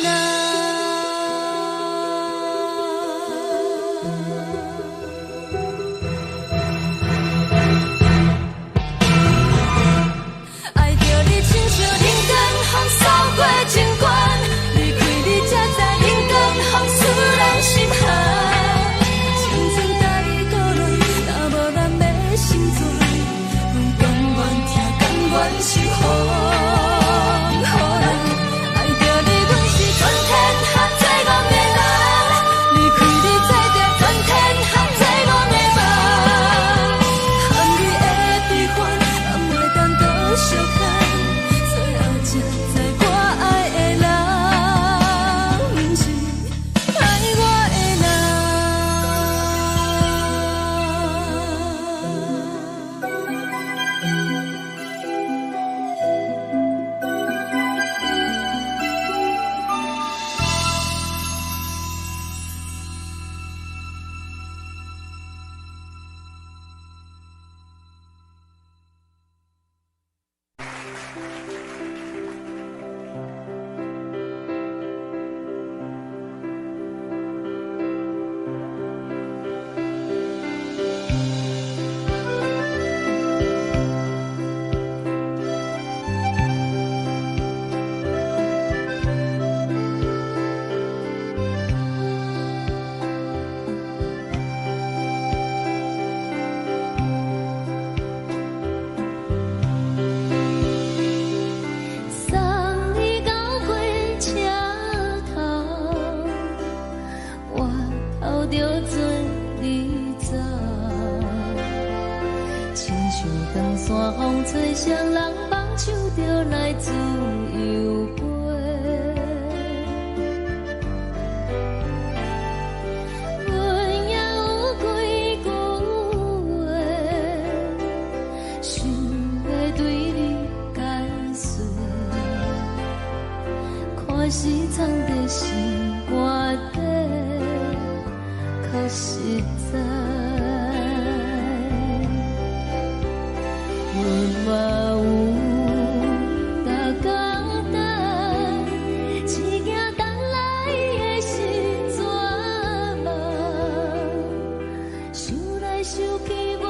人。是藏在心肝底，较实在。阮嘛有逐工等，一件等来的是怎梦？想来想去袂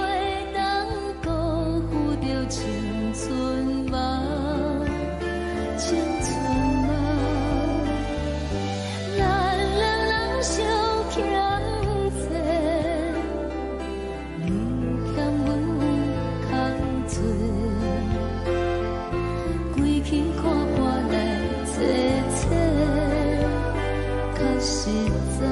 当辜负着青春梦，青春梦。啦啦。实在。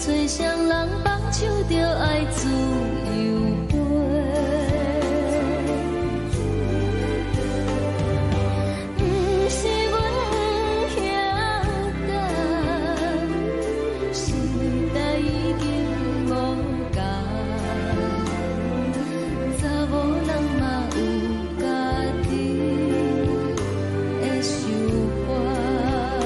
吹双人放手着爱自由飞，不是阮不晓得，时代已经无同，查某人嘛有家己的想法。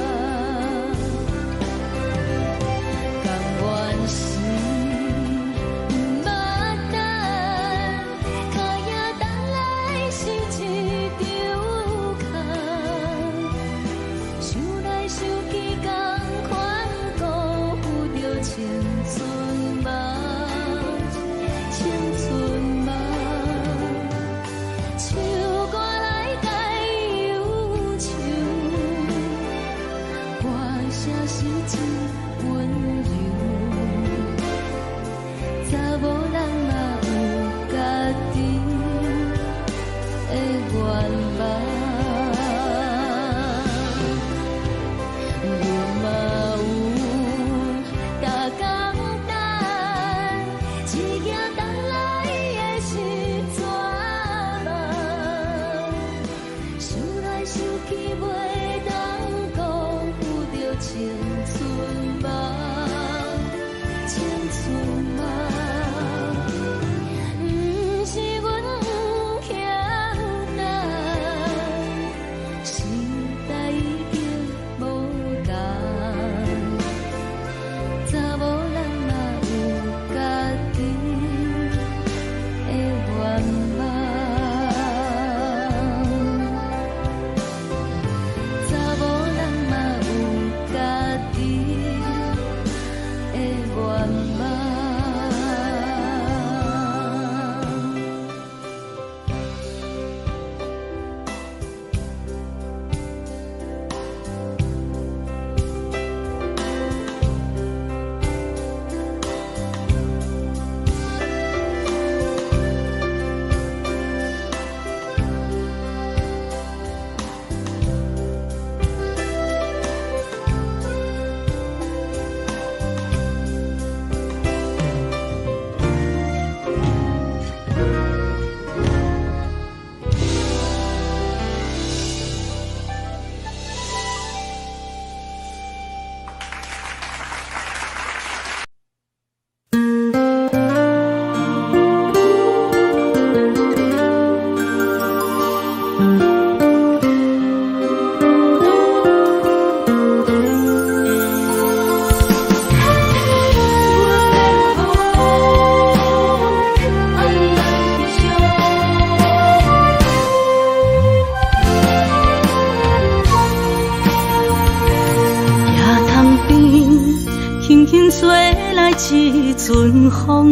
一阵风，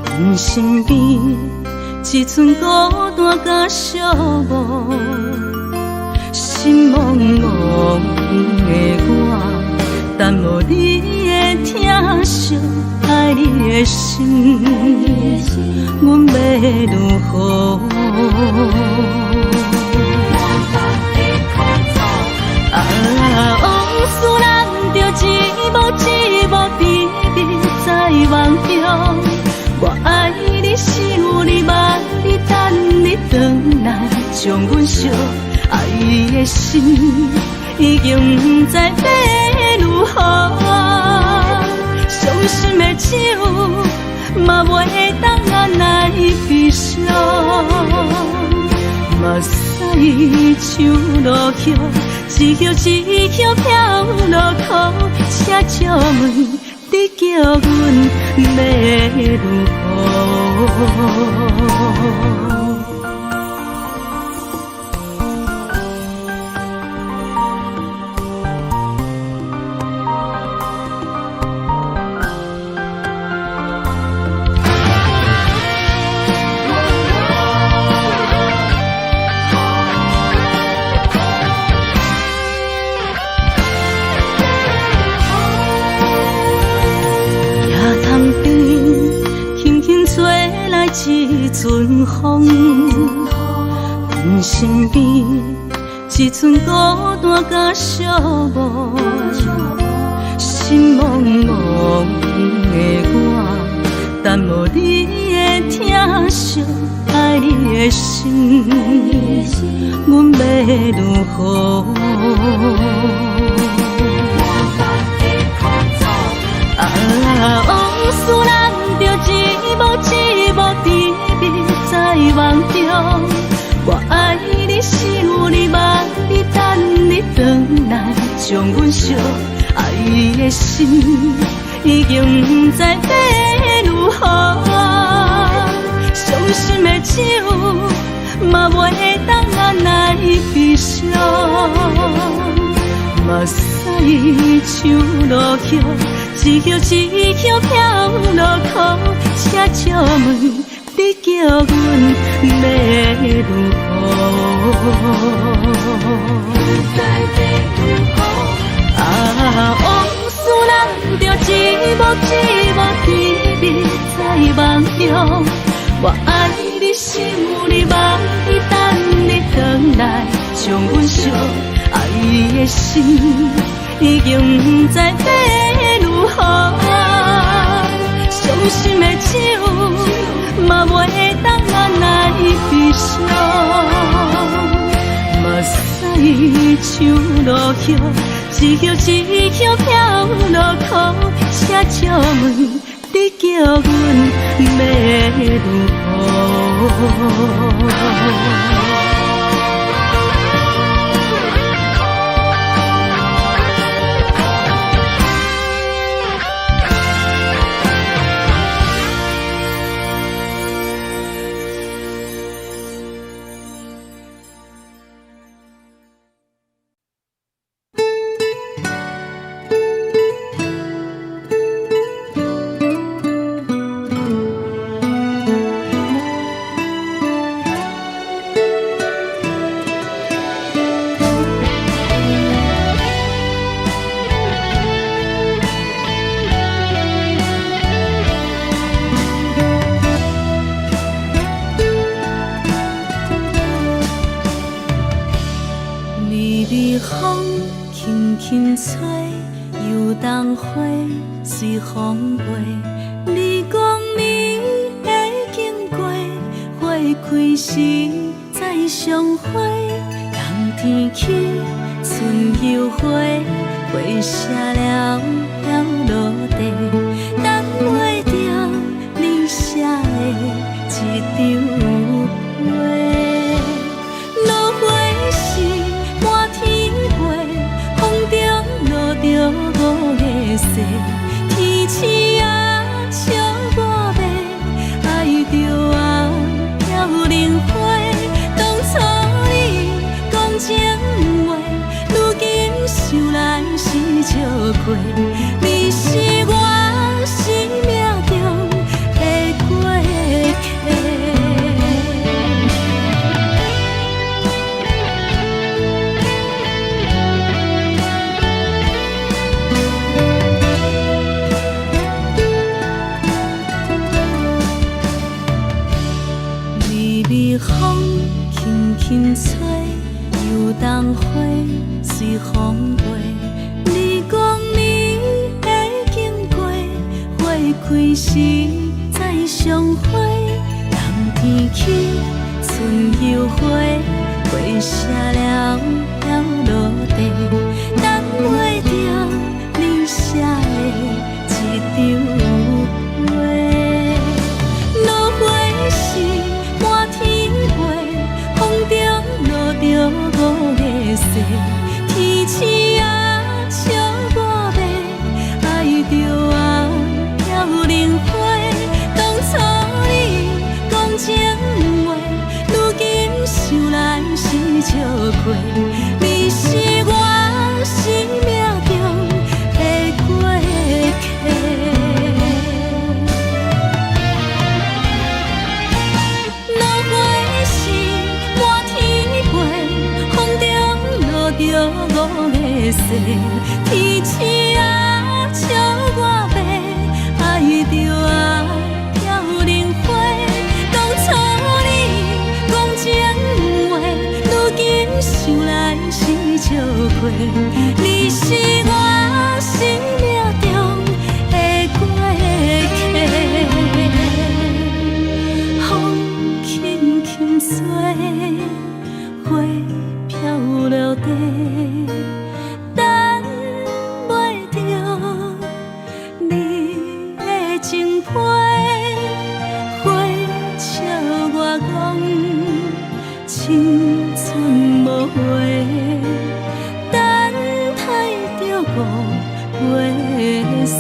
阮身边一阵孤单甲寂寞，心茫茫的我，等无你的疼惜，爱你的心，阮要如何？往事人着一幕甜蜜在梦中，我爱你是有你望你等你回来，将阮惜爱你的心已经不知要如何，伤心的手嘛袂当按来悲伤。嘛使像落叶，一叶一叶飘落土，请借问你叫阮要如何？一阵风，阮身边一寸孤单甲寂寞，心茫茫的我，等无你的疼惜，爱你的心，阮要如何？往事人着一幕一幕甜蜜在梦中，我爱你是有你梦，你等你回来，将阮惜爱的心已经不知要如何。伤心的手嘛袂当按来悲伤，嘛使像落叶。一叶一叶飘落土，请借问你叫阮要如何？往事人着一幕一幕甜蜜在梦中，我爱你是有你梦，你等你回来，将阮惜爱的心已经不知要如何。伤心的手嘛袂当按来悲伤，嘛使像落叶，一叶一叶飘落土，请借问你叫阮要如何？随风飞，你讲你会经过，花开时再相会。冬天起，春又回，花谢了落地，等袂着你写的一张画。落花时满天飞，风中落着五个色。天星啊，笑我迷，爱着啊，飘零花。当初你讲情话，如今想来是笑过。你是我生命中的过客。风轻轻吹，又当花随风飞。你讲你会经过，花开时再相会。冬天起，春又回，花谢了落地，等袂着你写的一张画。落花时满天飞，风中说，天星啊，笑我白，爱着啊，飘零花。当初你讲情话，如今想来是笑话。你是我生命中的过客，风轻轻吹，花飘落地。青春无悔，等待着五月雪。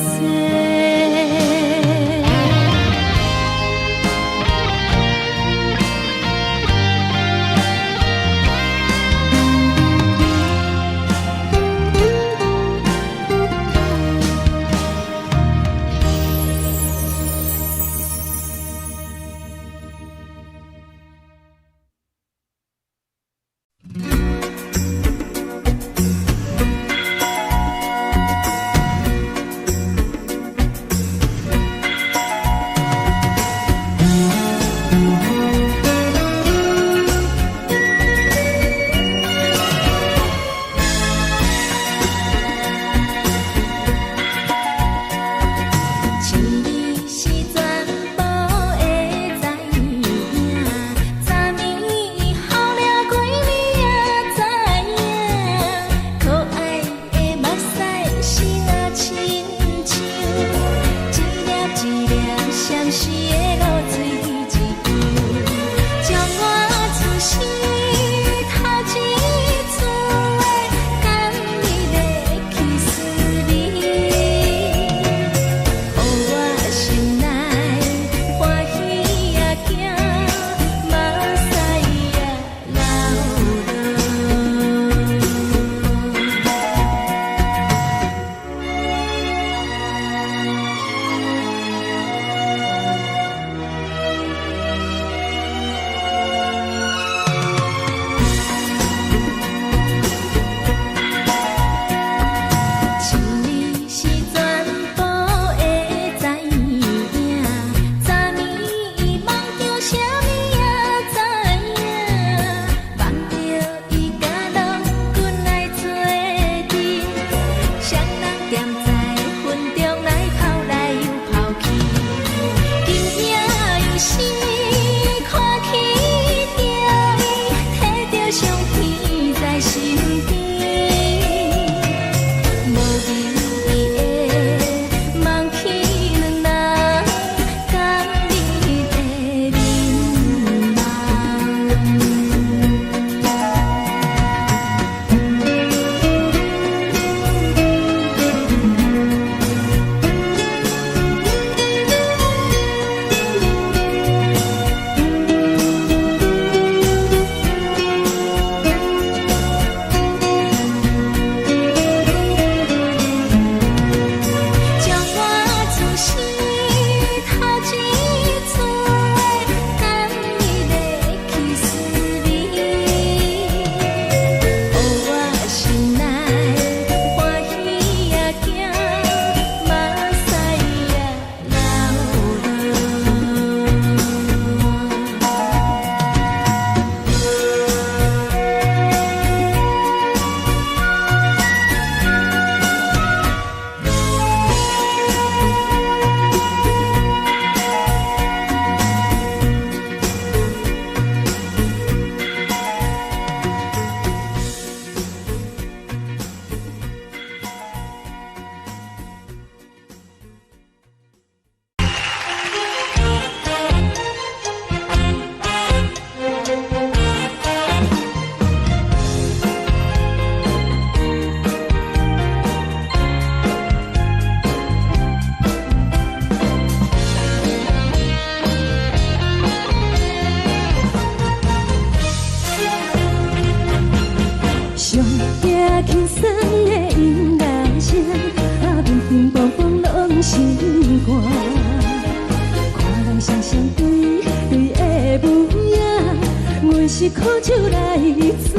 是苦酒来作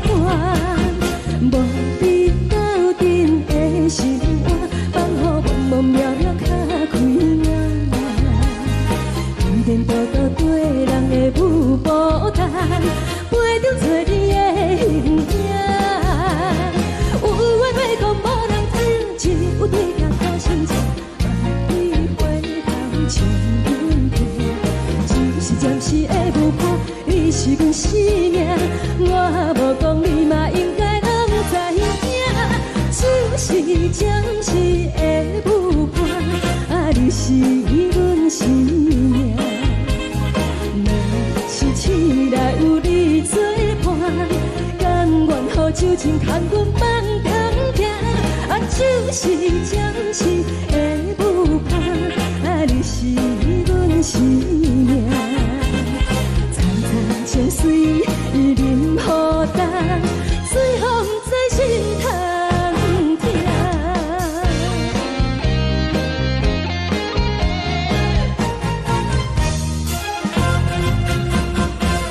伴，无你等情牵阮梦中行，啊，就是暂时的舞伴，啊，你是阮生命。苍苍情水任何淡，随风在心头听。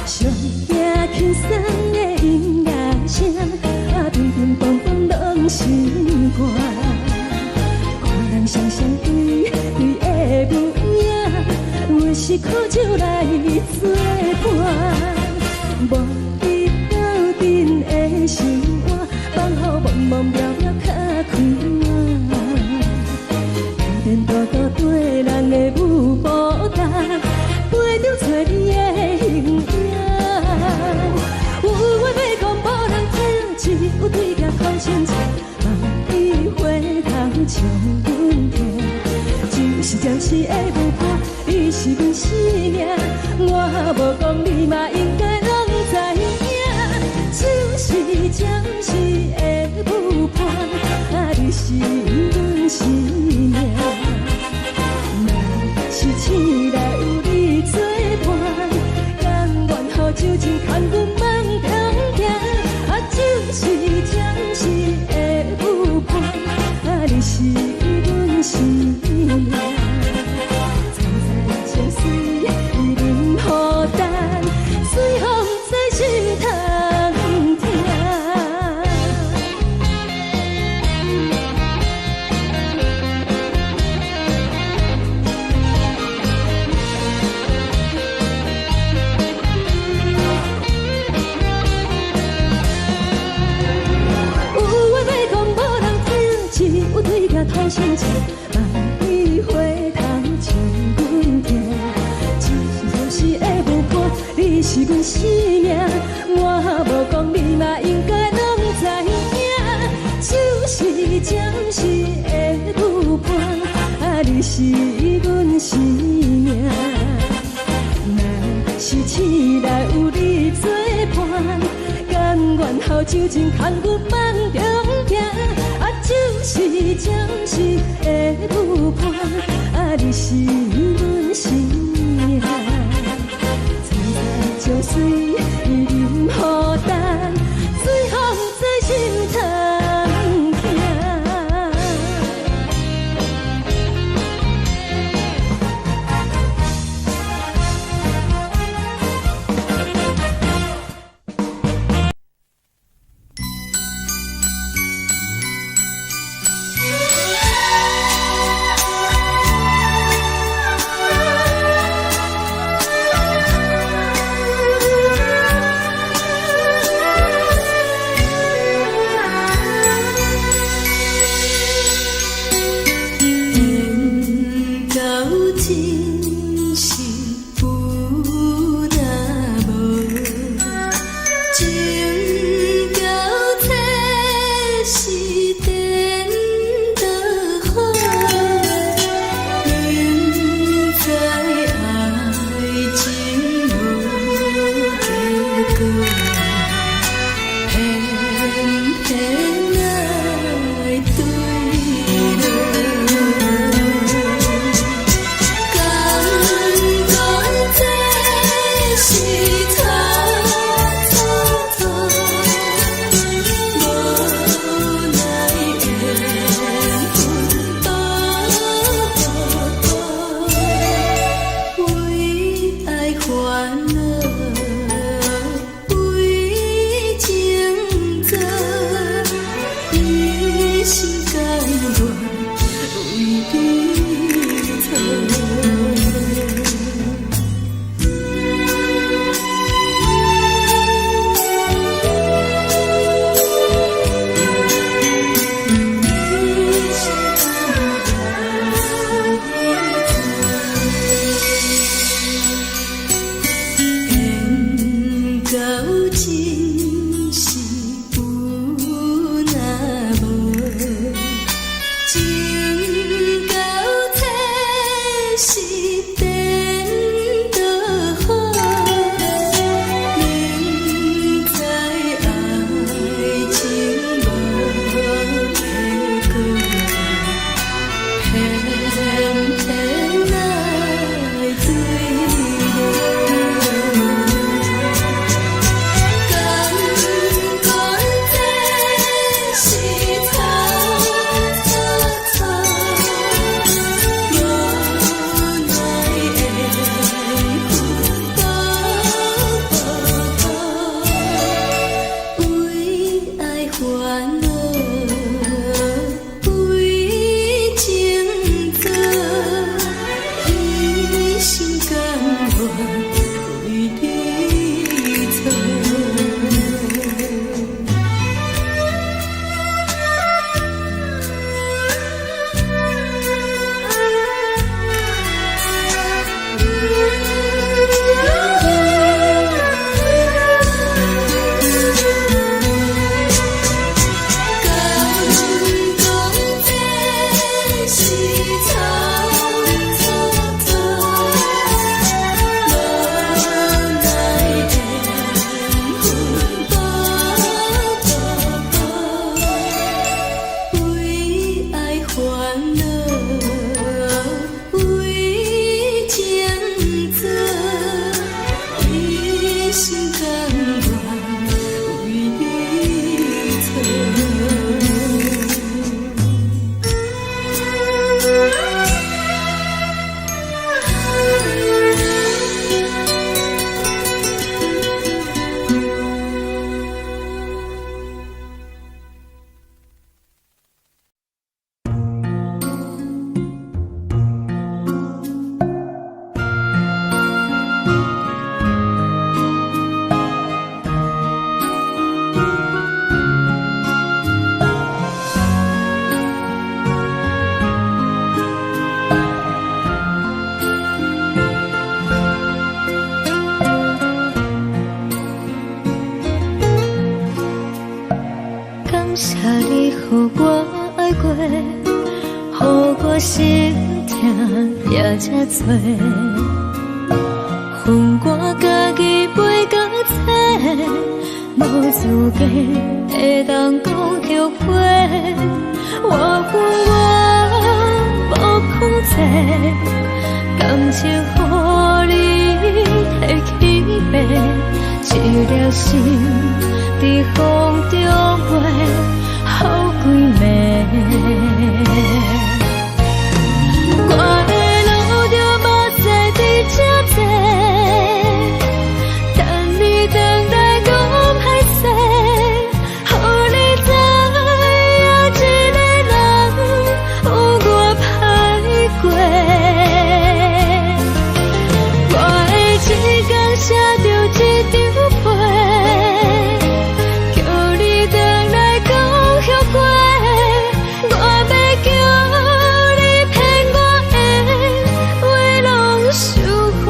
上惊轻松的音乐声，啊，乒乒乓乓拢心肝。看人双双对对的舞影，有时苦酒来作伴。无你斗阵的生活，放乎茫茫渺渺较快活。颠颠倒倒对人的舞步踏，陪着找你的形影。有话要讲无人听，只有对镜头前镜，梦里回头将阮听。就是暂时的舞伴，你是阮生命，我无讲你嘛应该拢知影。就是暂时的舞伴，啊，你是阮生命。若是醒来有你作伴，甘愿予酒精牵阮梦中行。啊，就是暂时的舞伴，啊，你是阮生命。苍苍情水任何淡，随风在心头听。有话要讲无人听，只有对镜头前镜，梦里回头将阮听。就是的舞伴，你是阮生命，我无讲你嘛应该拢知影。就是暂时的舞伴，啊，你是阮生命。若是醒来有你作伴，甘愿予酒精牵阮梦中行。啊，就是暂时的舞伴，啊，你是阮生命。苍苍情水任何淡，随风在心头听。情谢你，予我爱过，予我心痛也这多。恨我家己袂到切，无资格会当讲后悔。我无控制，感情予你提起飞，一粒心在风中飞，好几暝。我的路着目屎在这多，等你回来讲歹势，予你知影一个人有我歹过。我的一天写着一张被，叫你回来讲后悔。我要叫你骗我的话拢收回。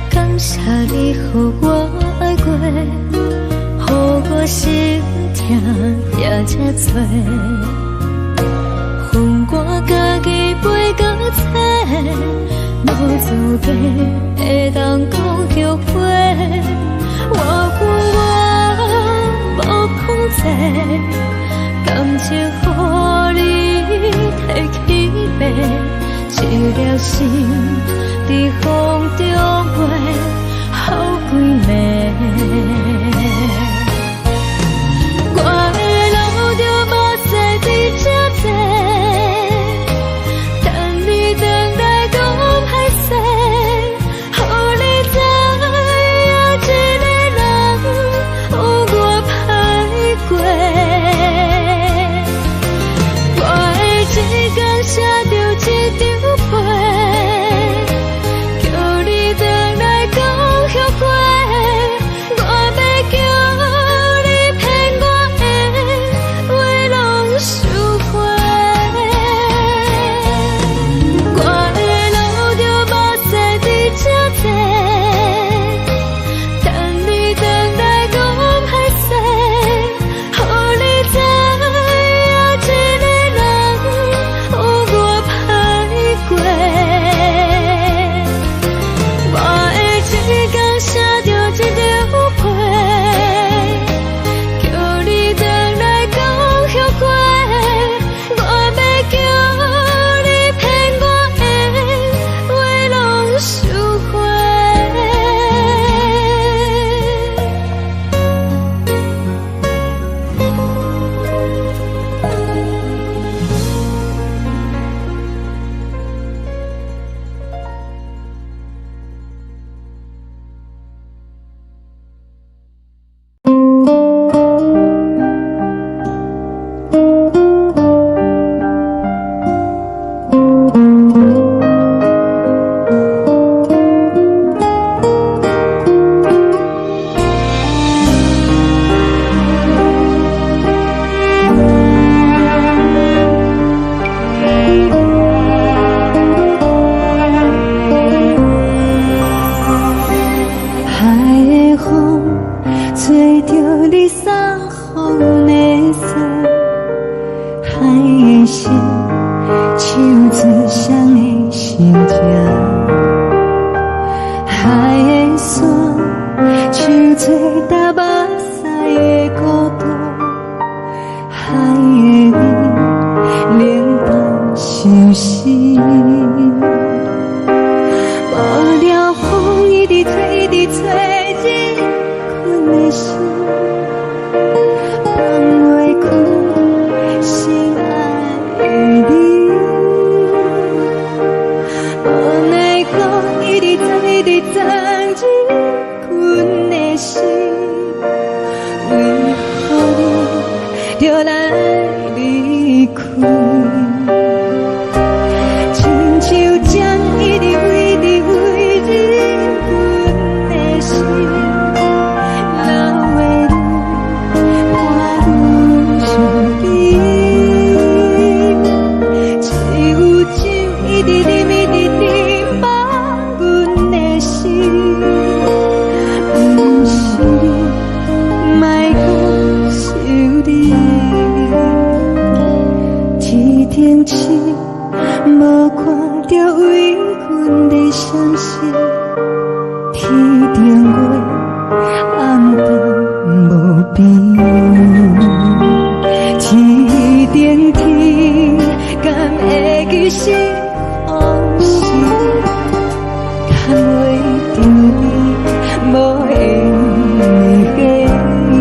感谢你，予我爱过，予我心痛也这多。恨我家己袂到切，无资格会当讲后悔。我无控制，感情予你提起飞，一粒心在风中飞，好几暝。我的路着目屎在这多，等你回来讲歹势，予你知影一个人有我歹过。我的一天写着一张被，叫你回来讲后悔。我要叫你骗我的话拢收回。我的路着目屎在这多，等你回来讲歹势，予你知影一个人有我歹过。我的一天写着一张被，叫你回来讲后悔。我要叫你骗我的话拢收回。海的风吹着你送风的伞，海的心唱出双的心痛，海的山唱出打目屎的孤独，海的你冷淡伤心。无聊风一直吹，一直吹，日困的心放袂开，心爱你。无奈讲一直藏，一直藏，日困的心，为何你就来离开？亲像针一直为日困。定月暗淡无边，天顶天，敢会记是往事？叹话中你无缘给你。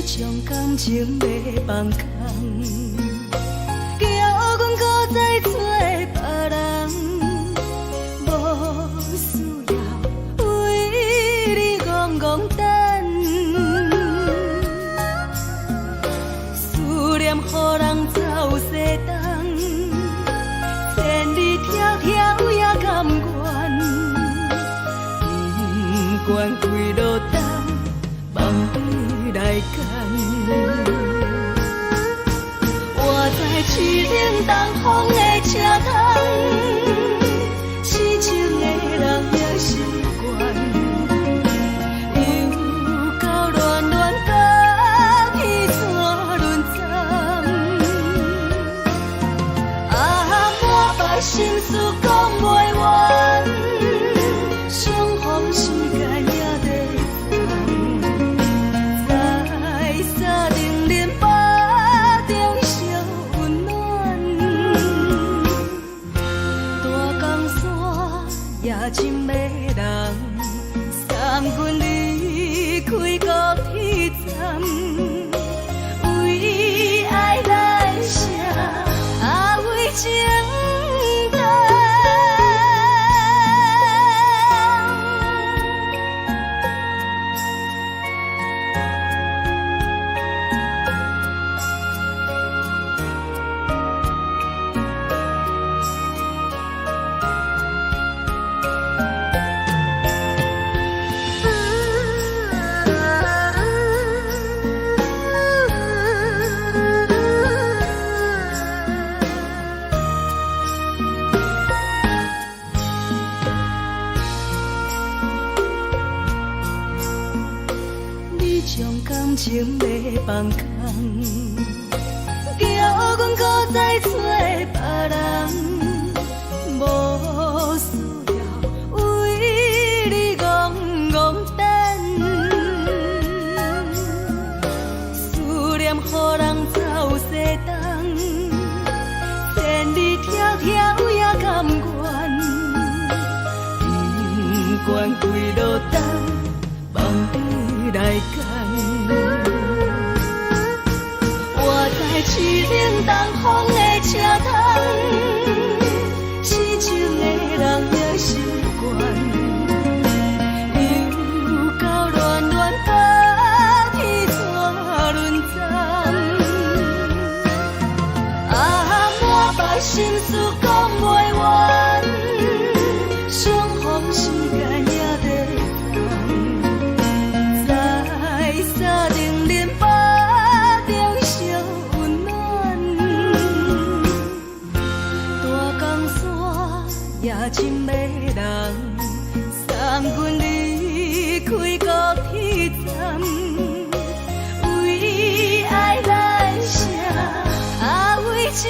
将感情要放空，叫阮搁再找别人，无需要为你戆戆等，思念予人走西东，千里迢迢也甘愿，不管几路灯，梦里来干。我在痴冷东风的车窗，痴情的人也习惯，又到恋恋甲彼山论斩。啊，满腹心事讲袂完，相逢时间也在真迷人，送阮离开高铁站，为爱来写，为情长。将感情要放空，叫阮搁再找别人，无需要为你戆戆等，惯几落单，望你来牵。我在市冷东风的车窗，痴情的人也习惯，又到乱乱把天带轮转。满腹心事讲袂完，相逢时间也在等，在沙冷冷巴中相温暖。大江山也真迷人，送阮离开高铁站，为爱来写，为情。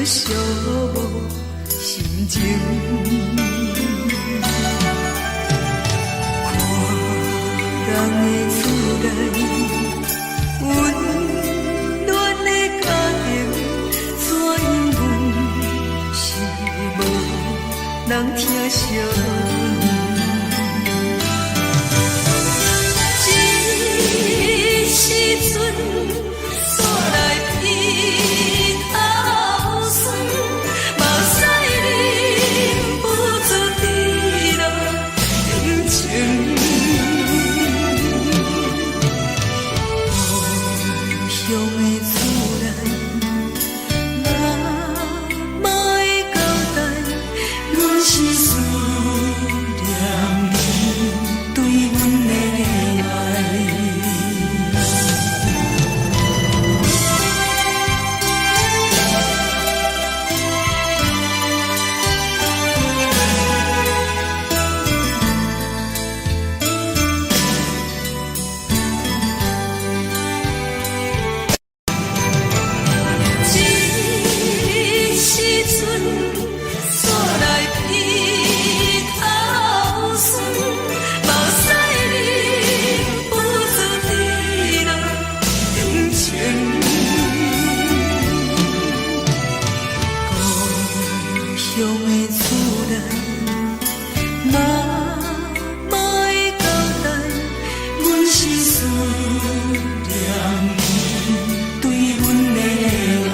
寂寞心情。看人的厝内温暖的家庭，怎因阮是无人疼惜？时阵煞来鼻头酸，目屎忍不住滴落眼睛。故乡的厝内，哪会交代？阮是思念你对阮的爱。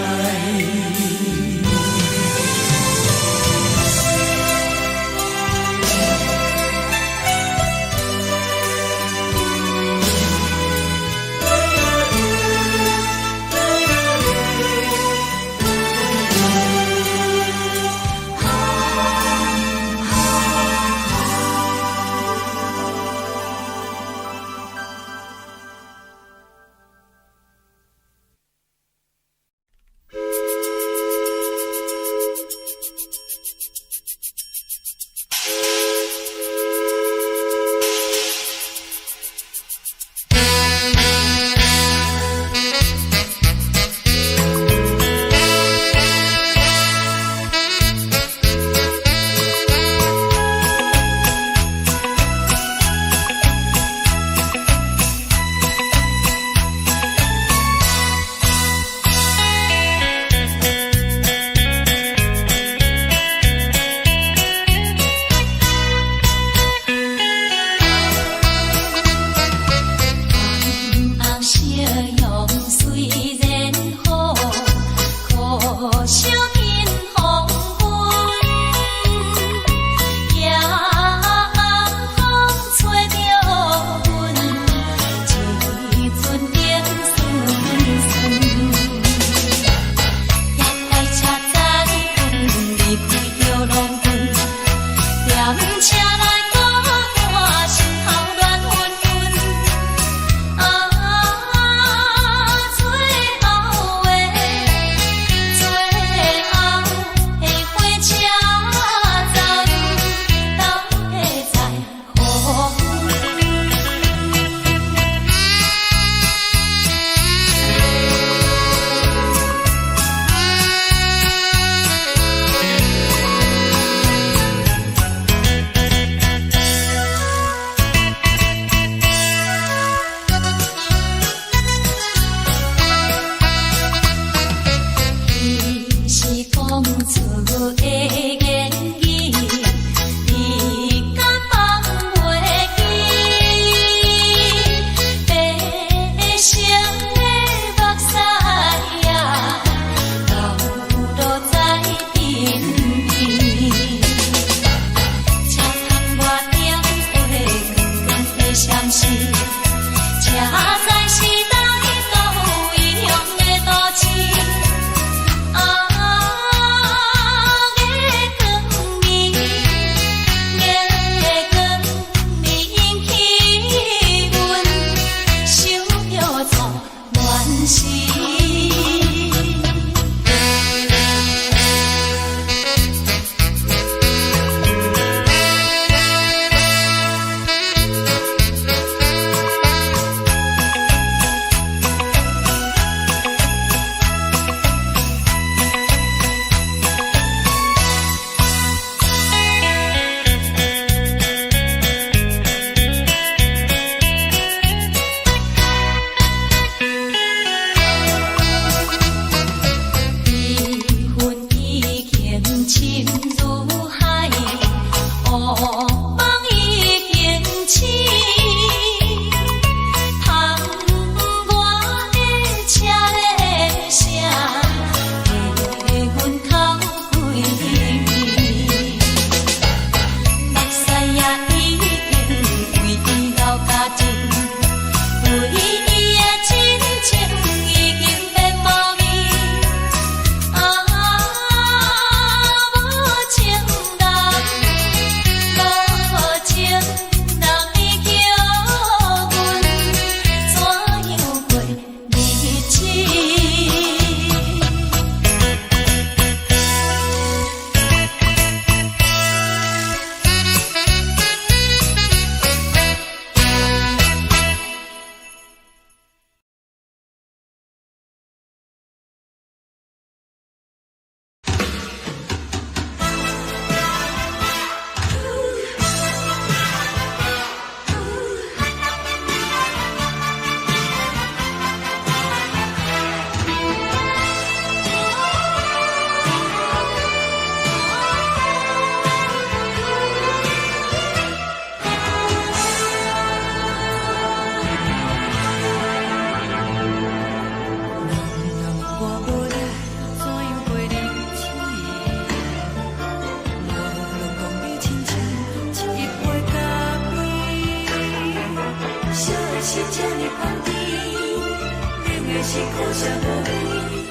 苦涩无味，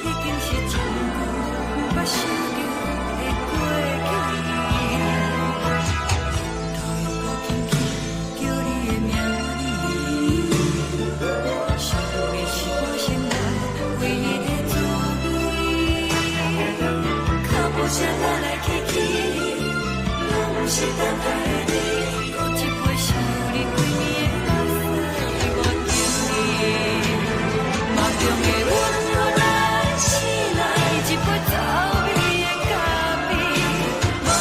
已经是真久捌想着的过去。头又搁轻轻叫你的名字，想的是我生来唯一的滋味。脚步声来来去去，拢是等待你，搁一杯想你几年的目屎，我着你。梦中的阮我来醒来，一杯走味的咖啡，无论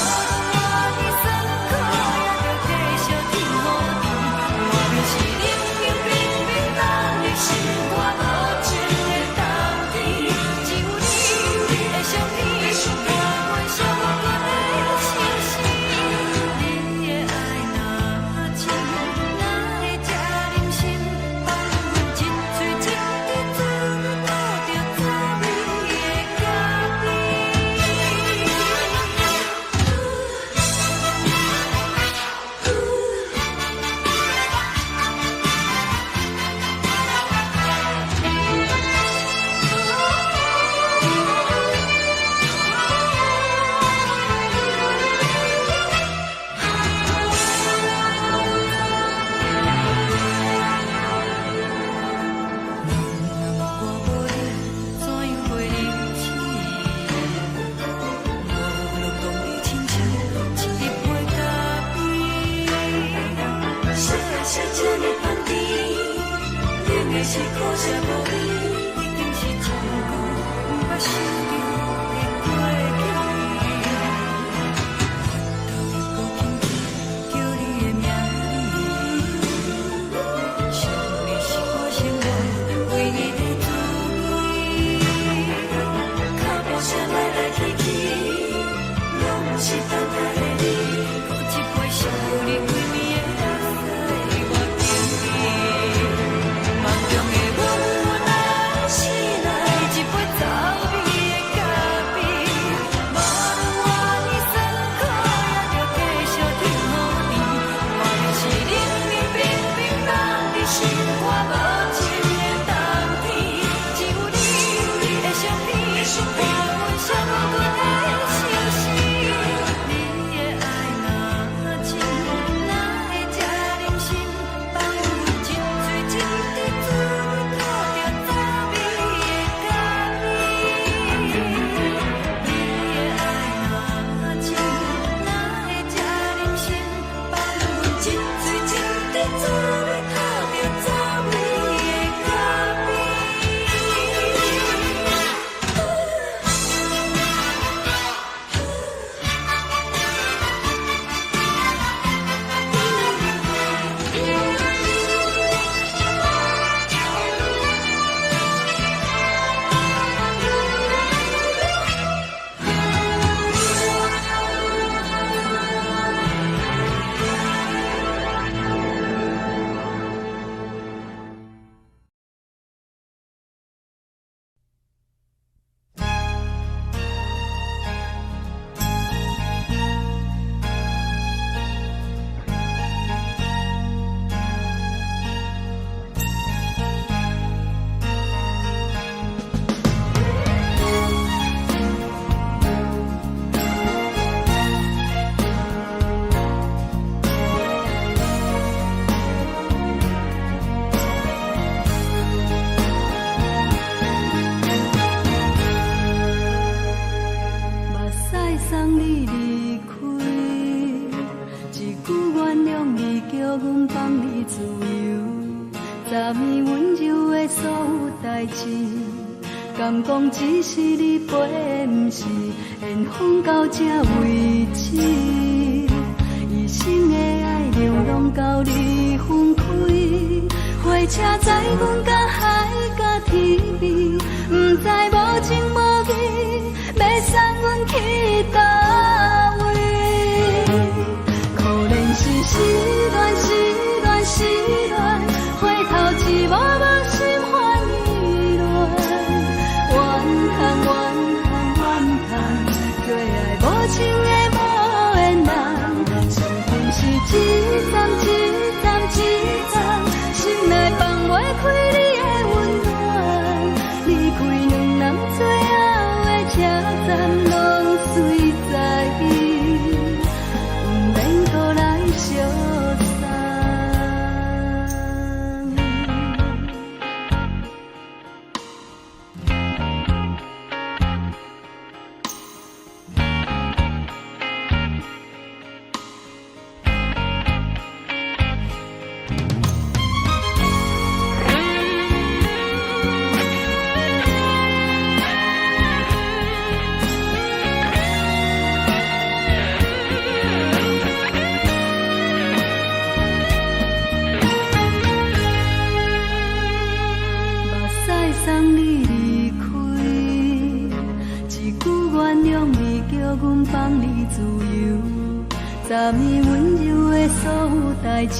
我的酸苦，也着继续甜乎甜。我就是冷冷冰冰冷的心肝，无情的冬天，只有你的相片，我阮寂寞过的心事。你的爱若真，哪会这忍心放阮一嘴情的滋味，吐着滋味的咖啡。我无你，怎样袂离去？无路当你亲像一杯咖啡，小的小这呢放甜，冷的是苦涩无味，已经是真久捌想着的过去。头又搁轻轻叫你的名字，想的是我生来唯一的滋味。脚步声来来去去，拢是等待你，搁一杯想你几暝的目屎，我着你。梦中的阮我来醒来，一杯走味的咖啡，无论我的酸苦，也着继续甜乎甜。我就是冷冷冰冰冷的心肝，无情的冬天，只有你的相片，我阮寂寞过的心事。你的爱若真，哪会这忍心放阮一嘴情的滋味，吐着滋味的咖啡。你的爱若真，哪会这忍心放阮一嘴情的滋味，吐着滋味的咖啡。目屎送你离开，一句原谅你，叫阮放你自由。昨暝温柔的所有代志，敢讲只是你陪，不是缘分到这为止。一生的爱流浪到你分开，火车载阮甲海甲天边，不知无情无义，要送阮去倒位？可能是失恋，失恋，失恋，回头一幕幕心烦意乱，怨叹，怨叹，怨叹，最爱无情的无缘人，生命是一站一站一站，心内放袂开你的温暖。你离开，一句原谅你叫阮放你自由，昨暝温柔的所有代志，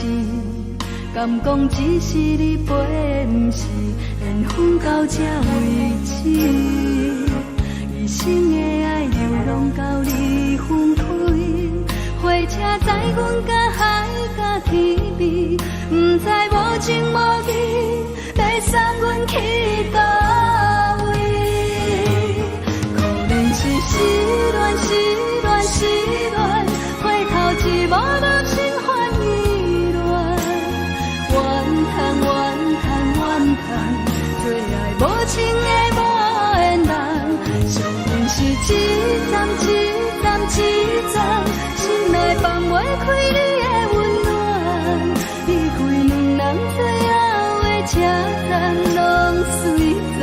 敢讲只是你陪，不是缘分到这为止。一生的爱流浪到你分开，火车载阮甲海甲天边，不知无情无义，要送阮去倒位？可能是失恋，失恋，失恋，回头一幕幕心烦意乱，怨叹，怨叹，怨叹，最爱无情的无缘人，上阮是一站一站一站，心内放袂开你的温暖，离开两人最后的车站，拢随在，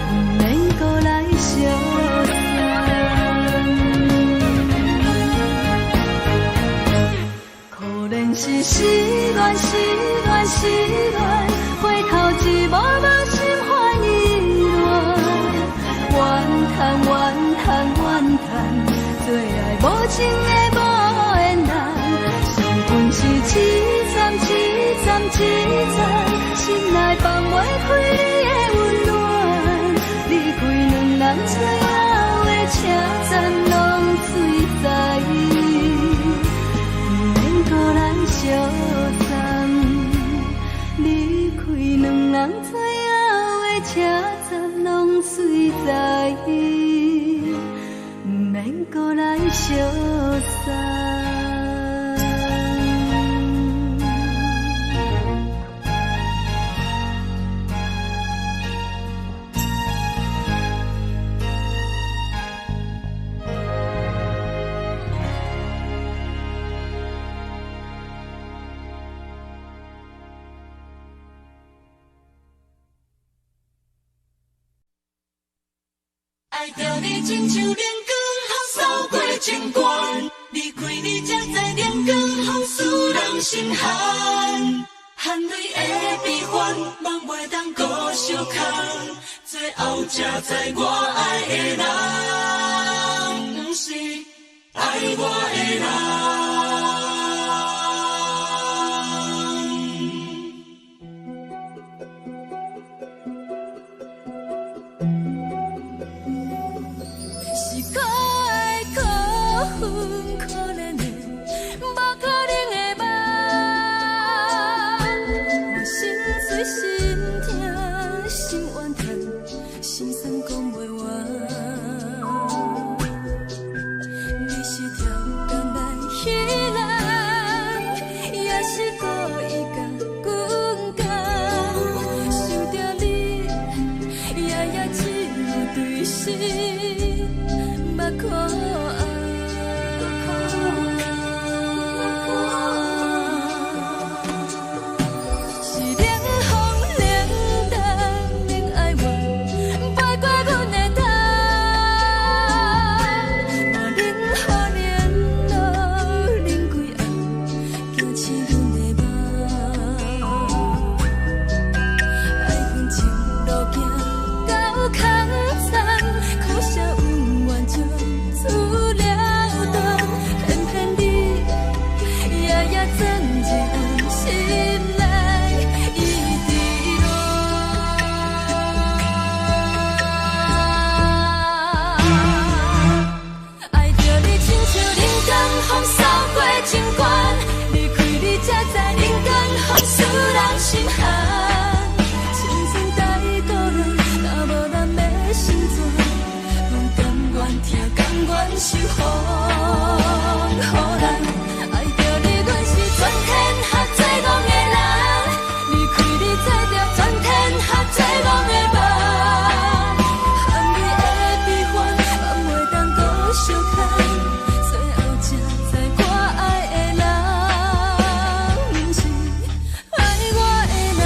不免搁来相送。可能是失恋，失恋，失恋，回头一幕幕心烦意乱，怨叹，怨叹，怨叹，最爱无情的无缘人，上阮是一站一站一站，心内放袂开你的温暖，离开两人最后的车站，拢随在，不免搁来相送，离开两人最后的车站，拢随在，不免搁来相送。爱着你亲像阳光扫过情关，离开你才知阳光风使人心寒，含泪的悲欢，望袂当搁相牵，最后才知我爱的人，不是爱我的人。是可爱可恨可怜的，无可能的梦，我心碎心痛心怨叹，心酸讲袂完。你是挑工来彼人，也是故意甲阮讲，想着你夜夜只有对视。目看爱，是冷风冷淡冷爱我，飞过阮的头，若冷雨连落冷几暗，惊醒阮的梦，爱恨情路行到空山，苦涩有缘就出了断，偏偏你夜夜钻入阮心内，一直乱。爱着你亲像冷感风扫过情关，离开你才知冷感风使人心寒，青春待故人，若无咱要心酸。甘愿听，甘愿受风雨人，爱着你，阮是全天下最戆的人，离开你才着全天下最戆的梦，含泪的悲欢，望袂当搁相牵，最后才知我爱的人，不是爱我的人。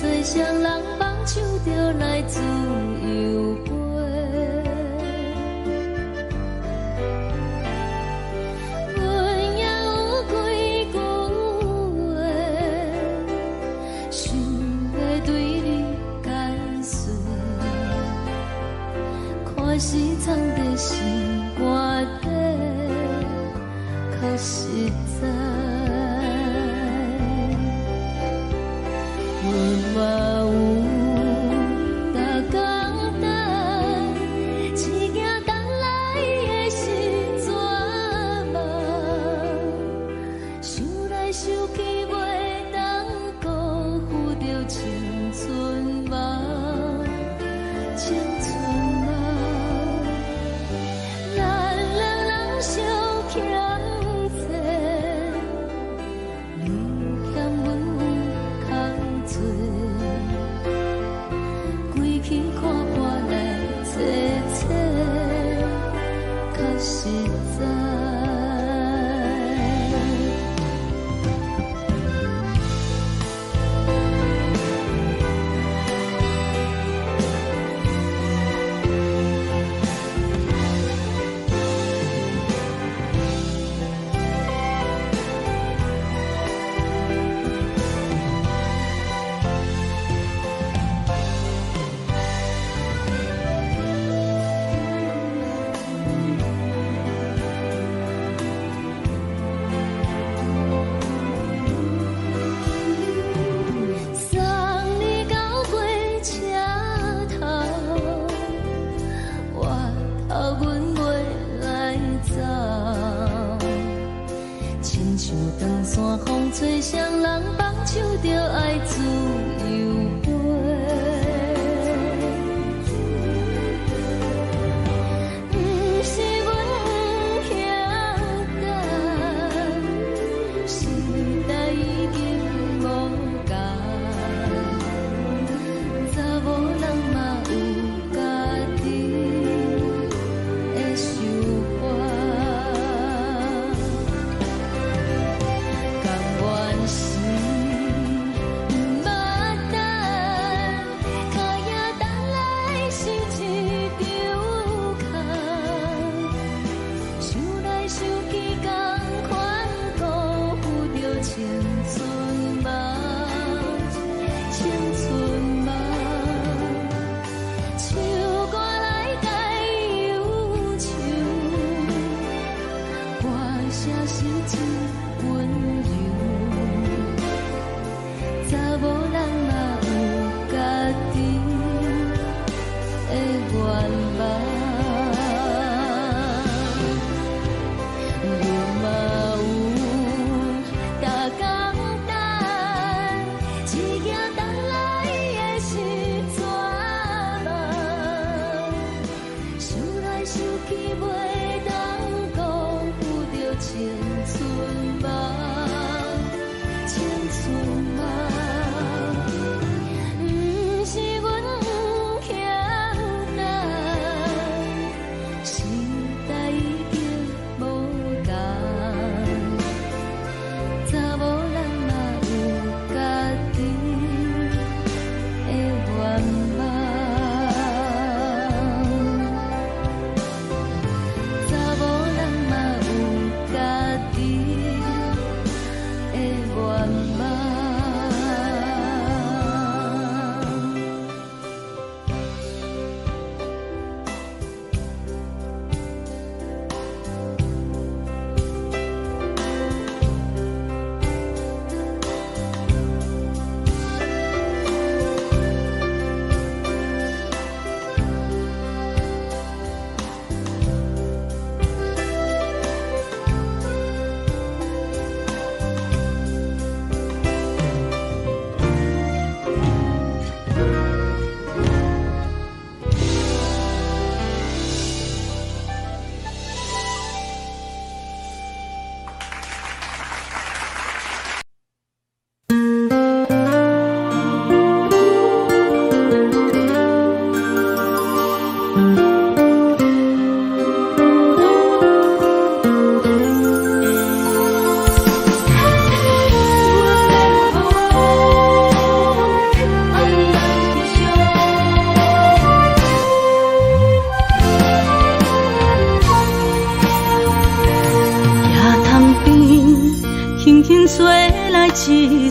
吹双人放手就来自由飞。阮也有几句话，想要对你解释，看是藏在心肝底，较实在。阮嘛有逐工等，只惊等来的是绝望，想来想去袂当辜负着青春梦，青春梦。咱两人相欠债，你欠阮有空做，归去看破来切切，较实在。送你到过车头，我头阮袂来走，亲像长线风吹双人放手就爱自由飞。不是阮不晓等，时代已经无共，查某人嘛有家己的想法，甘愿是毋捌等，脚也等来是一场空，想来想去同款辜负着青春梦，青春梦。唱歌来解忧愁，歌声是真温柔，查某人嘛有家己的愿望。阮嘛有逐工等，只惊等来的是绝望，想来想去袂当辜负着青春梦，青春梦。不是阮不晓等，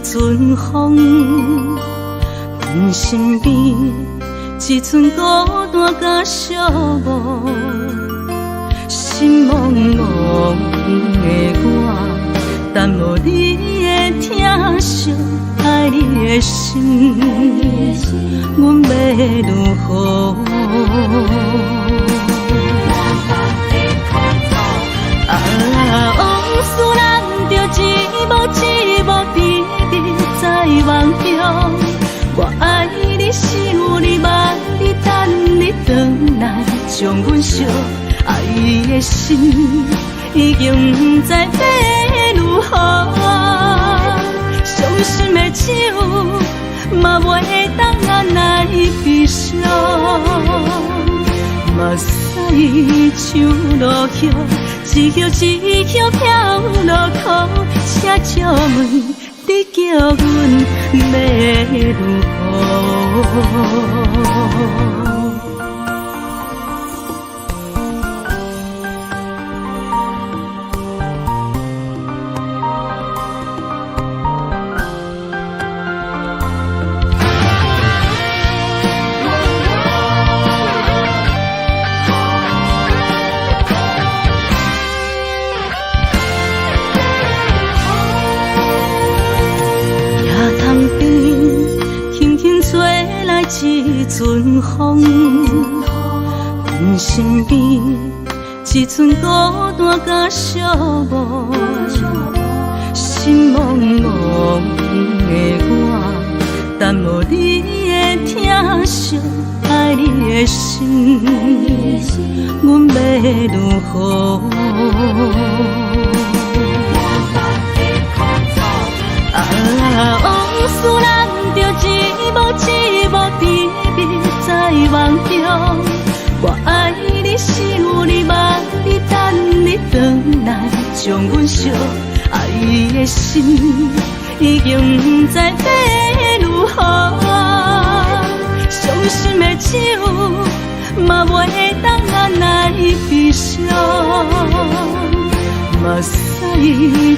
阵风，阮身边一阵孤单甲寂寞，心茫茫的我，等无你的疼惜，爱你的心，阮要如何？往事咱着一幕甜蜜在梦中。我爱你是有你望你等你回来，将阮惜爱的心已经不知要如何。伤心的手嘛袂当按来悲伤，目屎像落叶。一叶一叶飘落雨，请借问你叫阮要如何？一阵风，阮身边一阵孤单甲寂寞，心茫茫的我，等无你的疼惜，爱你的心，阮要如何？往事咱着一幕甜蜜在梦中。我爱你是有你望你等你回来，将阮惜爱的心已经不知要如何。伤心的手嘛袂当按来悲伤，目屎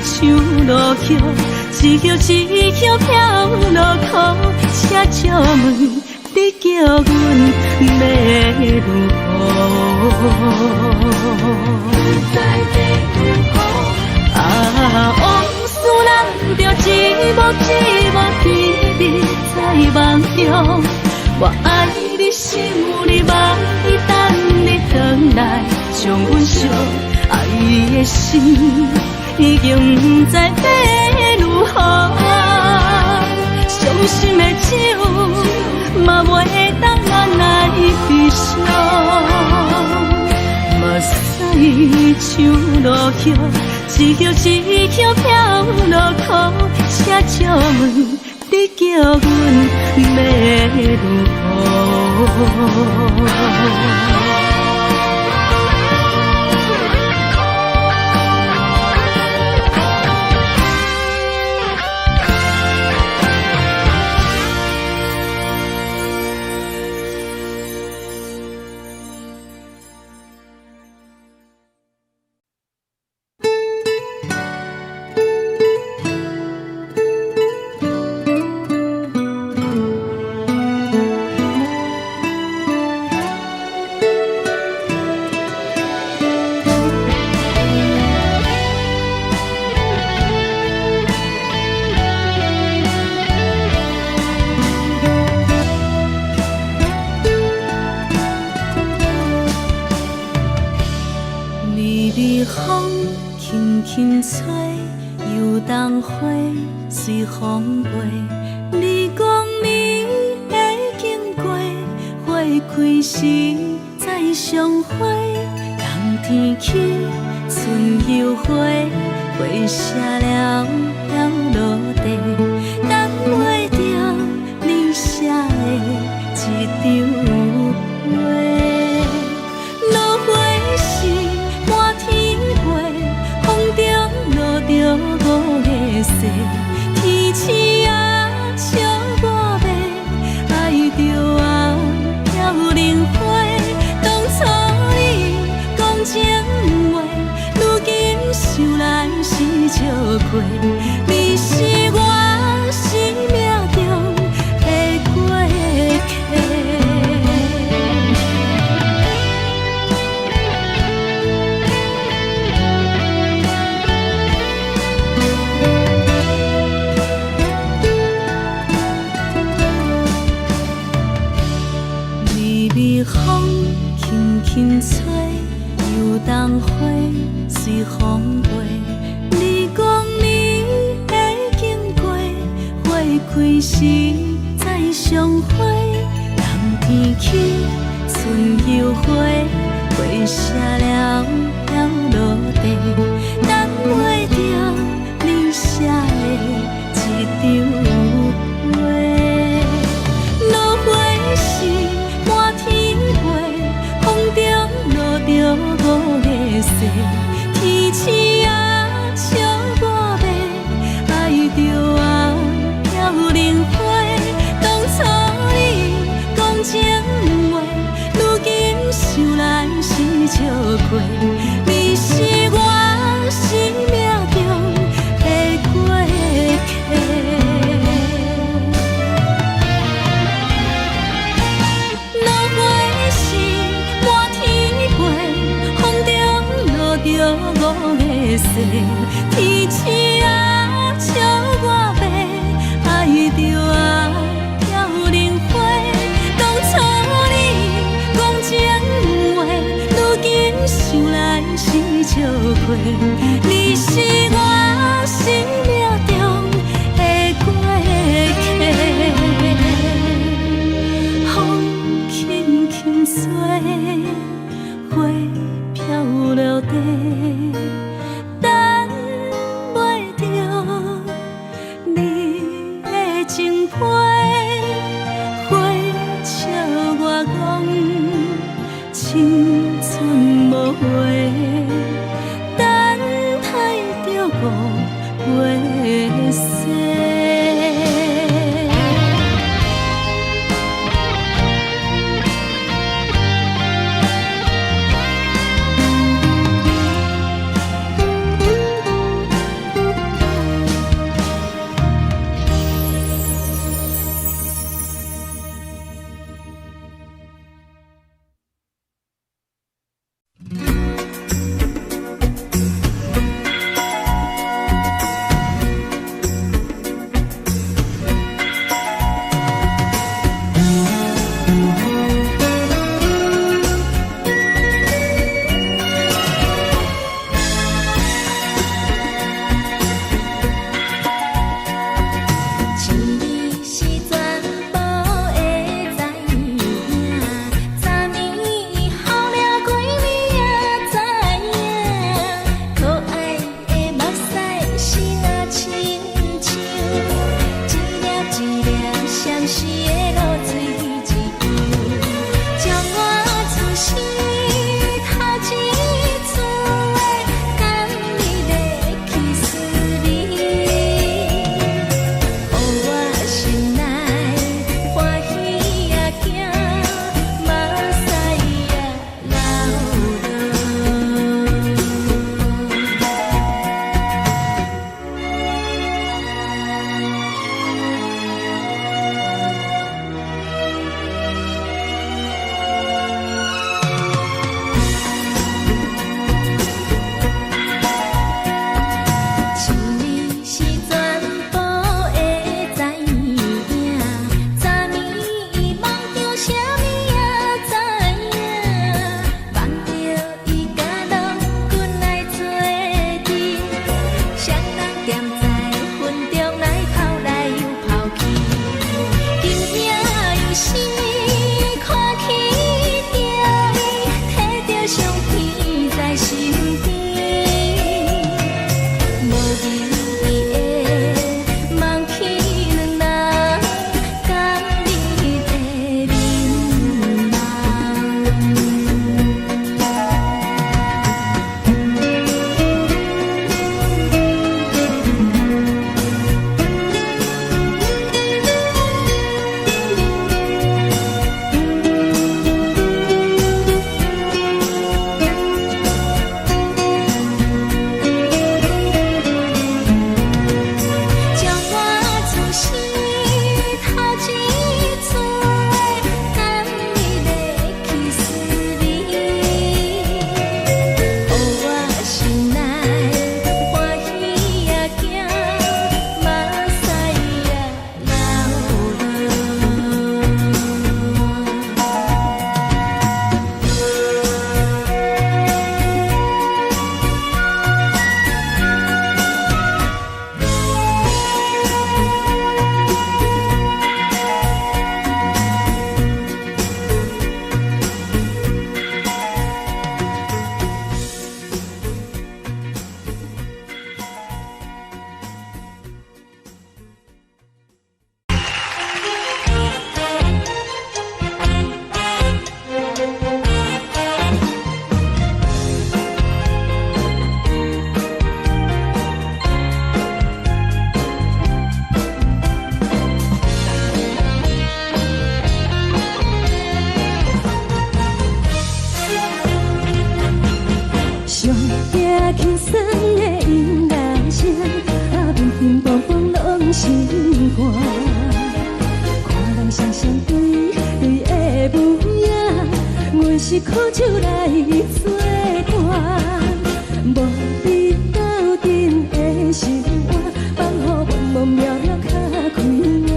像落叶。一叶一叶飘落雨，请借问你叫阮要如何？往事咱着一幕甜蜜在梦中。我爱你是有你望你等你回来，将阮惜爱的心已经不知要如何。伤心的手嘛袂当按来悲伤，目屎像落叶，一叶一叶飘落雨，请借问你叫阮要如何？随风飞，你讲你会经过，花开时再相会。冬天起，春又花，花谢了飘落地，等袂着你写的一张画。落花时满天飞，风中落着五个色。天星啊，笑我袂爱着啊，飘零花。当初你讲情话，如今想来是笑过。你是我风轻轻吹，游动花随风飞。你讲你会经过，花开时再相会。人天起，春又花，花谢了了落地，等袂着你写的一张画。落花时满天飞，风中落着五个色，天星啊笑我迷，爱着啊飘零花。当初你讲情话，如今想来是笑过。你是我生命中的过客。落花时满天飞，风中落着五个色，天星啊笑我迷，爱着啊飘零花。当初你讲情话，如今想来是笑过。你是我生命中的过客。风轻轻吹，花飘落地，等袂着你的情批。花笑我讲青春无话。心肝。看人双双对对的模样，阮是苦酒来作伴。无你斗阵的生活，放予茫茫渺渺较开眼。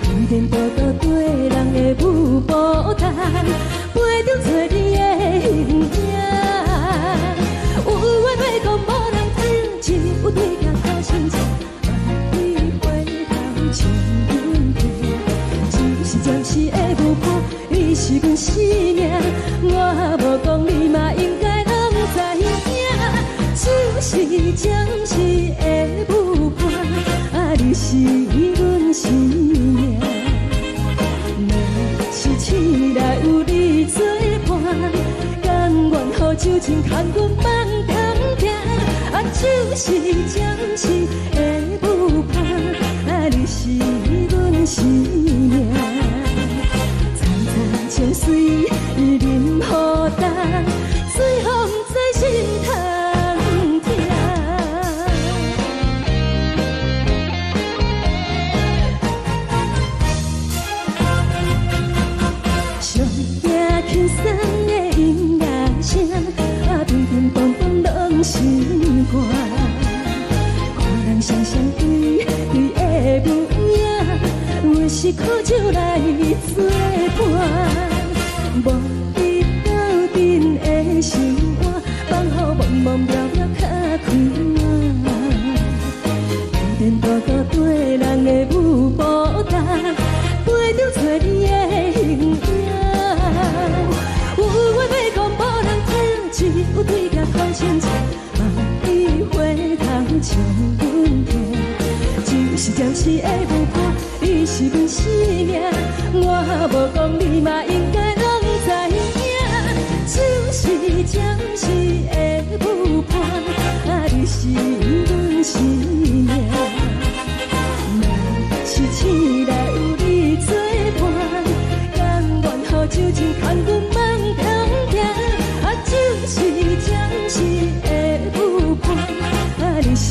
一点多多对人的舞步弹，陪着做你的形影。有话要讲无人听，只有对镜头心情。万里回头将阮听，就是暂时的舞伴，你是阮生命。我无讲你嘛应该拢知影，就是暂时的舞伴，啊，你是阮生命。是醒来有你作伴，甘愿予酒精牵阮放空行，啊，就是暂时的舞伴，啊，你是阮生命。层层情水任何等，随风在心通听。上听轻松的音乐声，啊，乒乒乓乓拢心肝。看人双双对对的模样，阮是苦酒来作伴。无你斗阵的生活，放予茫茫渺渺较开眼。一点多多对人的舞步弹，陪着做你的形影。有话要讲无人听，只有对镜头心情。万里回头将阮听，就是暂时的舞伴，你是阮生命。我无讲你嘛应该拢知影，就是暂时的舞伴，啊，你是阮生命。是醒来有你作伴，甘愿予酒精牵阮放空行，啊，就是暂时的舞伴，啊，你是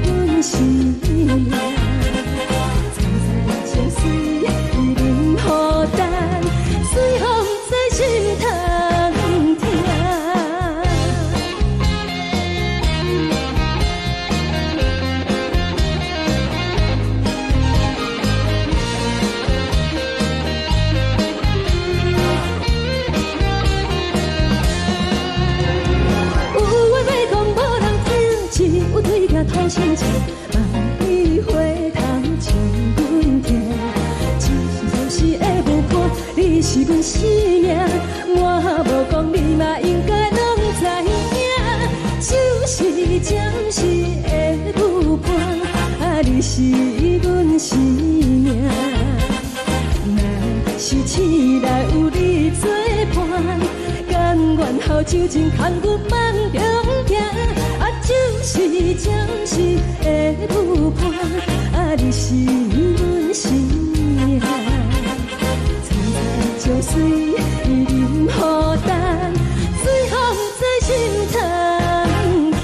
阮生命。层层情水任何等，随风在心通听。有话要讲无人听，只有对镜头心情。万里回头将阮听，就是暂时的舞伴，你是阮生命。我无讲你嘛应该拢知影，就是暂时的舞伴，啊，你是阮生命。若是醒来有你作伴，甘愿予酒精牵阮放中行，啊，就是暂时的舞伴，啊，你是阮生命。层层情水任何等，随风在心通听。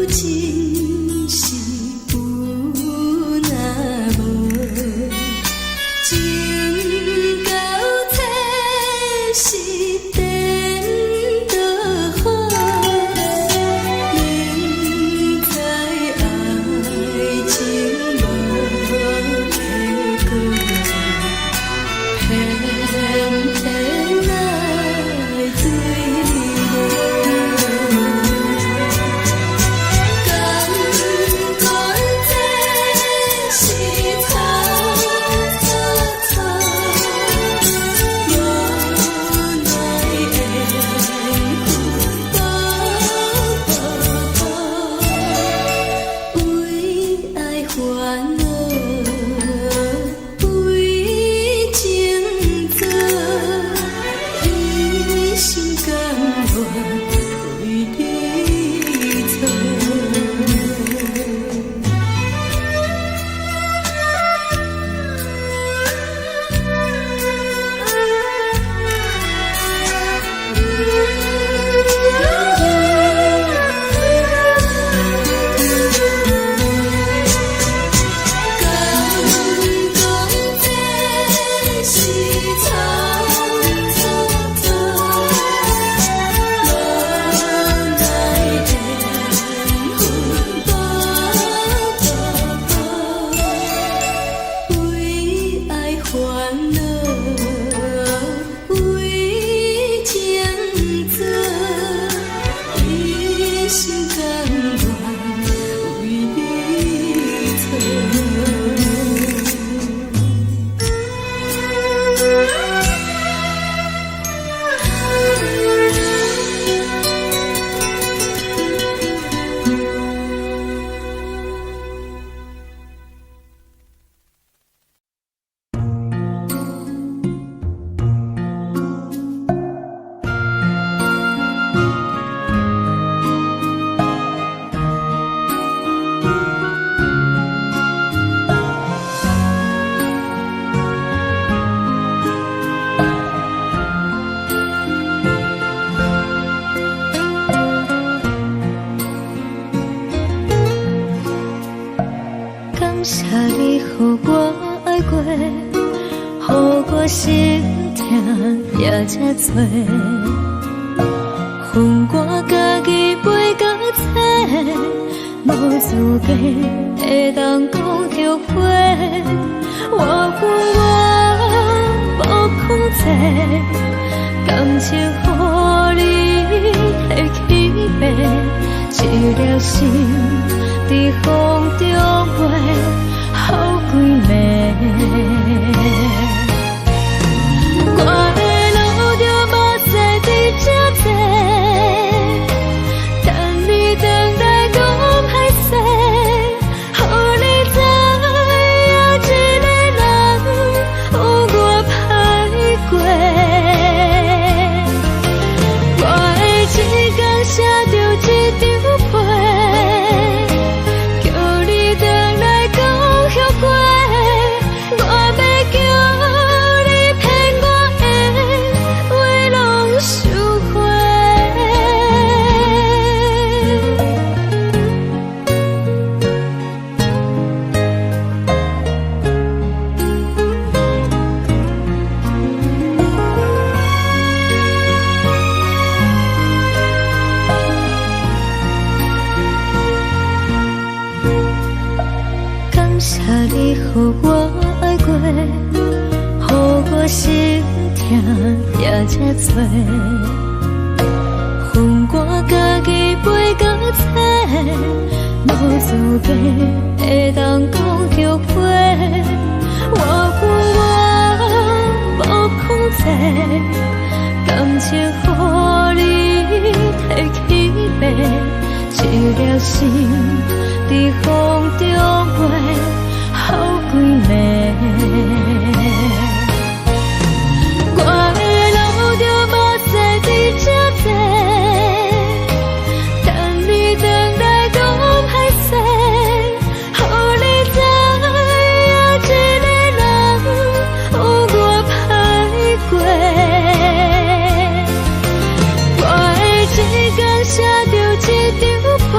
真是有若无，情到底是颠倒好，明知爱情无结果，偏偏来醉落。谢你，予我爱过，予我心痛也这多，恨我家己飞到这，无资格会当讲后悔。我无控制，感情予你提起飞，一粒心在风中飞。好几暝，我的路就无西伫这多，等你回来讲歹势，予你知影一个人有我歹过。我会一天写着一张被，叫你回来讲。我要叫你骗我的话拢收回。感谢你，予我爱过，予我心痛也这多，恨我家己飞到这，无资格会当讲后悔。我无控制，感情予你提起飞，一粒心在风中飞。好几暝，我的路就无西伫这多，等你回来讲歹势，予你知影一个人有我歹过。我会一天写着一张被。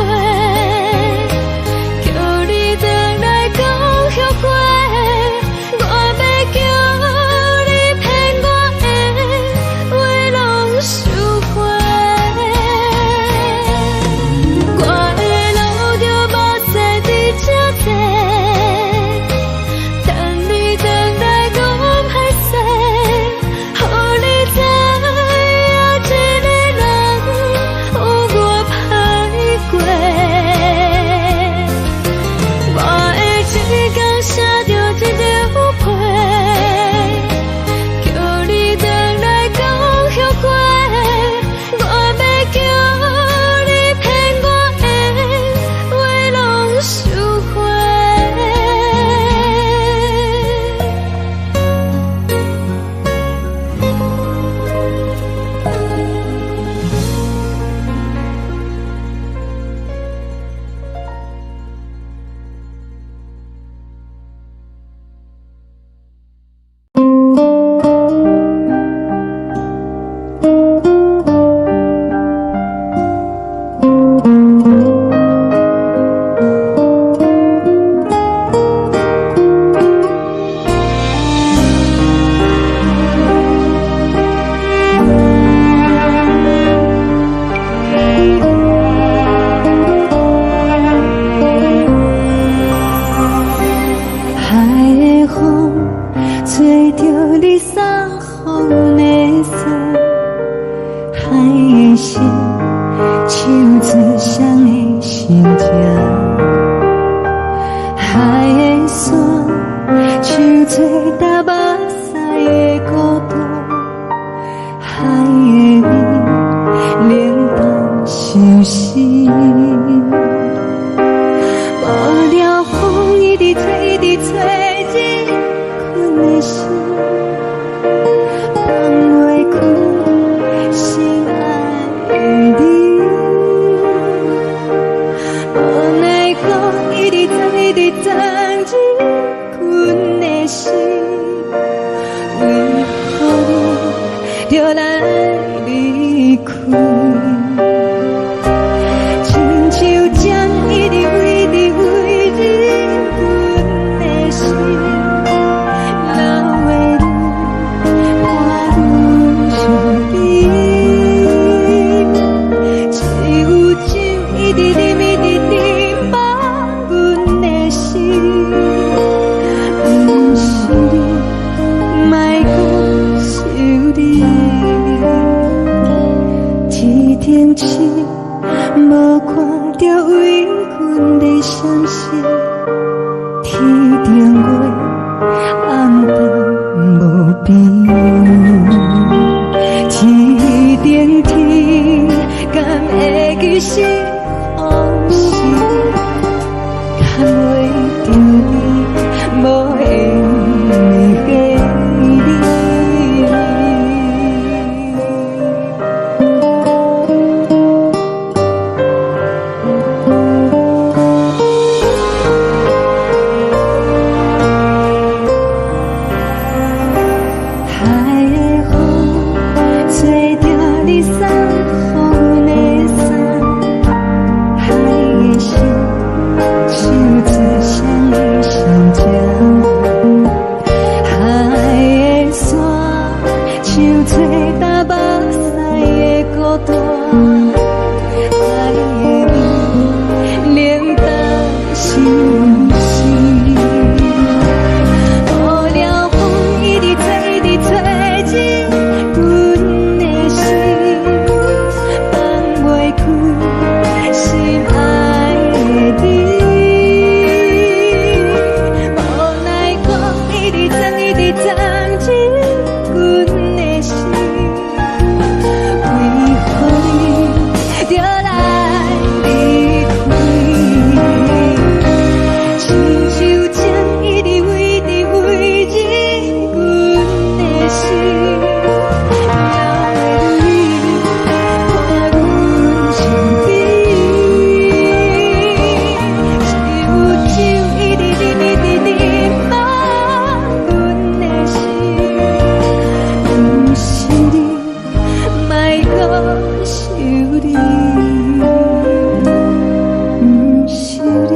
开，亲像针一直为你阮的心，流的泪看阮伤悲，只有酒一直啉放阮的心，不是你，莫讲想你。天顶星无看到为阮的闪烁，天顶月暗淡无边，天顶天敢会记是往事，敢袂着你无缘的你。海的风吹着你送予阮的衫，海的心像做双的相接，海的山像吹干目屎的孤单，海的你冷淡心事。无聊风一直吹进阮的心，放袂开心爱的你。无奈讲一直藏进阮的心，为何你就来离开？亲像针一直为你阮的心，流的泪看阮伤悲，只有酒一直啉放阮的心，不是你，莫讲想你，不是你，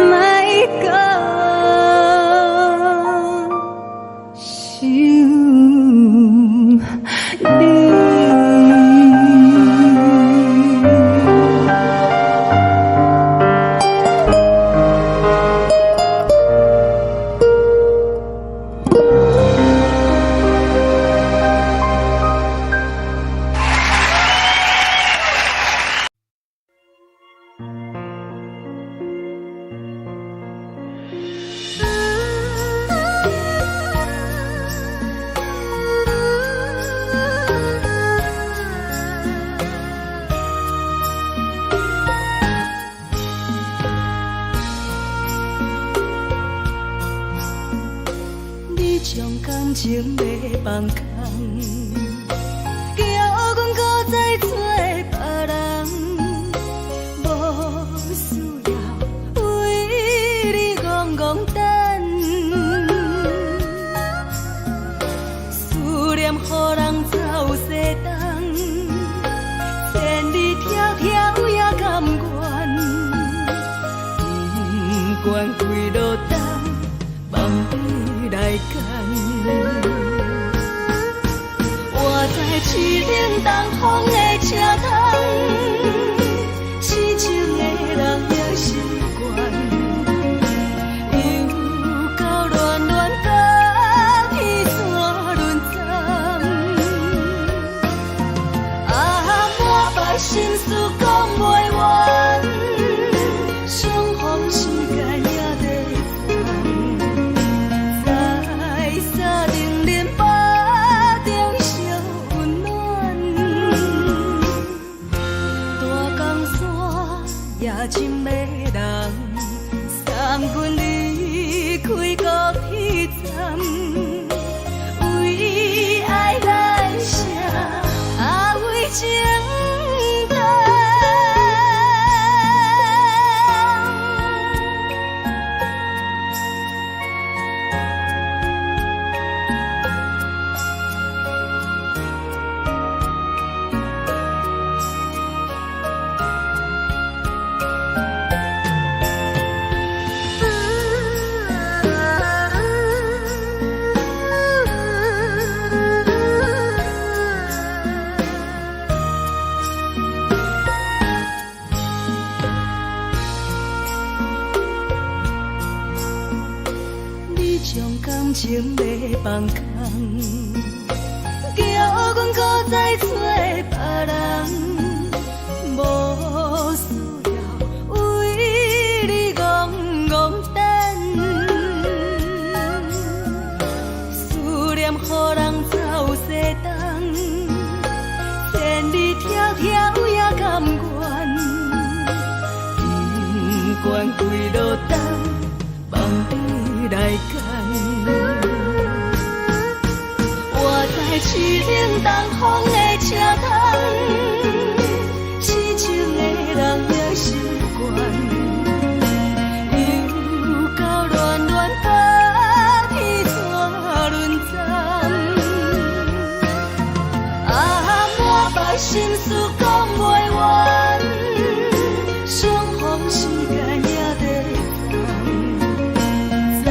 莫讲想你。你将感情要放空，叫阮搁再做别人，无需要为你戆戆等。思念予人走西东，千里迢迢也甘愿，不管几落冬。放你来干，活在凄冷东风的车窗，痴情的人也习惯，又到乱乱甲彼山论斩，满腹心事讲袂完，相逢时间也在夜深的人，送阮离开高铁站，为爱来声，为情重。将感情要放空，叫阮搁再找别人，无需要为你戆戆等，思念予人走西东，千里迢迢也甘愿，不管几落冬，望你来干。我在市顶东风的车窗，痴情的人也习惯，又到乱乱把天带轮转。啊，满腹心事讲袂完，相逢时间也在等，在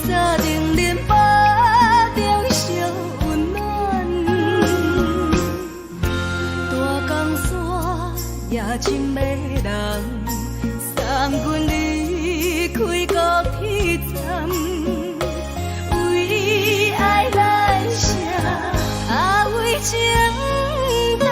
沙定连巴中相温暖。大江山也真迷人，送阮离开高铁站，为爱来写，啊为情等。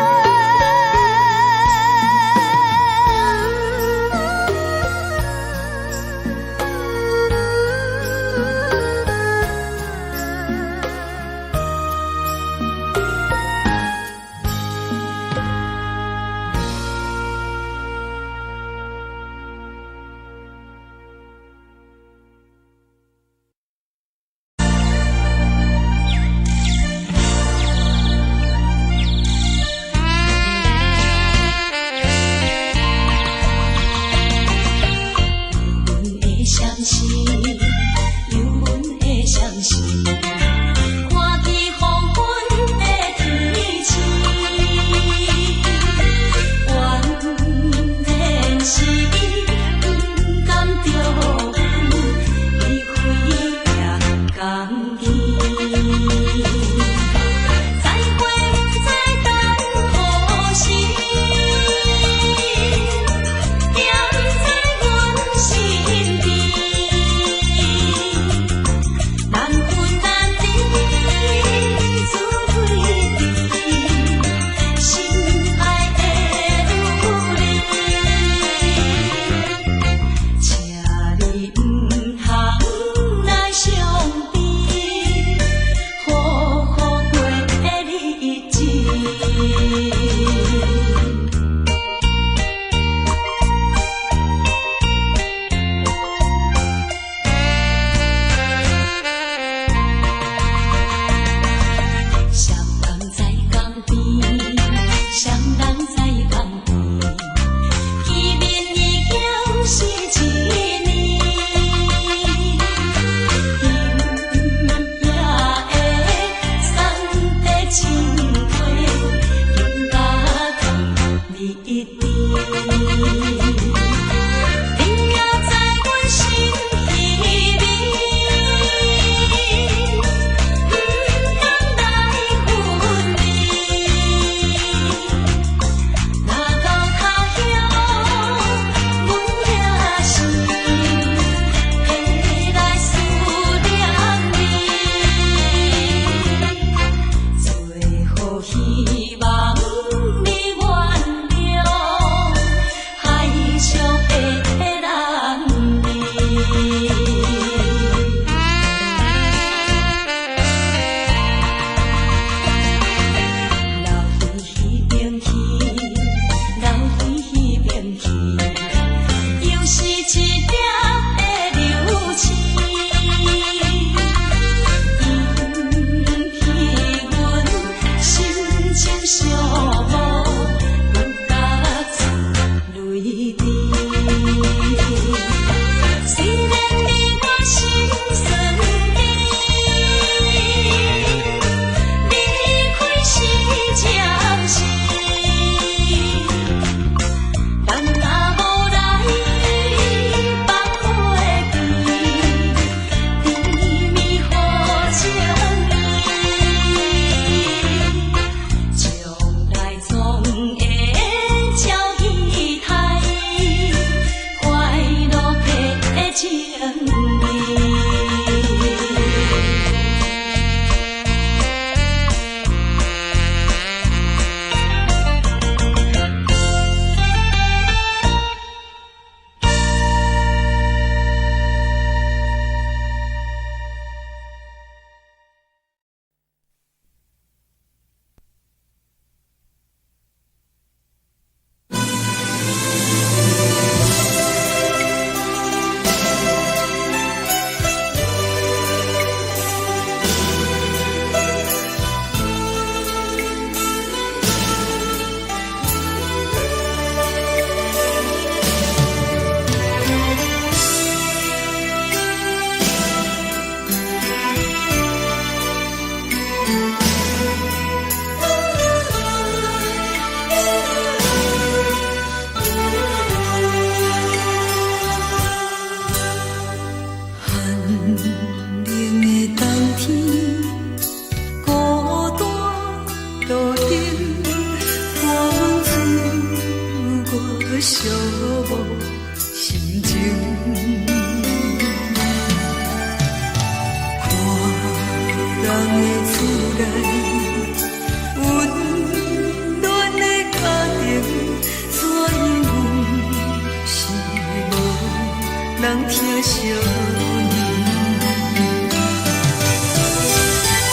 人疼惜你。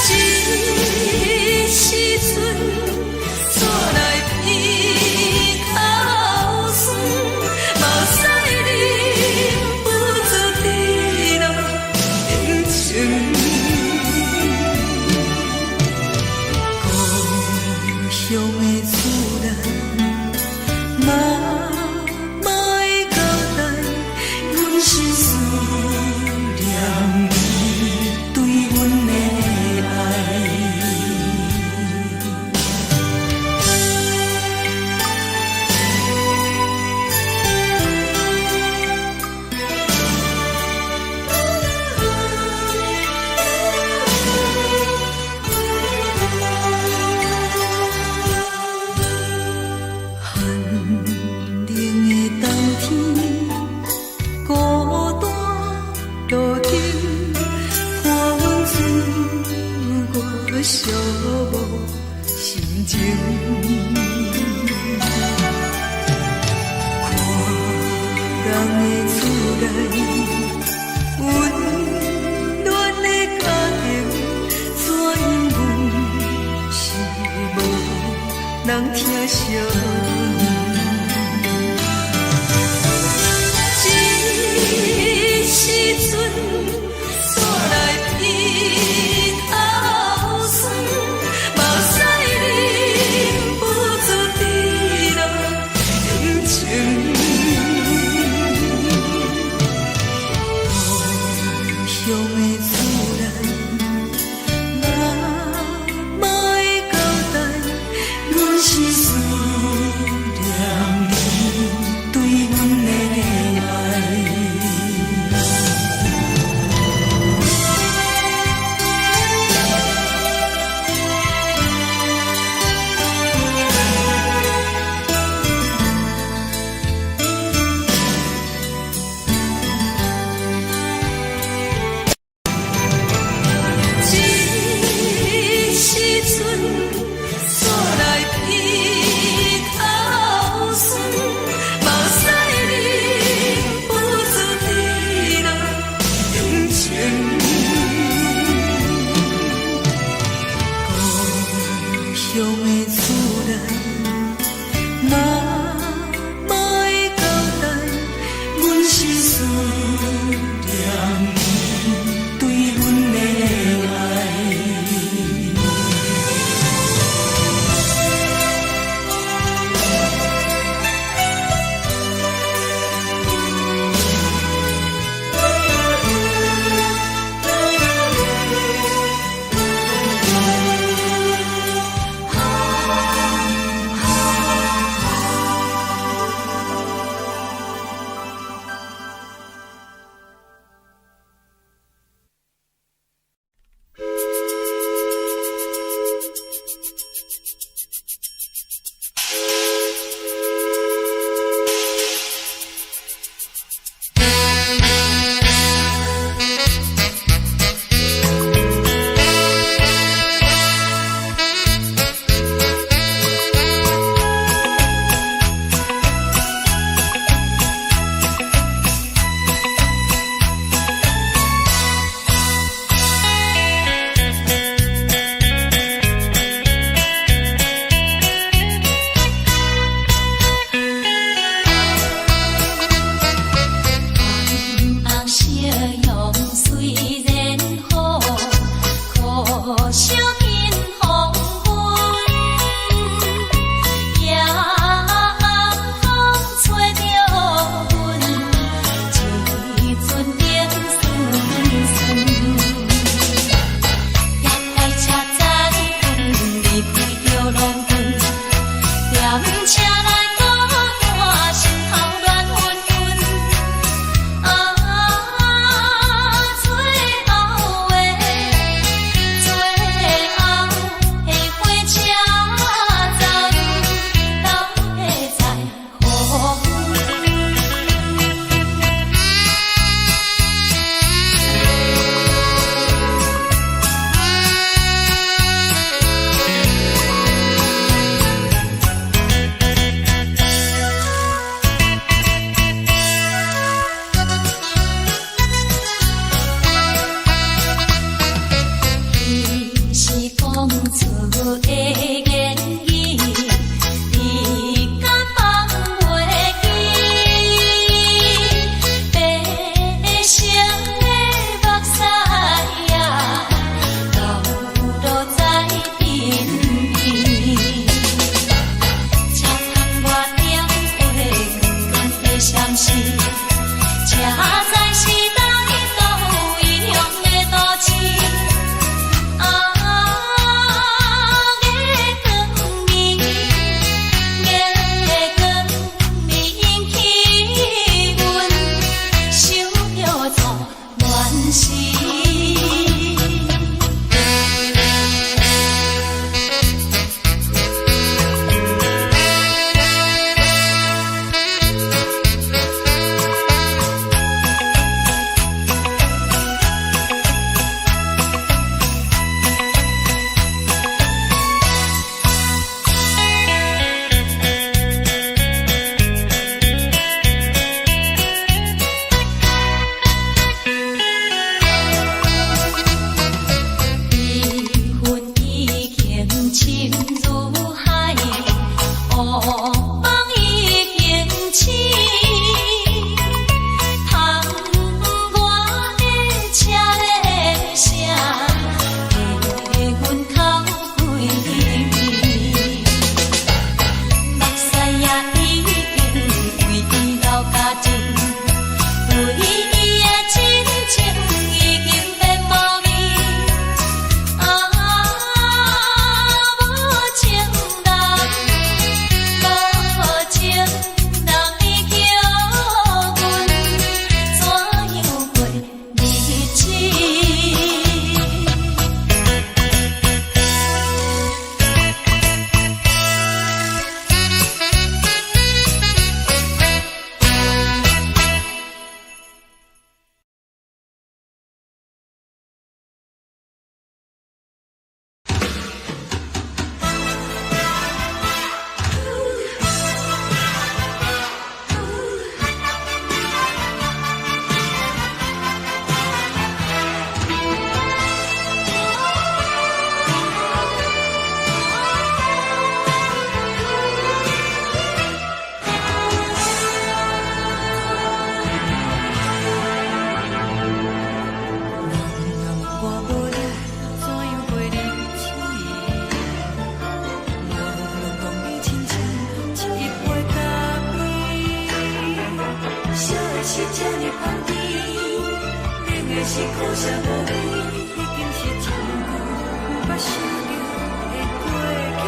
这时阵煞来鼻口酸，目屎忍不住滴落眼睛。故乡的厝内，莫会交代，阮是思念你对阮的爱。寒冷的冬天，孤单路顶，看阮自我寂寞心情。看人的厝内，温暖的家庭，怎因阮是无人疼惜你？这时阵煞来鼻口酸，目屎忍不住滴落眼睛。故乡的厝内，莫会交代，阮是思念你对阮的爱。这时阵煞来鼻口酸，目屎忍不住滴落眼睛。故乡的厝内，莫会交代，阮是思念你对阮的爱。是这呢香甜，冷的是苦涩无味，已经是真久捌想着的过去。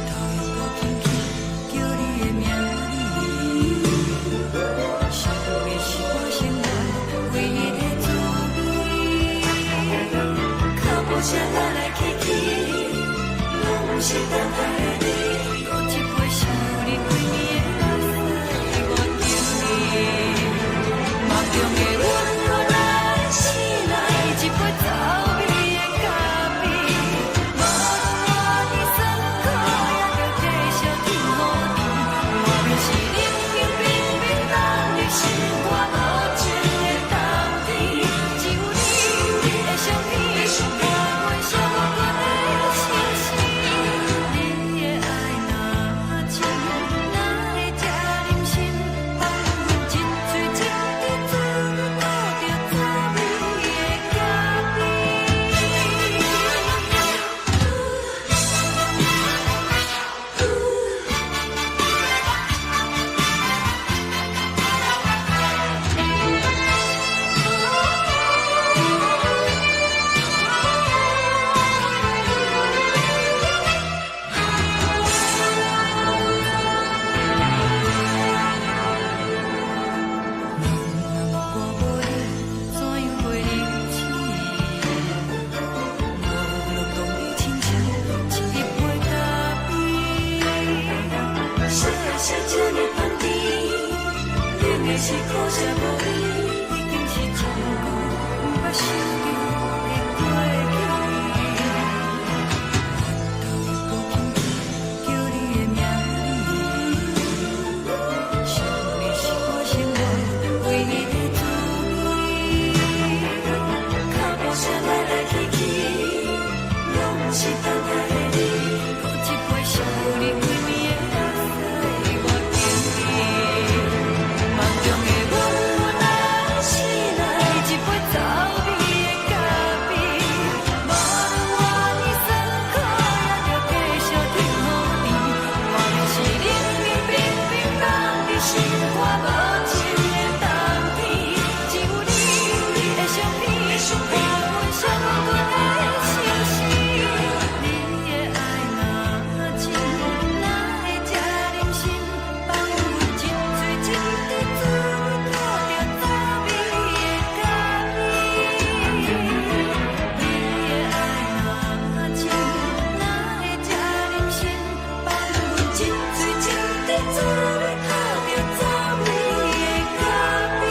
头又无轻轻叫你的名字，想的是我生来唯一的滋味。脚步声来来去去，拢是等待的你，搁一杯想你几暝的泪水，我着你。梦中的阮落来醒来，一杯走味的咖啡，无论我的酸苦，也着继续甜予你。外面是冷冷冰冰冷的心肝无情的冬天，只有你的相片，我阮相阮的心事。你的爱若真，哪会这忍心放阮一嘴一滴滋味，倒着滋味的咖啡。我无你，怎样袂离弃？无路当你亲像一杯咖啡，说的是这呢香甜，冷的是苦涩无味，已经是真久捌想着的过去。头又无轻轻叫你的名字，想的是我生来唯一的滋味。脚步声来来去去，拢是等待的你，搁一杯想你几暝的泪水，我着你。梦中的阮来醒来，一杯走味的咖啡，无论我的酸苦，也着继续甜予你。外面是冷冷冰冰冷的心肝无情的冬天，只有你的相片，我阮相阮的心事。你的爱若真，哪会这忍心放阮一嘴一滴滋味，倒着滋味的咖啡。你的爱若真，哪会这忍心放阮一嘴一滴滋味，倒着滋味的咖啡。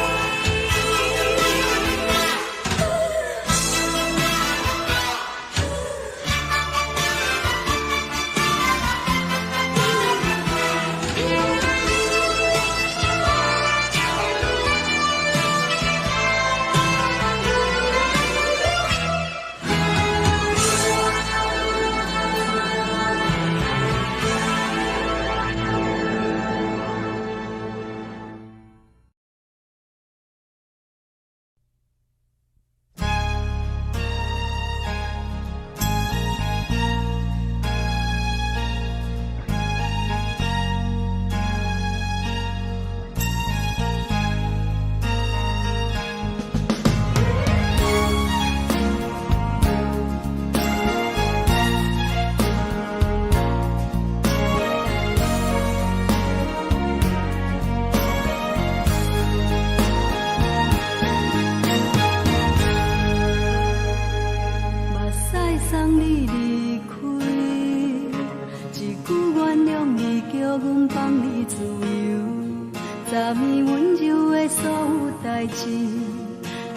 目屎送你离开，一句原谅你，叫阮放你自由。昨暝温柔的所有代志，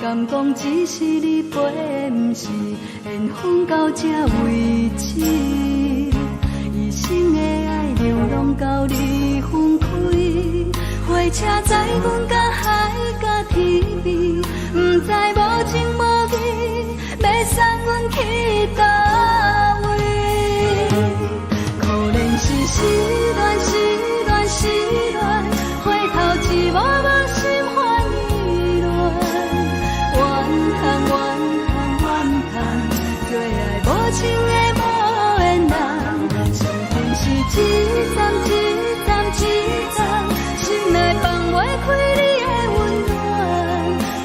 敢讲只是你陪，不是缘分到这为止。一生的爱流浪到你分开，火车载阮甲海甲天边，不知无情无义，要送阮去倒位？可能是失恋，失恋，失恋，回头一幕幕心烦意乱，怨恨，怨恨，怨恨，最爱无情的无缘人，是不是一站一站一站，心内。开你的温暖，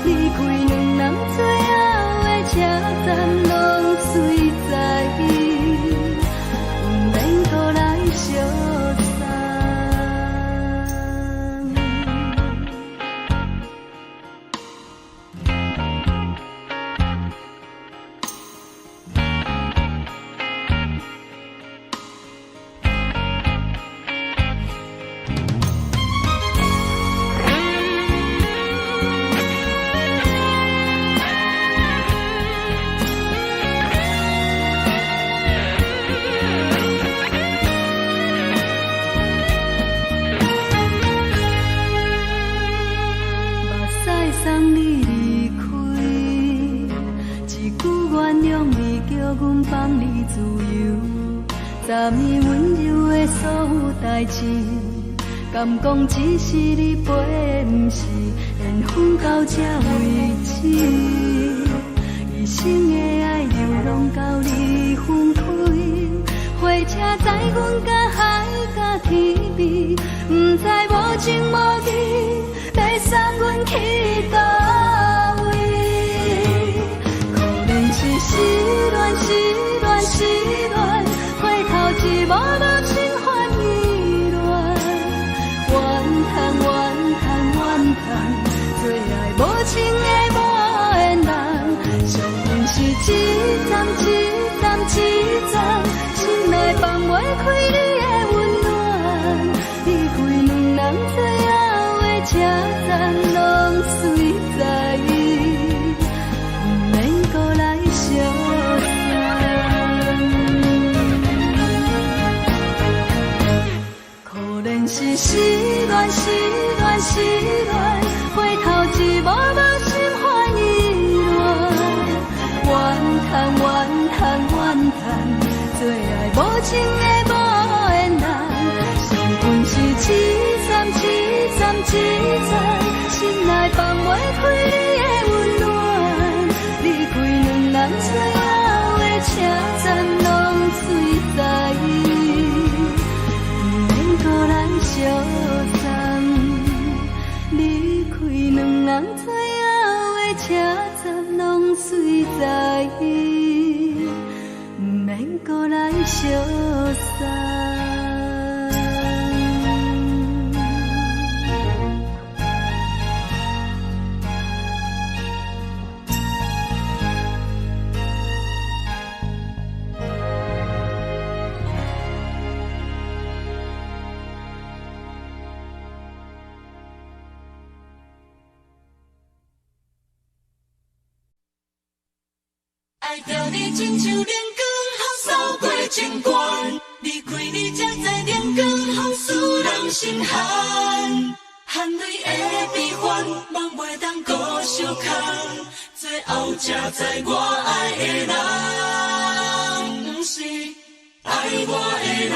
离开两人最后的车站，拢随在伊，不免搁来相送。送你离开，一句原谅你，叫阮放你自由。昨暝温柔的所有代志，敢讲只是你陪，不是缘分到这为止。一生的爱流浪到你分开，火车载阮甲海甲天边，不知无情无义。要送阮去倒位？可能是失恋，失恋，失恋，回头一幕幕心烦意乱，怨叹，怨叹，怨叹，最爱无情的无缘人，上阮是一站一站一站，心内放袂开你的温暖，离开两人最后。车站拢随在伊，不免搁来相送。可能是失恋，失恋，失恋，回头一幕幕心烦意乱，怨叹，怨叹，怨叹，最爱无情的无缘人，上阮是一站一站一站，心内放袂开你的温暖，离开两人最后的车站拢随在伊，不免搁来相送。离开两人最后的车站拢随在伊，不免搁来相送。爱着你亲像阳光风扫过情关，离开你才知阳光风使人心寒。含泪的悲欢，望袂当搁相牵，最后才知我爱的人，不是爱我的人。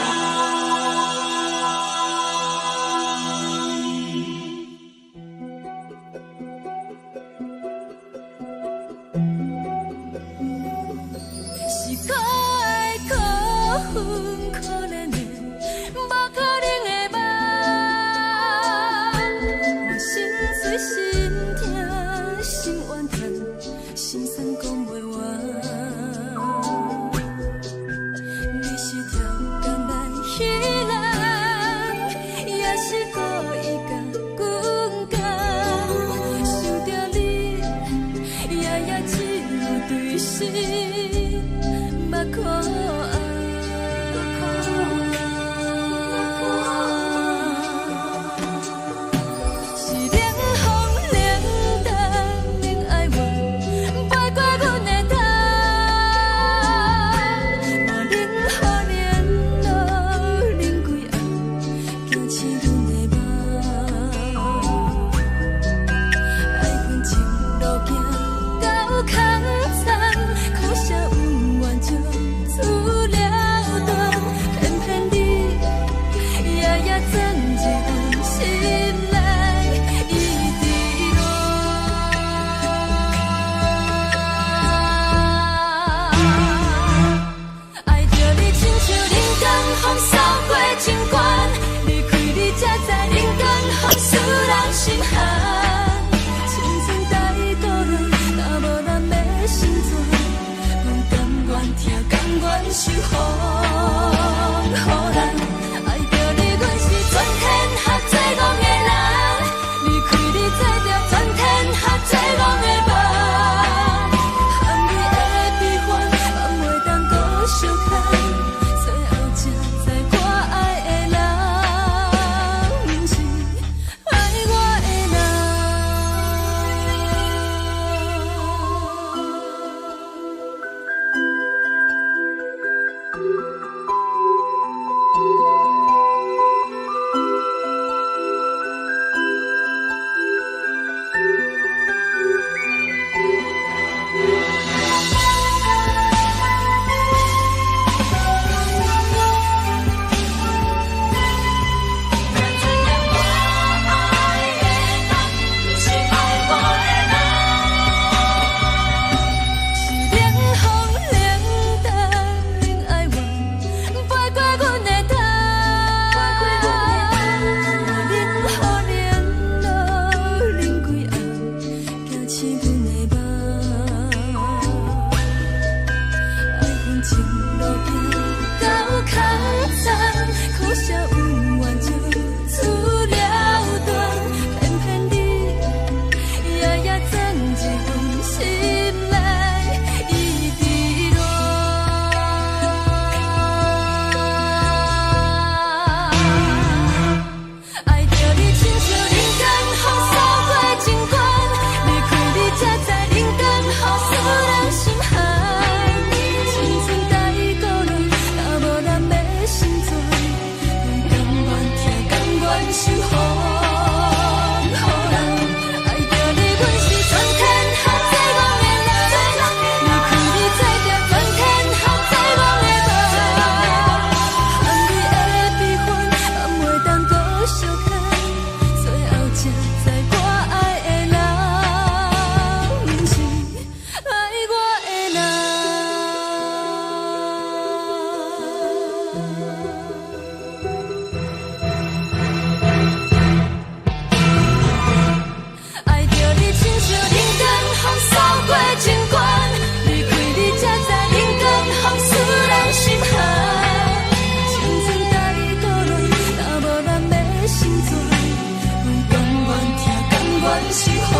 阮是风，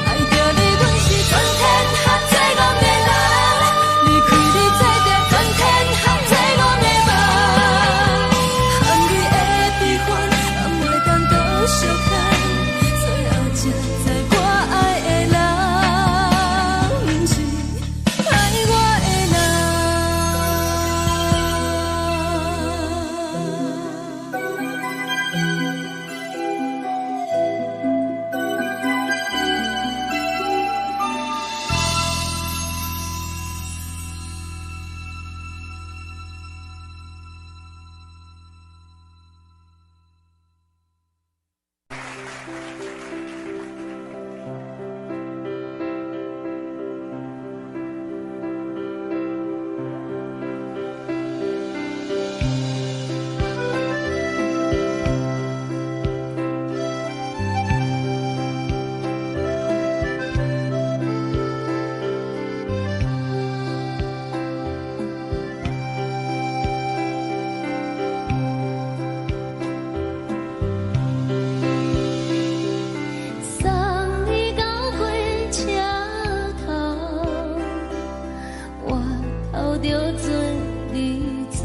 爱着你，阮是全天下最憨的人。离开你做着全天下最憨的梦，含你的悲欢，也袂当搁相看。最后才知我爱的人，不是爱我的送你到火车头，我偷着准你走，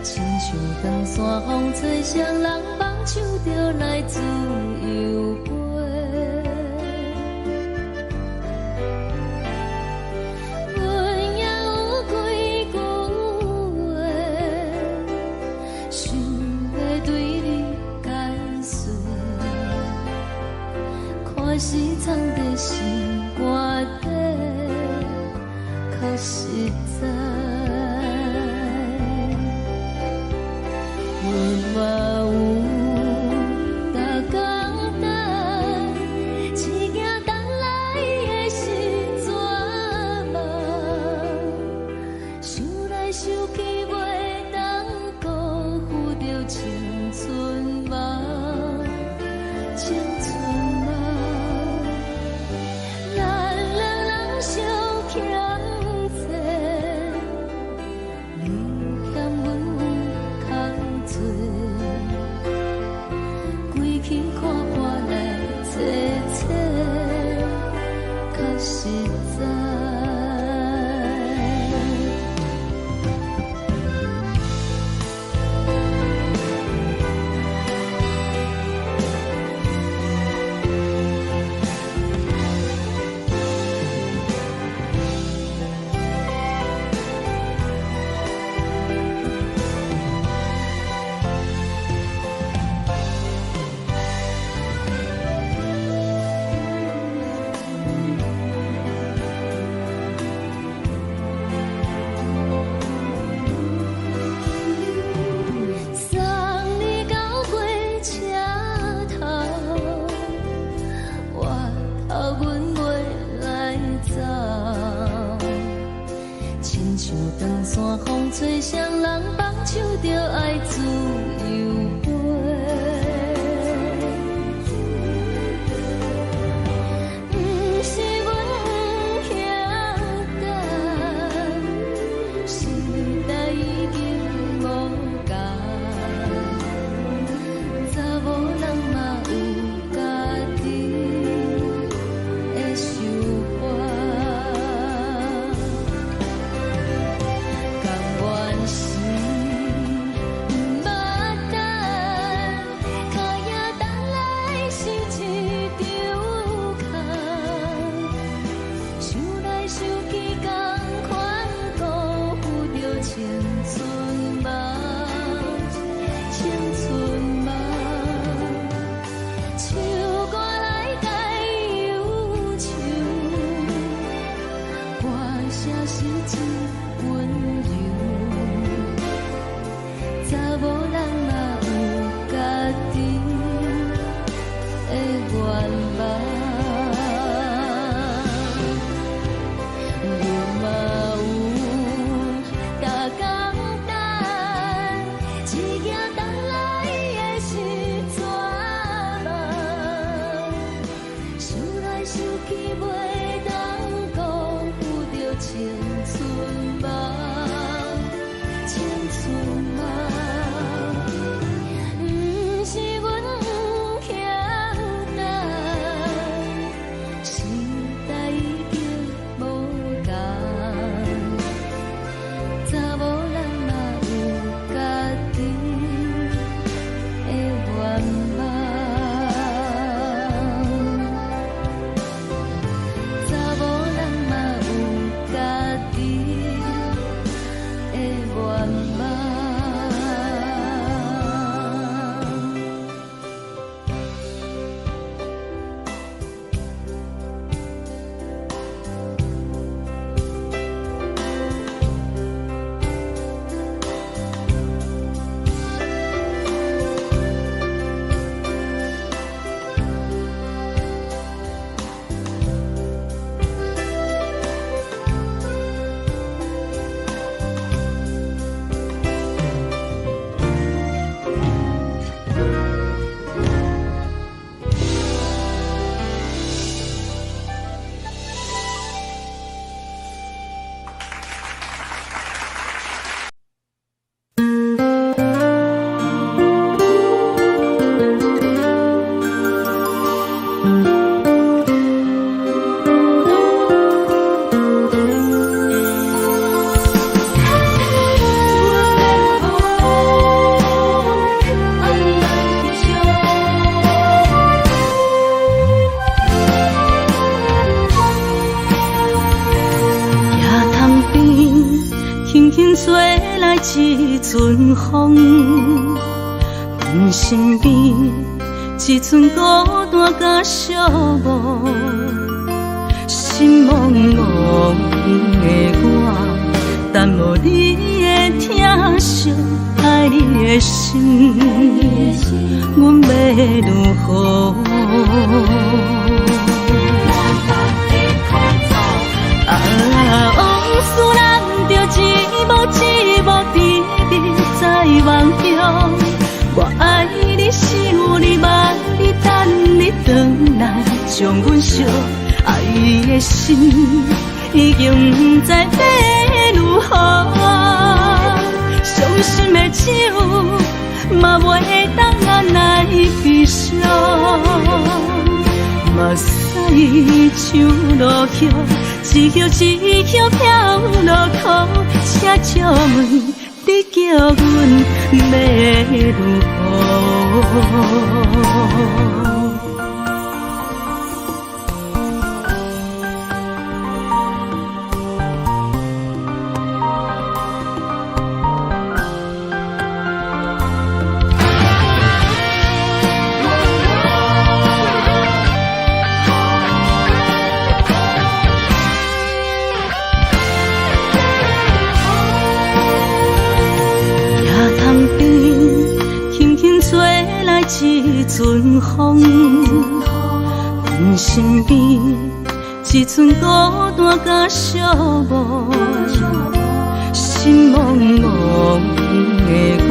亲像长山风吹双人放手就来自由飞。阮也有几句话，想要对你解释，可是藏在心肝底，较实在。阮嘛有逐工等，一件等来的是绝望，想来想去袂当辜负着青春梦，青春梦。咱两人相欠债，一阵风，阮身边一阵孤单甲寂寞，心茫茫的我，等无你的疼惜，爱你的心，阮要如何？往事人着一幕一幕甜蜜在梦中，我爱你想你望你等你回来，将阮惜爱的心已经不知要如何。伤心的手嘛袂当按来悲伤，目屎像落叶。一叶一叶飘落雨，请借问你叫阮要如何？一阵风，阮身边一阵孤单甲寂寞，心茫茫的我，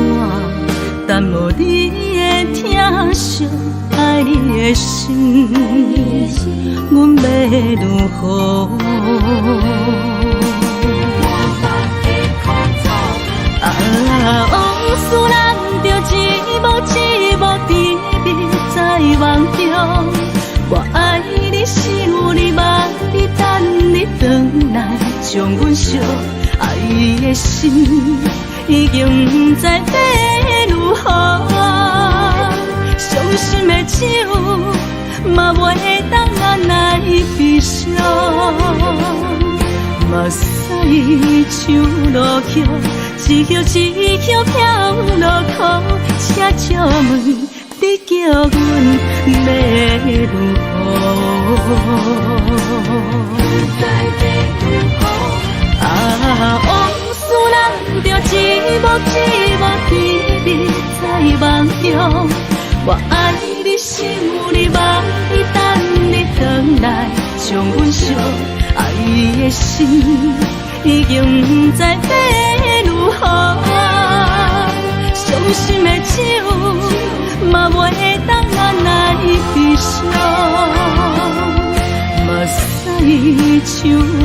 等无你的疼惜，爱你的心，阮要如何？往事人着一幕一幕甜蜜在梦中，我爱你想你望你等你回来，将阮惜爱的心已经不知要如何。伤心的手嘛袂当按来悲伤，目屎像落叶。一叶一叶飘落雨，请借问你叫阮要如何？往事人着一幕一幕甜蜜在梦中，我爱你想你望你等你回来，将阮惜爱的心已经不知要如何。伤心的手嘛袂当按来悲伤，目屎像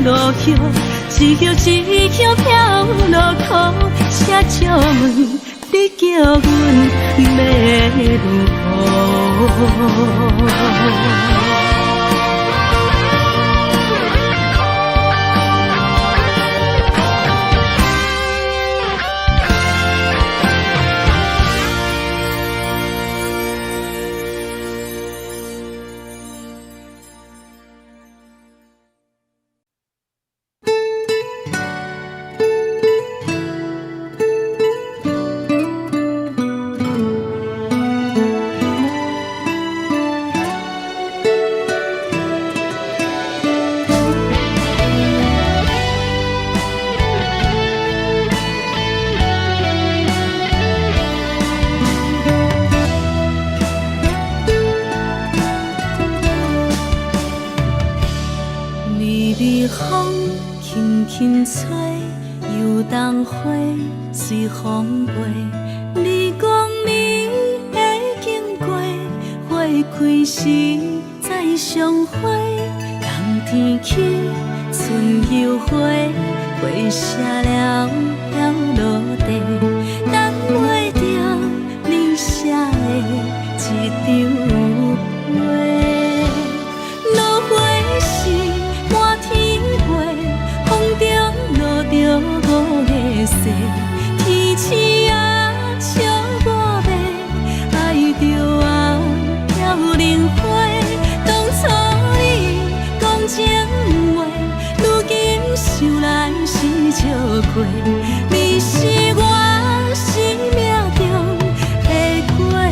落叶，一叶一叶飘落雨，请借问你叫阮要如何？随风飞，你讲你会开时再相会，冬天起春又花，花谢了要落地，等袂着你写的一张画。落花是满天飞，风中落着五个色，天星啊笑我迷，爱着我飘零花。当初你讲情话，如今想来是笑过，你是我生命中的过客。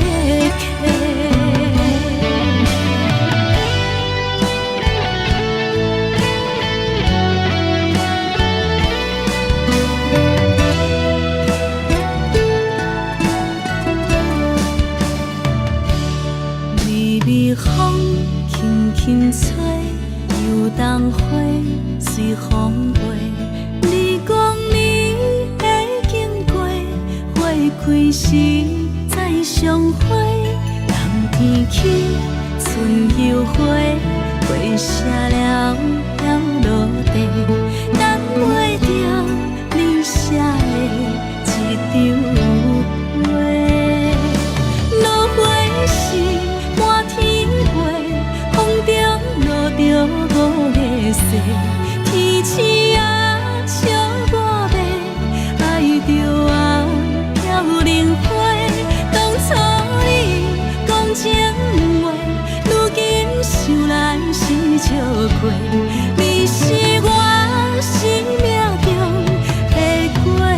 风轻轻吹，游动花随风飞。你讲你会经过，花开时再相会。冬天起春又花，花谢了要落地，等袂着你写的一张画。落花是满天飞，风中落着五个色，天星啊笑我迷，爱着我飘零花。当初你讲情话，如今想来是笑过，你是我生命中的过客。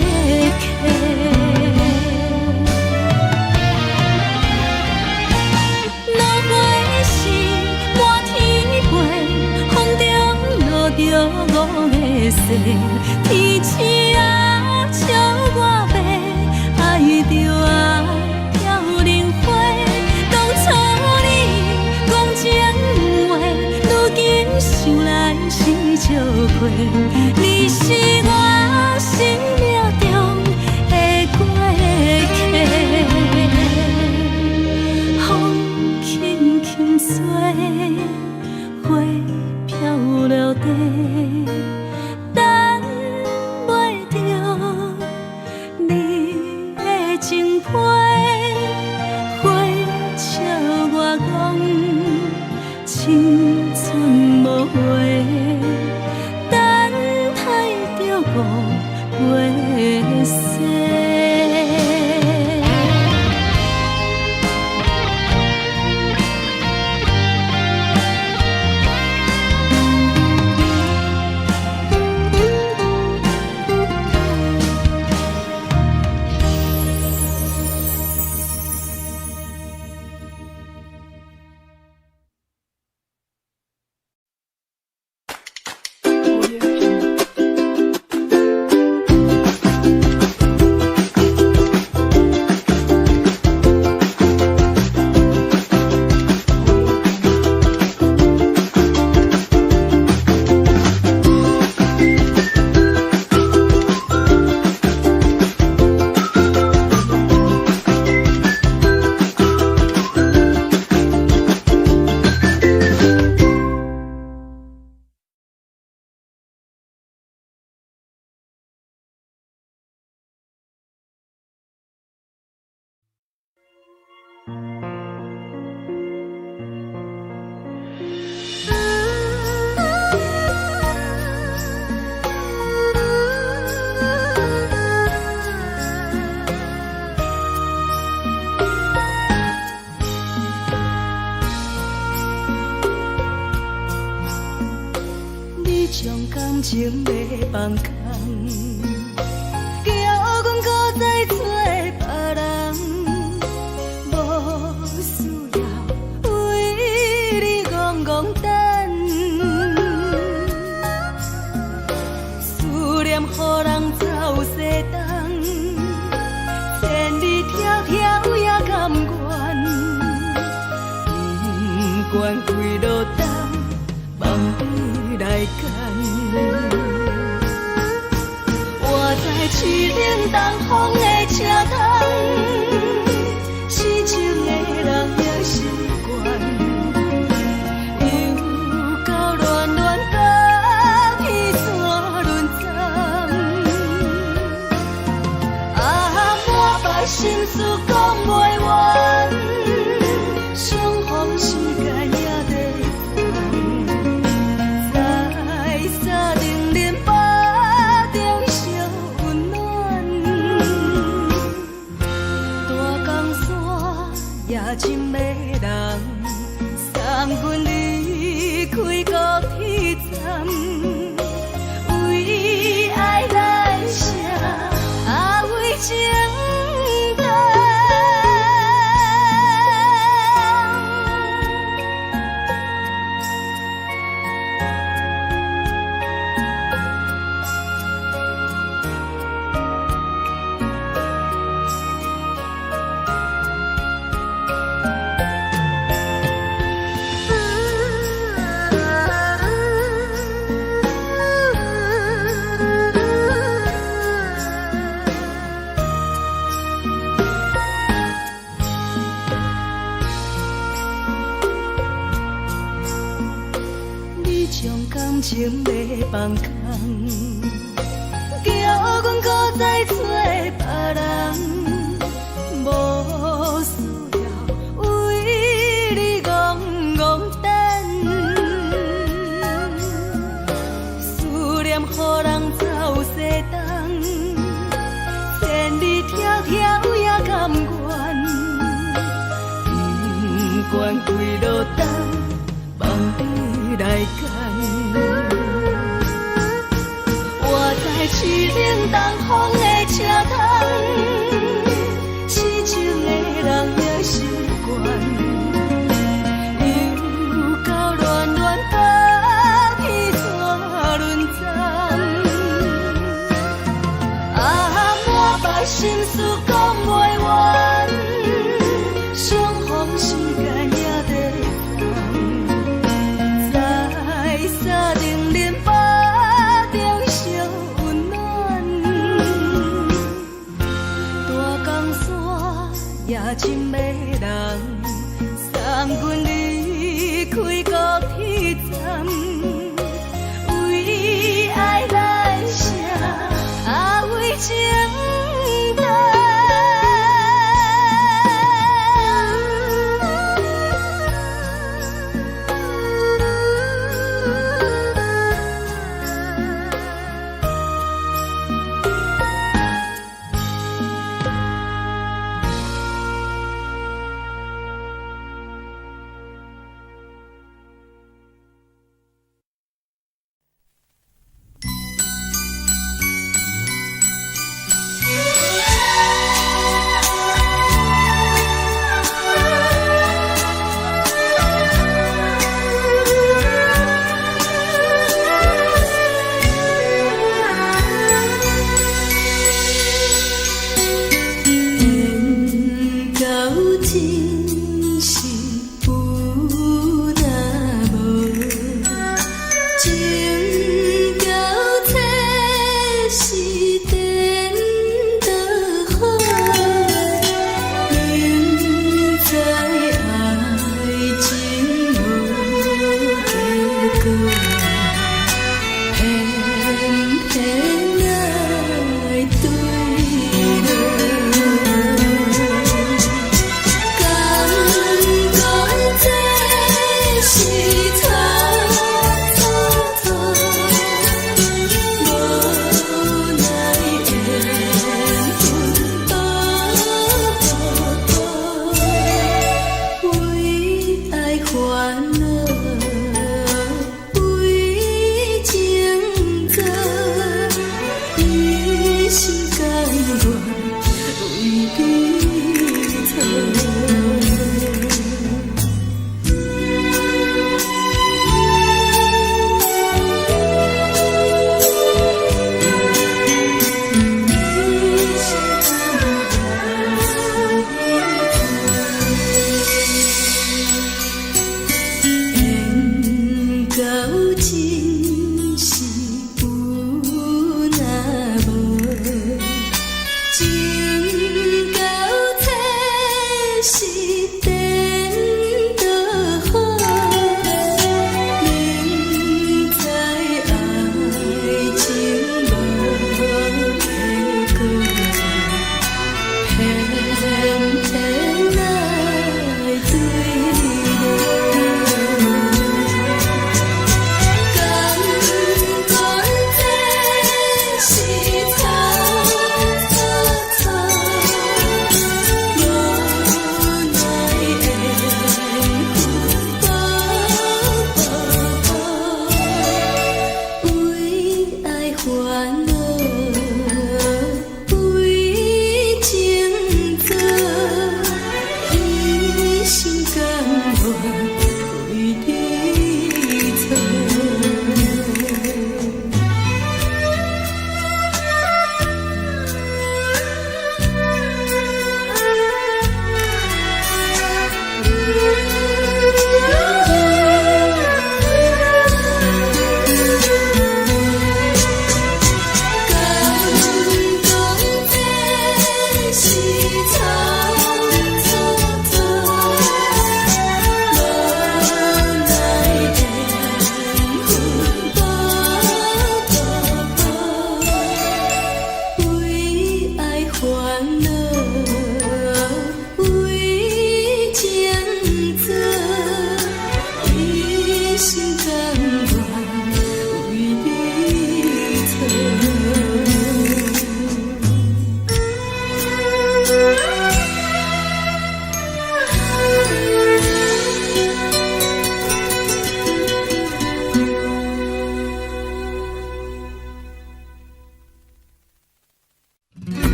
五个色，天星啊笑我迷，爱着我飘零花。当初你讲情话，如今想来是笑过，你是我生命中的过客。风轻轻吹，花飘落地。青春无悔，等待着五月色。感情要放空，叫阮搁再找别人，无需要为你戆戆等，思念予人走西东，千里迢迢也甘愿，不管几路东，望你来干。我在市顶东风的车窗，痴情的人也习惯，也真迷人，送阮离开高铁站，为爱来写，为情长。感情要放空，叫阮搁再找别人，无需要为你戆戆等。思念予人走西东，千里迢迢也甘愿，不管几落冬，望你来干。市冷东风的车窗，痴情的人也习惯，又到乱乱把去怎轮站？满腹心事讲袂完，相逢时间也在等，在沙定连巴中相。也真迷人，送阮离开高铁站，为爱来写，为情长。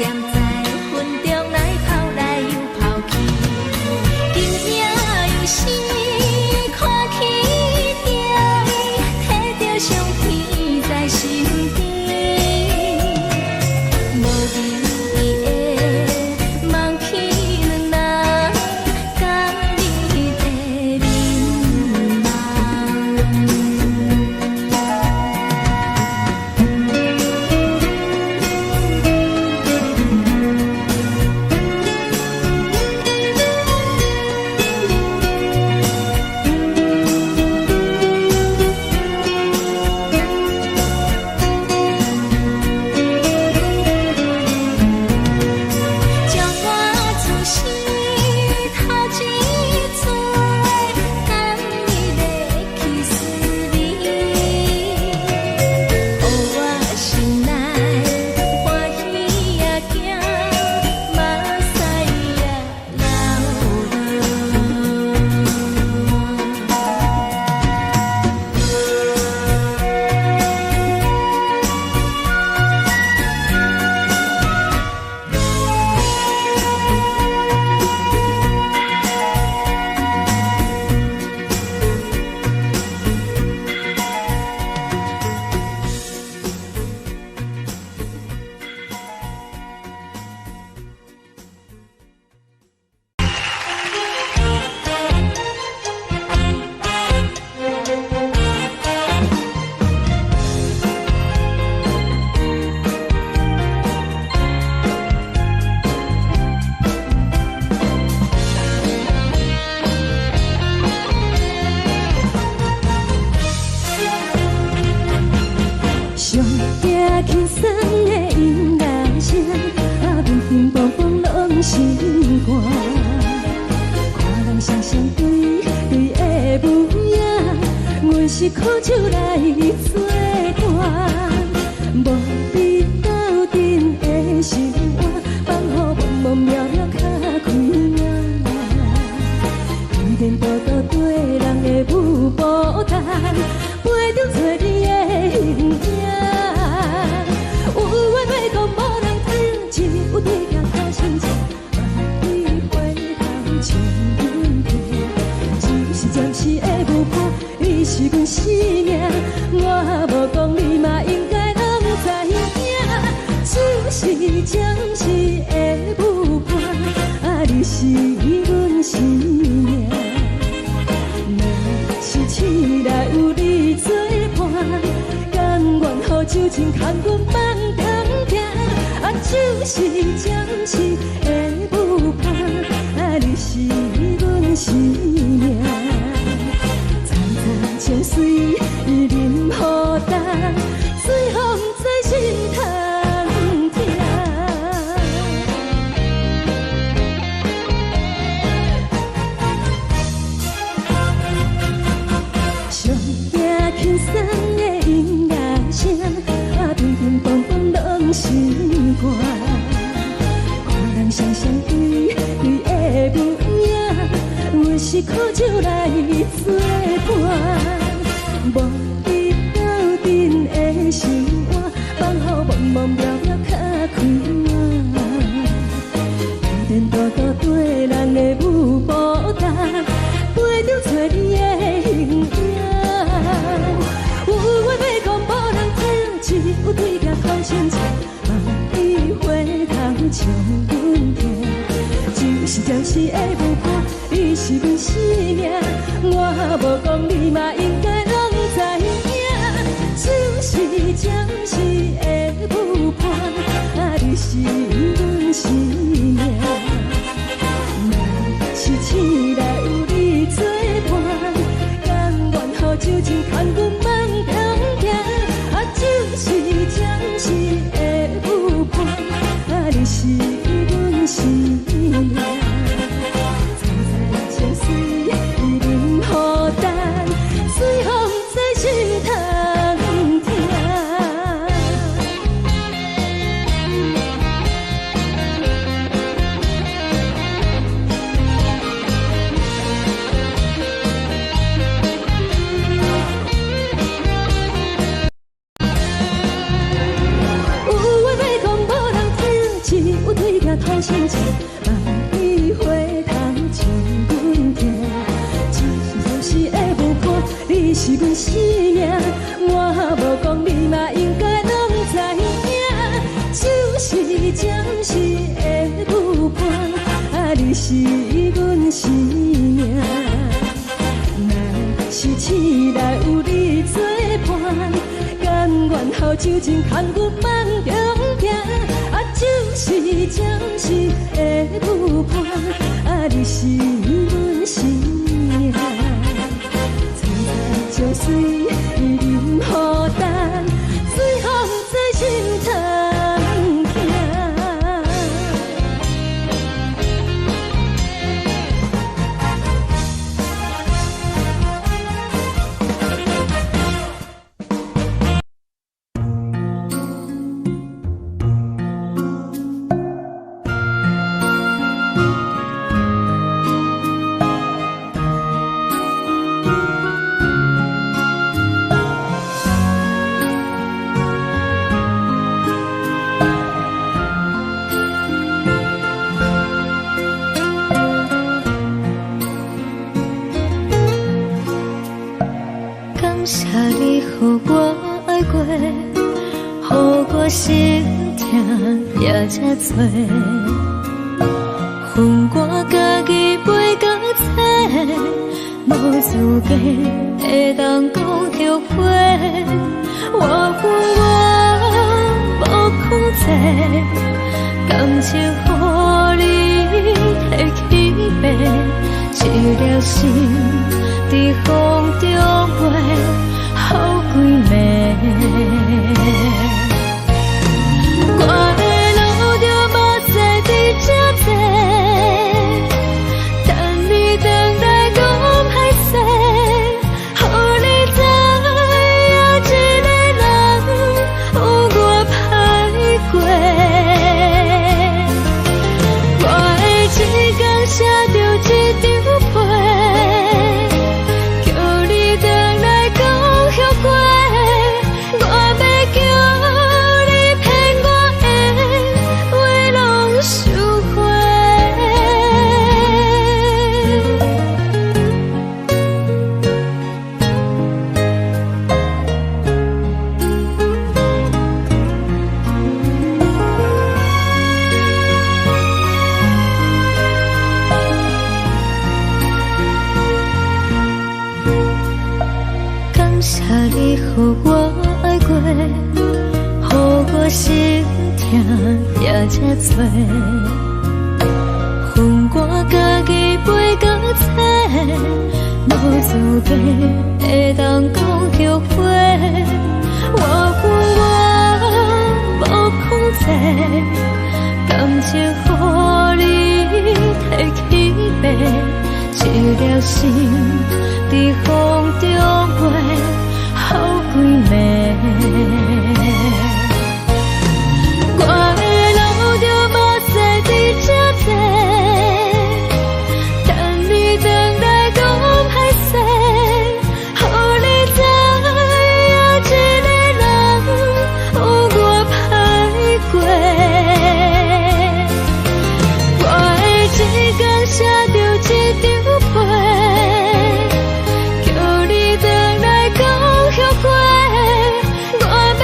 踮在云中来跑来又跑去，今夜又是看起着伊，摕着相片在身边，无留意的梦起两人，甲你的面将我自是头一次敢你的去思你，予我心内欢喜也惊，目屎也上惊轻松的音乐声，面顶风风拢心寒。看人双双对的模样，阮是苦酒来作伴。无你斗阵的心肝，放予茫茫渺渺较开眼。一点多多对人的舞步弹，陪着做你的形影。有话要讲无人听，只有对镜头心情，万里回头将阮听。只是暂时的舞伴，你是阮生命，我无讲你嘛应该拢知影。只是暂时的舞伴，你是阮生命。是醒来有你作伴，甘愿予酒精牵阮放通行，就是暂时的舞伴，你是阮生命。层层情水任何担，随风在心通听。上惊轻松的音乐声，乒乒乓乓拢心寒。看人双双对的模样，阮是苦酒来作伴。无你斗阵的心肝，放予茫茫渺渺较开眼。一点多多对人的舞步弹，陪着做你的形影。有话要讲无人听，只有对镜头心情，万里回头将阮听。就是暂时的舞伴，你是阮生命，我无讲你嘛应该拢知影。就是暂时的舞伴，你是阮生命。若是醒来有你作伴，甘愿予酒精牵阮放通行。就是暂时的舞伴，你是阮生命。层层情水任何担，随风在心通听。有话要讲无人听，只听土清情，万里花香将阮听。就是会有伴，你是阮生命，我无讲你嘛应该拢知影。就是暂时的有伴，啊，你是阮生命。若是醒来有你作伴，甘愿好酒情牵阮梦中行。啊，就是暂时的有伴，啊，你是阮生命。将水饮予淡，随风在心长行。感谢你，予我爱过，予我心痛也这多。恨我家己袂到切，无资格会当讲后悔。我恨我无控制，感情予你摕去卖，一条心。在风中飞，好几暝。我的路就无再伫这坐，等你回来讲歹势，予你知影一个人有我歹过。我的一天写着一张被。你予我爱过，予我心痛也这多。恨我家己袂到切，无资格会当讲后悔。我恨我无控制，感情予你摕去卖，一条心在风中飞。好几暝，我的路就无再伫这坐，等你回来讲歹势，予你知影一个人有我歹过。我的一天写着一张被。后悔，我要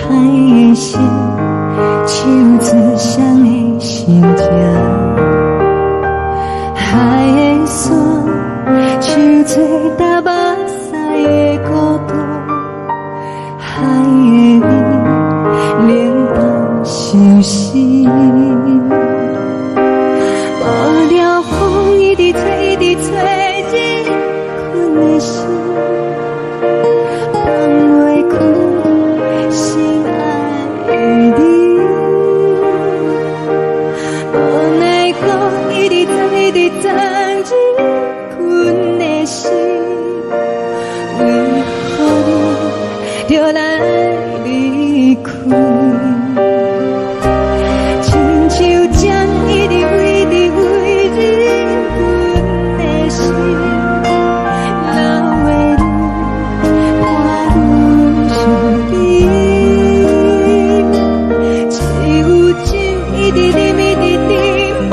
的心，手指双的心情，海的山，手做搭目屎的孤独，海的味，冷淡伤心。无聊风一直吹，一直吹，日困的心，放袂开心爱的你。无奈我一直等，一直等，日困的心，为何你就来离开？亲像针一直为你为日阮的心，流的泪伴阮伤悲，只有酒一直啉一直啉放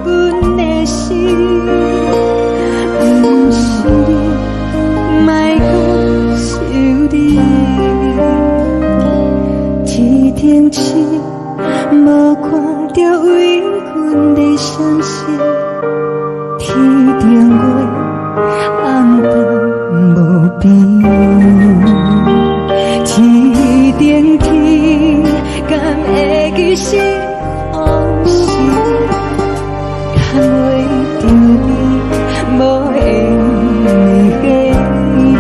阮的心，不是你，莫搁想你，天顶星。无看到为阮的伤心，天顶月红淡无边，天顶天敢会记是往事，敢袂着你无缘的你。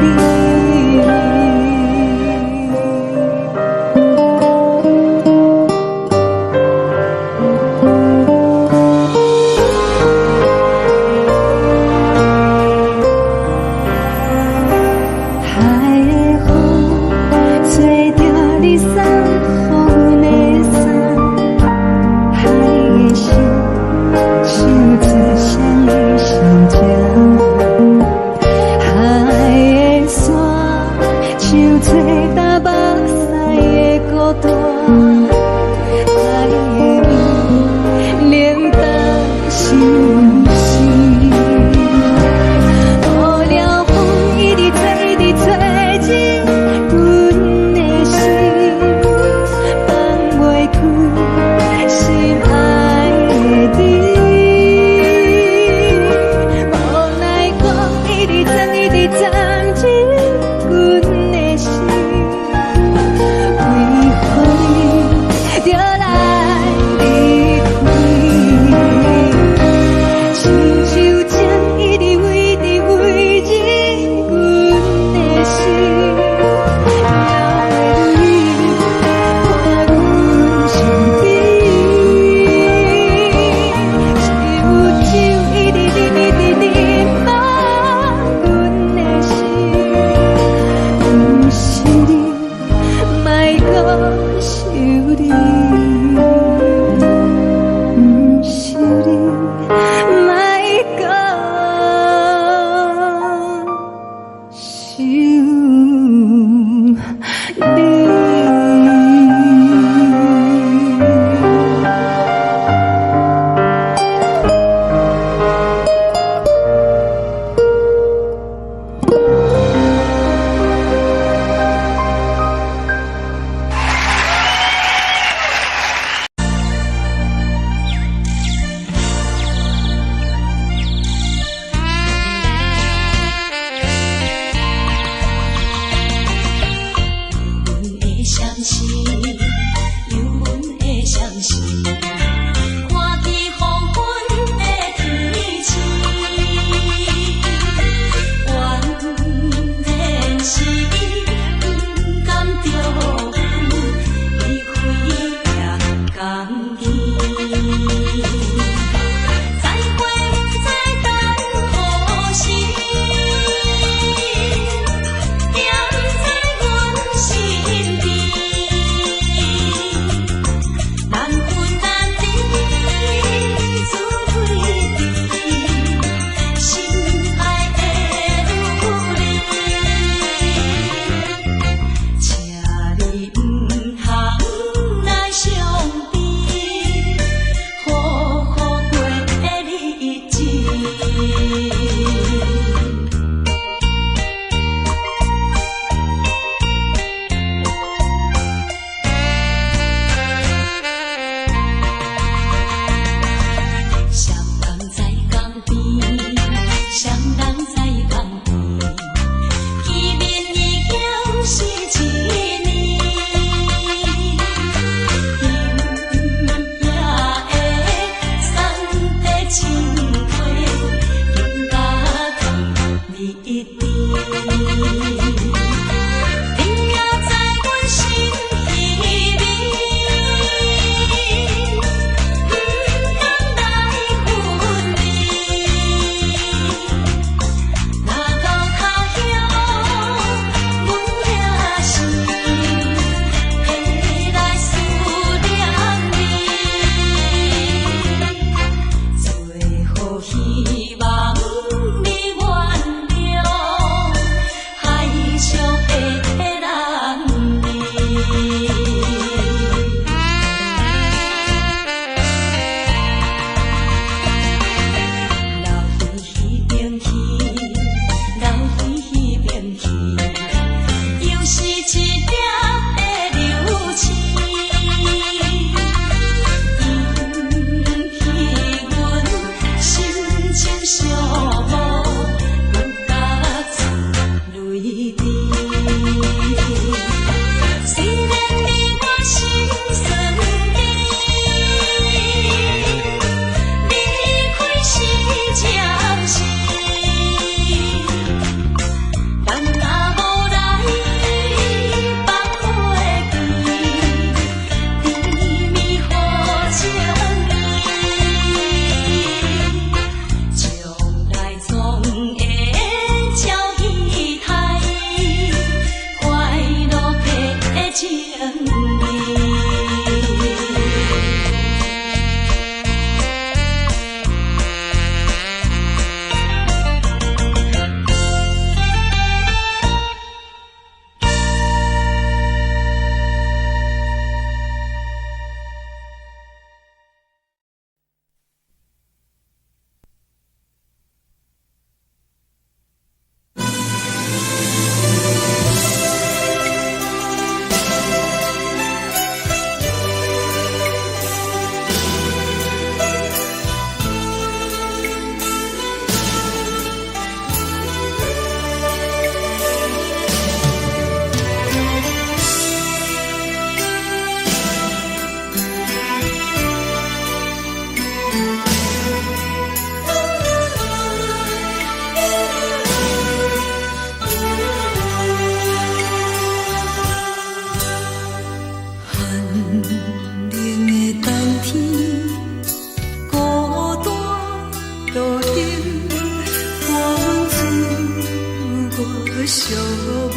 寂寞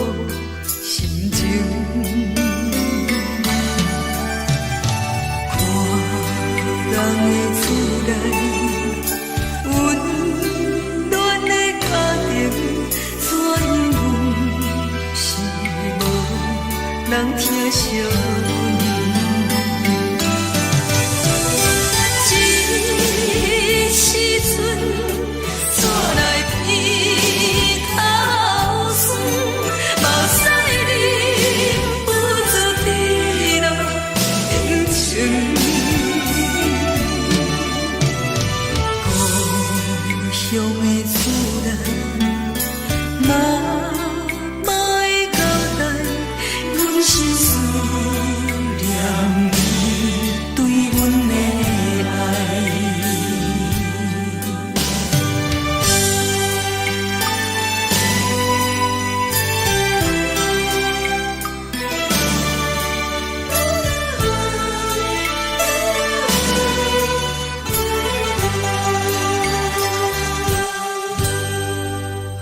心情，看人的厝内温暖的家庭，怎因阮是无人疼惜你？这时阵怎来偏头酸？目屎忍不住滴落眼睛。故乡的厝内，妈妈的交代，阮是思念你对阮的爱。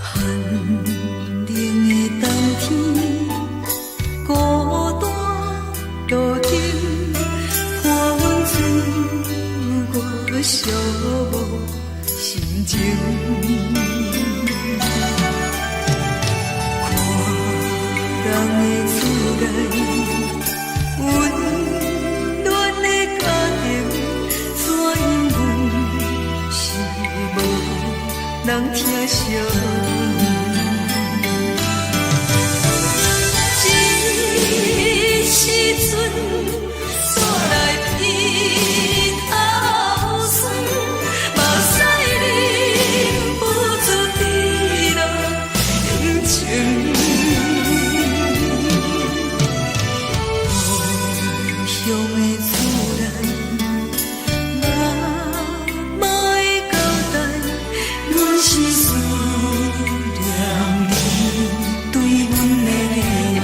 寒冷的冬天，孤单路顶，看阮自我寂寞心情。看人的厝内温暖的家庭，怎因阮是无人疼惜你？这时阵怎来偏头酸？目屎忍不住滴落眼睛。故乡的厝内，妈妈的交代，阮是思念你对阮的爱。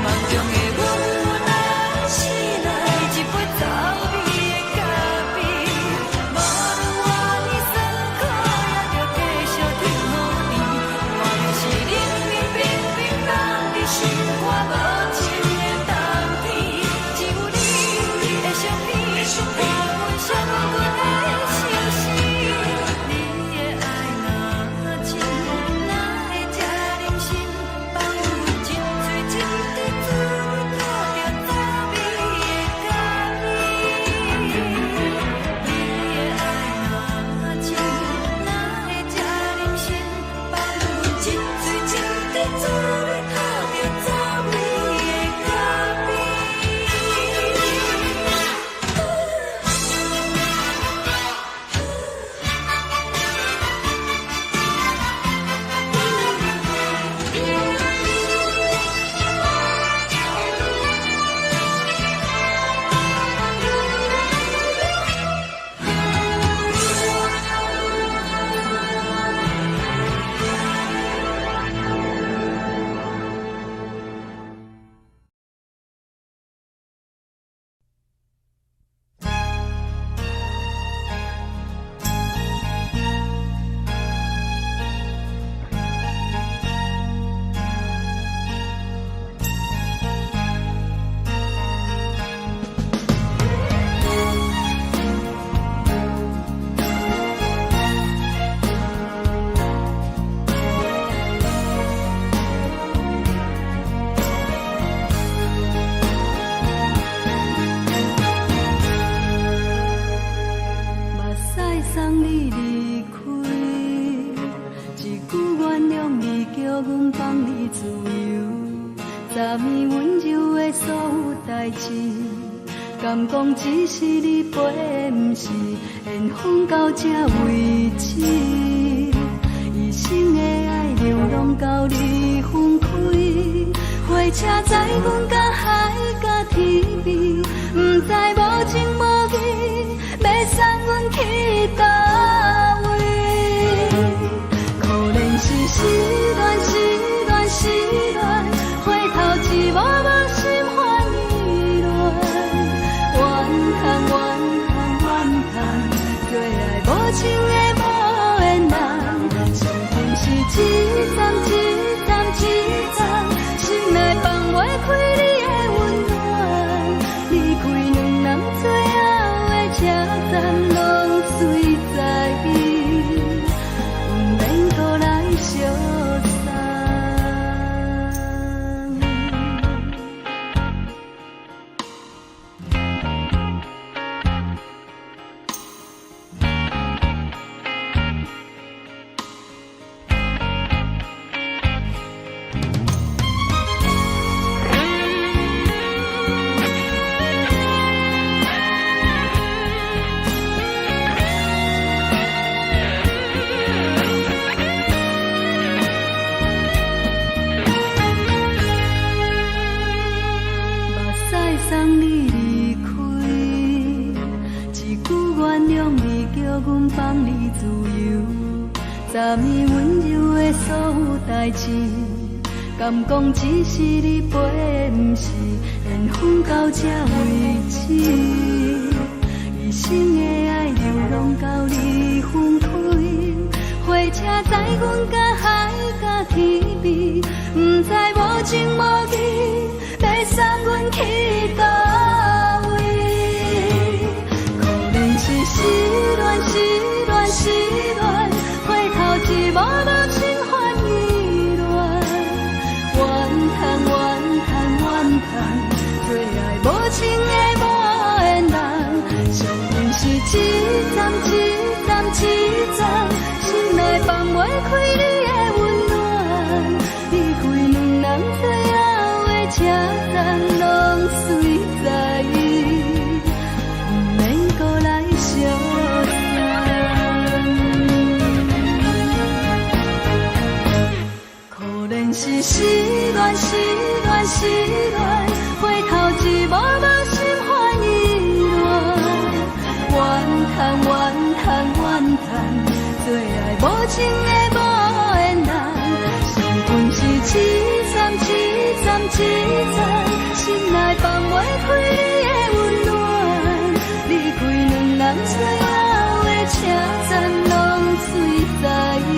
梦中的阮，若来醒来，一杯早味的钱。敢讲只是你陪，不是缘分到这为止。一生的爱流浪到你分开，火车载阮到海甲天边，不知无情无义，要送阮去倒位？可怜是失恋，失恋，失恋，回头一幕幕心烦意乱。怨叹，怨叹，怨叹，最爱无情的无缘人，上恨是一站一站一站，心内放袂开你的温暖，离开两人最后的车站，拢随在伊，不免搁来相送。送你离开，一句原谅你，叫阮放你自由，昨暝温柔的所有代志，敢讲只是你陪，不是缘分到这为止。一生的爱流浪到你分开，火车载阮到海甲天边，不知无情无义，要送阮去倒位？可怜是失恋，失恋，失恋，回头一幕幕心烦意乱。怨叹，怨叹，怨叹，最爱无情的无缘人，上恨是一站一站一站，心内放袂开你的温暖，离开两人最后的车站，拢随在伊，不免搁来相送。可怜是失恋，失恋，失恋，回头一幕幕心烦意乱。怨叹，怨叹，怨叹，最爱无情的无缘人，上恨是一站一站一站，心内放袂开你的温暖，离开两人最后的车站，拢随在伊，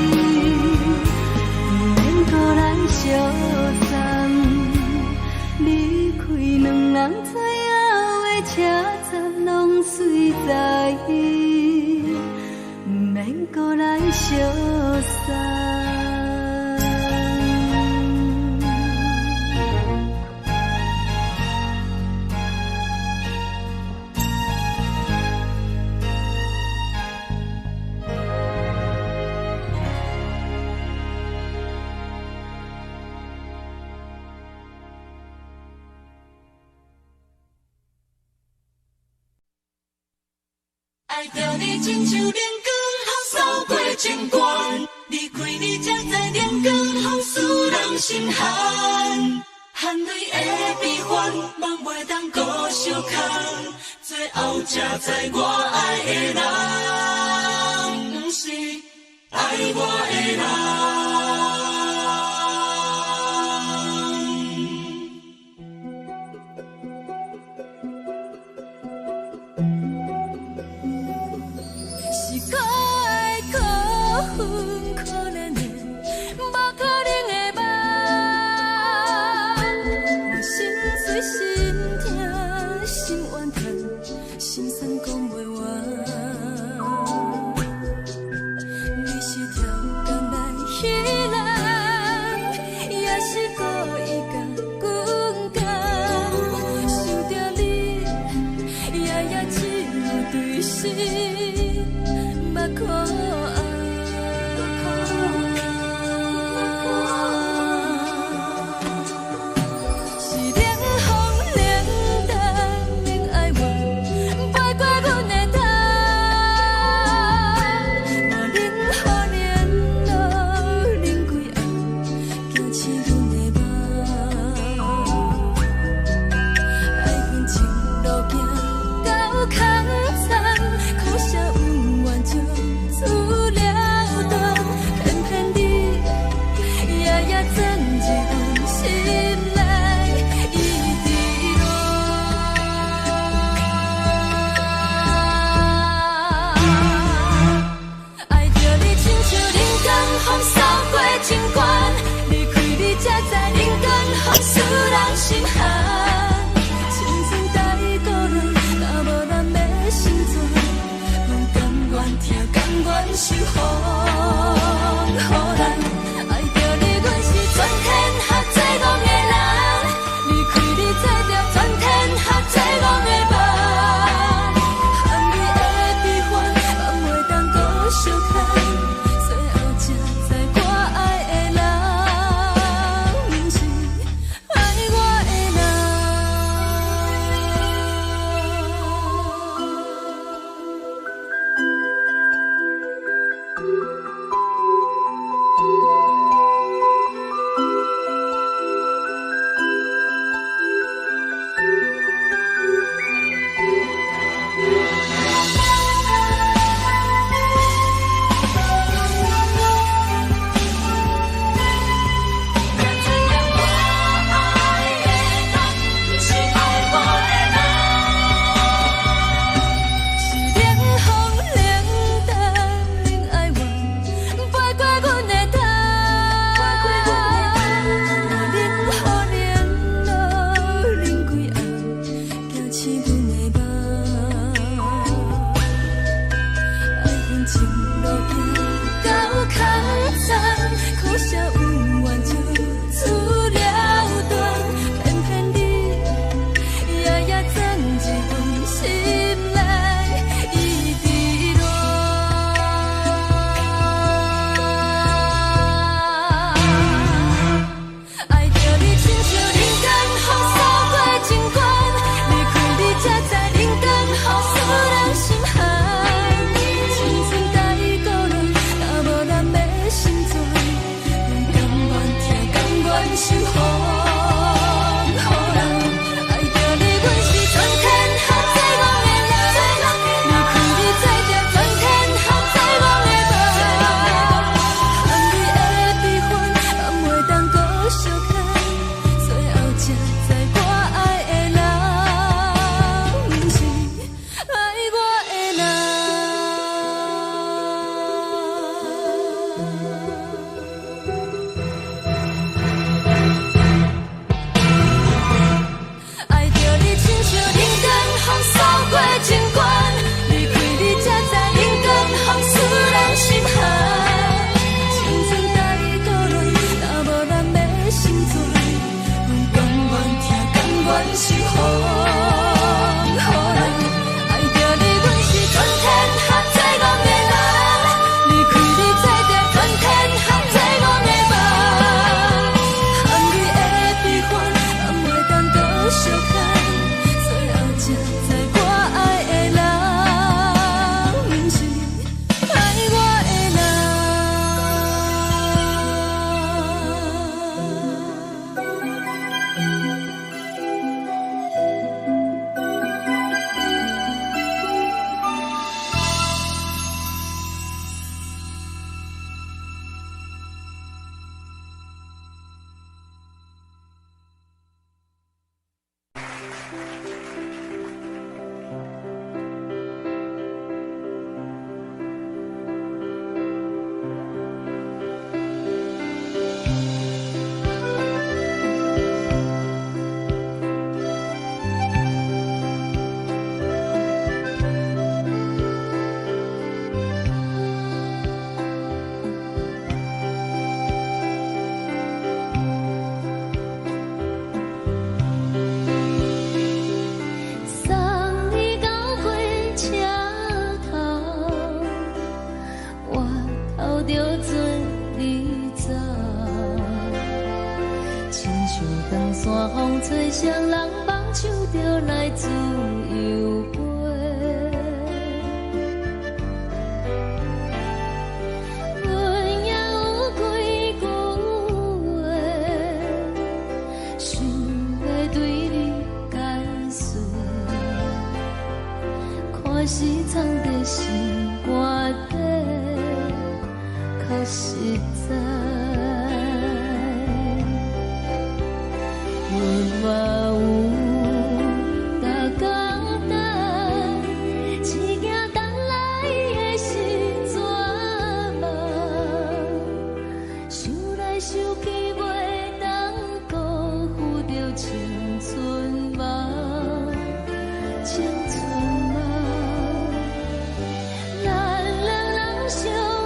不免搁来相送。离开两人最后的车站，拢随在伊，不免搁来相送。爱着你亲像阳光透扫过情关，离开你才知阳光风使人心寒。含泪的悲欢，望袂当搁相牵，最后才知我爱的人，不是爱我的人。是可爱可恨可怜的，无可能的梦。我心碎心痛心怨叹，心酸讲袂完。你是挑工来彼人，也是故意甲阮讲，想着你夜夜只有对视。目眶是冷风冷淡，守护，予人爱着你，阮是全天下最戆的人。离开你才着全天下最戆的梦。含你的悲欢，放袂当搁相牵。最后才知我爱的人，不是爱我的人。山风吹双人梦手着来自由飞。阮也有几句话，想要对你解释，看是藏在心肝底，较实在。 阮嘛有甲简单，一件等来的是绝望，想来想去袂当辜负着青春梦，青春梦，咱两人相。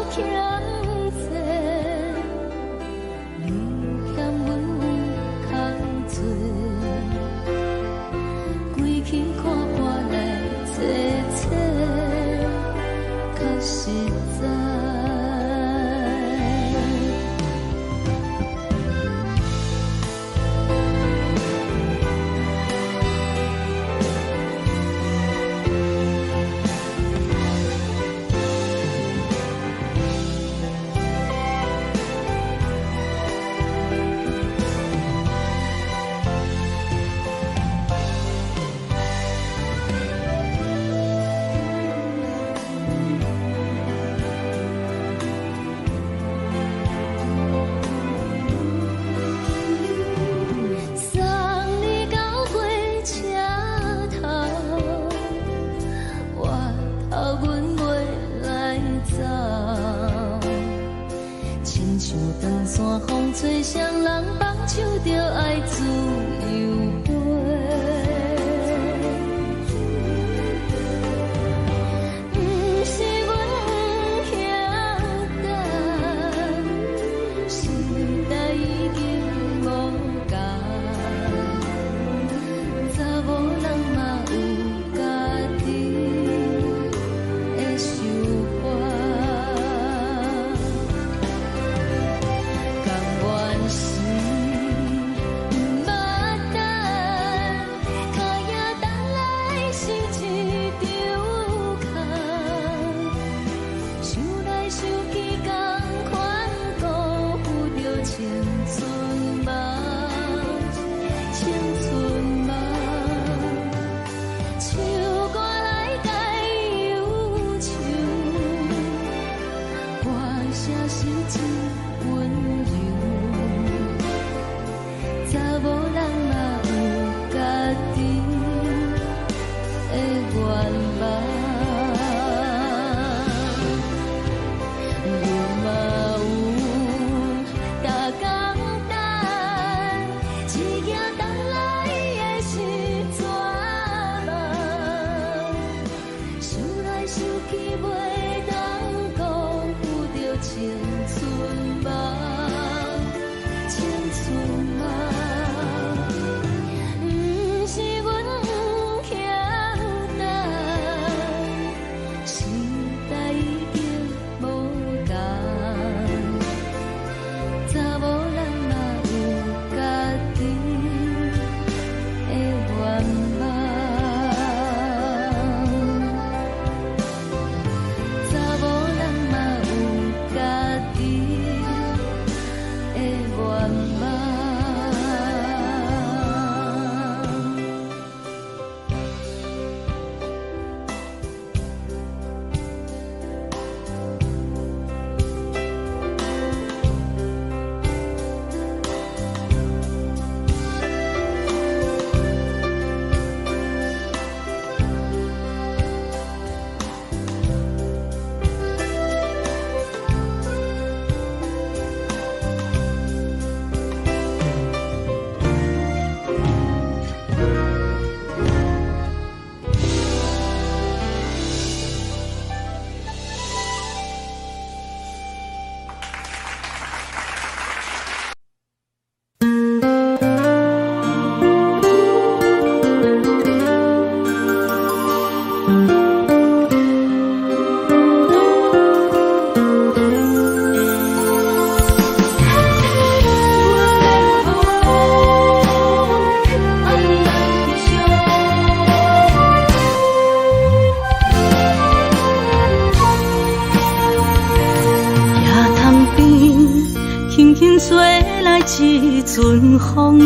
一阵风，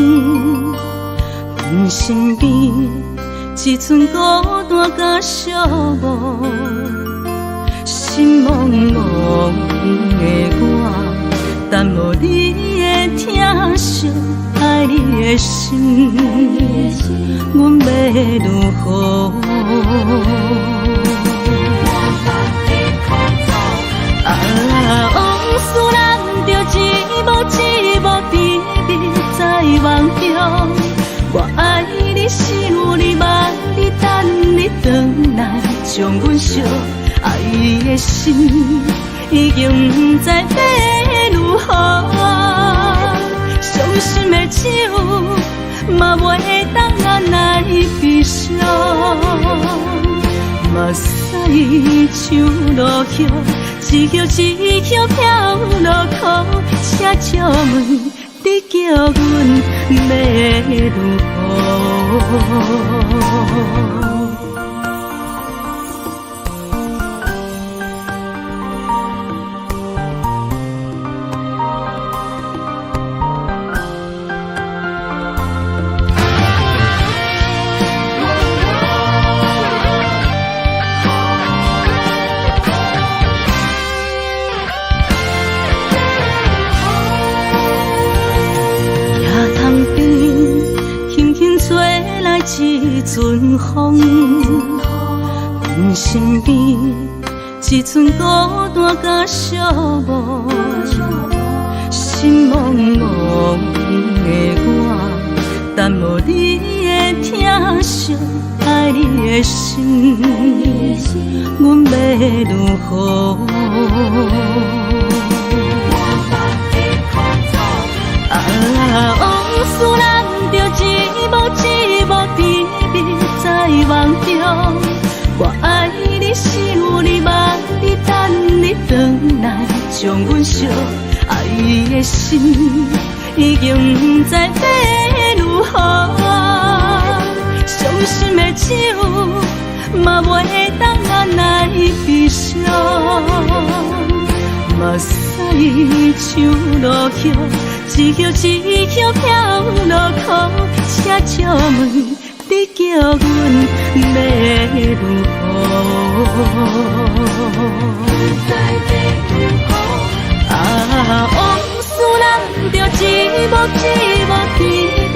阮身边一阵孤单甲寂寞，心茫茫的我，等无你的疼惜，爱你的心，阮要如何？往事人着一幕一幕甜蜜在梦中，我爱你是有你望你等你回来，将阮惜爱你的心已经不知要如何。伤心的手嘛袂当按来悲伤，目屎像落雨。一曲一曲飘落雨，请借问你叫阮要如何？一阵风，阮身边一阵孤单甲寂寞，心茫茫的我，等无你的疼惜，爱你的心，阮要如何？往事人着一幕一幕甜蜜在梦中，我爱你是有你望你等你回来，将阮惜爱你的心已经不知要如何。伤心的手嘛袂当按来悲伤，目屎像落雨。一曲一曲飘落雨，请借问你叫阮要如何？往事人着一幕一幕甜蜜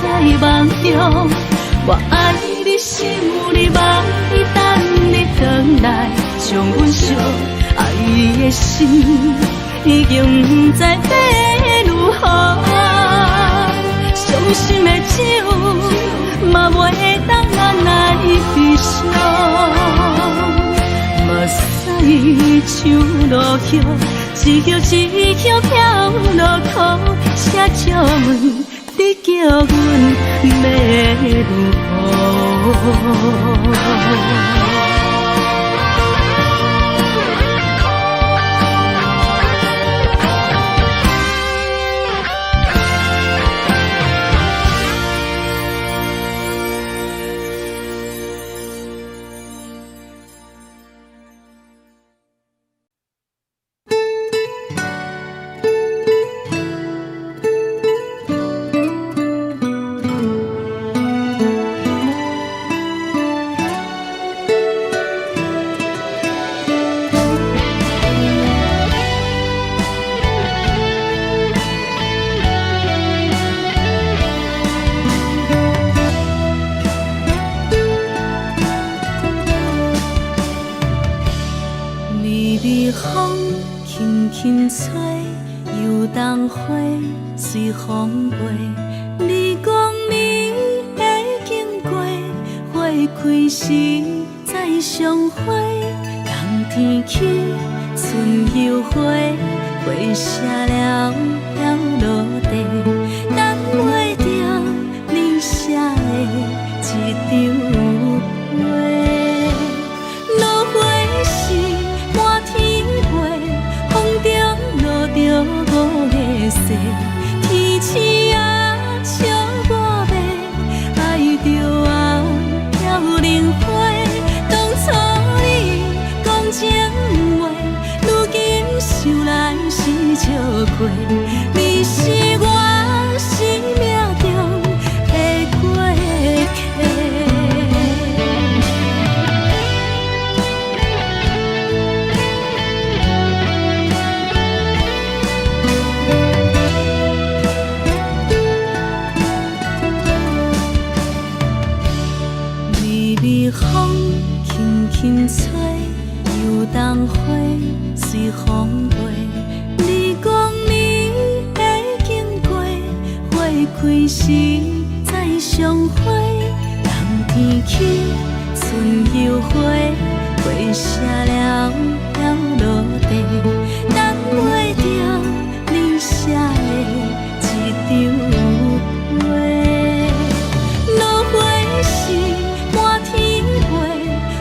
在梦中，我爱你是有你望你等你回来，将阮惜爱你的心已经不知要如何。伤心的手嘛袂当按来悲伤，目屎像落雨，一曲一曲飘落雨，请借问你叫阮要如何？随风飞，你讲你会经过，花开时再相会。冬天起，春又花，花谢了飘落地，等袂着你写的一张画。落花时满天飞，风中落着五个色。天星啊，笑我迷，爱着红飘零花。当初你讲情话，如今想来是笑过。你是我。微风轻轻吹，游动花随风飞。你讲你会经过，花开时再相会。人天起，春又花，花谢了了落地，等袂着你写的一张画。落花时满天飞，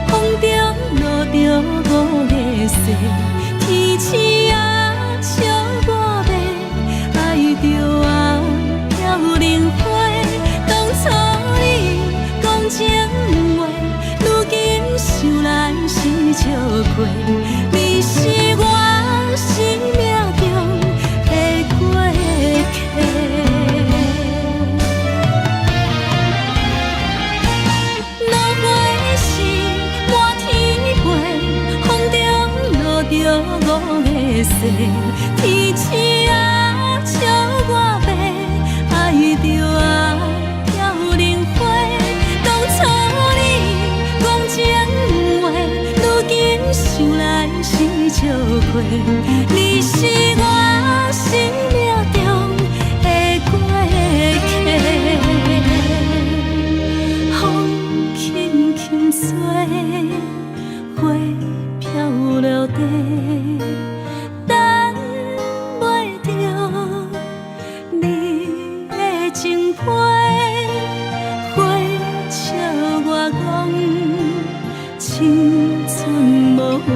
风中落着五个色，天星啊笑我迷，爱着啊飘零花。当初你讲情话，如今想来是笑过。你是我生命中的过客。落花时满天飞，风中落着五个色，天星啊笑我迷，爱着啊飘零花。当初你讲情话，如今想来是笑过。你是我生命中的过客。风轻轻吹，花飘落地，等袂着你的情批。花笑我讲青春无话。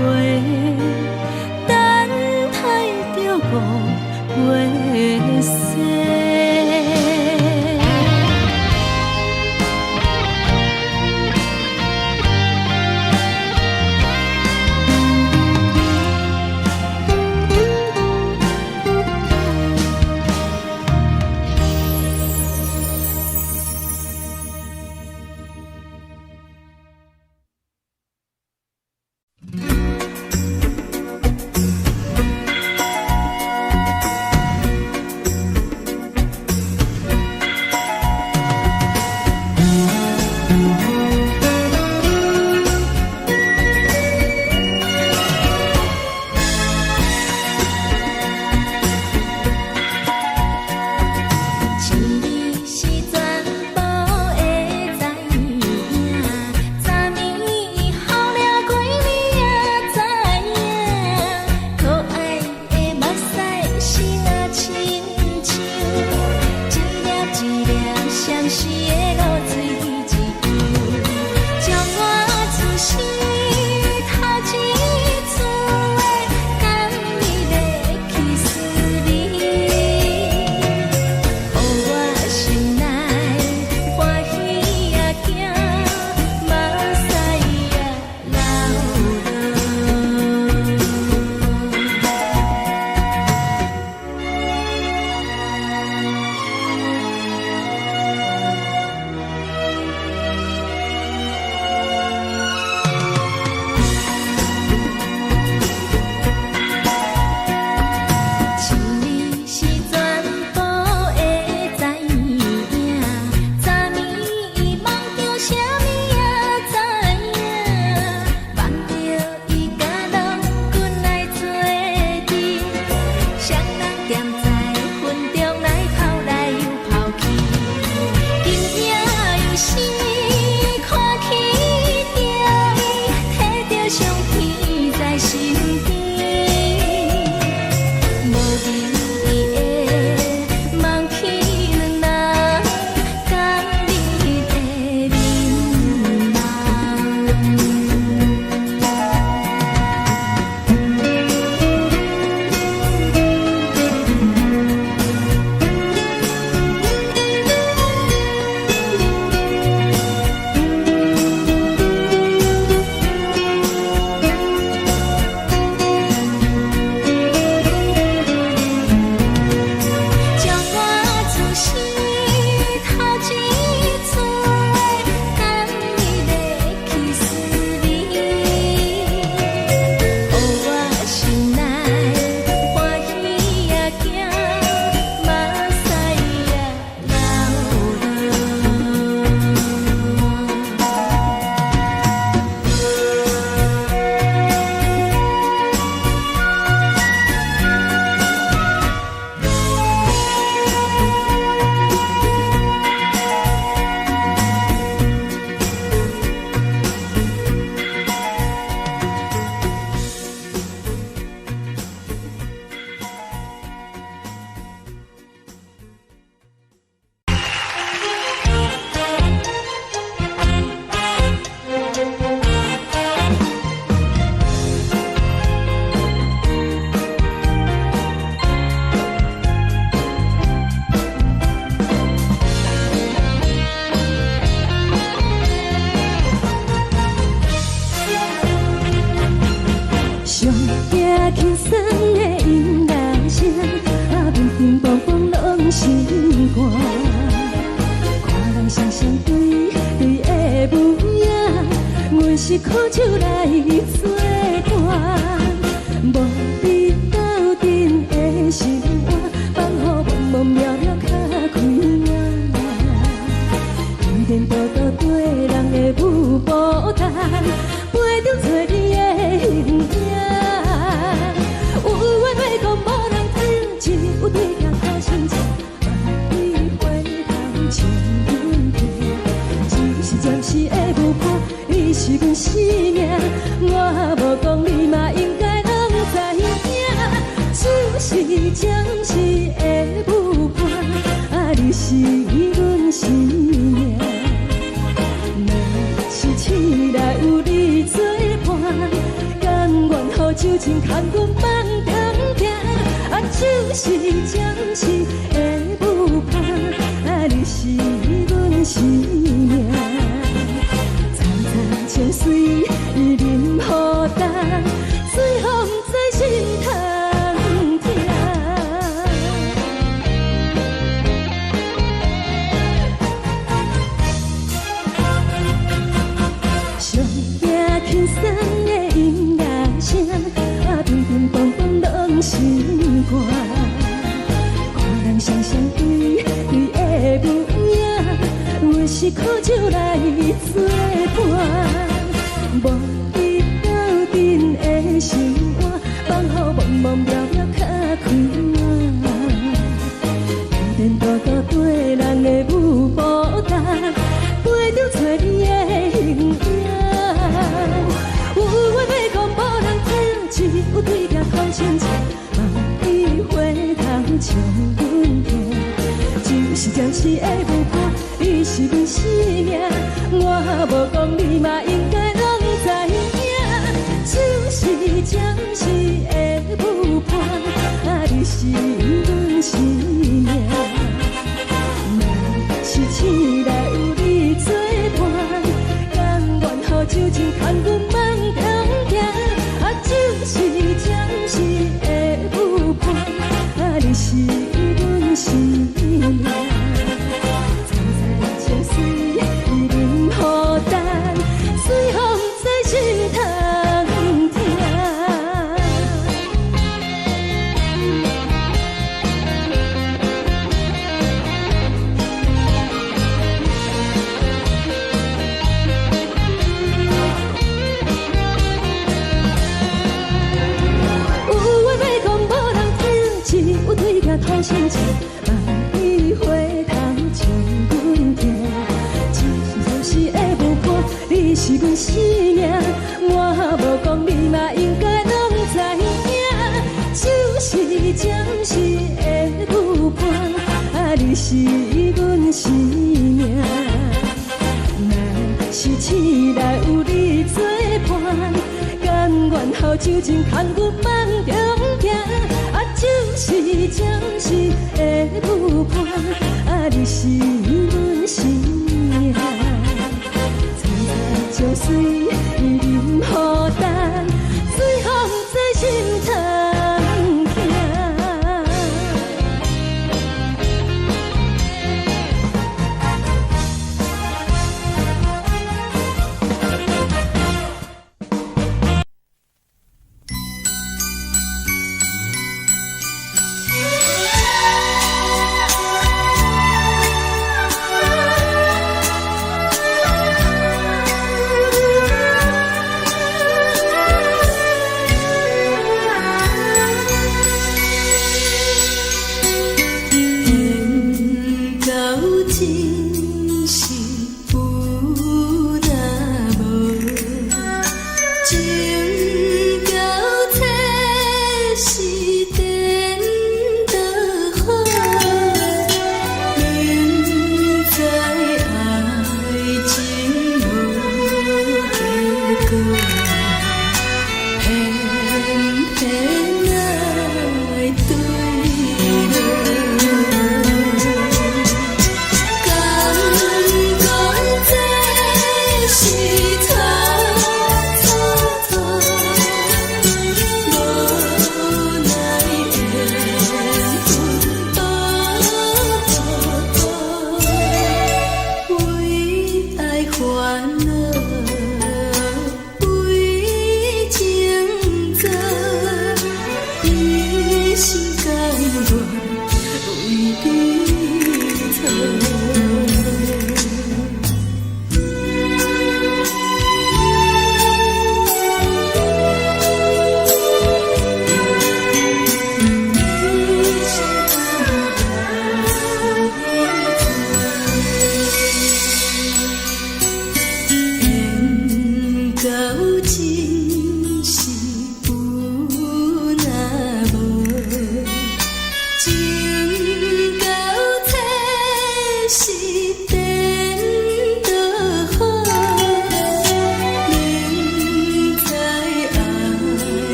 轻松的音乐声，平平淡淡拢心肝。看人双双对的模样，阮是苦酒来作伴。无你斗阵的生活，放予茫茫渺渺较开眼。一点多多对人的舞步弹，陪着做你的形影。有话要讲无人听，有对镜头心情，万里回头像阮听。只是暂时的舞伴，你是阮生命，我无讲你嘛应该拢知影。就是暂时的舞伴，你是阮生命。若是醒来有你作伴，甘愿予酒精牵阮放长行。就是暂时的舞伴，你是阮生命。层层情水任何淡，随风在心头。轻松的音乐声，平平淡淡拢心肝。看人双双对的模样，阮是苦酒来作伴。无你斗阵的生活，放予茫茫渺渺较开眼。点点多多对人的舞步弹，陪着做你的形影。有话要讲无人听，只有对镜头深情，万里回头像阮听。就是暂时的舞伴，你是阮生命，我无讲你嘛应该拢知影。就是暂时的舞伴，你是阮生命。若是醒来有你作伴，甘愿予酒精牵阮放长行。就是暂时的舞伴，你是阮生命。层层情水任何淡，随风在心头听。有对镜头深情，万里回头像阮听。只是暂时的舞伴，你是阮生命，我无讲你嘛应该拢知影。就是暂时的舞伴，你是阮生命。若是醒来有你作伴，甘愿予酒精牵阮放长行。就是暂时的舞伴，你是阮生命。层层情水任何淡，随风在心头听。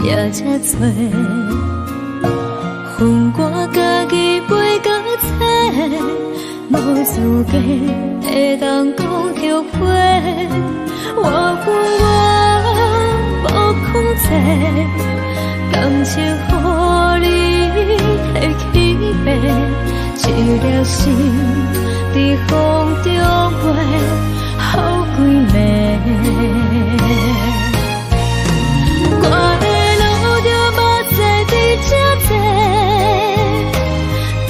也才多，恨我家己袂到切，无资格会当讲后悔。我恨我无控制，感情予你提起白，一粒心伫风中飞，好几暝。我的路就无再伫这多，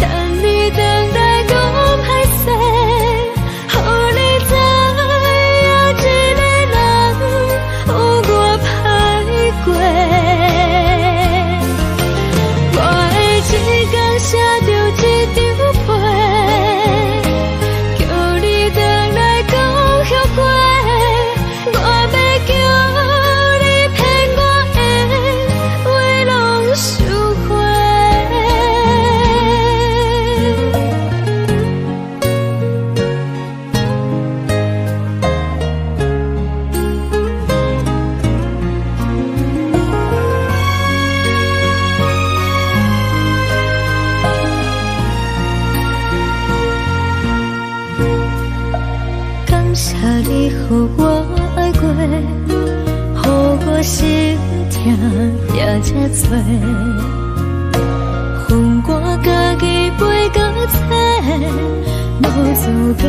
等你等待讲歹势，予你知影一个人有我歹过。我的一天写着一张被，叫你等来讲后悔。我要叫你骗我的话拢收回。感谢你予我爱过，予我心痛也才多，恨我家己袂到切，无资格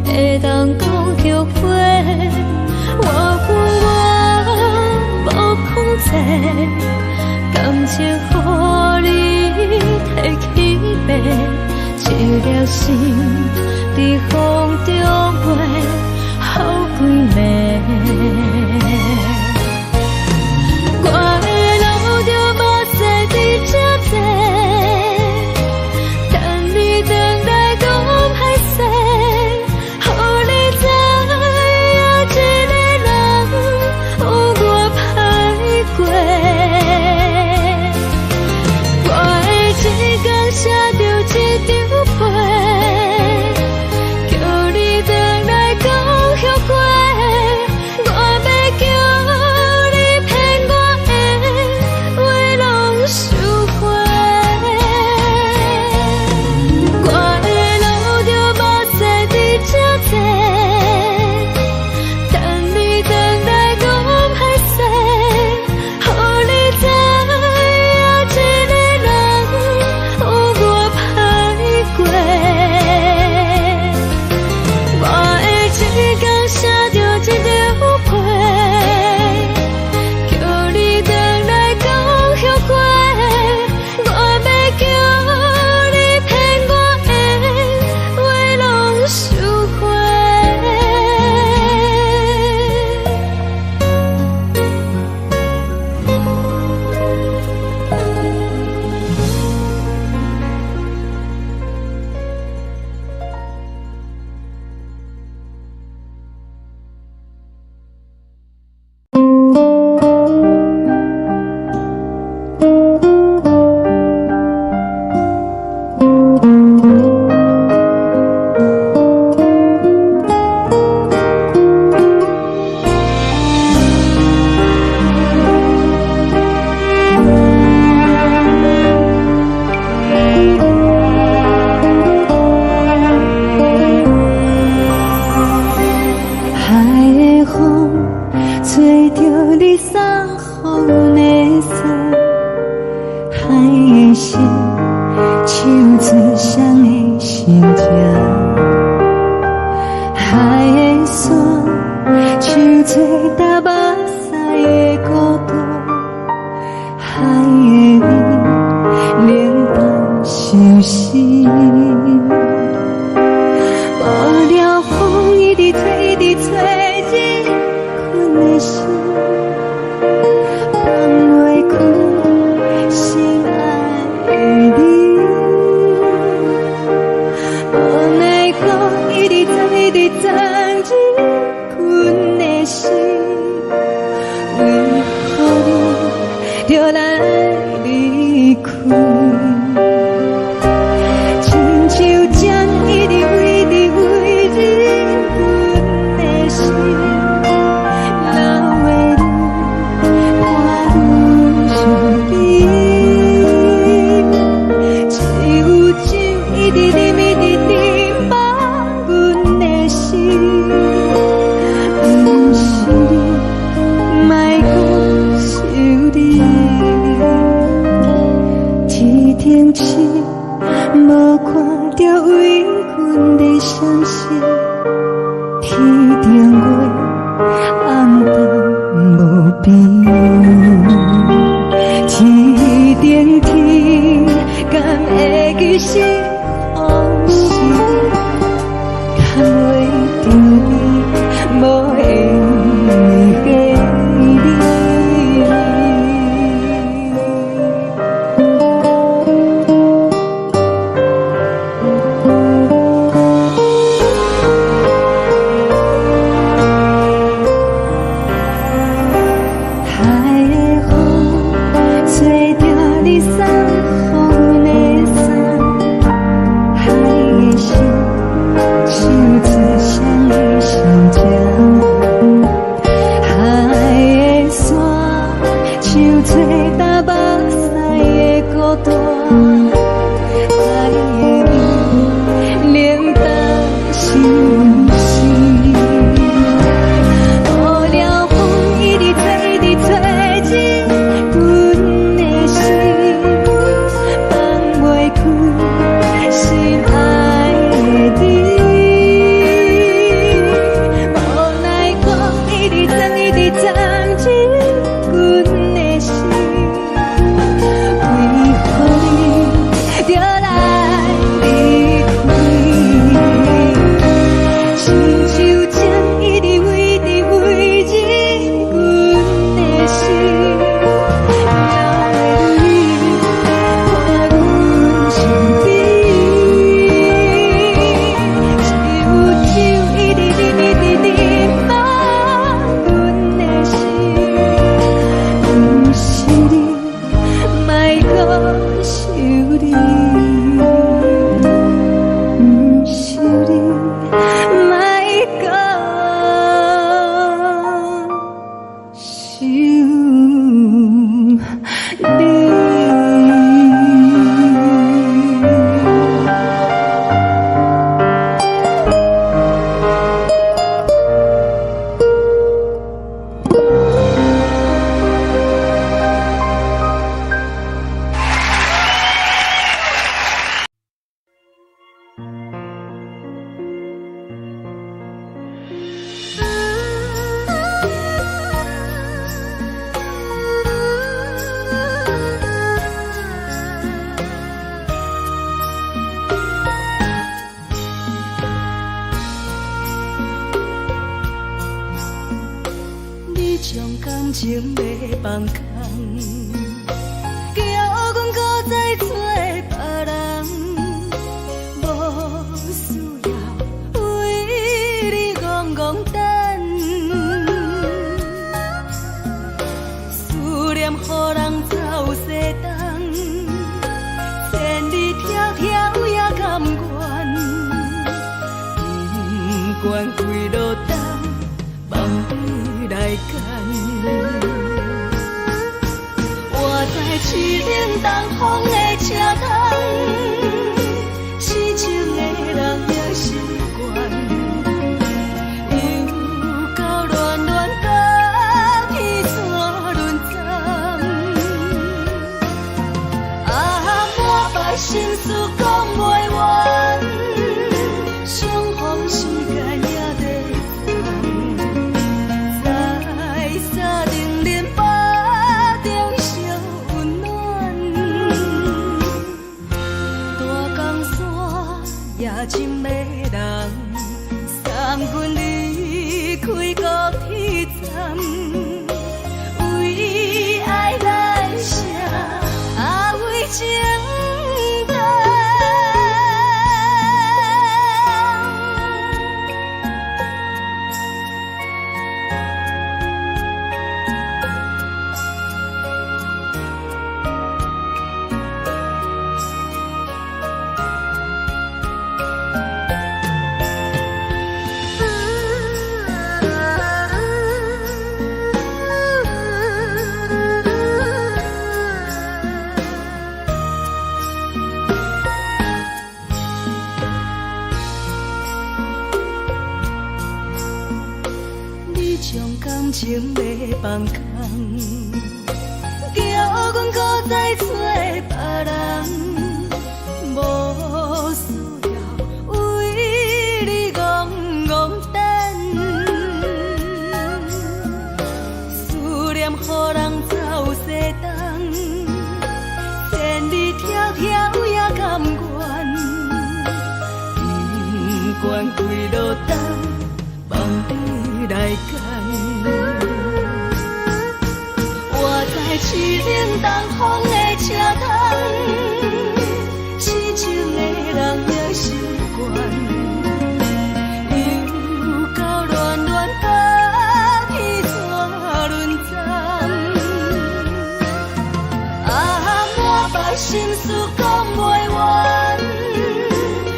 会当讲后悔。我恨我无控制，感情予你提起白，一粒心伫风中飞，好几暝。我的路就无再伫这多，等你等待讲歹势，予你知影一个人有我歹过。我的一天写着一张被，叫你等来讲后悔。我要叫你骗我的话拢收回。我的路就无再伫这多，等你等待讲歹势，予你知影一个人有我歹过。我的一天写着一张被，叫你等来讲后悔。我要叫你骗我的话拢收回。海的风吹着你送风的伞，海的心唱出双的心情，海的山唱出搭目屎的孤独，海的你冷淡伤心。无聊风一直吹，一直吹，日困的心，放袂开心爱的你。无奈风一直吹，一直吹，日困的心，为何你就来离开？亲像针一直围，一直围日困的心，流的泪，汗将感情要放空，叫阮搁再找别人，无需要为你戆戆等，思念予人走西东，千里迢迢也甘愿，不管几路东，梦里来干。我在痴冷东风的车头，痴情的人也习惯，又到乱乱甲彼山轮站。啊，满腹心事讲袂完，相逢时间也在在定林巴中烧温暖，大江山夜深的人，送阮离开高铁站，为爱来写，为情长。将感情要放空，叫阮搁再找别人，无需要为你戆戆等，思念予人走西东，千里迢迢也甘愿，不关几路灯，望你来牵。我在市冷东风的车头，痴情的人也习惯，又到乱乱把天带轮转。满腹心事讲袂完，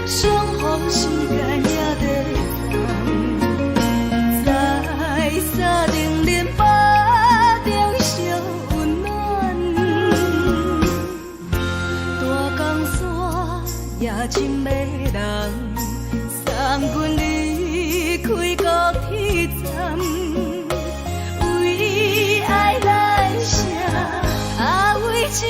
相逢时间也在等，在沙定林巴中相温暖。大江山夜深迷人，送阮离开高铁站，为爱来写为情。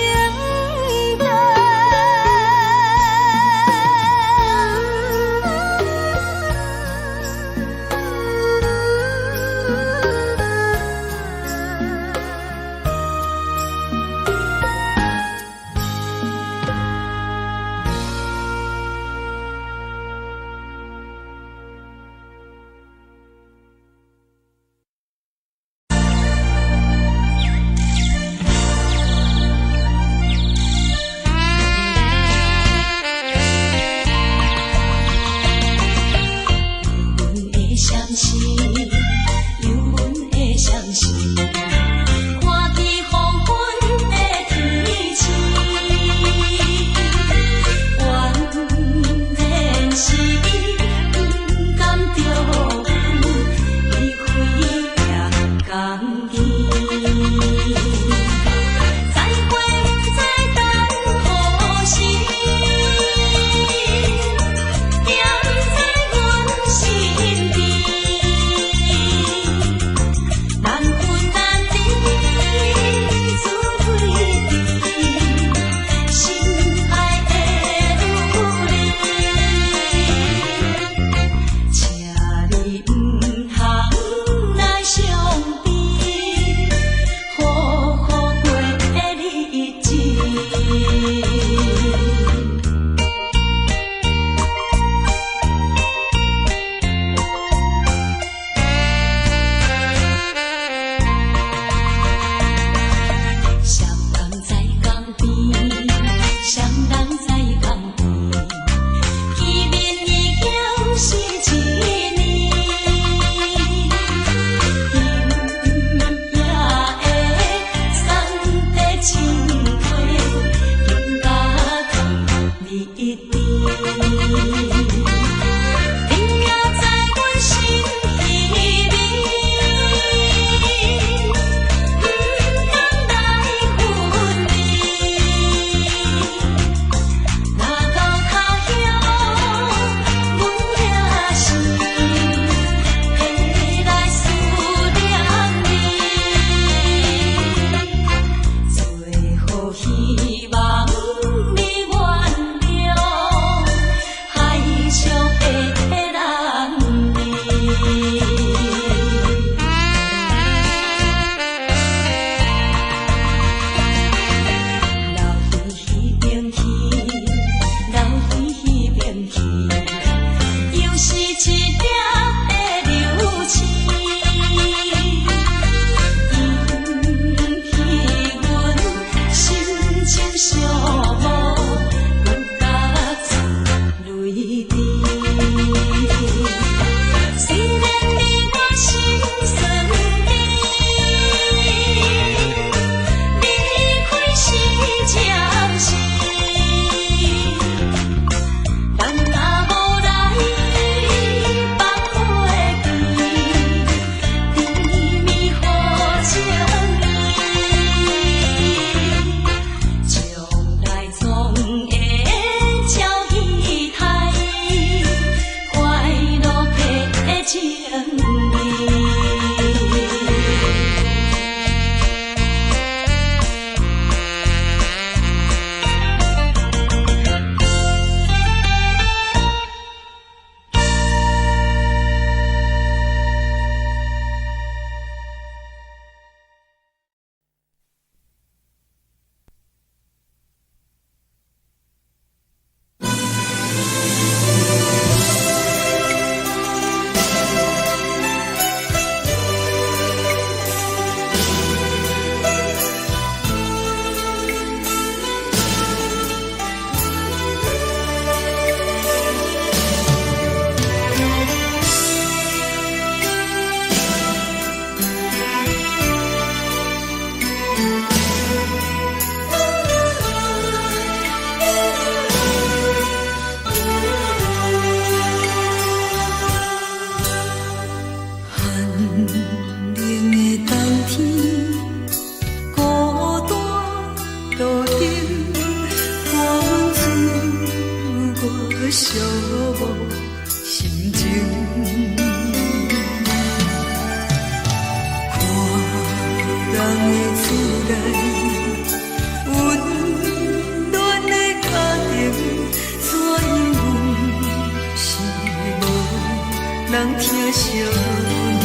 人疼惜你。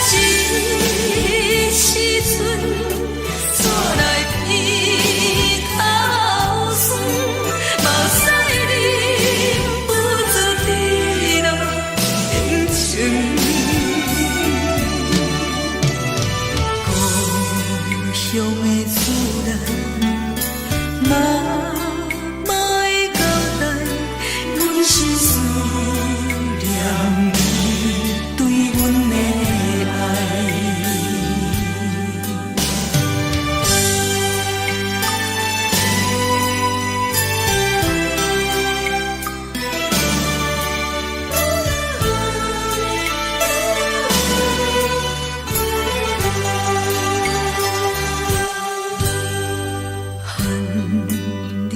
这时阵怎来鼻头酸，目屎忍不住滴落眼睛。故乡的厝内，妈妈的交代，阮是思念你对阮的爱。寒冷的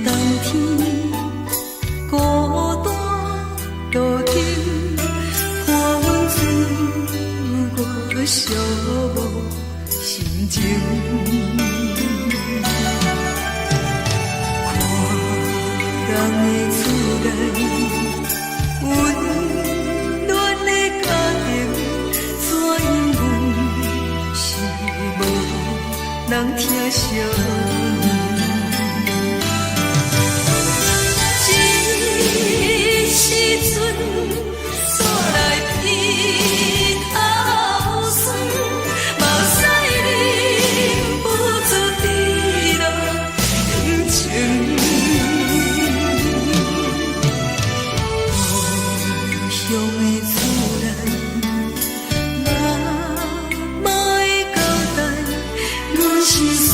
冬天，孤单路程，看阮自我寂寞心情。看人的厝内，温暖的家庭，怎因阮是无人疼惜你？这时阵怎来鼻头酸，目屎忍不住滴落眼睛。故乡的厝内，妈妈的交代，阮是思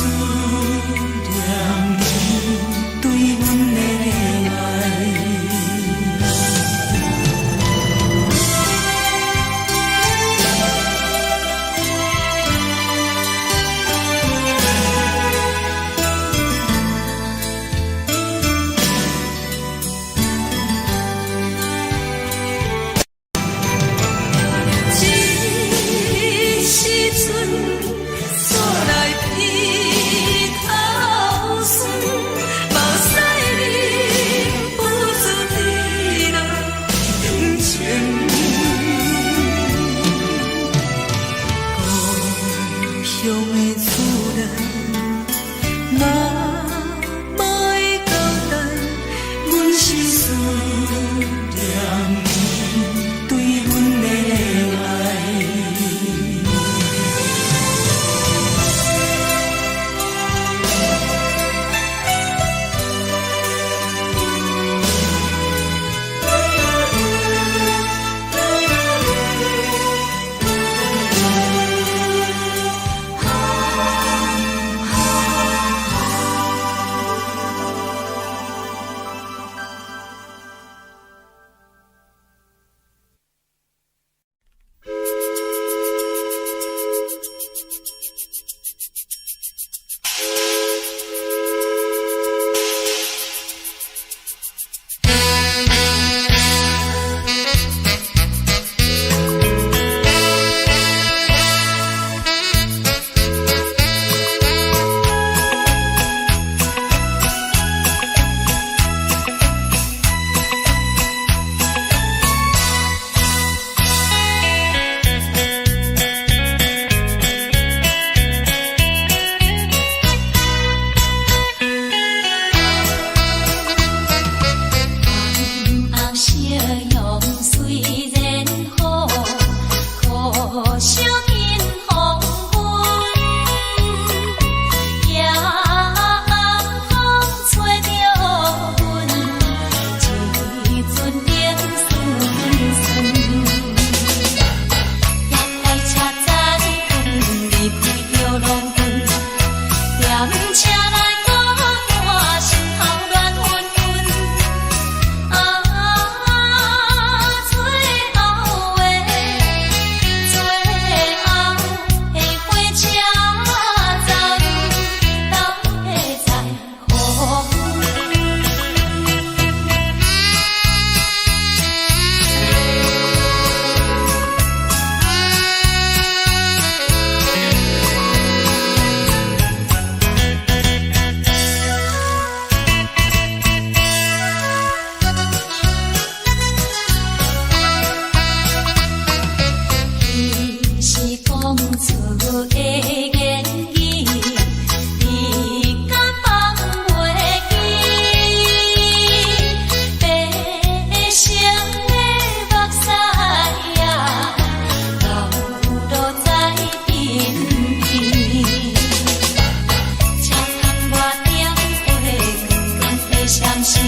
关心，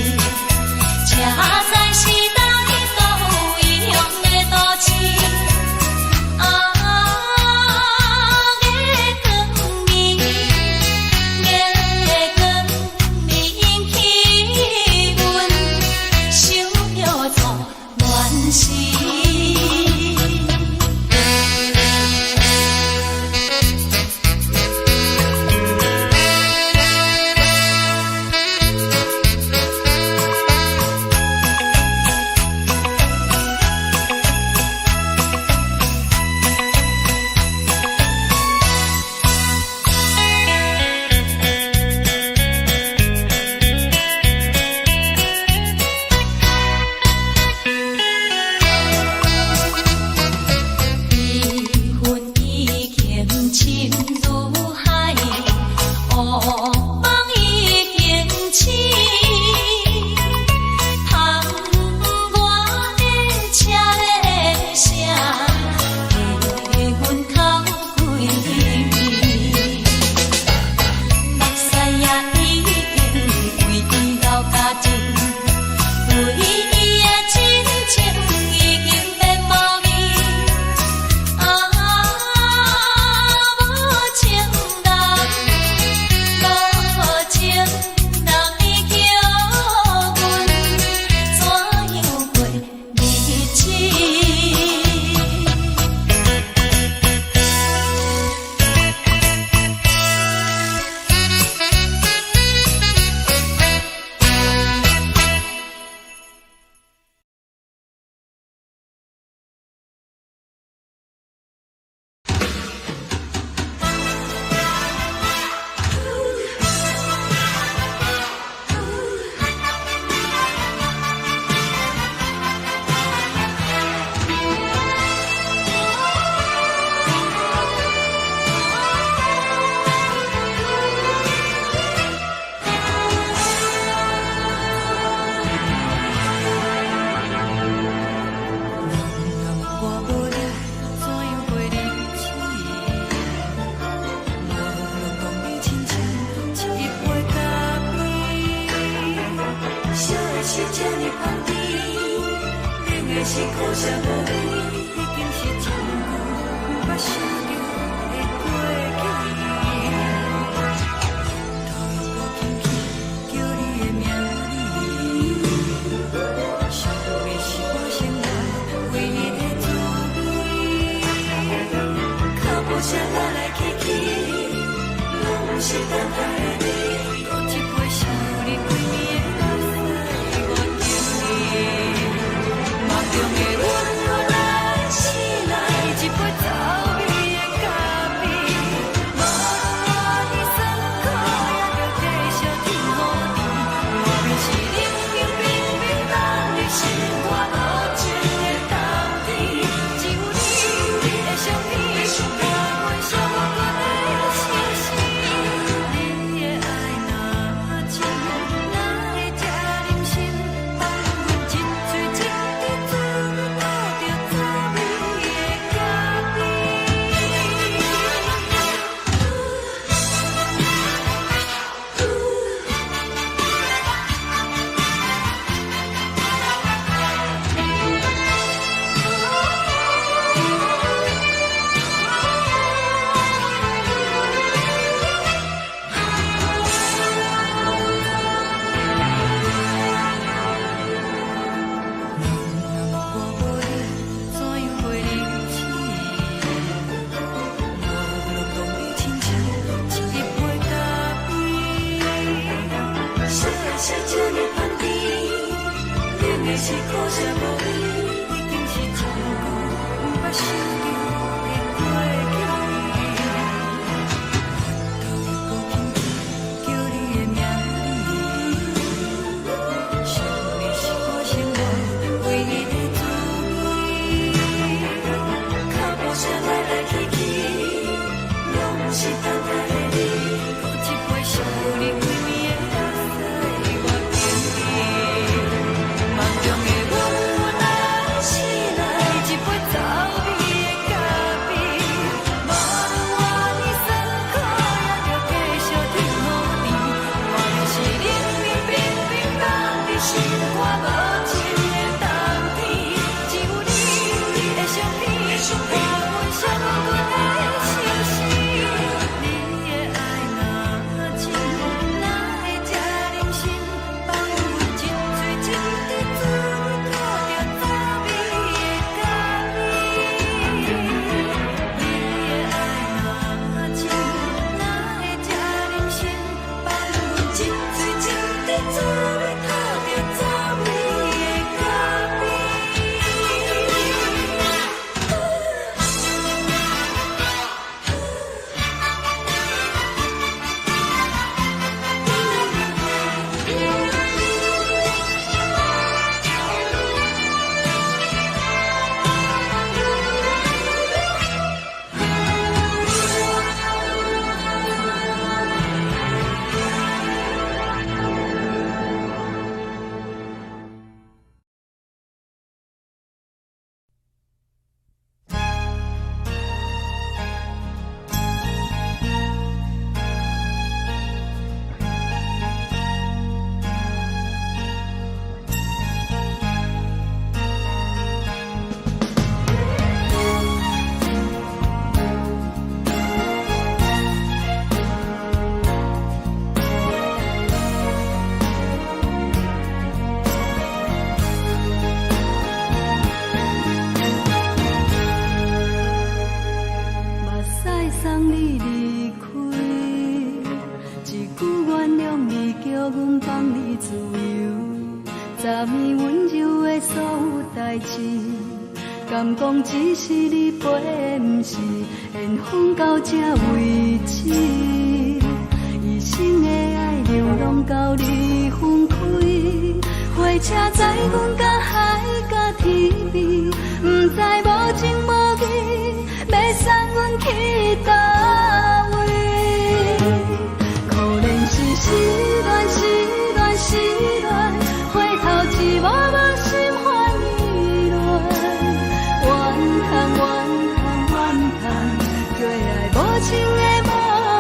车载时代都一样的多情。是苦涩无味，已经是真久捌想着的过去。头又轻轻叫你的名字，想的是我心内为你的滋味。脚步声来来去去，拢是等待的你。喝一杯想你归暝的泪水，我敬你。梦中的温暖来醒来，一杯走味的咖啡，无论你酸苦，也着继续甜予甜。我便是冷冷冰冰等你心肝无情的冬天，只有你的相片，陪阮相共的心事。你的爱若真，哪会这忍心放阮一嘴一滴水，倒着走味的咖啡。我无你，怎样会忍气？无论当你亲像一杯咖啡，烧的是这呢香甜，冷的是苦涩无味，已经是真久捌想着的过去。头又轻轻叫你的名字，想的是我心内为你的滋味。脚步声来来去去，拢是等待的你。喝一杯想你归暝的泪水，我敬你。梦中的温暖来醒来，一杯走味的心肝无情的冬天，只有你的相片，换阮写阮的心事。你的爱若真，哪会这忍心放阮一嘴一滴珠吐着早味的咖啡？你的爱若真，哪会这忍心放阮一嘴一滴珠吐着早味的咖啡？目屎送你离开，一句原谅你，叫阮放你自由。昨暝温柔的所有代志，敢讲只是你陪，不是缘分到这为止。一生的爱流浪到你分开，火车载阮甲海甲天边，不知无情无义，要送阮去倒位？可怜是失恋，失恋，失恋，回头只无心烦意乱，怨叹，怨叹，怨叹，最爱无情的无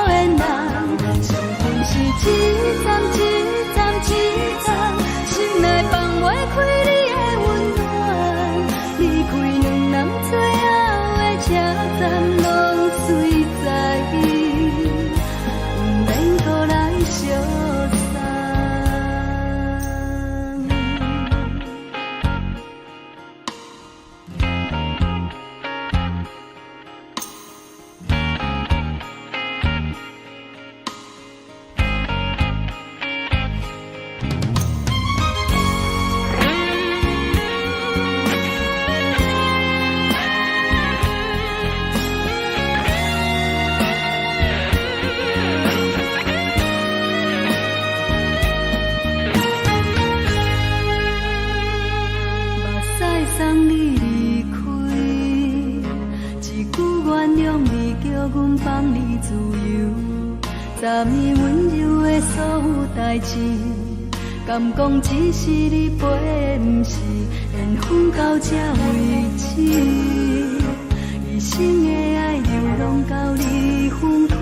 缘人，伤痕是一站一站一站，心内放袂开你的温暖，离开两人最后的车站，拢随在伊，不免搁来相送。目屎送你离开，一句原谅你，叫阮放你自由。昨暝温柔的所有代志，敢讲只是你陪，不是缘分到这为止。一生的爱流浪到你分开，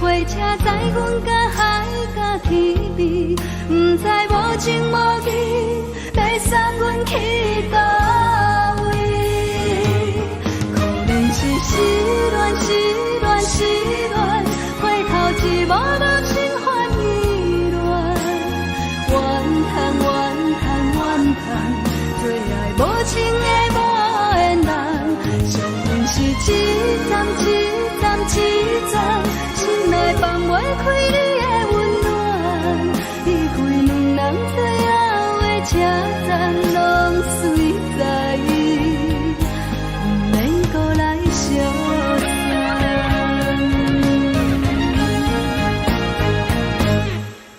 火车载阮甲海甲天边，不知无情无义，要送阮去倒位？可怜是失恋，失恋，失恋，回头只无心烦意乱，怨叹，怨叹，怨叹，最爱无情的无缘人，伤痕是一站一站一站，心内放袂开你的温暖，离开两人最后的车站，拢随在伊，不免搁来相送。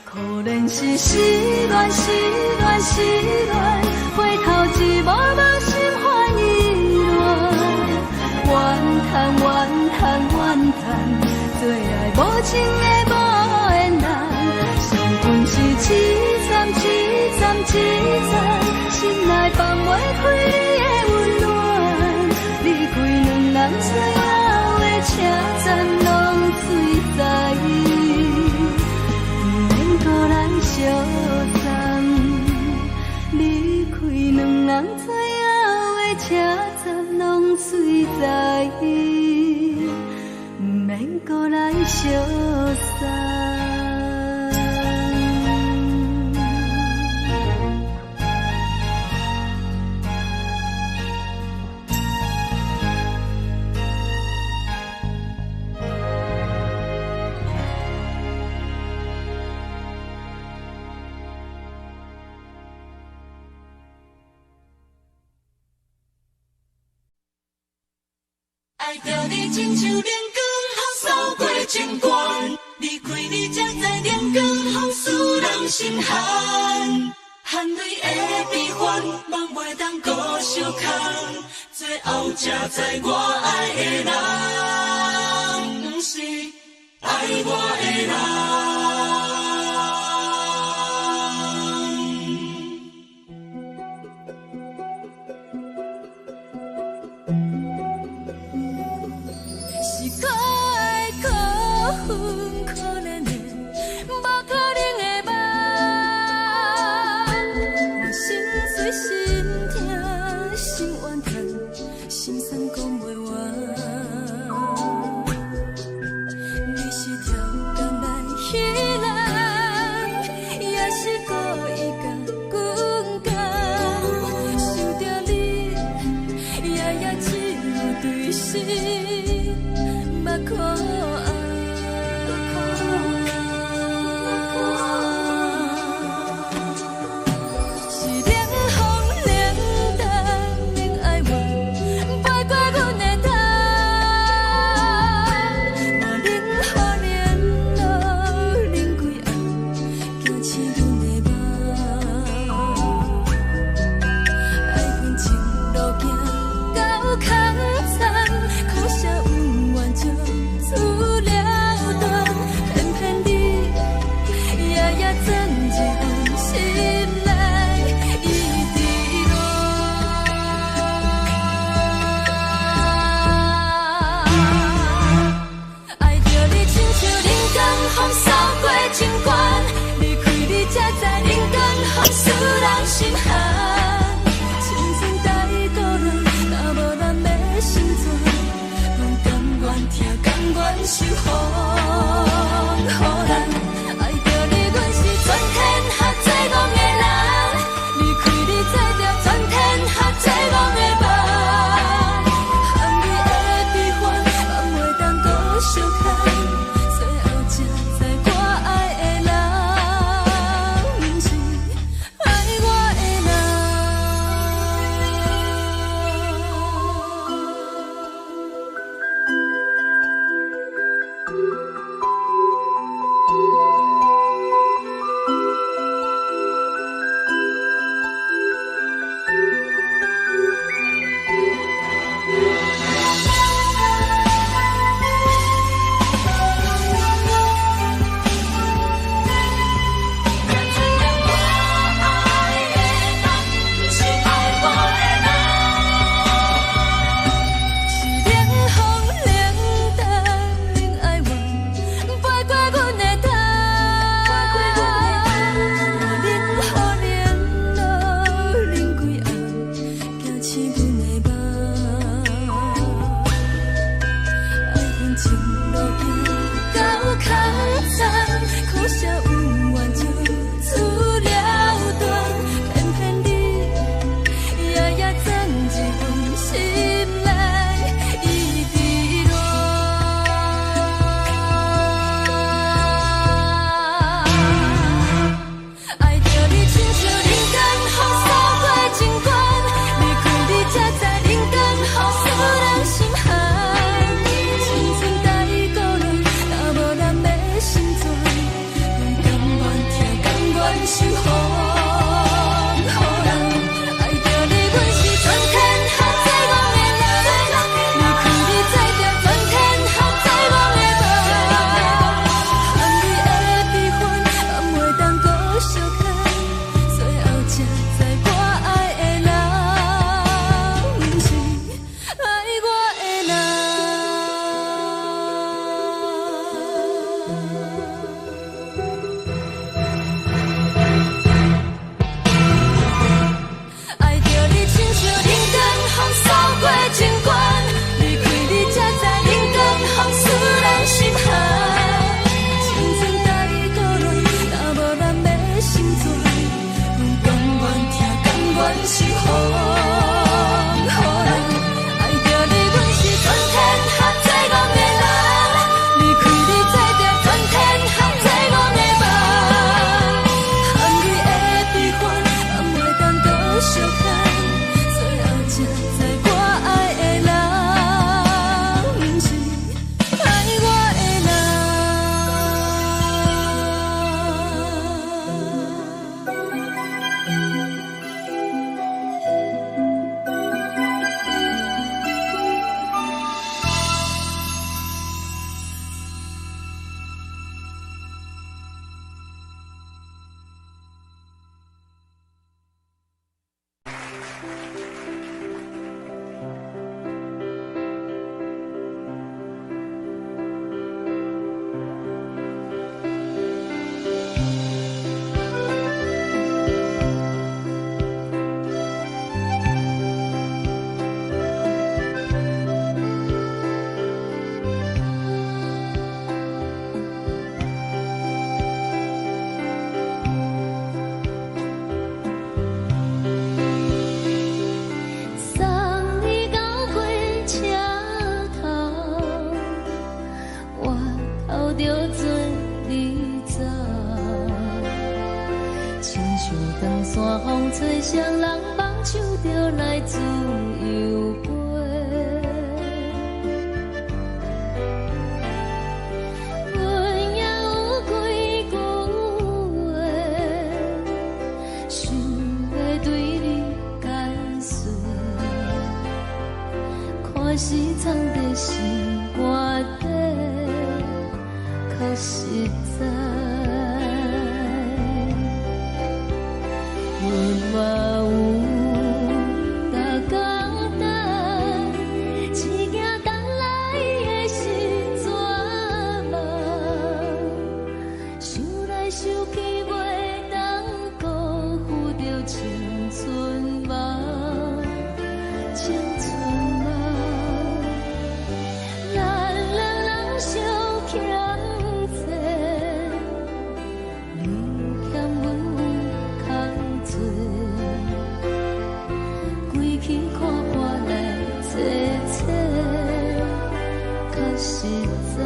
可怜是失恋，失恋，失恋，回头只无心烦意乱，怨叹，怨叹，怨叹，最爱无情的无缘人，伤痕是一站一站一站，心内放袂开你的温暖，离开两人最后的车站，拢随在伊，不免搁来相送。爱着你亲像阳光扫过情关，离开你才知阳光风使人心寒。含泪的悲欢，望袂当搁相牵，最后才知我爱的人，不是爱我的人。是可爱可恨可怜的，无可能的梦。我心碎心痛心怨叹，心酸讲袂完。你是挑工来戏人，也是故意甲阮讲，想着你，夜夜只有对视。目眶是冷风冷淡冷爱我，飞过阮的头，我冷雨冷落冷几暗，惊醒阮的梦。爱恨情路行到空残，苦涩有缘就出了断，偏偏你夜夜钻入阮心内，一直乱。爱着你亲像冷光风扫过情关，离开你才知冷光风使人心寒。青春带过来，若无咱要心酸。甘愿受风雨人，爱着你，阮是全天下最戆的人。离开你，才着全天下最戆的梦。含泪的悲欢，望袂当搁相牵，最后才知我爱的人，不是爱我的送你到火车头，我头着准你走，亲像长山风吹双人放手着来自由飞。阮也有几句话，想要对你解释。看是藏在心肝底，较实在。阮嘛有逐工等，一件等来的是怎梦？想来想去袂当辜负着青春梦，青春梦。咱两人相欠债，你欠阮有空做，归去看破来坐坐，较实在。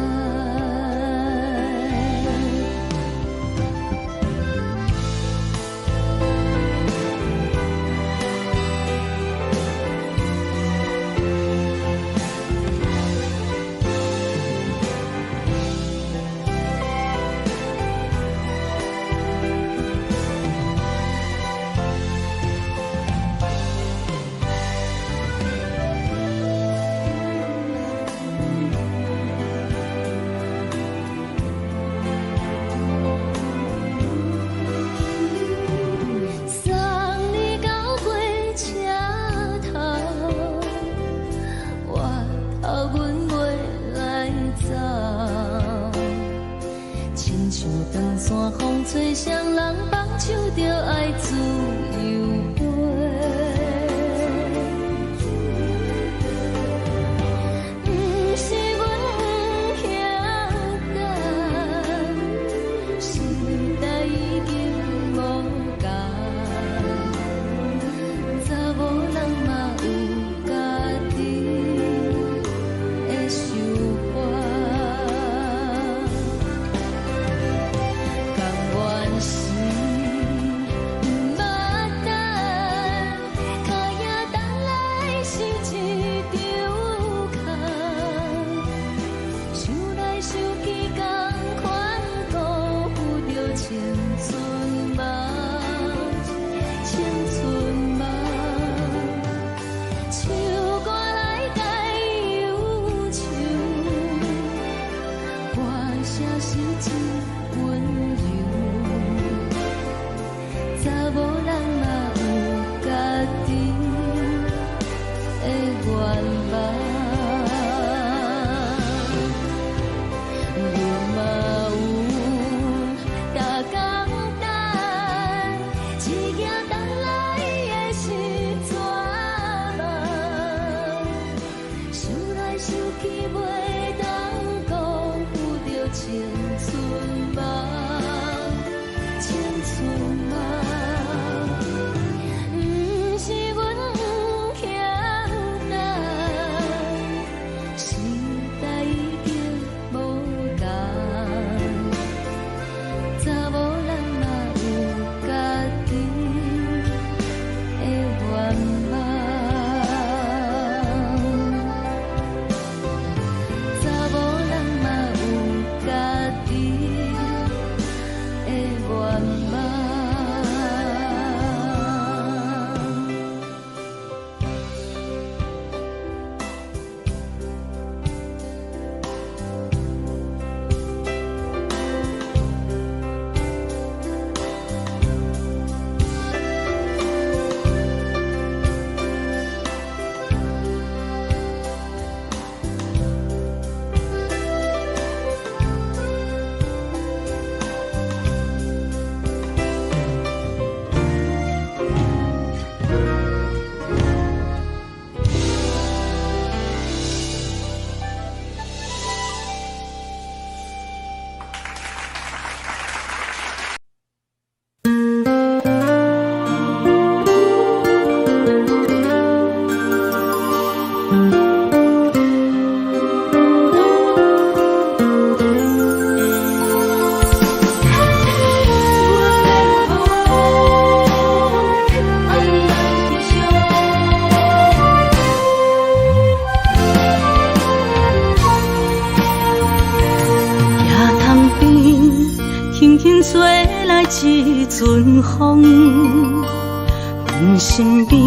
阮身边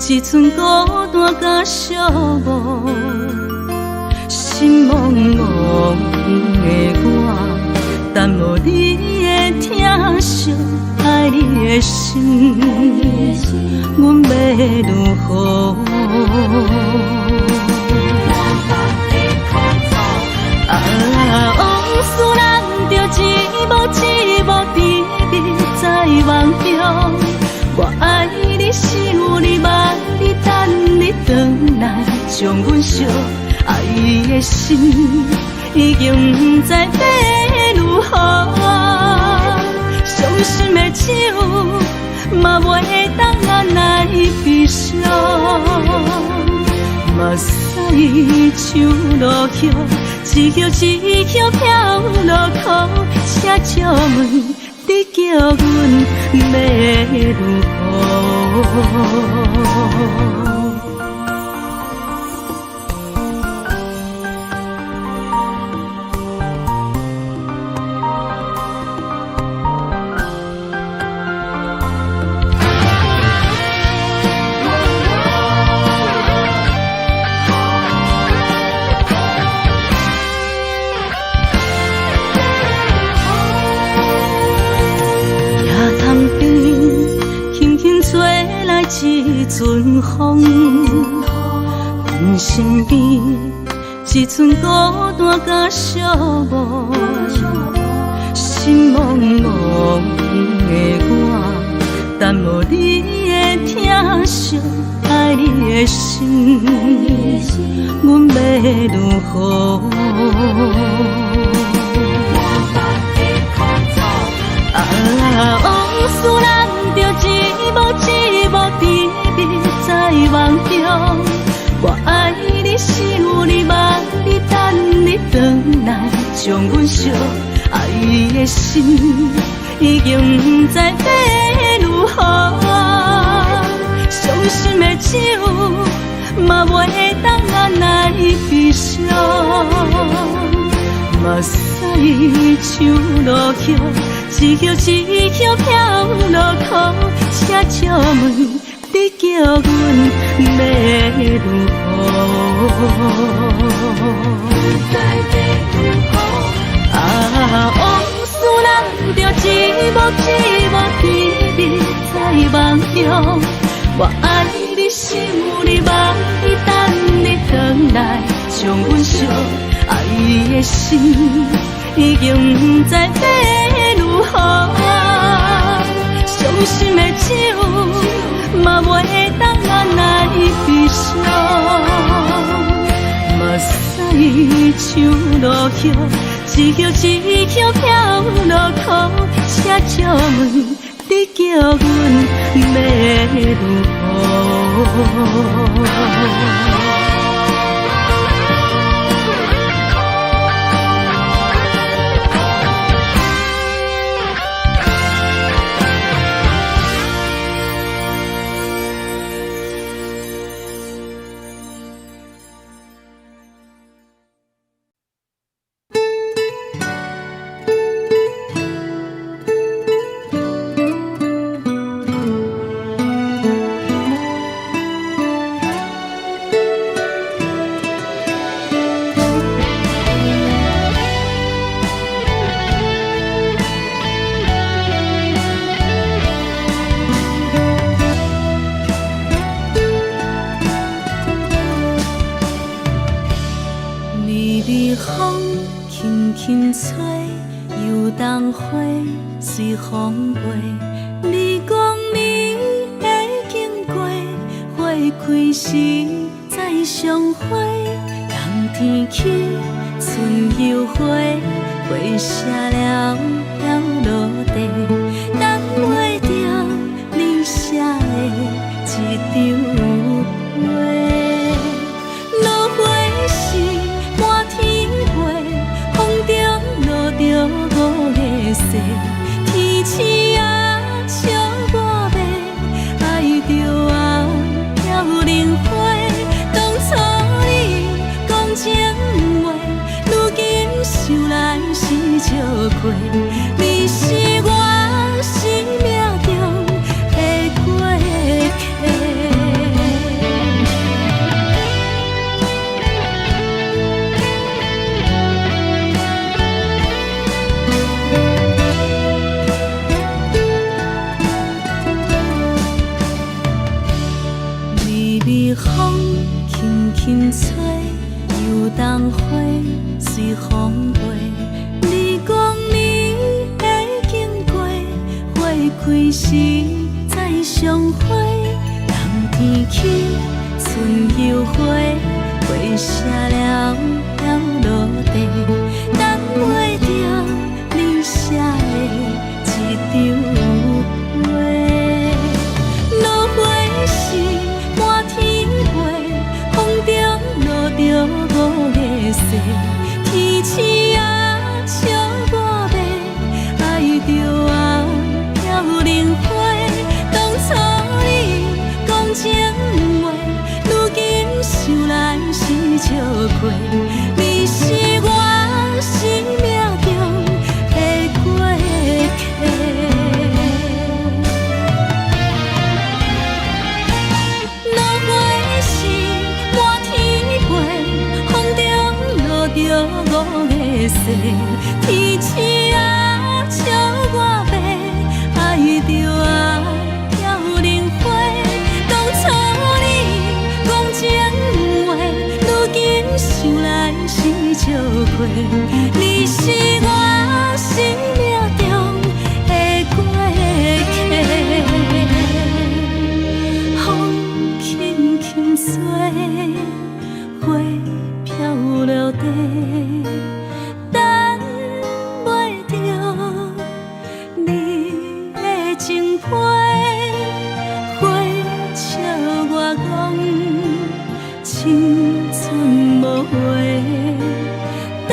一寸孤单甲寂寞，心茫茫的我，等无你的疼惜，爱你的心，阮要如何？往事人着一幕一幕甜蜜在梦中。我爱你是有你望你等你回来，将阮惜爱的心已经不知要如何。伤心的手嘛袂当按来悲伤，目屎像落雨，一曲一曲飘落雨，请借问你叫阮要如何？一阵风，阮身边一寸孤单甲寂寞，心茫茫的我，等无你的疼惜，爱你的心，阮要如何？往事人着一幕一幕甜蜜在梦中。我爱你是有你望你等你回来，将阮惜爱的心已经不知要如何。伤心的手嘛袂当按来悲伤，目屎像落雨，一曲一曲飘落雨，请借问你叫阮要如何？往事人着一幕一幕甜蜜在梦中。我爱你是有你望你等你回来，将阮惜爱的心已经不知要如何。伤心的手嘛袂当按来悲伤，目屎像落雨，一曲一曲飘落雨，请借问你叫阮要如何？随风飞，你讲你会经过，花开时再相会。冬天起，春又回，花谢了飘落地，等袂着你写的一张画。落花时满天飞，风中落着五个色。天星啊，笑我迷，爱着啊飘零花。当初你讲情话，如今想来是笑过。你是我轻吹，游东花随风飞。你讲你会经过，花开时再相会。人天起，春又花，花谢了飘落地，等袂着你写的一张话。落花时满天飞，风中落着五个色，天星啊笑我迷，爱着啊飘零花。当初你讲情话，如今想来是笑过。你是我生命中的过客。落花时满天飞，风中落着五个色，天星啊笑我迷，爱着啊飘零花。当初你讲情话，如今想来是笑过。你是我生命中的过客。风轻轻吹，花飘落地，等袂着你的情批。花笑我讲青春无话，等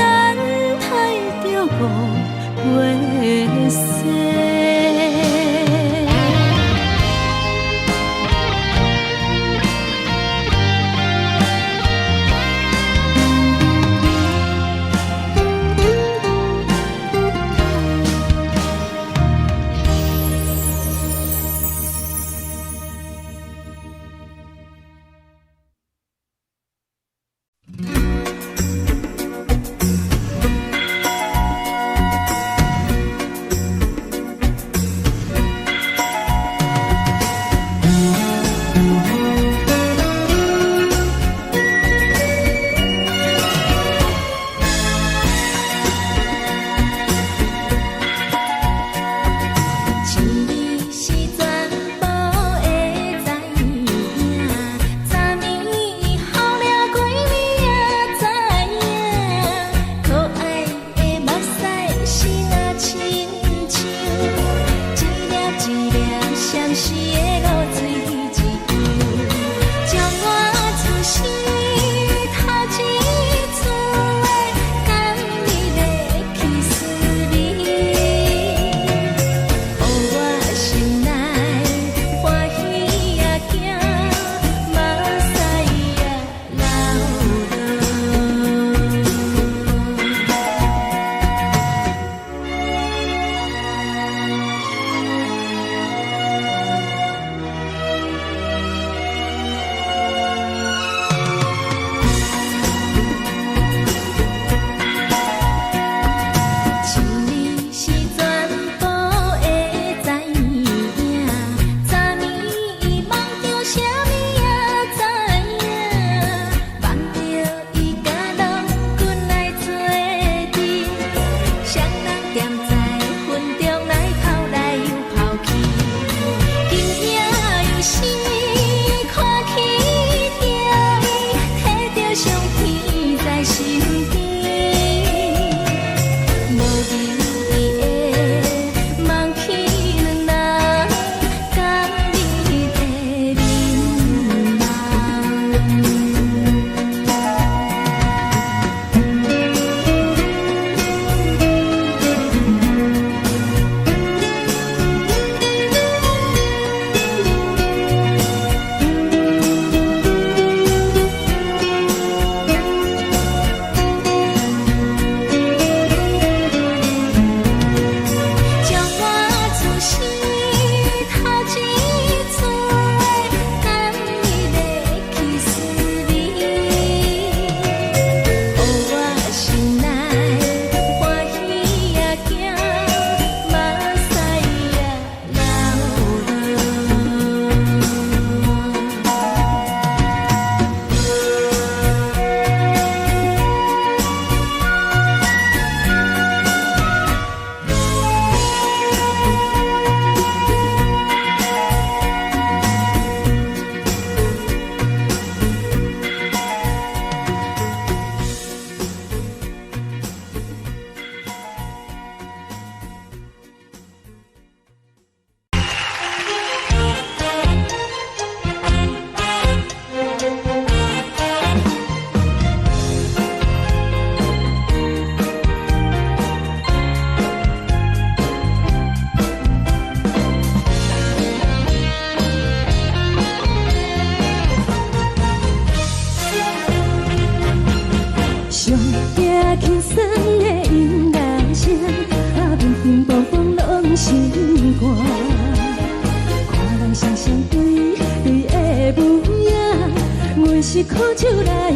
是苦酒来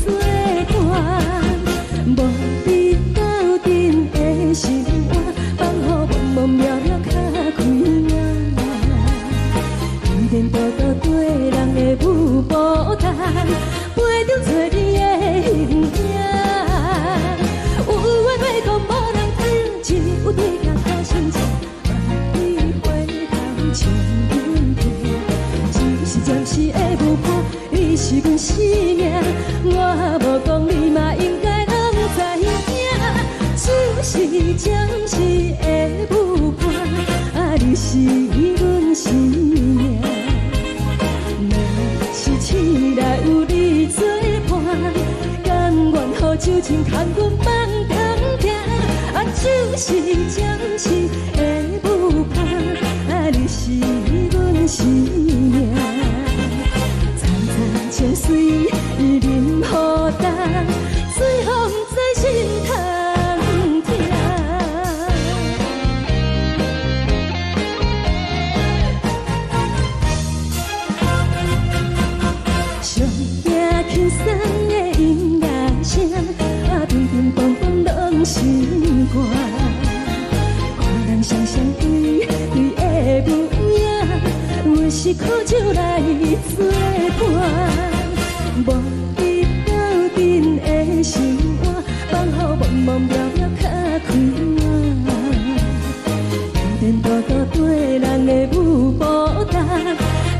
作伴，无你斗阵的心肝，放乎茫茫渺渺较开眼。一颠倒倒对人的舞步弹，陪着做你的形影。有话要讲无人听，只有对甲靠心情，万里回头将阮听。只是暂时的舞伴，你是阮生命，我无讲你嘛应该拢知影。就是暂时的舞伴，你是阮生命。若是醒来有你作伴，甘愿予酒精牵阮放长行。就是暂时的舞伴，你是阮生命。层层情水任何淡，随风在心头。轻松的音乐声，乒乒乓乓拢心肝。看人双双对对的模样，我是苦酒来作伴，无你斗阵的心肝，放乎茫茫渺渺较开眼。一颠倒倒对人的舞步弹，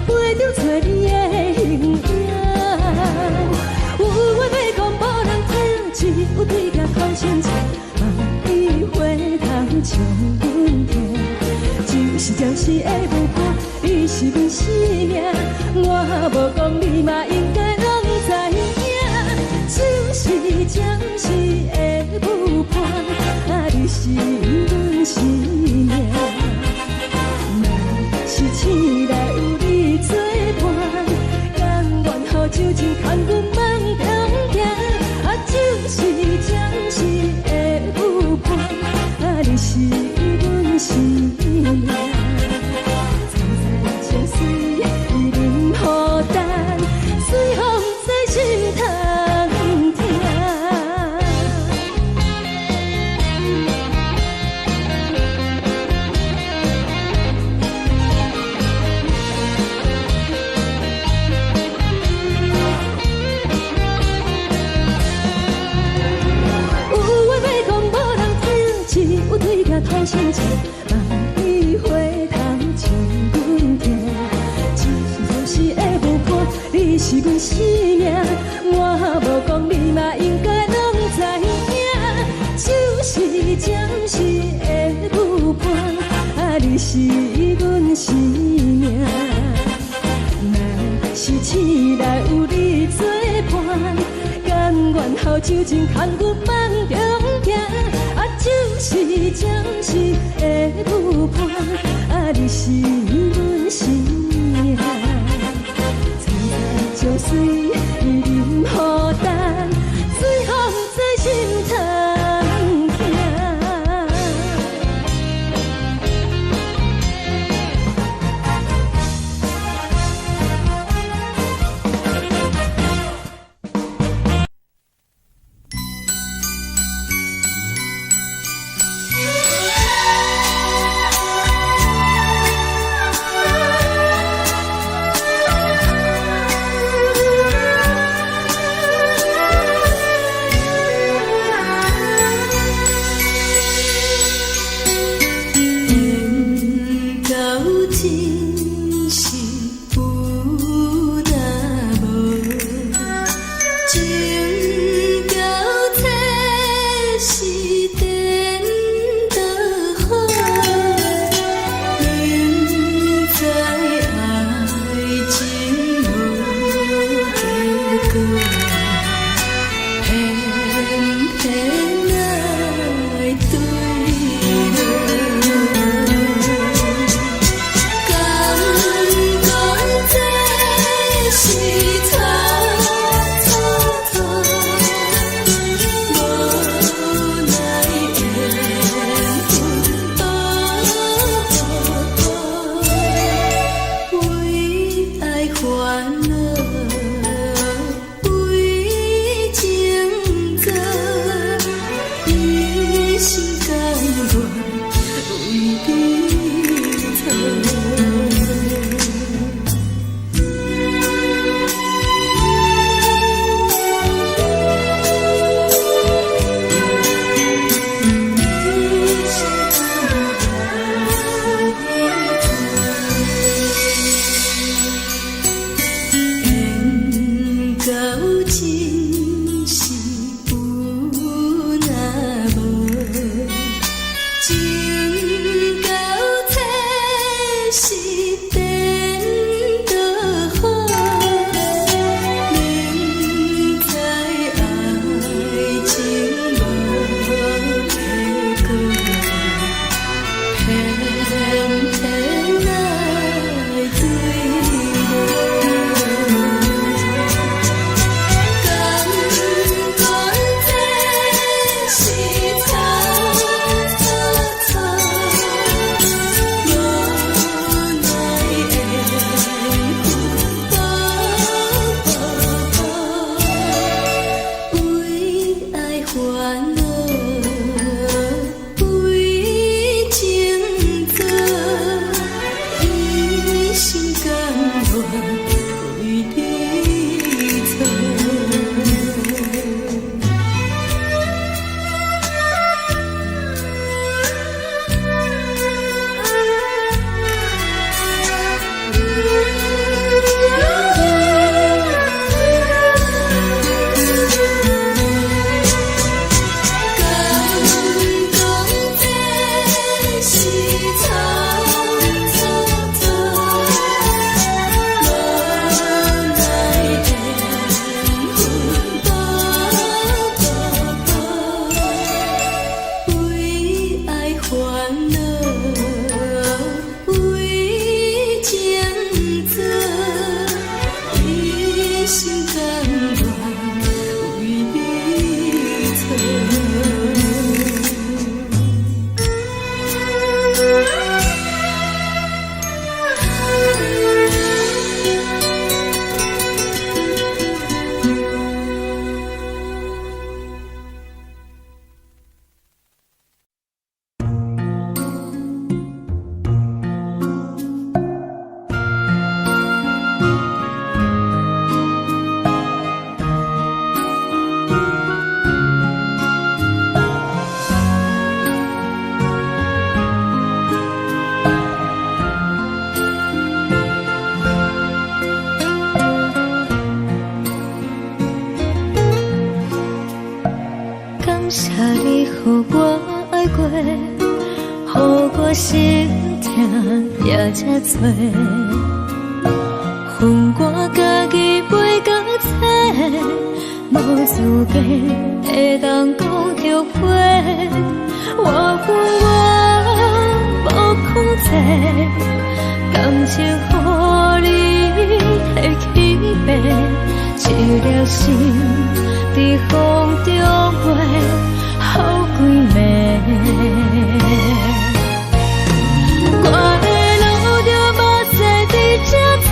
陪着做你的形影。有话要讲无人听，只有对甲靠心情，万里回头将阮听。就是暂时的舞伴，你是阮生命，我无讲你嘛应该拢知影。就是暂时的舞伴，你是阮生命。若是醒来有你作伴，甘愿予酒精牵阮放长行。就是暂时的舞伴，你是阮生命。层层情水任何淡，随风在心头听。靠心情，万里回头将阮听。就是暂时的舞伴，你是阮生命，我无讲你嘛应该拢知影。就是暂时的舞伴，你是阮生命。若是醒来有你作伴，甘愿予酒精牵阮放长行。就是暂时的舞伴，你是阮生命。层层情水任何淡，随风在心头听。为你做。感谢你，予我爱过，予我心痛也这多。恨我家己袂到切，无资格会当讲后悔。我恨我无控制，感情予你会起飞，一粒心。在风中飞，好几暝。我的路就无细伫这多，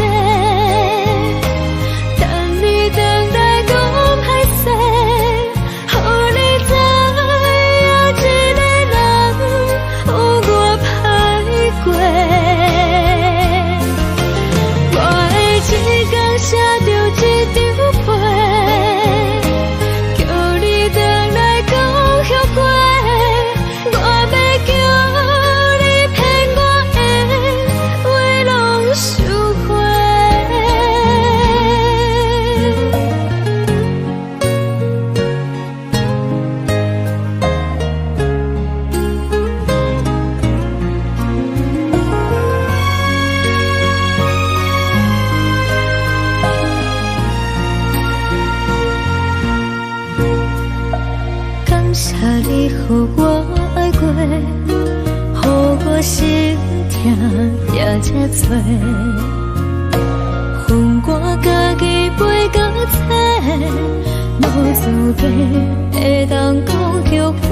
等你回来讲歹势，予你知影一个人有我歹过。我的一天写着一张被。谢你，予我爱过，予我心痛也这多。恨我家己袂到切，无资格会当讲后悔。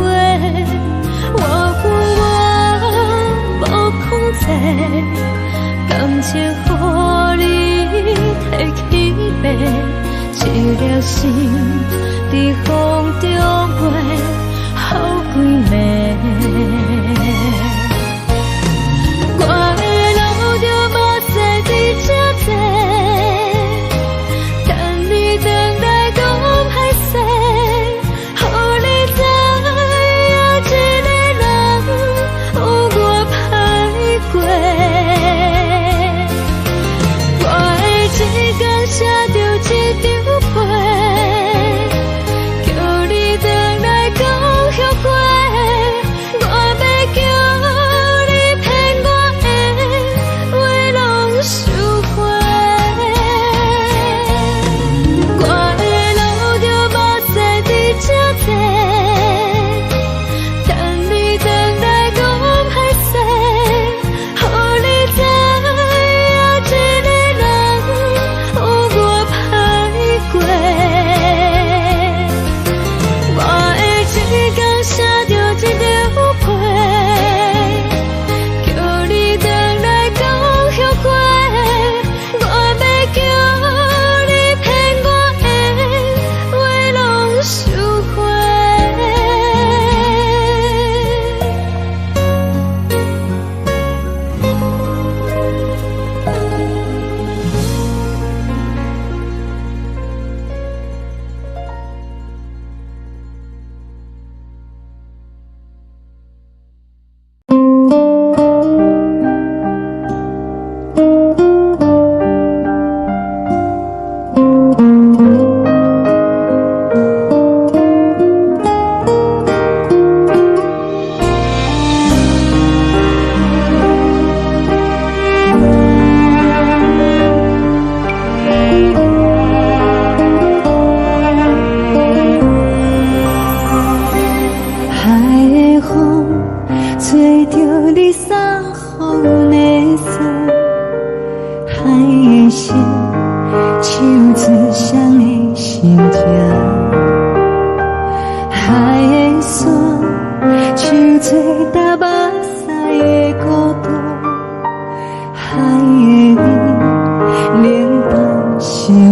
我恨我无控制，感情予你提起飞，一粒心在风中飞。好几暝，我的路就无细伫这多，等你回来讲歹势，予你知影一个人有我歹过。我的一天写着一张被。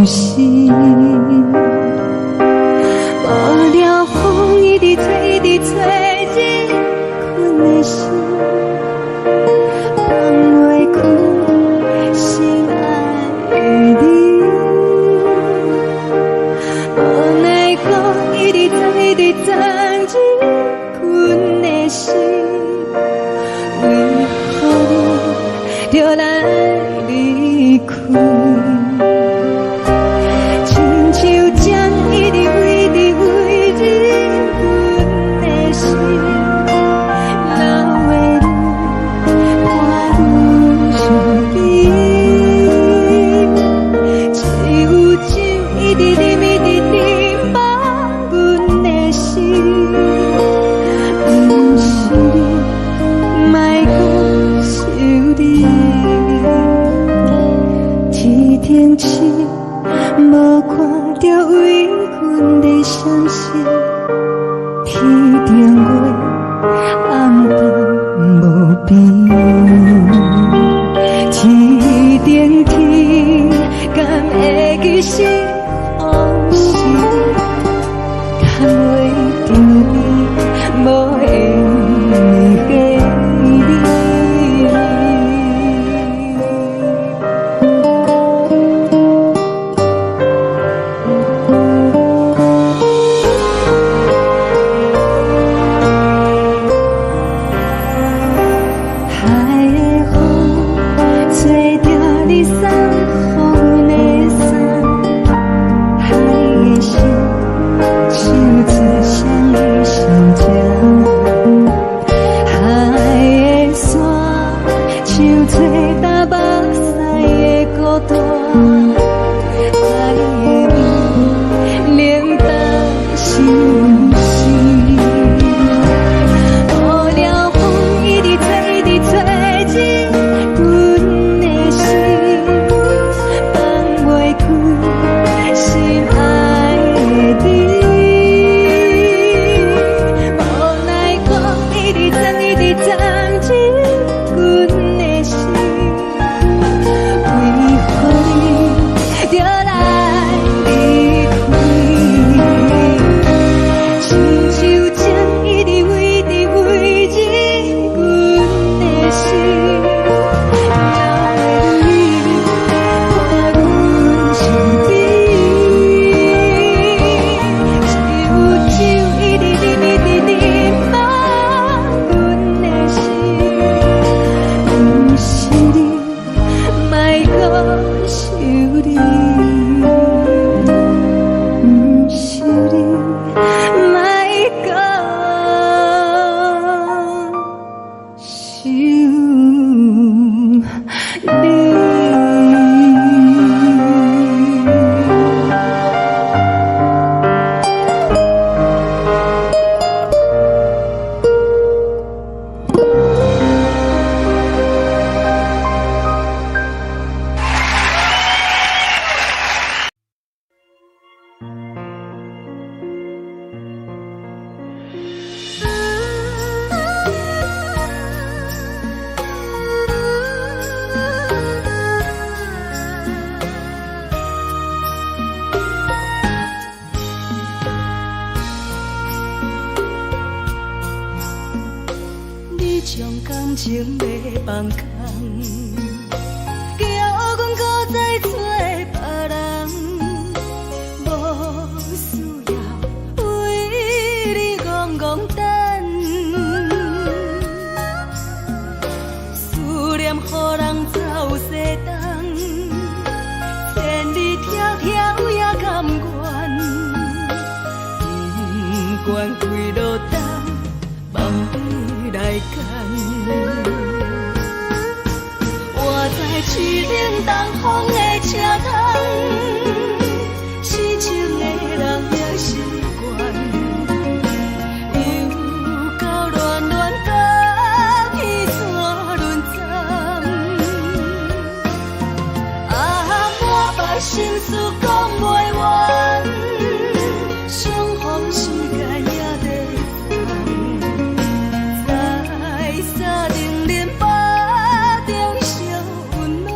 是。无聊风一直吹，一直吹，日困的心，放袂开心爱的你。无奈风一直吹，一直吹，日困的心，为何你就来离开？亲像针一直围，一直围日阮的心，流的泪伴阮伤悲，只有酒一直啉，一直啉饱阮的心，不是你，莫搁想你。天顶星，无看到为阮的伤心；天顶月，暗淡无边。天顶天，敢会记是往事？敢会着你，无缘给你。将感情要放空，叫阮搁再找别人，无需要为你戆戆等，思念予人走西东，千里迢迢也甘愿，不管几路东，梦里来干。我在市顶东风的车窗，痴情的人也习惯，又到乱乱甲彼山论斩。啊，满腹心事讲袂完，相逢时间也在等，在沙定连巴中烧温暖。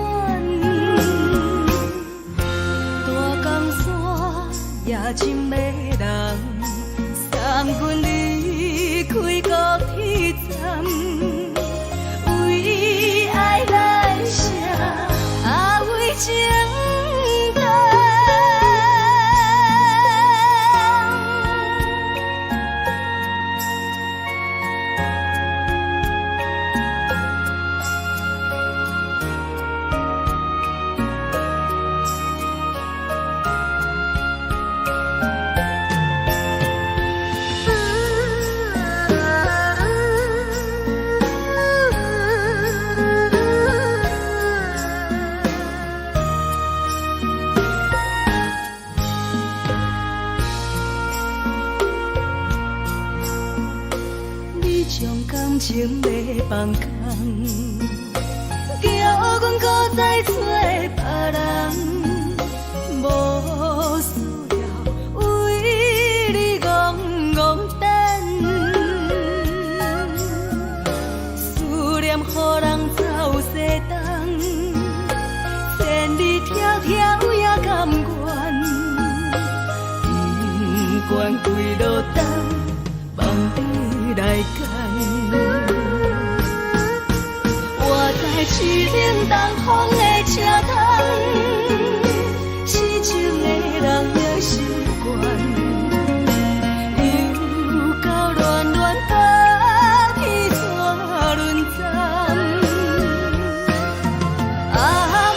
情要放空，叫阮搁再找别人，无需要为你戆戆等，思念予人走西东，千里迢迢也甘愿，不管几落冬，望你来干。我在市顶东风的车窗，痴情的人也习惯，又到乱乱把天带轮转。啊，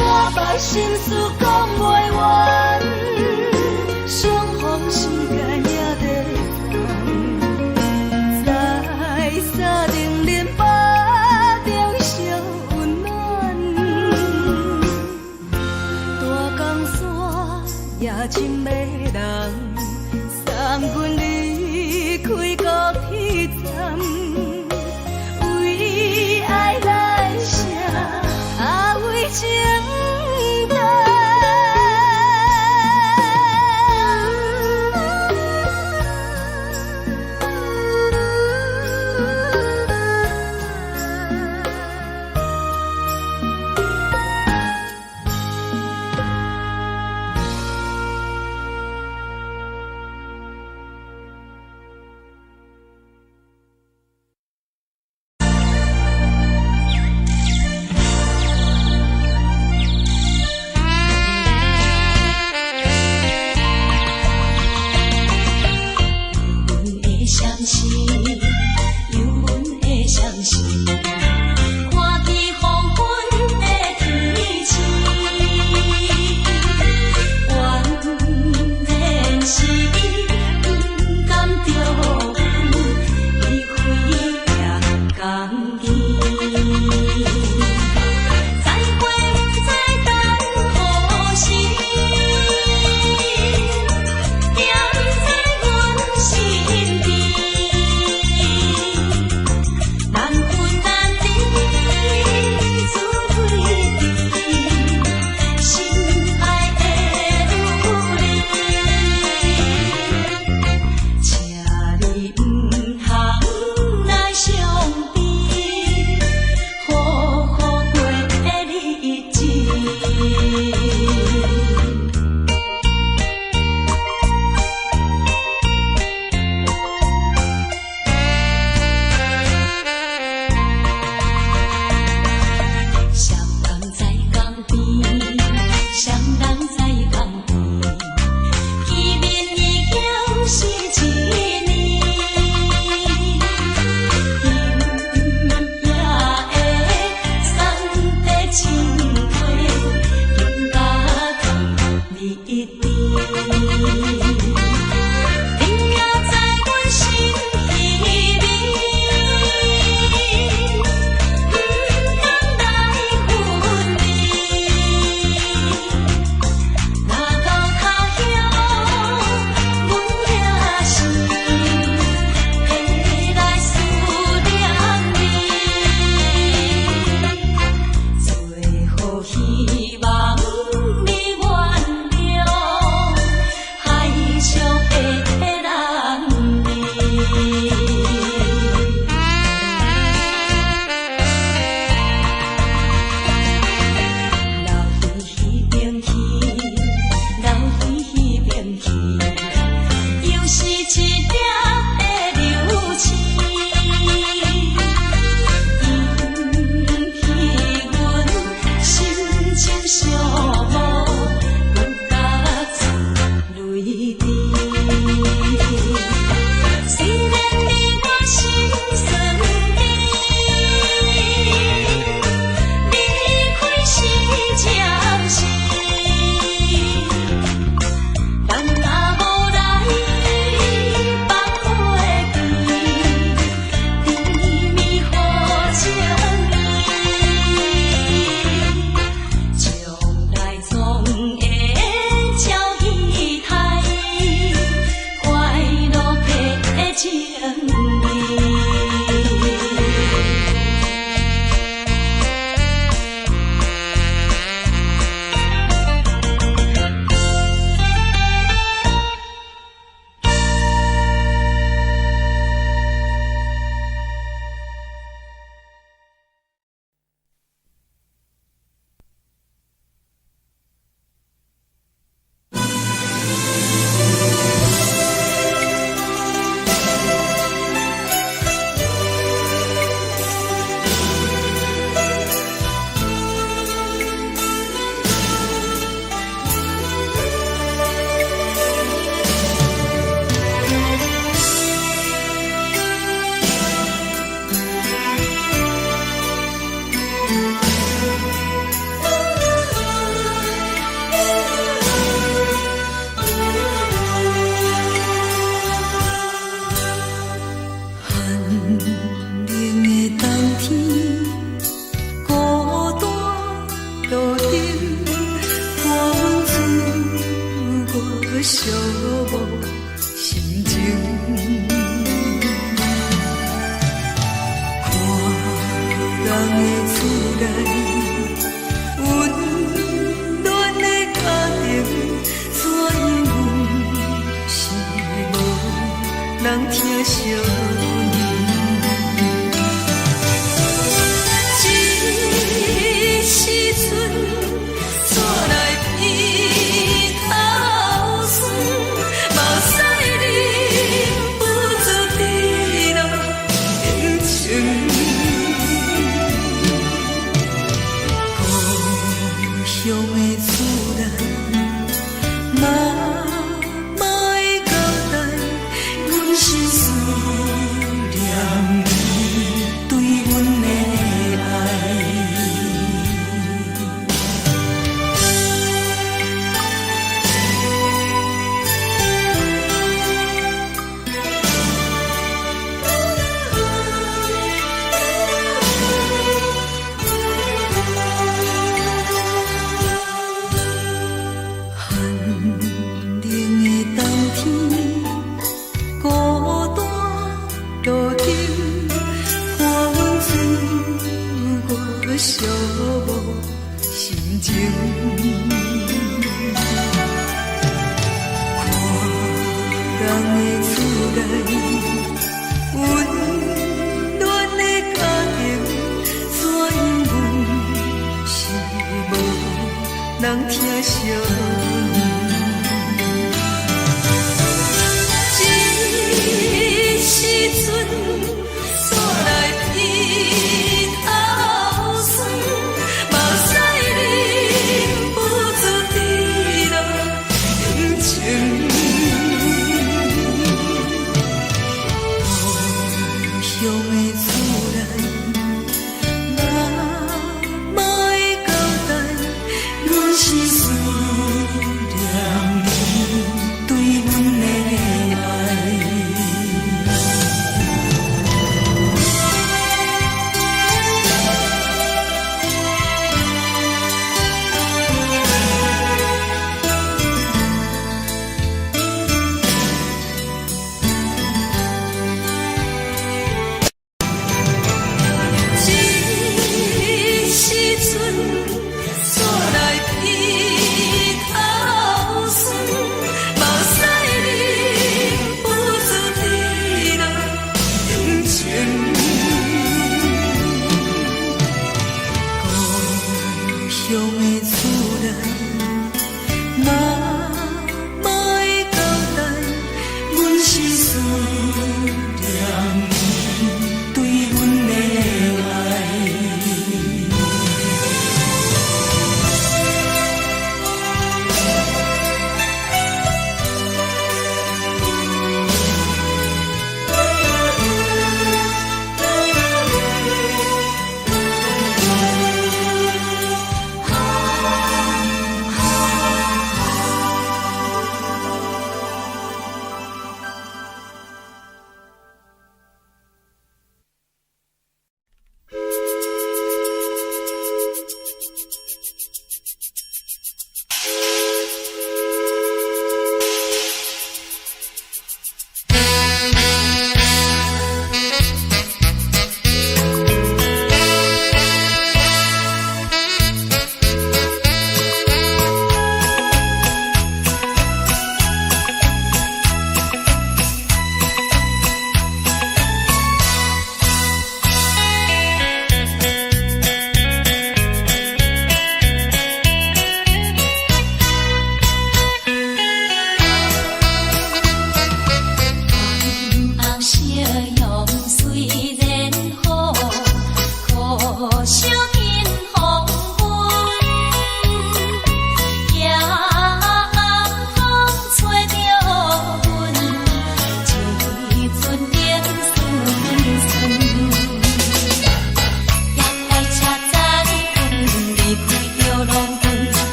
满腹心事讲袂完，相逢时间也在等，在沙定连巴中相温暖，大江山也真迷人，送阮离开高铁站，为爱来城，为情等。寂寞心情。看人的厝内温暖的家庭，怎因为是无人疼惜你？这时阵怎来鼻头酸？目屎忍不住滴落眼睛。故乡的厝内，妈妈的交代，阮是思念你对阮的爱。寒冷的冬天，孤单路灯，看阮自我寂寞心情。看人的厝内温暖的家庭，怎因为是无人疼惜你？这时阵怎来鼻头酸？目屎忍不住滴落眼睛。故乡的厝内，妈妈的交代，阮是思念你对阮的爱。这时阵怎来鼻头酸？目屎忍不住滴落眼睛。故乡的厝内，妈妈的交代，阮是思念你对阮的爱。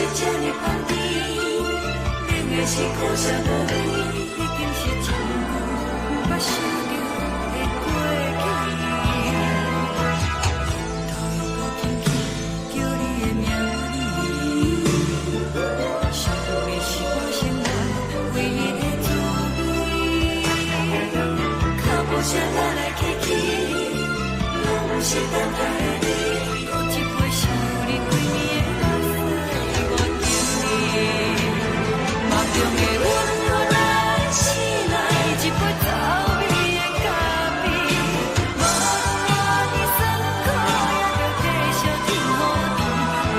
是这呢香甜，冷的是苦涩无味，已经是真久捌想着的过去。头又搁紧去叫你的名字，想的是我生活唯一的滋味。脚步声来来去去，拢是等待的你，搁一杯想你几年的目屎，我敬你。梦中的阮何来醒来，一杯走味的咖啡，无论我的酸苦，也着继续甜好甜。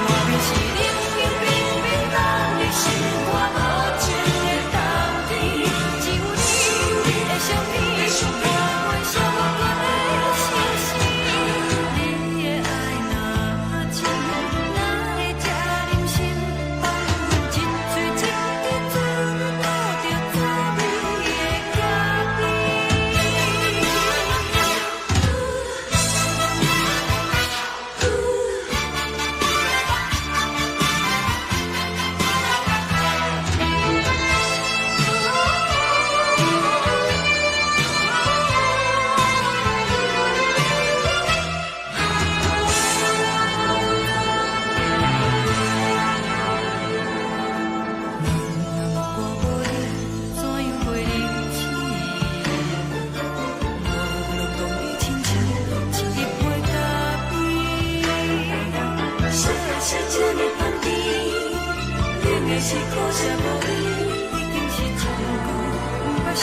外面是冷冷冰冰，人的心肝无情的冬天，只有你的相片，我会笑我过的心事。你的爱若真，哪会这忍心放阮一嘴一滴水，倒着滋味的咖啡。我无你，怎样会忍气？无论讲你亲像一杯咖啡，说的是这呢香甜，冷的是苦涩无味，已经是真久捌想。